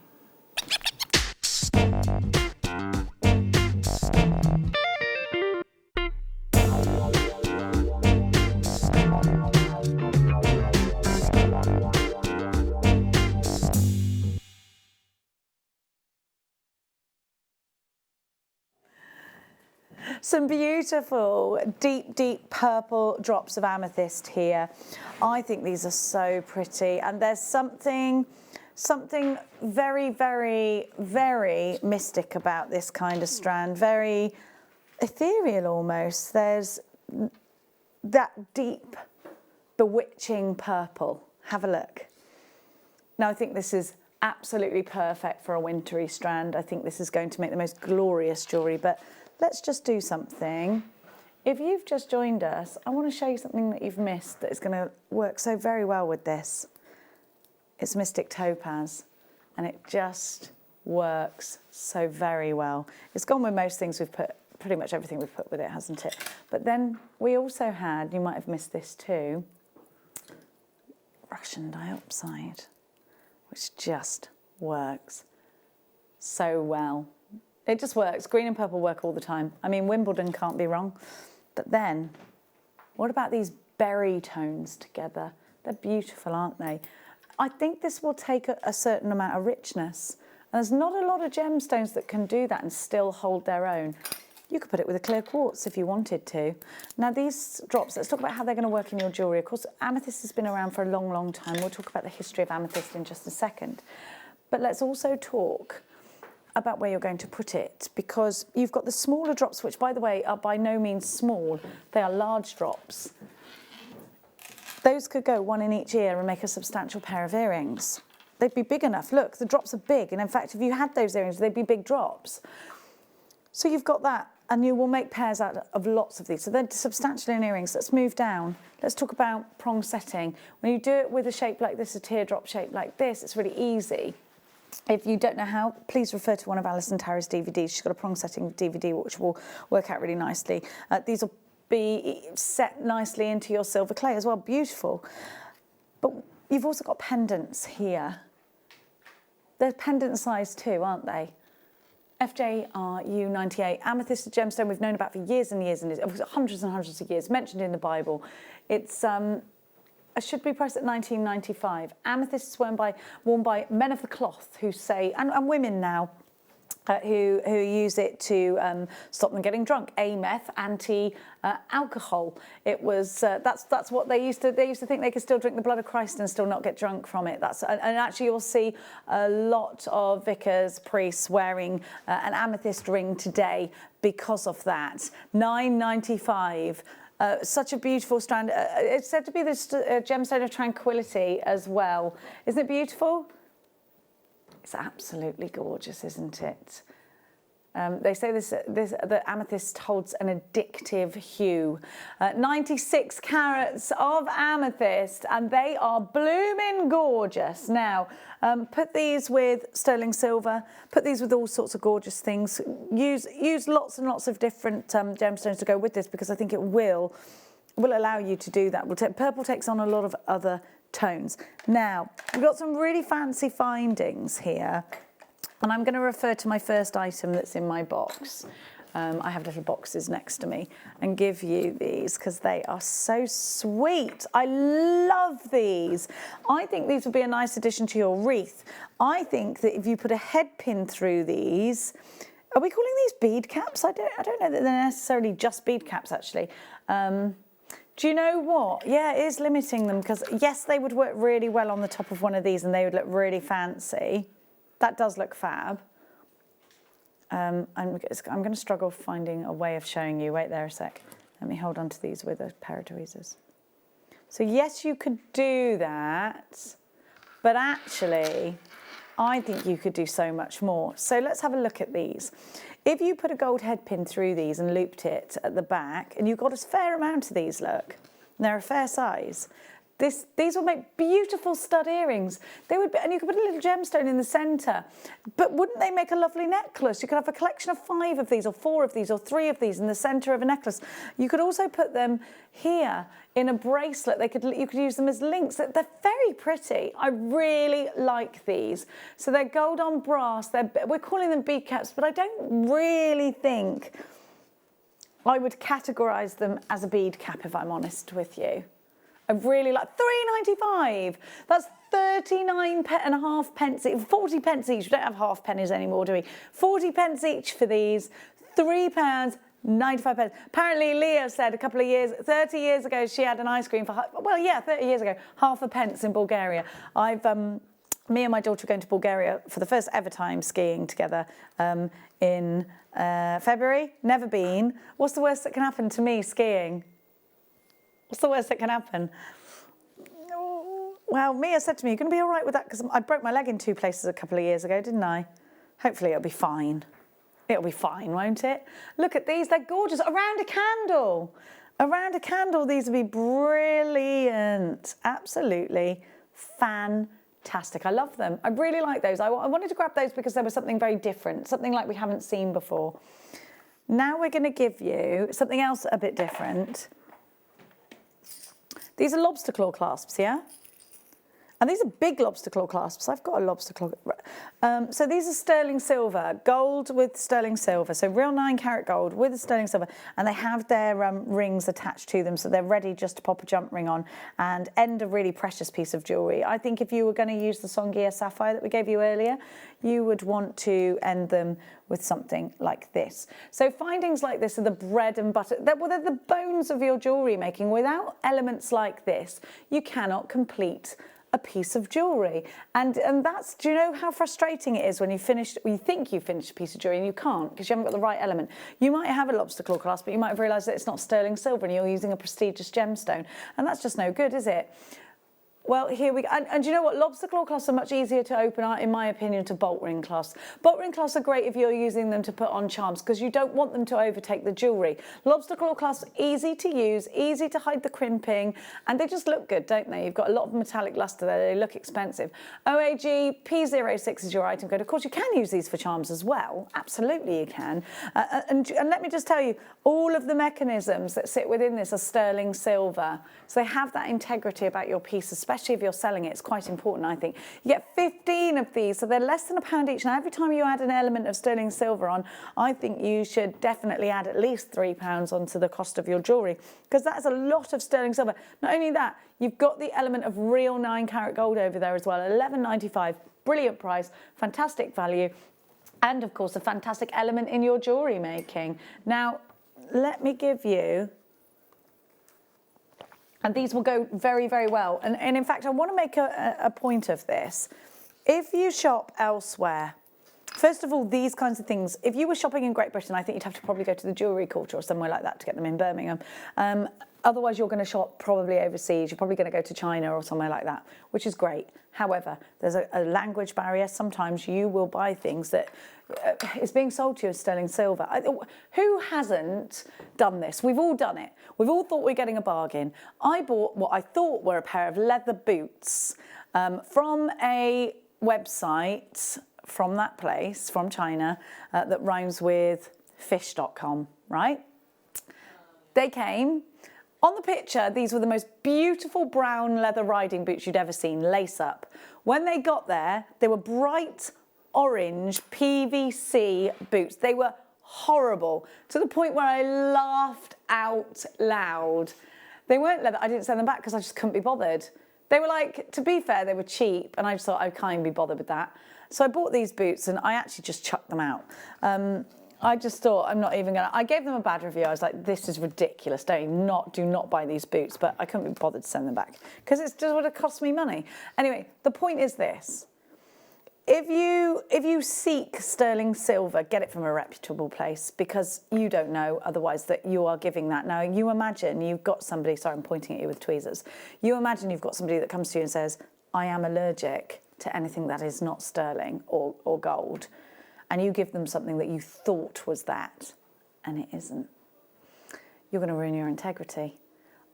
Some beautiful, deep purple drops of amethyst here. I think these are so pretty, and there's something very, very, very mystic about this kind of strand, very ethereal almost. There's that deep, bewitching purple. Have a look. Now, I think this is absolutely perfect for a wintry strand. I think this is going to make the most glorious jewellery, but let's just do something. If you've just joined us, I want to show you something that you've missed that is going to work so very well with this. It's Mystic Topaz, and it just works so very well. It's gone with most things we've put, pretty much everything we've put with it, hasn't it? But then we also had, you might have missed this too, Russian diopside, which just works so well. It just works. Green and purple work all the time. I mean, Wimbledon can't be wrong. But then, what about these berry tones together? They're beautiful, aren't they? I think this will take a certain amount of richness. And there's not a lot of gemstones that can do that and still hold their own. You could put it with a clear quartz if you wanted to. Now, these drops, let's talk about how they're going to work in your jewellery. Of course, amethyst has been around for a long, long time. We'll talk about the history of amethyst in just a second. But let's also talk about where you're going to put it, because you've got the smaller drops, which, by the way, are by no means small. They are large drops. Those could go one in each ear and make a substantial pair of earrings. They'd be big enough. Look, the drops are big, and in fact, if you had those earrings, they'd be big drops. So you've got that, and you will make pairs out of lots of these. So they're substantial in earrings. Let's move down. Let's talk about prong setting. When you do it with a shape like this, a teardrop shape like this, it's really easy. If you don't know how, please refer to one of Alison Tara's DVDs. She's got a prong setting DVD which will work out really nicely. These will be set nicely into your silver clay as well. Beautiful. But you've also got pendants here. They're pendant size too, aren't they? FJRU98. Amethyst, a gemstone we've known about for years and years and years, hundreds and hundreds of years, mentioned in the Bible. It's should be priced at $19.95. Amethyst is worn by men of the cloth who say, and women now, who use it to stop them getting drunk. Ameth, anti-alcohol. It was that's what they used to think they could still drink the blood of Christ and still not get drunk from it. And actually you'll see a lot of vicars, priests wearing an amethyst ring today because of that. $9.95. Such a beautiful strand. It's said to be the gemstone of tranquility as well. Isn't it beautiful? It's absolutely gorgeous, isn't it? They say the amethyst holds an addictive hue. 96 carats of amethyst, and they are blooming gorgeous. Now, put these with sterling silver, put these with all sorts of gorgeous things. Use lots and lots of different gemstones to go with this, because I think it will allow you to do that. Purple takes on a lot of other tones. Now, we've got some really fancy findings here. And I'm going to refer to my first item that's in my box. I have little boxes next to me, and give you these because they are so sweet. I love these. I think these would be a nice addition to your wreath. I think that if you put a head pin through these, are we calling these bead caps? I don't know that they're necessarily just bead caps, actually. Do you know what? Yeah, it is limiting them, because yes, they would work really well on the top of one of these and they would look really fancy. That does look fab. I'm going to struggle finding a way of showing you. Wait there a sec. Let me hold on to these with a pair of tweezers. So yes, you could do that, but actually, I think you could do so much more. So let's have a look at these. If you put a gold head pin through these and looped it at the back, and you've got a fair amount of these, look, and they're a fair size. These would make beautiful stud earrings. They would be, and you could put a little gemstone in the centre. But wouldn't they make a lovely necklace? You could have a collection of 5 of these, or 4 of these, or 3 of these in the centre of a necklace. You could also put them here in a bracelet. You could use them as links. They're very pretty. I really like these. So they're gold on brass. We're calling them bead caps, but I don't really think I would categorise them as a bead cap, if I'm honest with you. I really like £3.95. That's 39.5 pence, 40 pence each. We don't have half pennies anymore, do we? 40 pence each for these. £3.95. Apparently, Leah said 30 years ago, she had an ice cream for, 30 years ago, half a pence in Bulgaria. Me and my daughter are going to Bulgaria for the first ever time skiing together in February. Never been. What's the worst that can happen to me skiing? What's the worst that can happen? Well, Mia said to me, you're going to be all right with that, because I broke my leg in 2 places a couple of years ago, didn't I? Hopefully it'll be fine. It'll be fine, won't it? Look at these, they're gorgeous. Around a candle. Around a candle, these would be brilliant. Absolutely fantastic. I love them. I really like those. I wanted to grab those because there was something very different, something like we haven't seen before. Now we're going to give you something else a bit different. These are lobster claw clasps, yeah? And these are big lobster claw clasps. I've got a lobster claw. So these are sterling silver, gold with sterling silver. So real 9-carat gold with the sterling silver. And they have their rings attached to them, so they're ready just to pop a jump ring on and end a really precious piece of jewellery. I think if you were going to use the Songia sapphire that we gave you earlier, you would want to end them with something like this. So findings like this are the bread and butter. They're the bones of your jewellery making. Without elements like this, you cannot complete a piece of jewellery. And that's, do you know how frustrating it is when you think you finished a piece of jewellery and you can't because you haven't got the right element? You might have a lobster claw clasp, but you might have realised that it's not sterling silver and you're using a prestigious gemstone. And that's just no good, is it? Well, here we go. And do you know what? Lobster claw clasps are much easier to open, in my opinion, to bolt ring clasps. Bolt ring clasps are great if you're using them to put on charms because you don't want them to overtake the jewellery. Lobster claw clasps, easy to use, easy to hide the crimping, and they just look good, don't they? You've got a lot of metallic lustre there. They look expensive. OAG P06 is your item code. Of course, you can use these for charms as well. Absolutely, you can. And let me just tell you, all of the mechanisms that sit within this are sterling silver. So they have that integrity about your piece, especially if you're selling it. It's quite important, I think. You get 15 of these, so they're less than £1 each. Now, every time you add an element of sterling silver on, I think you should definitely add at least £3 onto the cost of your jewellery, because that's a lot of sterling silver. Not only that, you've got the element of real 9-carat gold over there as well, £11.95. Brilliant price, fantastic value, and of course, a fantastic element in your jewellery making. Now, let me give you... And these will go very, very well. And in fact, I want to make a point of this. If you shop elsewhere First of all, these kinds of things, if you were shopping in Great Britain, I think you'd have to probably go to the Jewellery Quarter or somewhere like that to get them in Birmingham. Otherwise, you're going to shop probably overseas. You're probably going to go to China or somewhere like that, which is great. However, there's a language barrier. Sometimes you will buy things that is being sold to you as sterling silver. Who hasn't done this? We've all done it. We've all thought we're getting a bargain. I bought what I thought were a pair of leather boots from a website from that place, from China, that rhymes with fish.com, right? They came. On the picture, these were the most beautiful brown leather riding boots you'd ever seen, lace up. When they got there, they were bright orange PVC boots. They were horrible, to the point where I laughed out loud. They weren't leather. I didn't send them back because I just couldn't be bothered. They were like, to be fair, they were cheap, and I just thought I can't even be bothered with that. So I bought these boots, and I actually just chucked them out. I just thought, I'm not even gonna, I gave them a bad review. I was like, this is ridiculous. Do not buy these boots. But I couldn't be bothered to send them back because it just would have cost me money. Anyway, the point is this. If you seek sterling silver, get it from a reputable place, because you don't know otherwise that you are giving that. Now, you imagine you've got somebody, sorry, I'm pointing at you with tweezers. You imagine you've got somebody that comes to you and says, I am allergic to anything that is not sterling or gold. And you give them something that you thought was that, and it isn't. You're going to ruin your integrity.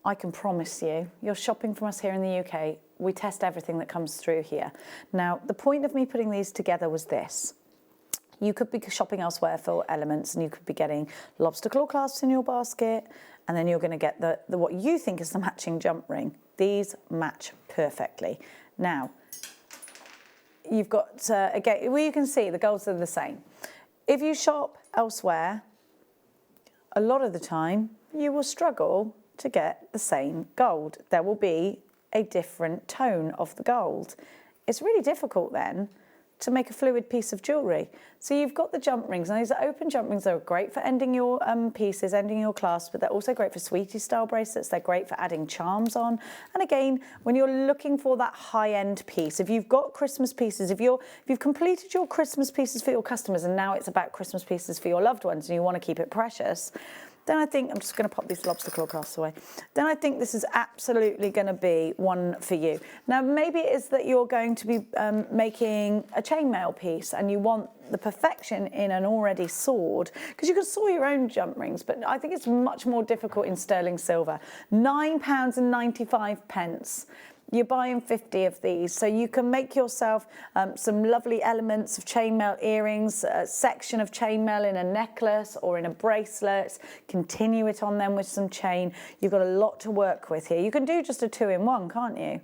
I can promise you, you're shopping from us here in the UK. We test everything that comes through here. Now, the point of me putting these together was this. You could be shopping elsewhere for elements, and you could be getting lobster claw clasps in your basket, and then you're going to get the what you think is the matching jump ring. These match perfectly. Now, you've got, again, well, you can see the golds are the same. If you shop elsewhere, a lot of the time, you will struggle to get the same gold. There will be a different tone of the gold. It's really difficult then to make a fluid piece of jewellery. So you've got the jump rings, and these are open jump rings. They're great for ending your pieces, ending your clasps, but they're also great for sweetie style bracelets. They're great for adding charms on. And again, when you're looking for that high-end piece, if you've got Christmas pieces, if you've completed your Christmas pieces for your customers, and now it's about Christmas pieces for your loved ones, and you want to keep it precious, then I think, I'm just going to pop these lobster claw clasps away, then I think this is absolutely going to be one for you. Now, maybe it is that you're going to be making a chainmail piece, and you want the perfection in an already sawed, because you can saw your own jump rings, but I think it's much more difficult in sterling silver. £9.95. You're buying 50 of these, so you can make yourself some lovely elements of chainmail earrings, a section of chainmail in a necklace or in a bracelet, continue it on them with some chain. You've got a lot to work with here. You can do just a 2-in-1, can't you?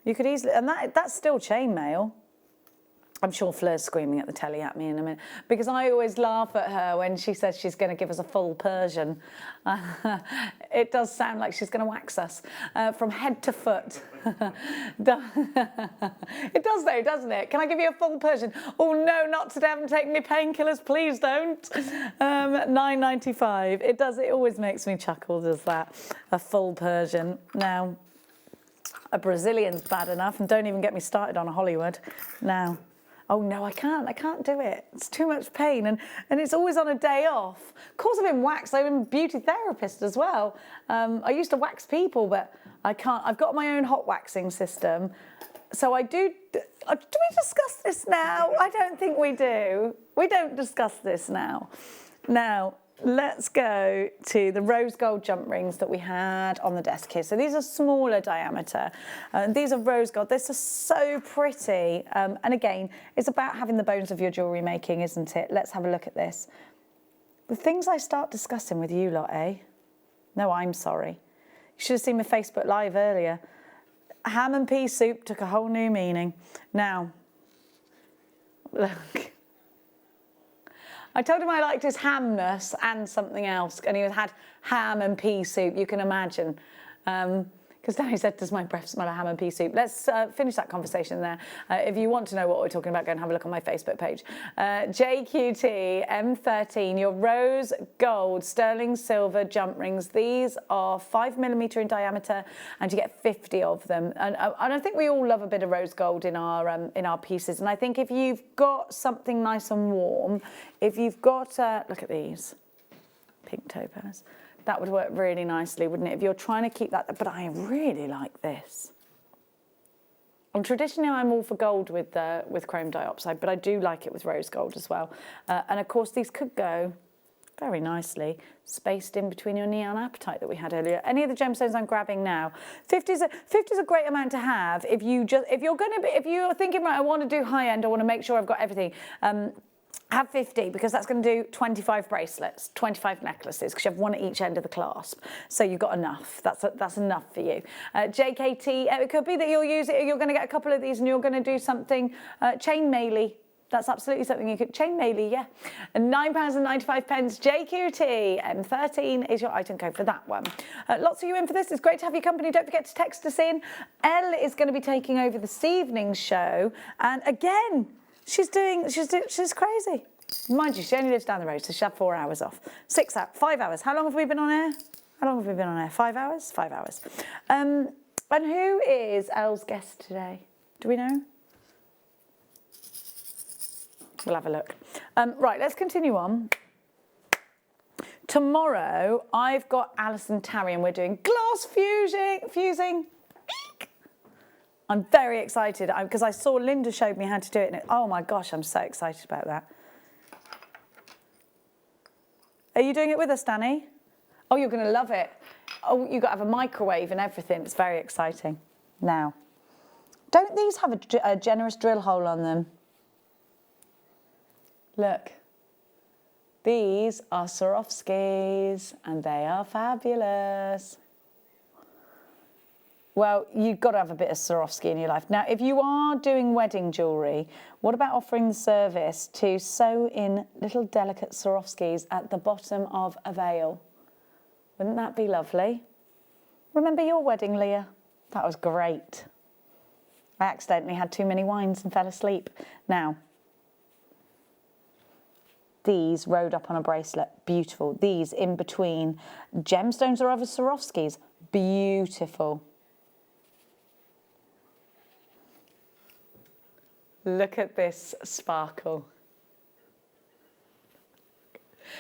You could easily, and that's still chainmail. I'm sure Fleur's screaming at the telly at me in a minute, because I always laugh at her when she says she's going to give us a full Persian. It does sound like she's going to wax us from head to foot. It does though, doesn't it? Can I give you a full Persian? Oh no, not today. I haven't taken my painkillers. Please don't. £9.95. It does. It always makes me chuckle, does that? A full Persian. Now, a Brazilian's bad enough, and don't even get me started on a Hollywood. Now. Oh no, I can't do it. It's too much pain, and it's always on a day off. Of course I've been waxed, I've been a beauty therapist as well. I used to wax people, but I can't. I've got my own hot waxing system. So I do we discuss this now? I don't think we do. We don't discuss this now. Now, let's go to the rose gold jump rings that we had on the desk here. So these are smaller diameter. These are rose gold. This is so pretty. And again, it's about having the bones of your jewellery making, isn't it? Let's have a look at this. The things I start discussing with you lot, eh? No, I'm sorry. You should have seen my Facebook Live earlier. Ham and pea soup took a whole new meaning. Now, look. I told him I liked his hamness and something else, and he had ham and pea soup, you can imagine. Because Because Danny said, does my breath smell of ham and pea soup? Let's finish that conversation there. If you want to know what we're talking about, go and have a look on my Facebook page. JQT M13, your rose gold sterling silver jump rings. These are 5mm in diameter, and you get 50 of them. And I think we all love a bit of rose gold in our pieces. And I think if you've got something nice and warm, if you've got, look at these, pink topaz. That would work really nicely, wouldn't it? If you're trying to keep that, but I really like this. And traditionally, I'm all for gold with chrome dioxide, but I do like it with rose gold as well. And of course, these could go very nicely spaced in between your neon apatite that we had earlier. Any of the gemstones I'm grabbing now, 50 is a great amount to have if you're thinking, right, I want to do high end, I want to make sure I've got everything. Have 50, because that's going to do 25 bracelets, 25 necklaces, because you have one at each end of the clasp. So you've got enough. That's enough for you. JKT, it could be that you're going to get a couple of these and you're going to do something chain maily. That's absolutely something you could, chain maily, yeah. And £9.95. JQT M13 is your item code for that one. Lots of you in for this. It's great to have your company. Don't forget to text us in. Elle is going to be taking over this evening's show. And again, she's crazy. Mind you, she only lives down the road, so she'll have 4 hours off. 6 hours, 5 hours. How long have we been on air? How long have we been on air? 5 hours? 5 hours. And who is Elle's guest today? Do we know? We'll have a look. Right, let's continue on. Tomorrow, I've got Alison Tarry, and we're doing glass fusing. I'm very excited because I saw Linda showed me how to do it. And oh my gosh, I'm so excited about that. Are you doing it with us, Danny? Oh, you're going to love it. Oh, you've got to have a microwave and everything. It's very exciting. Now, don't these have a generous drill hole on them? Look. These are Swarovskis, and they are fabulous. Well, you've got to have a bit of Swarovski in your life. Now, if you are doing wedding jewellery, what about offering the service to sew in little delicate Swarovskis at the bottom of a veil? Wouldn't that be lovely? Remember your wedding, Leah? That was great. I accidentally had too many wines and fell asleep. Now, these rode up on a bracelet, beautiful. These in between gemstones or other Swarovskis, beautiful. Look at this sparkle.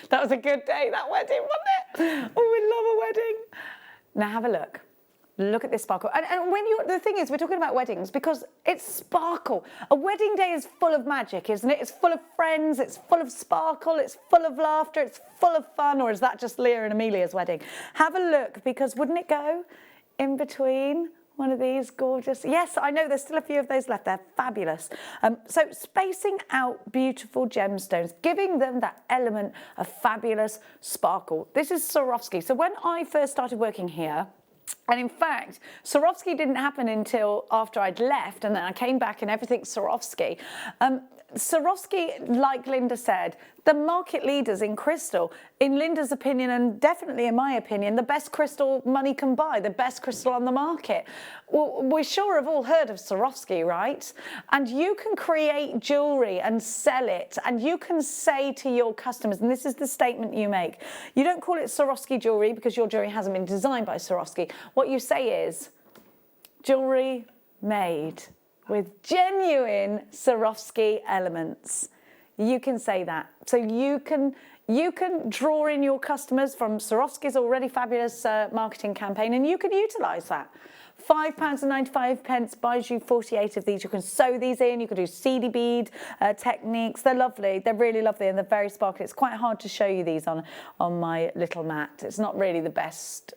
That was a good day, that wedding, wasn't it? Oh, we love a wedding. Now have a look. Look at this sparkle. And when the thing is, we're talking about weddings because it's sparkle. A wedding day is full of magic, isn't it? It's full of friends, it's full of sparkle, it's full of laughter, it's full of fun. Or is that just Leah and Amelia's wedding? Have a look, because wouldn't it go in between one of these gorgeous? Yes, I know there's still a few of those left. They're fabulous. So spacing out beautiful gemstones, giving them that element of fabulous sparkle. This is Swarovski. So when I first started working here, and in fact, Swarovski didn't happen until after I'd left, and then I came back and everything's Swarovski. Swarovski, like Linda said, the market leaders in crystal, in Linda's opinion, and definitely in my opinion, the best crystal money can buy, the best crystal on the market. Well, we sure have all heard of Swarovski, right? And you can create jewellery and sell it, and you can say to your customers, and this is the statement you make, you don't call it Swarovski jewellery because your jewellery hasn't been designed by Swarovski. What you say is, jewellery made with genuine Swarovski elements. You can say that. So you can draw in your customers from Swarovski's already fabulous marketing campaign, and you can utilise that. £5.95 buys you 48 of these. You can sew these in, you can do seedy bead techniques. They're lovely, they're really lovely, and they're very sparkly. It's quite hard to show you these on my little mat. It's not really the best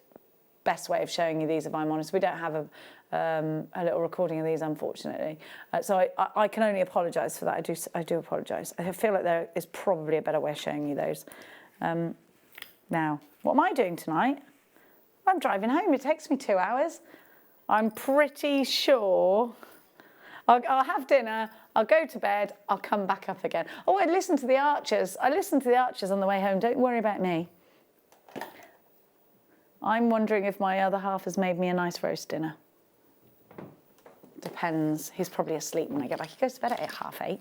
way of showing you these, if I'm honest. We don't have a little recording of these, unfortunately. So I can only apologise for that. I do apologise. I feel like there is probably a better way of showing you those. Now, what am I doing tonight? I'm driving home. It takes me 2 hours. I'm pretty sure I'll have dinner, I'll go to bed, I'll come back up again. Oh, I listened to the Archers. I listened to the Archers on the way home. Don't worry about me. I'm wondering if my other half has made me a nice roast dinner. Depends. He's probably asleep when I get back. He goes to bed at 8:30.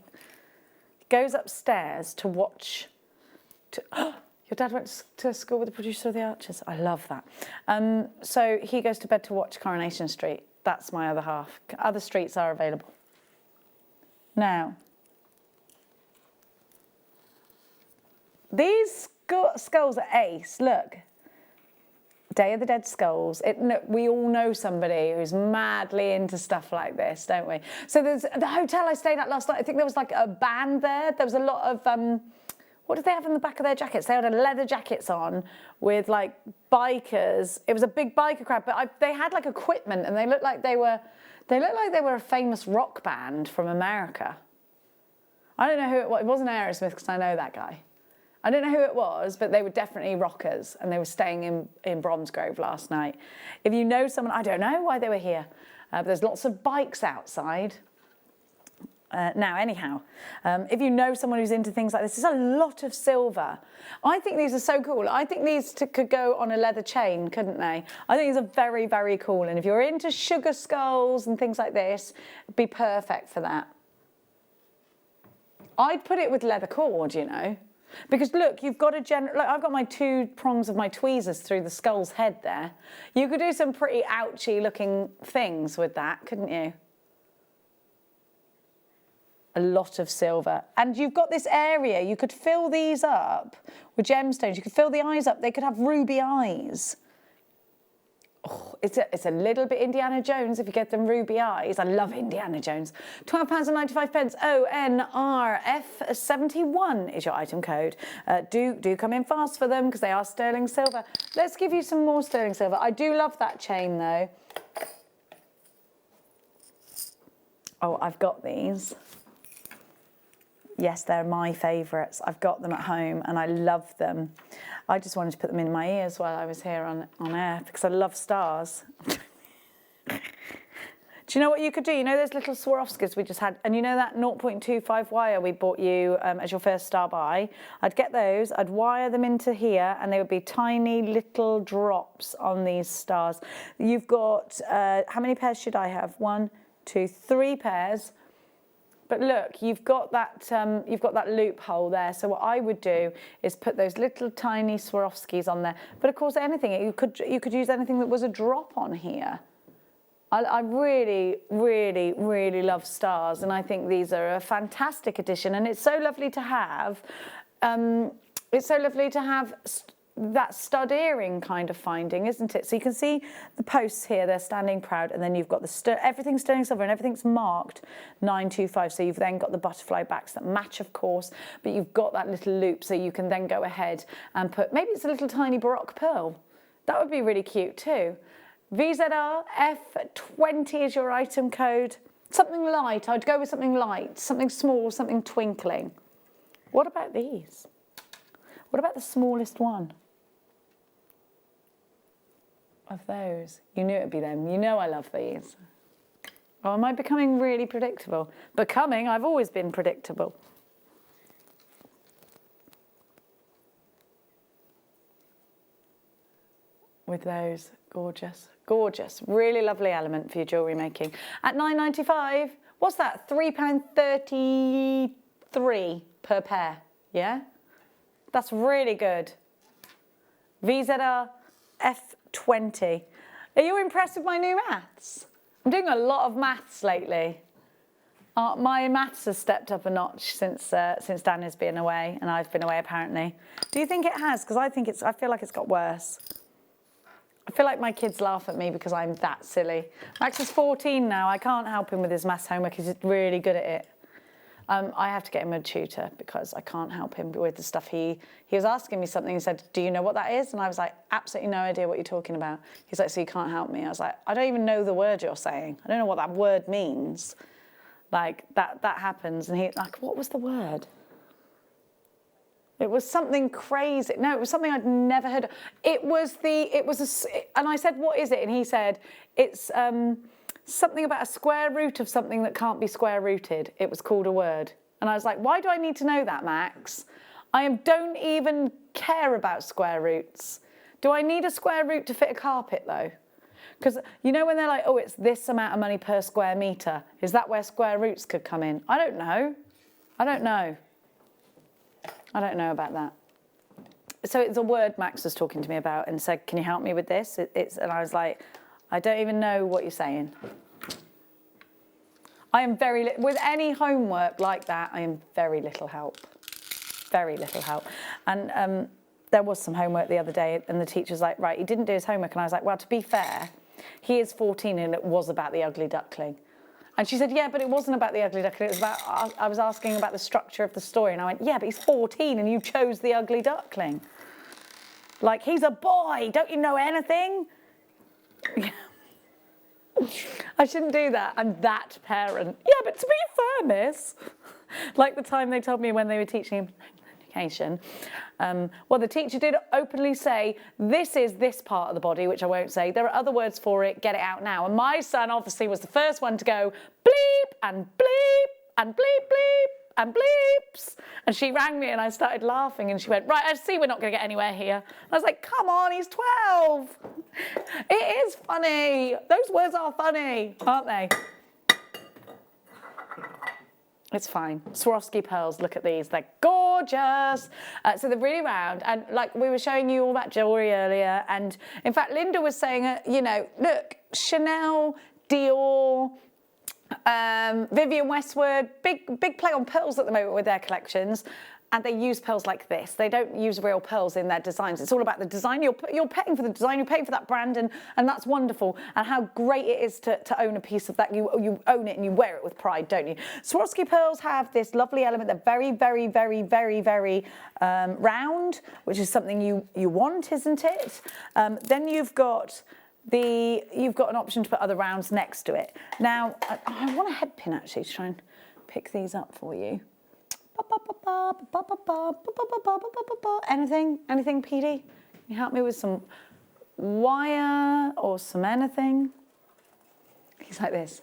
He goes upstairs to watch... Your dad went to school with the producer of The Archers. I love that. So he goes to bed to watch Coronation Street. That's my other half. Other streets are available. Now, these skulls are ace. Look. Day of the Dead skulls. We all know somebody who's madly into stuff like this, don't we? So there's the hotel I stayed at last night. I think there was like a band there. There was a lot of, what did they have in the back of their jackets? They had leather jackets on with like bikers. It was a big biker crowd, but they had like equipment and they looked like they were a famous rock band from America. I don't know who it was. It wasn't Aerosmith because I know that guy. I don't know who it was, but they were definitely rockers and they were staying in Bromsgrove last night. If you know someone, I don't know why they were here, but there's lots of bikes outside. Now, anyhow, if you know someone who's into things like this, there's a lot of silver. I think these are so cool. I think these could go on a leather chain, couldn't they? I think these are very, very cool. And if you're into sugar skulls and things like this, it'd be perfect for that. I'd put it with leather cord, you know. Because look, you've got look, I've got my 2 prongs of my tweezers through the skull's head there. You could do some pretty ouchy looking things with that, couldn't you? A lot of silver. And you've got this area, you could fill these up with gemstones. You could fill the eyes up. They could have ruby eyes. Oh, it's a little bit Indiana Jones if you get them ruby eyes. I love Indiana Jones. £12.95. ONRF71 is your item code. Do come in fast for them because they are sterling silver. Let's give you some more sterling silver. I do love that chain though. Oh, I've got these. Yes, they're my favourites. I've got them at home and I love them. I just wanted to put them in my ears while I was here on air because I love stars. Do you know what you could do? You know those little Swarovskis we just had? And you know that 0.25 wire we bought you as your first star buy? I'd get those, I'd wire them into here and they would be tiny little drops on these stars. You've got, how many pairs should I have? 1, 2, 3 pairs. But look, you've got that loophole there. So what I would do is put those little tiny Swarovskis on there. But of course, anything you could use anything that was a drop on here. I really, really, really love stars, and I think these are a fantastic addition. And it's so lovely to have. It's so lovely to have that stud earring kind of finding, isn't it? So you can see the posts here, they're standing proud, and then you've got everything's sterling silver and everything's marked 925. So you've then got the butterfly backs that match, of course, but you've got that little loop so you can then go ahead and put, maybe it's a little tiny Baroque pearl. That would be really cute too. VZR F20 is your item code. Something light, I'd go with something light, something small, something twinkling. What about these? What about the smallest one of those? You knew it'd be them. You know I love these. Oh, am I becoming really predictable? I've always been predictable. With those, gorgeous, gorgeous. Really lovely element for your jewellery making. At £9.95, what's that? £3.33 per pair, yeah? That's really good. VZR F20. Are you impressed with my new maths? I'm doing a lot of maths lately. My maths has stepped up a notch since Dan has been away, and I've been away apparently. Do you think it has? Because I feel like it's got worse. I feel like my kids laugh at me because I'm that silly. Max is 14 now. I can't help him with his maths homework. He's really good at it. I have to get him a tutor because I can't help him with the stuff. He was asking me something. He said, do you know what that is? And I was like, absolutely no idea what you're talking about. He's like, so you can't help me? I was like, I don't even know the word you're saying. I don't know what that word means. Like, that happens. And he's like, what was the word? It was something crazy. No, it was something I'd never heard of. And I said, what is it? And he said, it's something about a square root of something that can't be square rooted. It was called a word. And I was like, why do I need to know that, Max? I don't even care about square roots. Do I need a square root to fit a carpet though? Because you know when they're like, oh, it's this amount of money per square metre. Is that where square roots could come in? I don't know. I don't know. I don't know about that. So it's a word Max was talking to me about and said, can you help me with this? And I was like, I don't even know what you're saying. I am with any homework like that, I am very little help. Very little help. And there was some homework the other day and the teacher's like, right, he didn't do his homework. And I was like, well, to be fair, he is 14 and it was about the ugly duckling. And she said, yeah, but it wasn't about the ugly duckling. It was about, I was asking about the structure of the story. And I went, yeah, but he's 14 and you chose the ugly duckling. Like, he's a boy. Don't you know anything? I shouldn't do that. I'm that parent. Yeah, but to be fair, miss. Like the time they told me when they were teaching him education. Well, the teacher did openly say, this is this part of the body, which I won't say. There are other words for it. Get it out now. And my son obviously was the first one to go bleep and bleep and bleep, bleep and bleeps. And she rang me and I started laughing and she went, right, I see we're not going to get anywhere here. I was like, come on, he's 12. It is funny. Those words are funny, aren't they? It's fine. Swarovski pearls, look at these. They're gorgeous. So they're really round. And like we were showing you all that jewellery earlier. And in fact, Linda was saying, you know, look, Chanel, Dior, Vivienne Westwood, big play on pearls at the moment with their collections. And they use pearls like this. They don't use real pearls in their designs. It's all about the design. You're paying for the design, you're paying for that brand, and that's wonderful. And how great it is to own a piece of that. You own it and you wear it with pride, don't you? Swarovski pearls have this lovely element. They're very, very, very, very, very round, which is something you want, isn't it? Then you've got an option to put other rounds next to it. Now, I want a head pin actually to try and pick these up for you. Anything, Petey? Can you help me with some wire or some anything? He's like this.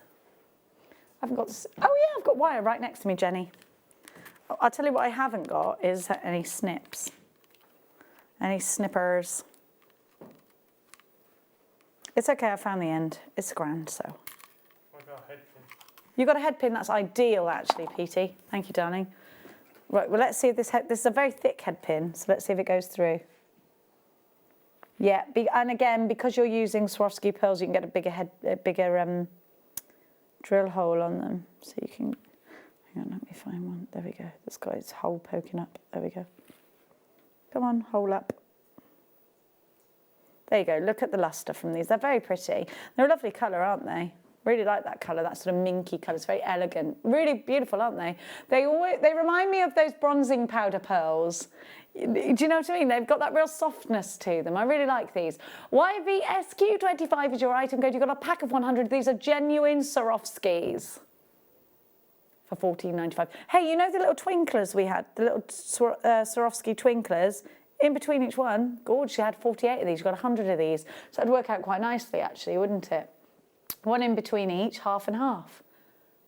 I haven't got this. Oh yeah, I've got wire right next to me, Jenny. I'll tell you what I haven't got is any snips. Any snippers. It's okay, I found the end. It's grand, so. I got a head pin. You got a head pin, that's ideal actually, Petey. Thank you, darling. Right, well, let's see if this is a very thick head pin, so let's see if it goes through. Yeah, and again, because you're using Swarovski pearls, you can get a bigger drill hole on them. So you can, hang on, let me find one. There we go. That's got its hole poking up. There we go. Come on, hole up. There you go. Look at the luster from these. They're very pretty. They're a lovely colour, aren't they? Really like that colour, that sort of minky colour. It's very elegant. Really beautiful, aren't they? They remind me of those bronzing powder pearls. Do you know what I mean? They've got that real softness to them. I really like these. YVSQ25 is your item code. You've got a pack of 100. These are genuine Swarovskis for $14.95. Hey, you know the little twinklers we had? The little Swarovski twinklers? In between each one, gorgeous, you had 48 of these. You've got 100 of these. So it'd work out quite nicely, actually, wouldn't it? One in between each, half and half.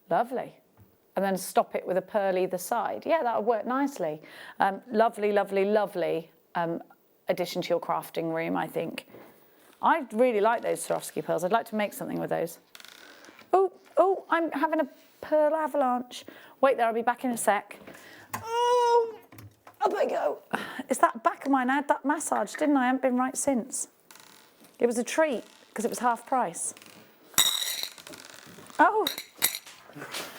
Lovely. And then stop it with a pearl either side. Yeah, that would work nicely. Lovely, lovely, lovely addition to your crafting room, I think. I really like those Swarovski pearls. I'd like to make something with those. Oh, I'm having a pearl avalanche. Wait there, I'll be back in a sec. Oh, up I go. It's that back of mine. I had that massage, didn't I? I haven't been right since. It was a treat because it was half price. Oh.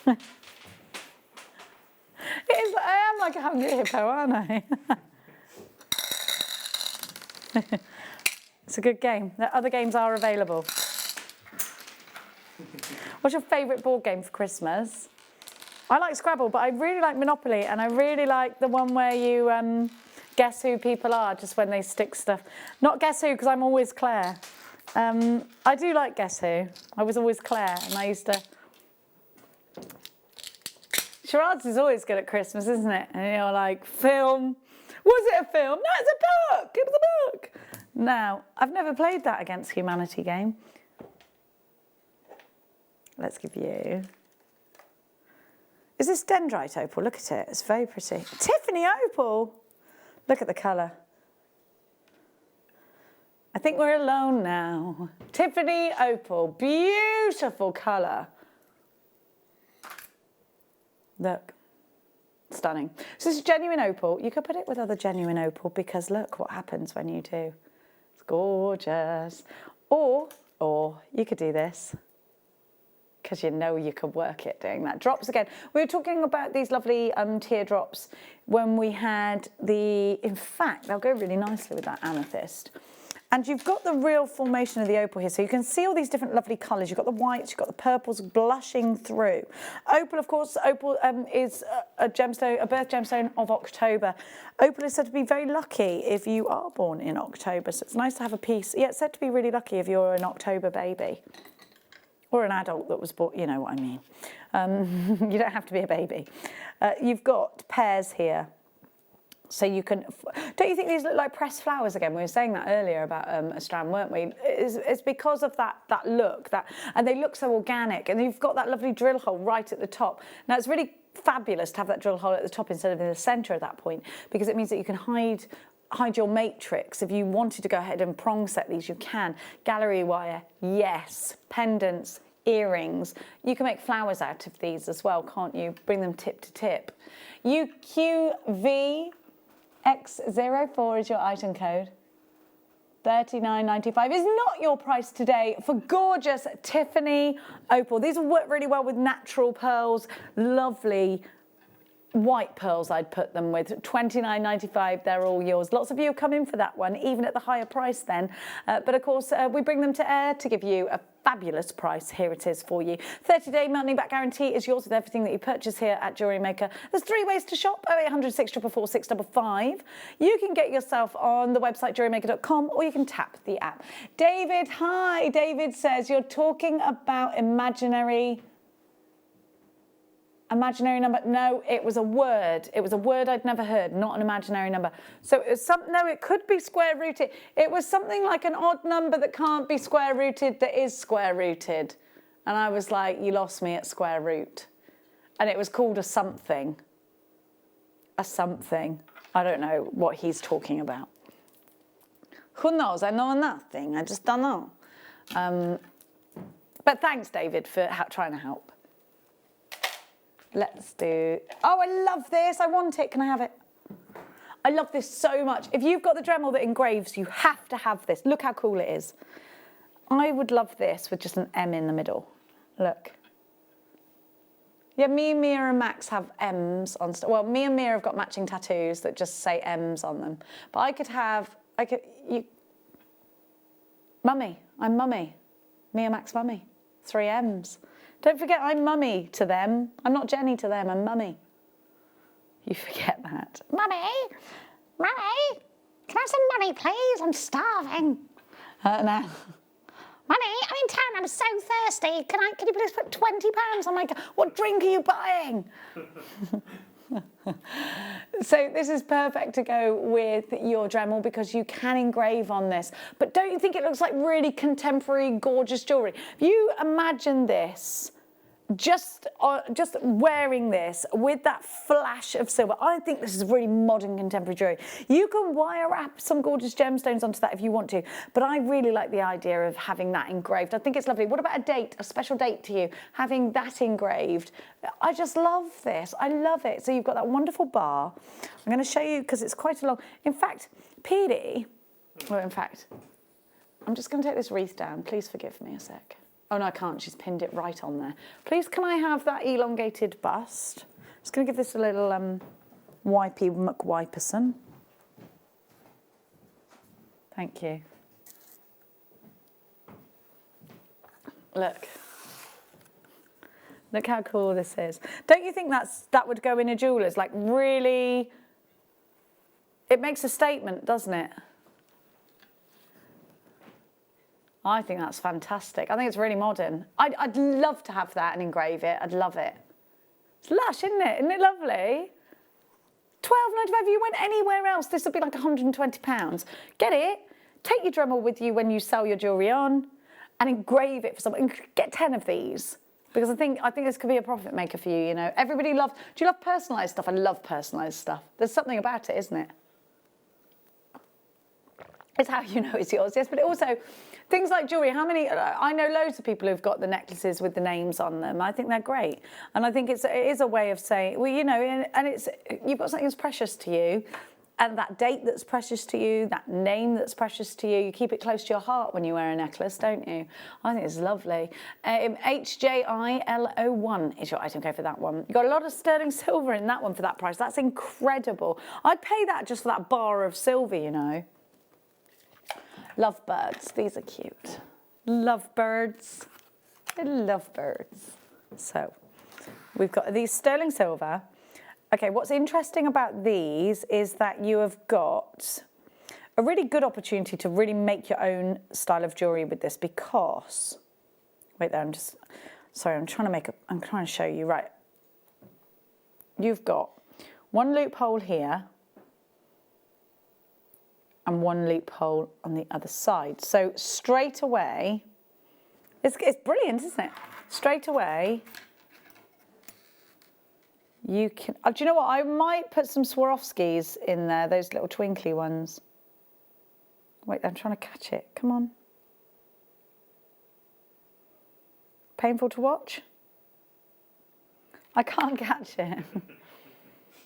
I am like a hungry hippo, aren't I? It's a good game. The other games are available. What's your favourite board game for Christmas? I like Scrabble, but I really like Monopoly, and I really like the one where you guess who people are just when they stick stuff. Not Guess Who, because I'm always Claire. I do like Guess Who. I was always Claire, and I used to... Charades is always good at Christmas, isn't it? And you're like, film. Was it a film? No, it's a book. It was a book. Now, I've never played that Against Humanity game. Let's give you... Is this dendrite opal? Look at it. It's very pretty. Tiffany opal. Look at the colour. think we're alone now. Tiffany opal, beautiful colour. Look, stunning. So this is genuine opal. You could put it with other genuine opal because look what happens when you do. It's gorgeous. Or you could do this because you know you could work it doing that. Drops again. We were talking about these lovely teardrops when we had in fact, they'll go really nicely with that amethyst. And you've got the real formation of the opal here. So you can see all these different lovely colours. You've got the whites, you've got the purples blushing through. Opal, of course, opal is a gemstone, a birth gemstone of October. Opal is said to be very lucky if you are born in October. So it's nice to have a piece. Yeah, it's said to be really lucky if you're an October baby. Or an adult that was born, you know what I mean. You don't have to be a baby. You've got pairs here. So you can, don't you think these look like pressed flowers again? We were saying that earlier about a strand, weren't we? It's because of that look, and they look so organic. And you've got that lovely drill hole right at the top. Now it's really fabulous to have that drill hole at the top instead of in the centre at that point, because it means that you can hide your matrix. If you wanted to go ahead and prong set these, you can. Gallery wire, yes. Pendants, earrings. You can make flowers out of these as well, can't you? Bring them tip to tip. UQV X04 is your item code. $39.95 is not your price today for gorgeous Tiffany opal. These will work really well with natural pearls, lovely white pearls I'd put them with. $29.95, they're all yours. Lots of you have come in for that one, even at the higher price then. But of course, we bring them to air to give you a fabulous price. Here it is for you. 30-day money back guarantee is yours with everything that you purchase here at Jewellery Maker. There's 3 ways to shop: 0800 644 655. You can get yourself on the website jewellerymaker.com, or you can tap the app. David, hi. David says you're talking about imaginary number. No, it was a word. It was a word I'd never heard, not an imaginary number. So it was no, it could be square rooted. It was something like an odd number that can't be square rooted that is square rooted. And I was like, you lost me at square root. And it was called a something. A something. I don't know what he's talking about. Who knows? I know nothing. I just don't know. But thanks, David, for trying to help. Let's do, oh, I love this. I want it. Can I have it? I love this so much. If you've got the Dremel that engraves, you have to have this. Look how cool it is. I would love this with just an M in the middle. Look. Yeah, me and Mia and Max have M's on, well, me and Mia have got matching tattoos that just say M's on them. But Mummy, I'm Mummy. Mia, Max, Mummy. 3 M's. Don't forget I'm Mummy to them. I'm not Jenny to them, I'm Mummy. You forget that. Mummy, can I have some money, please? I'm starving. No. Mummy, I'm in town, I'm so thirsty. Can you please put £20 on my car? What drink are you buying? So this is perfect to go with your Dremel because you can engrave on this. But don't you think it looks like really contemporary, gorgeous jewellery? If you imagine this, just wearing this with that flash of silver, I think this is really modern contemporary jewellery. You can wire wrap some gorgeous gemstones onto that if you want to, but I really like the idea of having that engraved. I think it's lovely. What about a date, a special date to you, having that engraved? I just love this. I love it. So you've got that wonderful bar. I'm going to show you because it's quite a long. In fact, Petey, I'm just going to take this wreath down. Please forgive me a sec. Oh, no, I can't. She's pinned it right on there. Please, can I have that elongated bust? Just going to give this a little wipey McWiperson. Thank you. Look. Look how cool this is. Don't you think that would go in a jeweller's? Like, really, it makes a statement, doesn't it? I think that's fantastic. I think it's really modern. I'd love to have that and engrave it. I'd love it. It's lush, isn't it? Isn't it lovely? £12.95. If you went anywhere else, this would be like £120. Get it. Take your Dremel with you when you sell your jewellery on and engrave it for someone. Get 10 of these. Because I think this could be a profit maker for you, you know. Everybody loves, do you love personalised stuff? I love personalised stuff. There's something about it, isn't it? It's how you know it's yours, yes, but also things like jewellery. How many, I know loads of people who've got the necklaces with the names on them. I think they're great. And I think it is a way of saying, well, you know, and it's, you've got something that's precious to you, and that date that's precious to you, that name that's precious to you, you keep it close to your heart when you wear a necklace, don't you? I think it's lovely. HJILO1 is your item code for that one. You've got a lot of sterling silver in that one for that price. That's incredible. I'd pay that just for that bar of silver, you know. Lovebirds, these are cute. Lovebirds, I love birds. So we've got these sterling silver. Okay, what's interesting about these is that you have got a really good opportunity to really make your own style of jewellery with this because, wait there, I'm trying to show you, right. You've got one loophole here and one loophole on the other side. So straight away, it's brilliant, isn't it? Straight away, you can, do you know what? I might put some Swarovskis in there, those little twinkly ones. Wait, I'm trying to catch it, come on. Painful to watch? I can't catch it.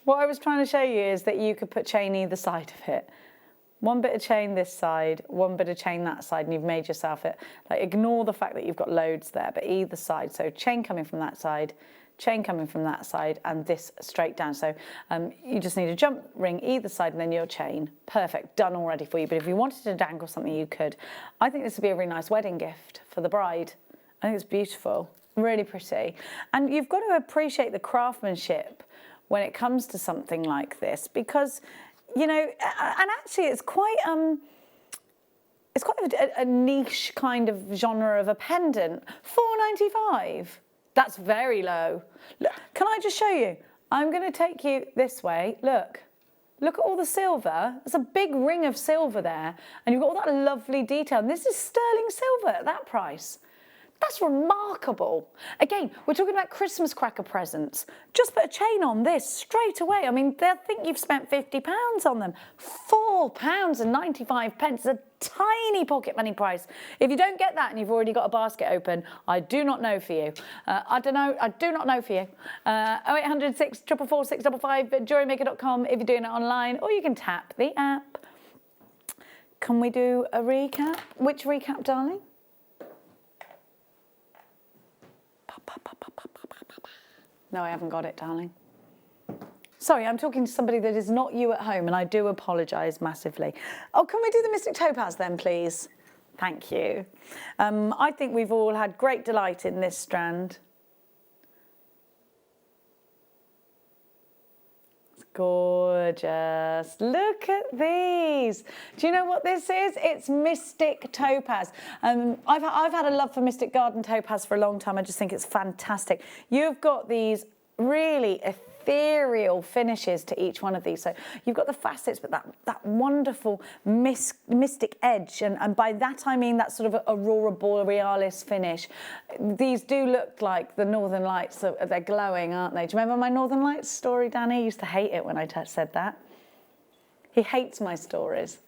What I was trying to show you is that you could put chain either side of it. One bit of chain this side, one bit of chain that side, and you've made yourself it. Like, ignore the fact that you've got loads there, but either side. So chain coming from that side, chain coming from that side, and this straight down. So you just need a jump ring either side and then your chain. Perfect, done already for you. But if you wanted to dangle something, you could. I think this would be a really nice wedding gift for the bride. I think it's beautiful, really pretty. And you've got to appreciate the craftsmanship when it comes to something like this, because, you know, and actually it's quite a niche kind of genre of a pendant. $4.95. That's very low. Look, can I just show you? I'm going to take you this way. Look at all the silver. There's a big ring of silver there, and you've got all that lovely detail. And this is sterling silver at that price. That's remarkable. Again, we're talking about Christmas cracker presents. Just put a chain on this straight away. I mean, they'll think you've spent £50 on them. £4.95 is a tiny pocket money price. If you don't get that and you've already got a basket open, I do not know for you. I do not know for you. 0800 644 655 at JewelleryMaker.com if you're doing it online, or you can tap the app. Can we do a recap? Which recap, darling? No, I haven't got it, darling. Sorry, I'm talking to somebody that is not you at home, and I do apologise massively. Oh, can we do the Mystic Topaz then, please? Thank you. I think we've all had great delight in this strand. It's gorgeous. Look at these. Do you know what this is? It's Mystic Topaz. I've had a love for Mystic Garden Topaz for a long time. I just think it's fantastic. You've got these really ethereal finishes to each one of these. So you've got the facets, but that wonderful mystic edge. And by that I mean that sort of aurora borealis finish. These do look like the Northern Lights. They're glowing, aren't they? Do you remember my Northern Lights story, Danny? He used to hate it when I said that. He hates my stories.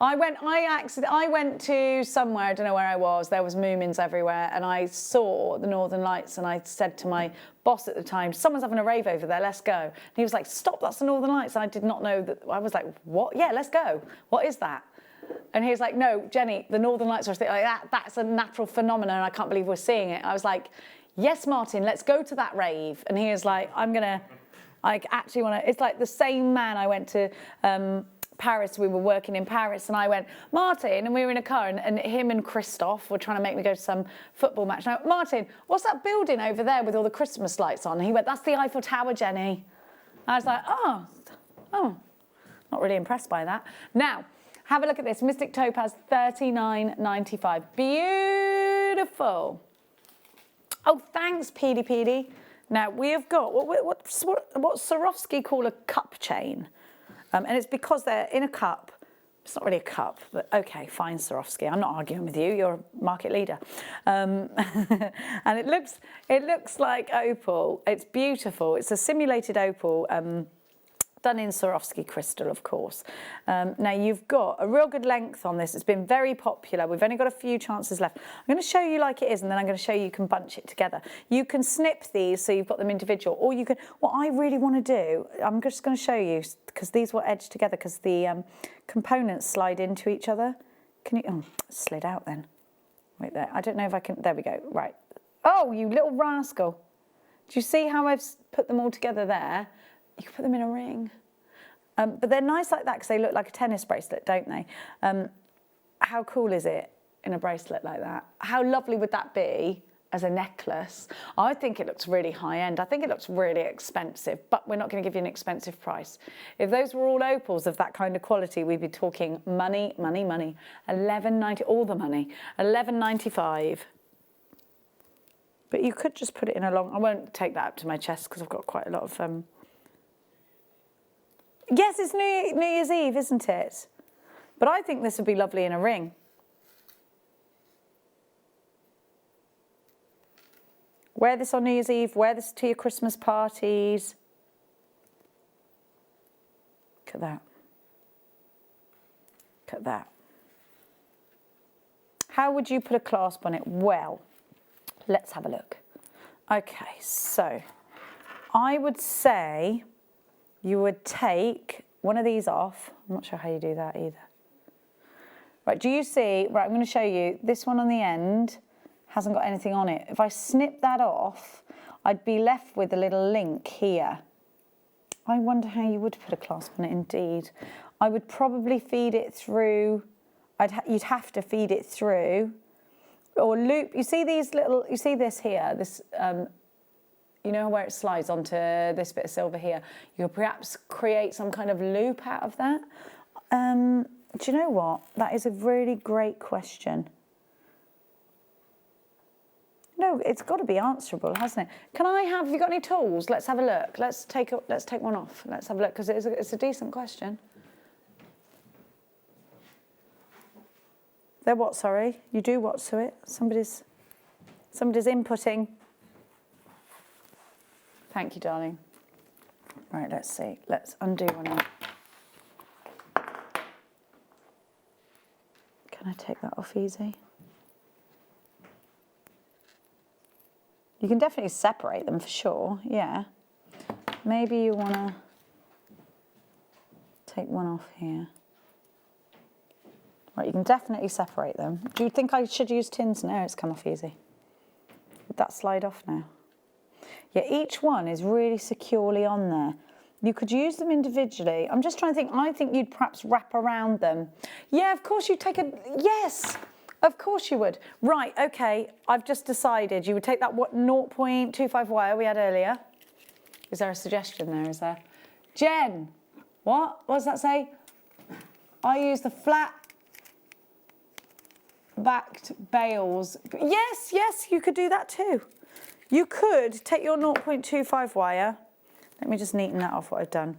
I went to somewhere, I don't know where I was, there was moomins everywhere, and I saw the Northern Lights, and I said to my boss at the time, someone's having a rave over there, let's go. And he was like, stop, that's the Northern Lights. And I did not know that. I was like, what? Yeah, let's go. What is that? And he was like, no, Jenny, the Northern Lights are like that. That's a natural phenomenon, and I can't believe we're seeing it. I was like, yes, Martin, let's go to that rave. And he was like, I actually want to, it's like the same man. I went to Paris, we were working in Paris, and I went, Martin, and we were in a car, and him and Christoph were trying to make me go to some football match. And I went, Martin, what's that building over there with all the Christmas lights on? And he went, that's the Eiffel Tower, Jenny. I was like, oh, not really impressed by that. Now, have a look at this, Mystic Topaz, $39.95. Beautiful. Oh, thanks, Petey Petey. Now, we have got what Swarovski call a cup chain. And it's because they're in a cup. It's not really a cup, but okay, fine, Swarovski. I'm not arguing with you. You're a market leader. And it looks like opal. It's beautiful. It's a simulated opal done in Swarovski crystal, of course. Now you've got a real good length on this. It's been very popular. We've only got a few chances left. I'm going to show you like it is, and then I'm going to show you can bunch it together. You can snip these so you've got them individual, or you can, what I really want to do, I'm just going to show you, because these will edge together because the components slide into each other. Can you, oh, it slid out then. Wait there, I don't know if I can, there we go, right. Oh, you little rascal. Do you see how I've put them all together there? You can put them in a ring. But they're nice like that because they look like a tennis bracelet, don't they? How cool is it in a bracelet like that? How lovely would that be as a necklace? I think it looks really high end. I think it looks really expensive, but we're not going to give you an expensive price. If those were all opals of that kind of quality, we'd be talking money, money, money. $11.90, all the money. $11.95. But you could just put it in a long, I won't take that up to my chest because I've got quite a lot of, yes, it's New Year's Eve, isn't it? But I think this would be lovely in a ring. Wear this on New Year's Eve, wear this to your Christmas parties. Look at that. Look at that. How would you put a clasp on it? Well, let's have a look. Okay, so I would say you would take one of these off. I'm not sure how you do that either. Right, do you see, right, I'm going to show you, this one on the end hasn't got anything on it. If I snip that off, I'd be left with a little link here. I wonder how you would put a clasp on it indeed. I would probably feed it through, you'd have to feed it through, or loop, you see these little, you see this here, this, you know where it slides onto this bit of silver here? You could perhaps create some kind of loop out of that. Do you know what? That is a really great question. No, it's got to be answerable, hasn't it? Can I have you got any tools? Let's have a look. Let's take one off. Let's have a look because it's a decent question. They're what? Sorry, you do what to it? Somebody's inputting. Thank you, darling. Right, let's see. Let's undo one of them. Can I take that off easy? You can definitely separate them for sure, yeah. Maybe you want to take one off here. Right, you can definitely separate them. Do you think I should use tins? No, it's come off easy. Would that slide off now? Yeah, each one is really securely on there. You could use them individually. I'm just trying to think, I think you'd perhaps wrap around them. Yeah, of course you'd take a, yes, of course you would. Right, okay, I've just decided you would take that 0.25 wire we had earlier. Is there a suggestion there, is there? Jen, what does that say? I use the flat backed bales. Yes, yes, you could do that too. You could take your 0.25 wire. Let me just neaten that off what I've done.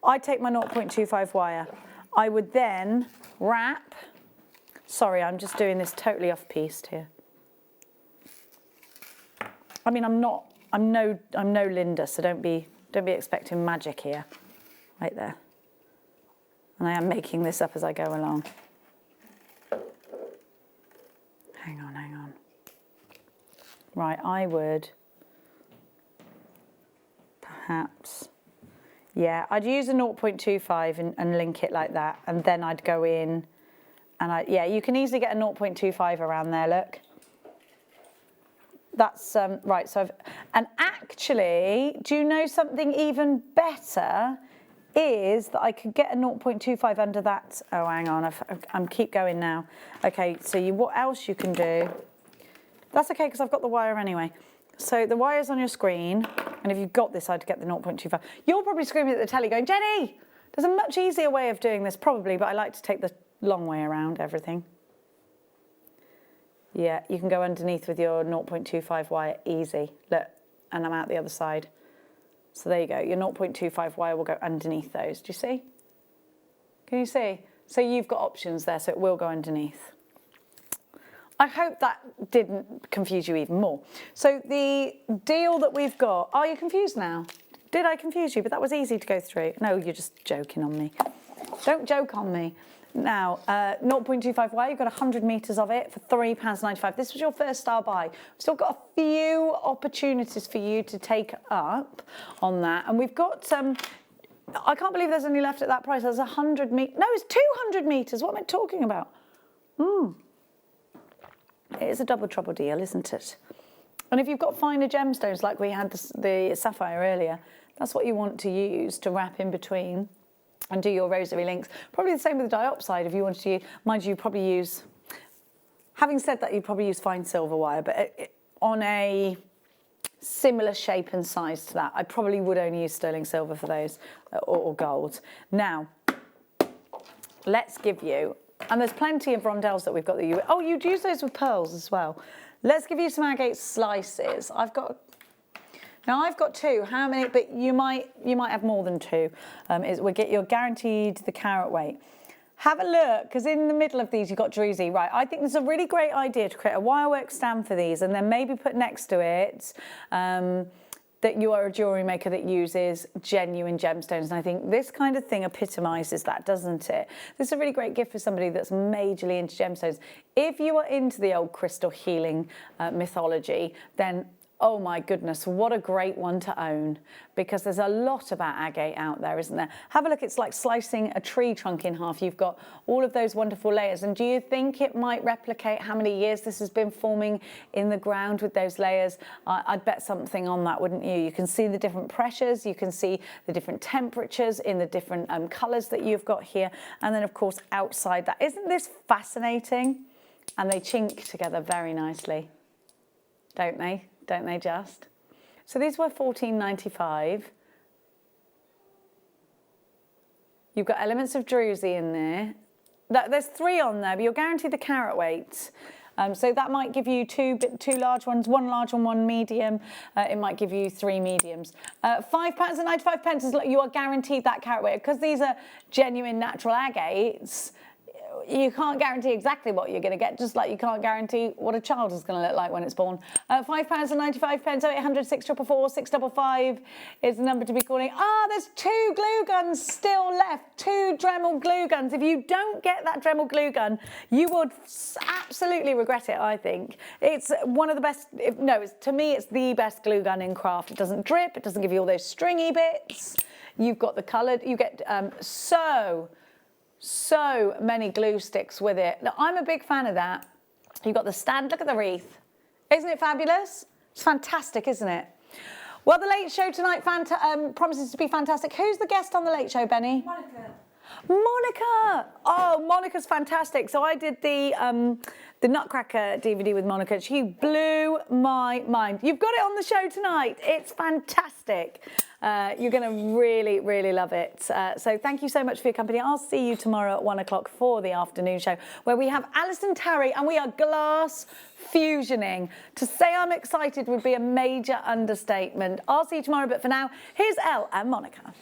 I'd take my 0.25 wire. I would then wrap, sorry, I'm just doing this totally off-piste here. I mean, I'm no Linda, so don't be expecting magic here. Right there. And I am making this up as I go along. Hang on, hang on. Right, I would perhaps, yeah, I'd use a 0.25 and link it like that, and then I'd go in and yeah, you can easily get a 0.25 around there, look. That's, right, so and actually, do you know something even better is that I could get a 0.25 under that. Oh, hang on, I'm keep going now. Okay, so what else you can do? That's okay, because I've got the wire anyway. So the wire's on your screen, and if you've got this, I'd get the 0.25. You're probably screaming at the telly going, Jenny, there's a much easier way of doing this, probably, but I like to take the long way around everything. Yeah, you can go underneath with your 0.25 wire, easy. Look, and I'm out the other side. So there you go, your 0.25 wire will go underneath those. Do you see? Can you see? So you've got options there, so it will go underneath. I hope that didn't confuse you even more. So the deal that we've got, are you confused now? Did I confuse you? But that was easy to go through. No, you're just joking on me. Don't joke on me. Now, 0.25 you've got 100 metres of it for £3.95. This was your first star buy. We've still got a few opportunities for you to take up on that. And we've got some, I can't believe there's any left at that price. There's 100 metres. No, it's 200 metres. What am I talking about? It is a double trouble deal, isn't it? And if you've got finer gemstones like we had the sapphire earlier, that's what you want to use to wrap in between and do your rosary links. Probably the same with the diopside if you wanted to use, mind you, probably use, having said that, you'd probably use fine silver wire, but on a similar shape and size to that, I probably would only use sterling silver for those or gold. Now, let's give you, and there's plenty of rondelles that we've got that you, oh, you'd use those with pearls as well. Let's give you some agate slices. I've got two. How many? But you might have more than two. You're guaranteed the carat weight. Have a look, because in the middle of these you've got druzy. Right, I think this is a really great idea to create a wirework stand for these, and then maybe put next to it that you are a jewellery maker that uses genuine gemstones. And I think this kind of thing epitomises that, doesn't it? This is a really great gift for somebody that's majorly into gemstones. If you are into the old crystal healing mythology, then oh my goodness, what a great one to own, because there's a lot about agate out there, isn't there? Have a look, it's like slicing a tree trunk in half. You've got all of those wonderful layers. And do you think it might replicate how many years this has been forming in the ground with those layers? I'd bet something on that, wouldn't you? You can see the different pressures, you can see the different temperatures in the different colours that you've got here. And then of course, outside that. Isn't this fascinating? And they chink together very nicely, don't they? Don't they just? So these were $14.95. You've got elements of druzy in there. There's 3 on there, but you're guaranteed the carat weight. So that might give you two large ones, one large one, one medium. It might give you 3 mediums. £5.95, you are guaranteed that carat weight. Because these are genuine natural agates, you can't guarantee exactly what you're going to get, just like you can't guarantee what a child is going to look like when it's born. £5.95, 0800 644 655 is the number to be calling. There's 2 glue guns still left, 2 Dremel glue guns. If you don't get that Dremel glue gun, you would absolutely regret it, I think. It's one of the best, to me, it's the best glue gun in craft. It doesn't drip, it doesn't give you all those stringy bits. You've got the coloured, you get so many glue sticks with it. Now, I'm a big fan of that. You've got the stand, look at the wreath. Isn't it fabulous? It's fantastic, isn't it? Well, the Late Show tonight promises to be fantastic. Who's the guest on the Late Show, Benny? Monica! Oh, Monica's fantastic. So I did the Nutcracker DVD with Monica. She blew my mind. You've got it on the show tonight. It's fantastic. You're going to really, really love it. So thank you so much for your company. I'll see you tomorrow at 1 o'clock for the afternoon show, where we have Alison Tarry and we are glass fusioning. To say I'm excited would be a major understatement. I'll see you tomorrow, but for now, here's Elle and Monica.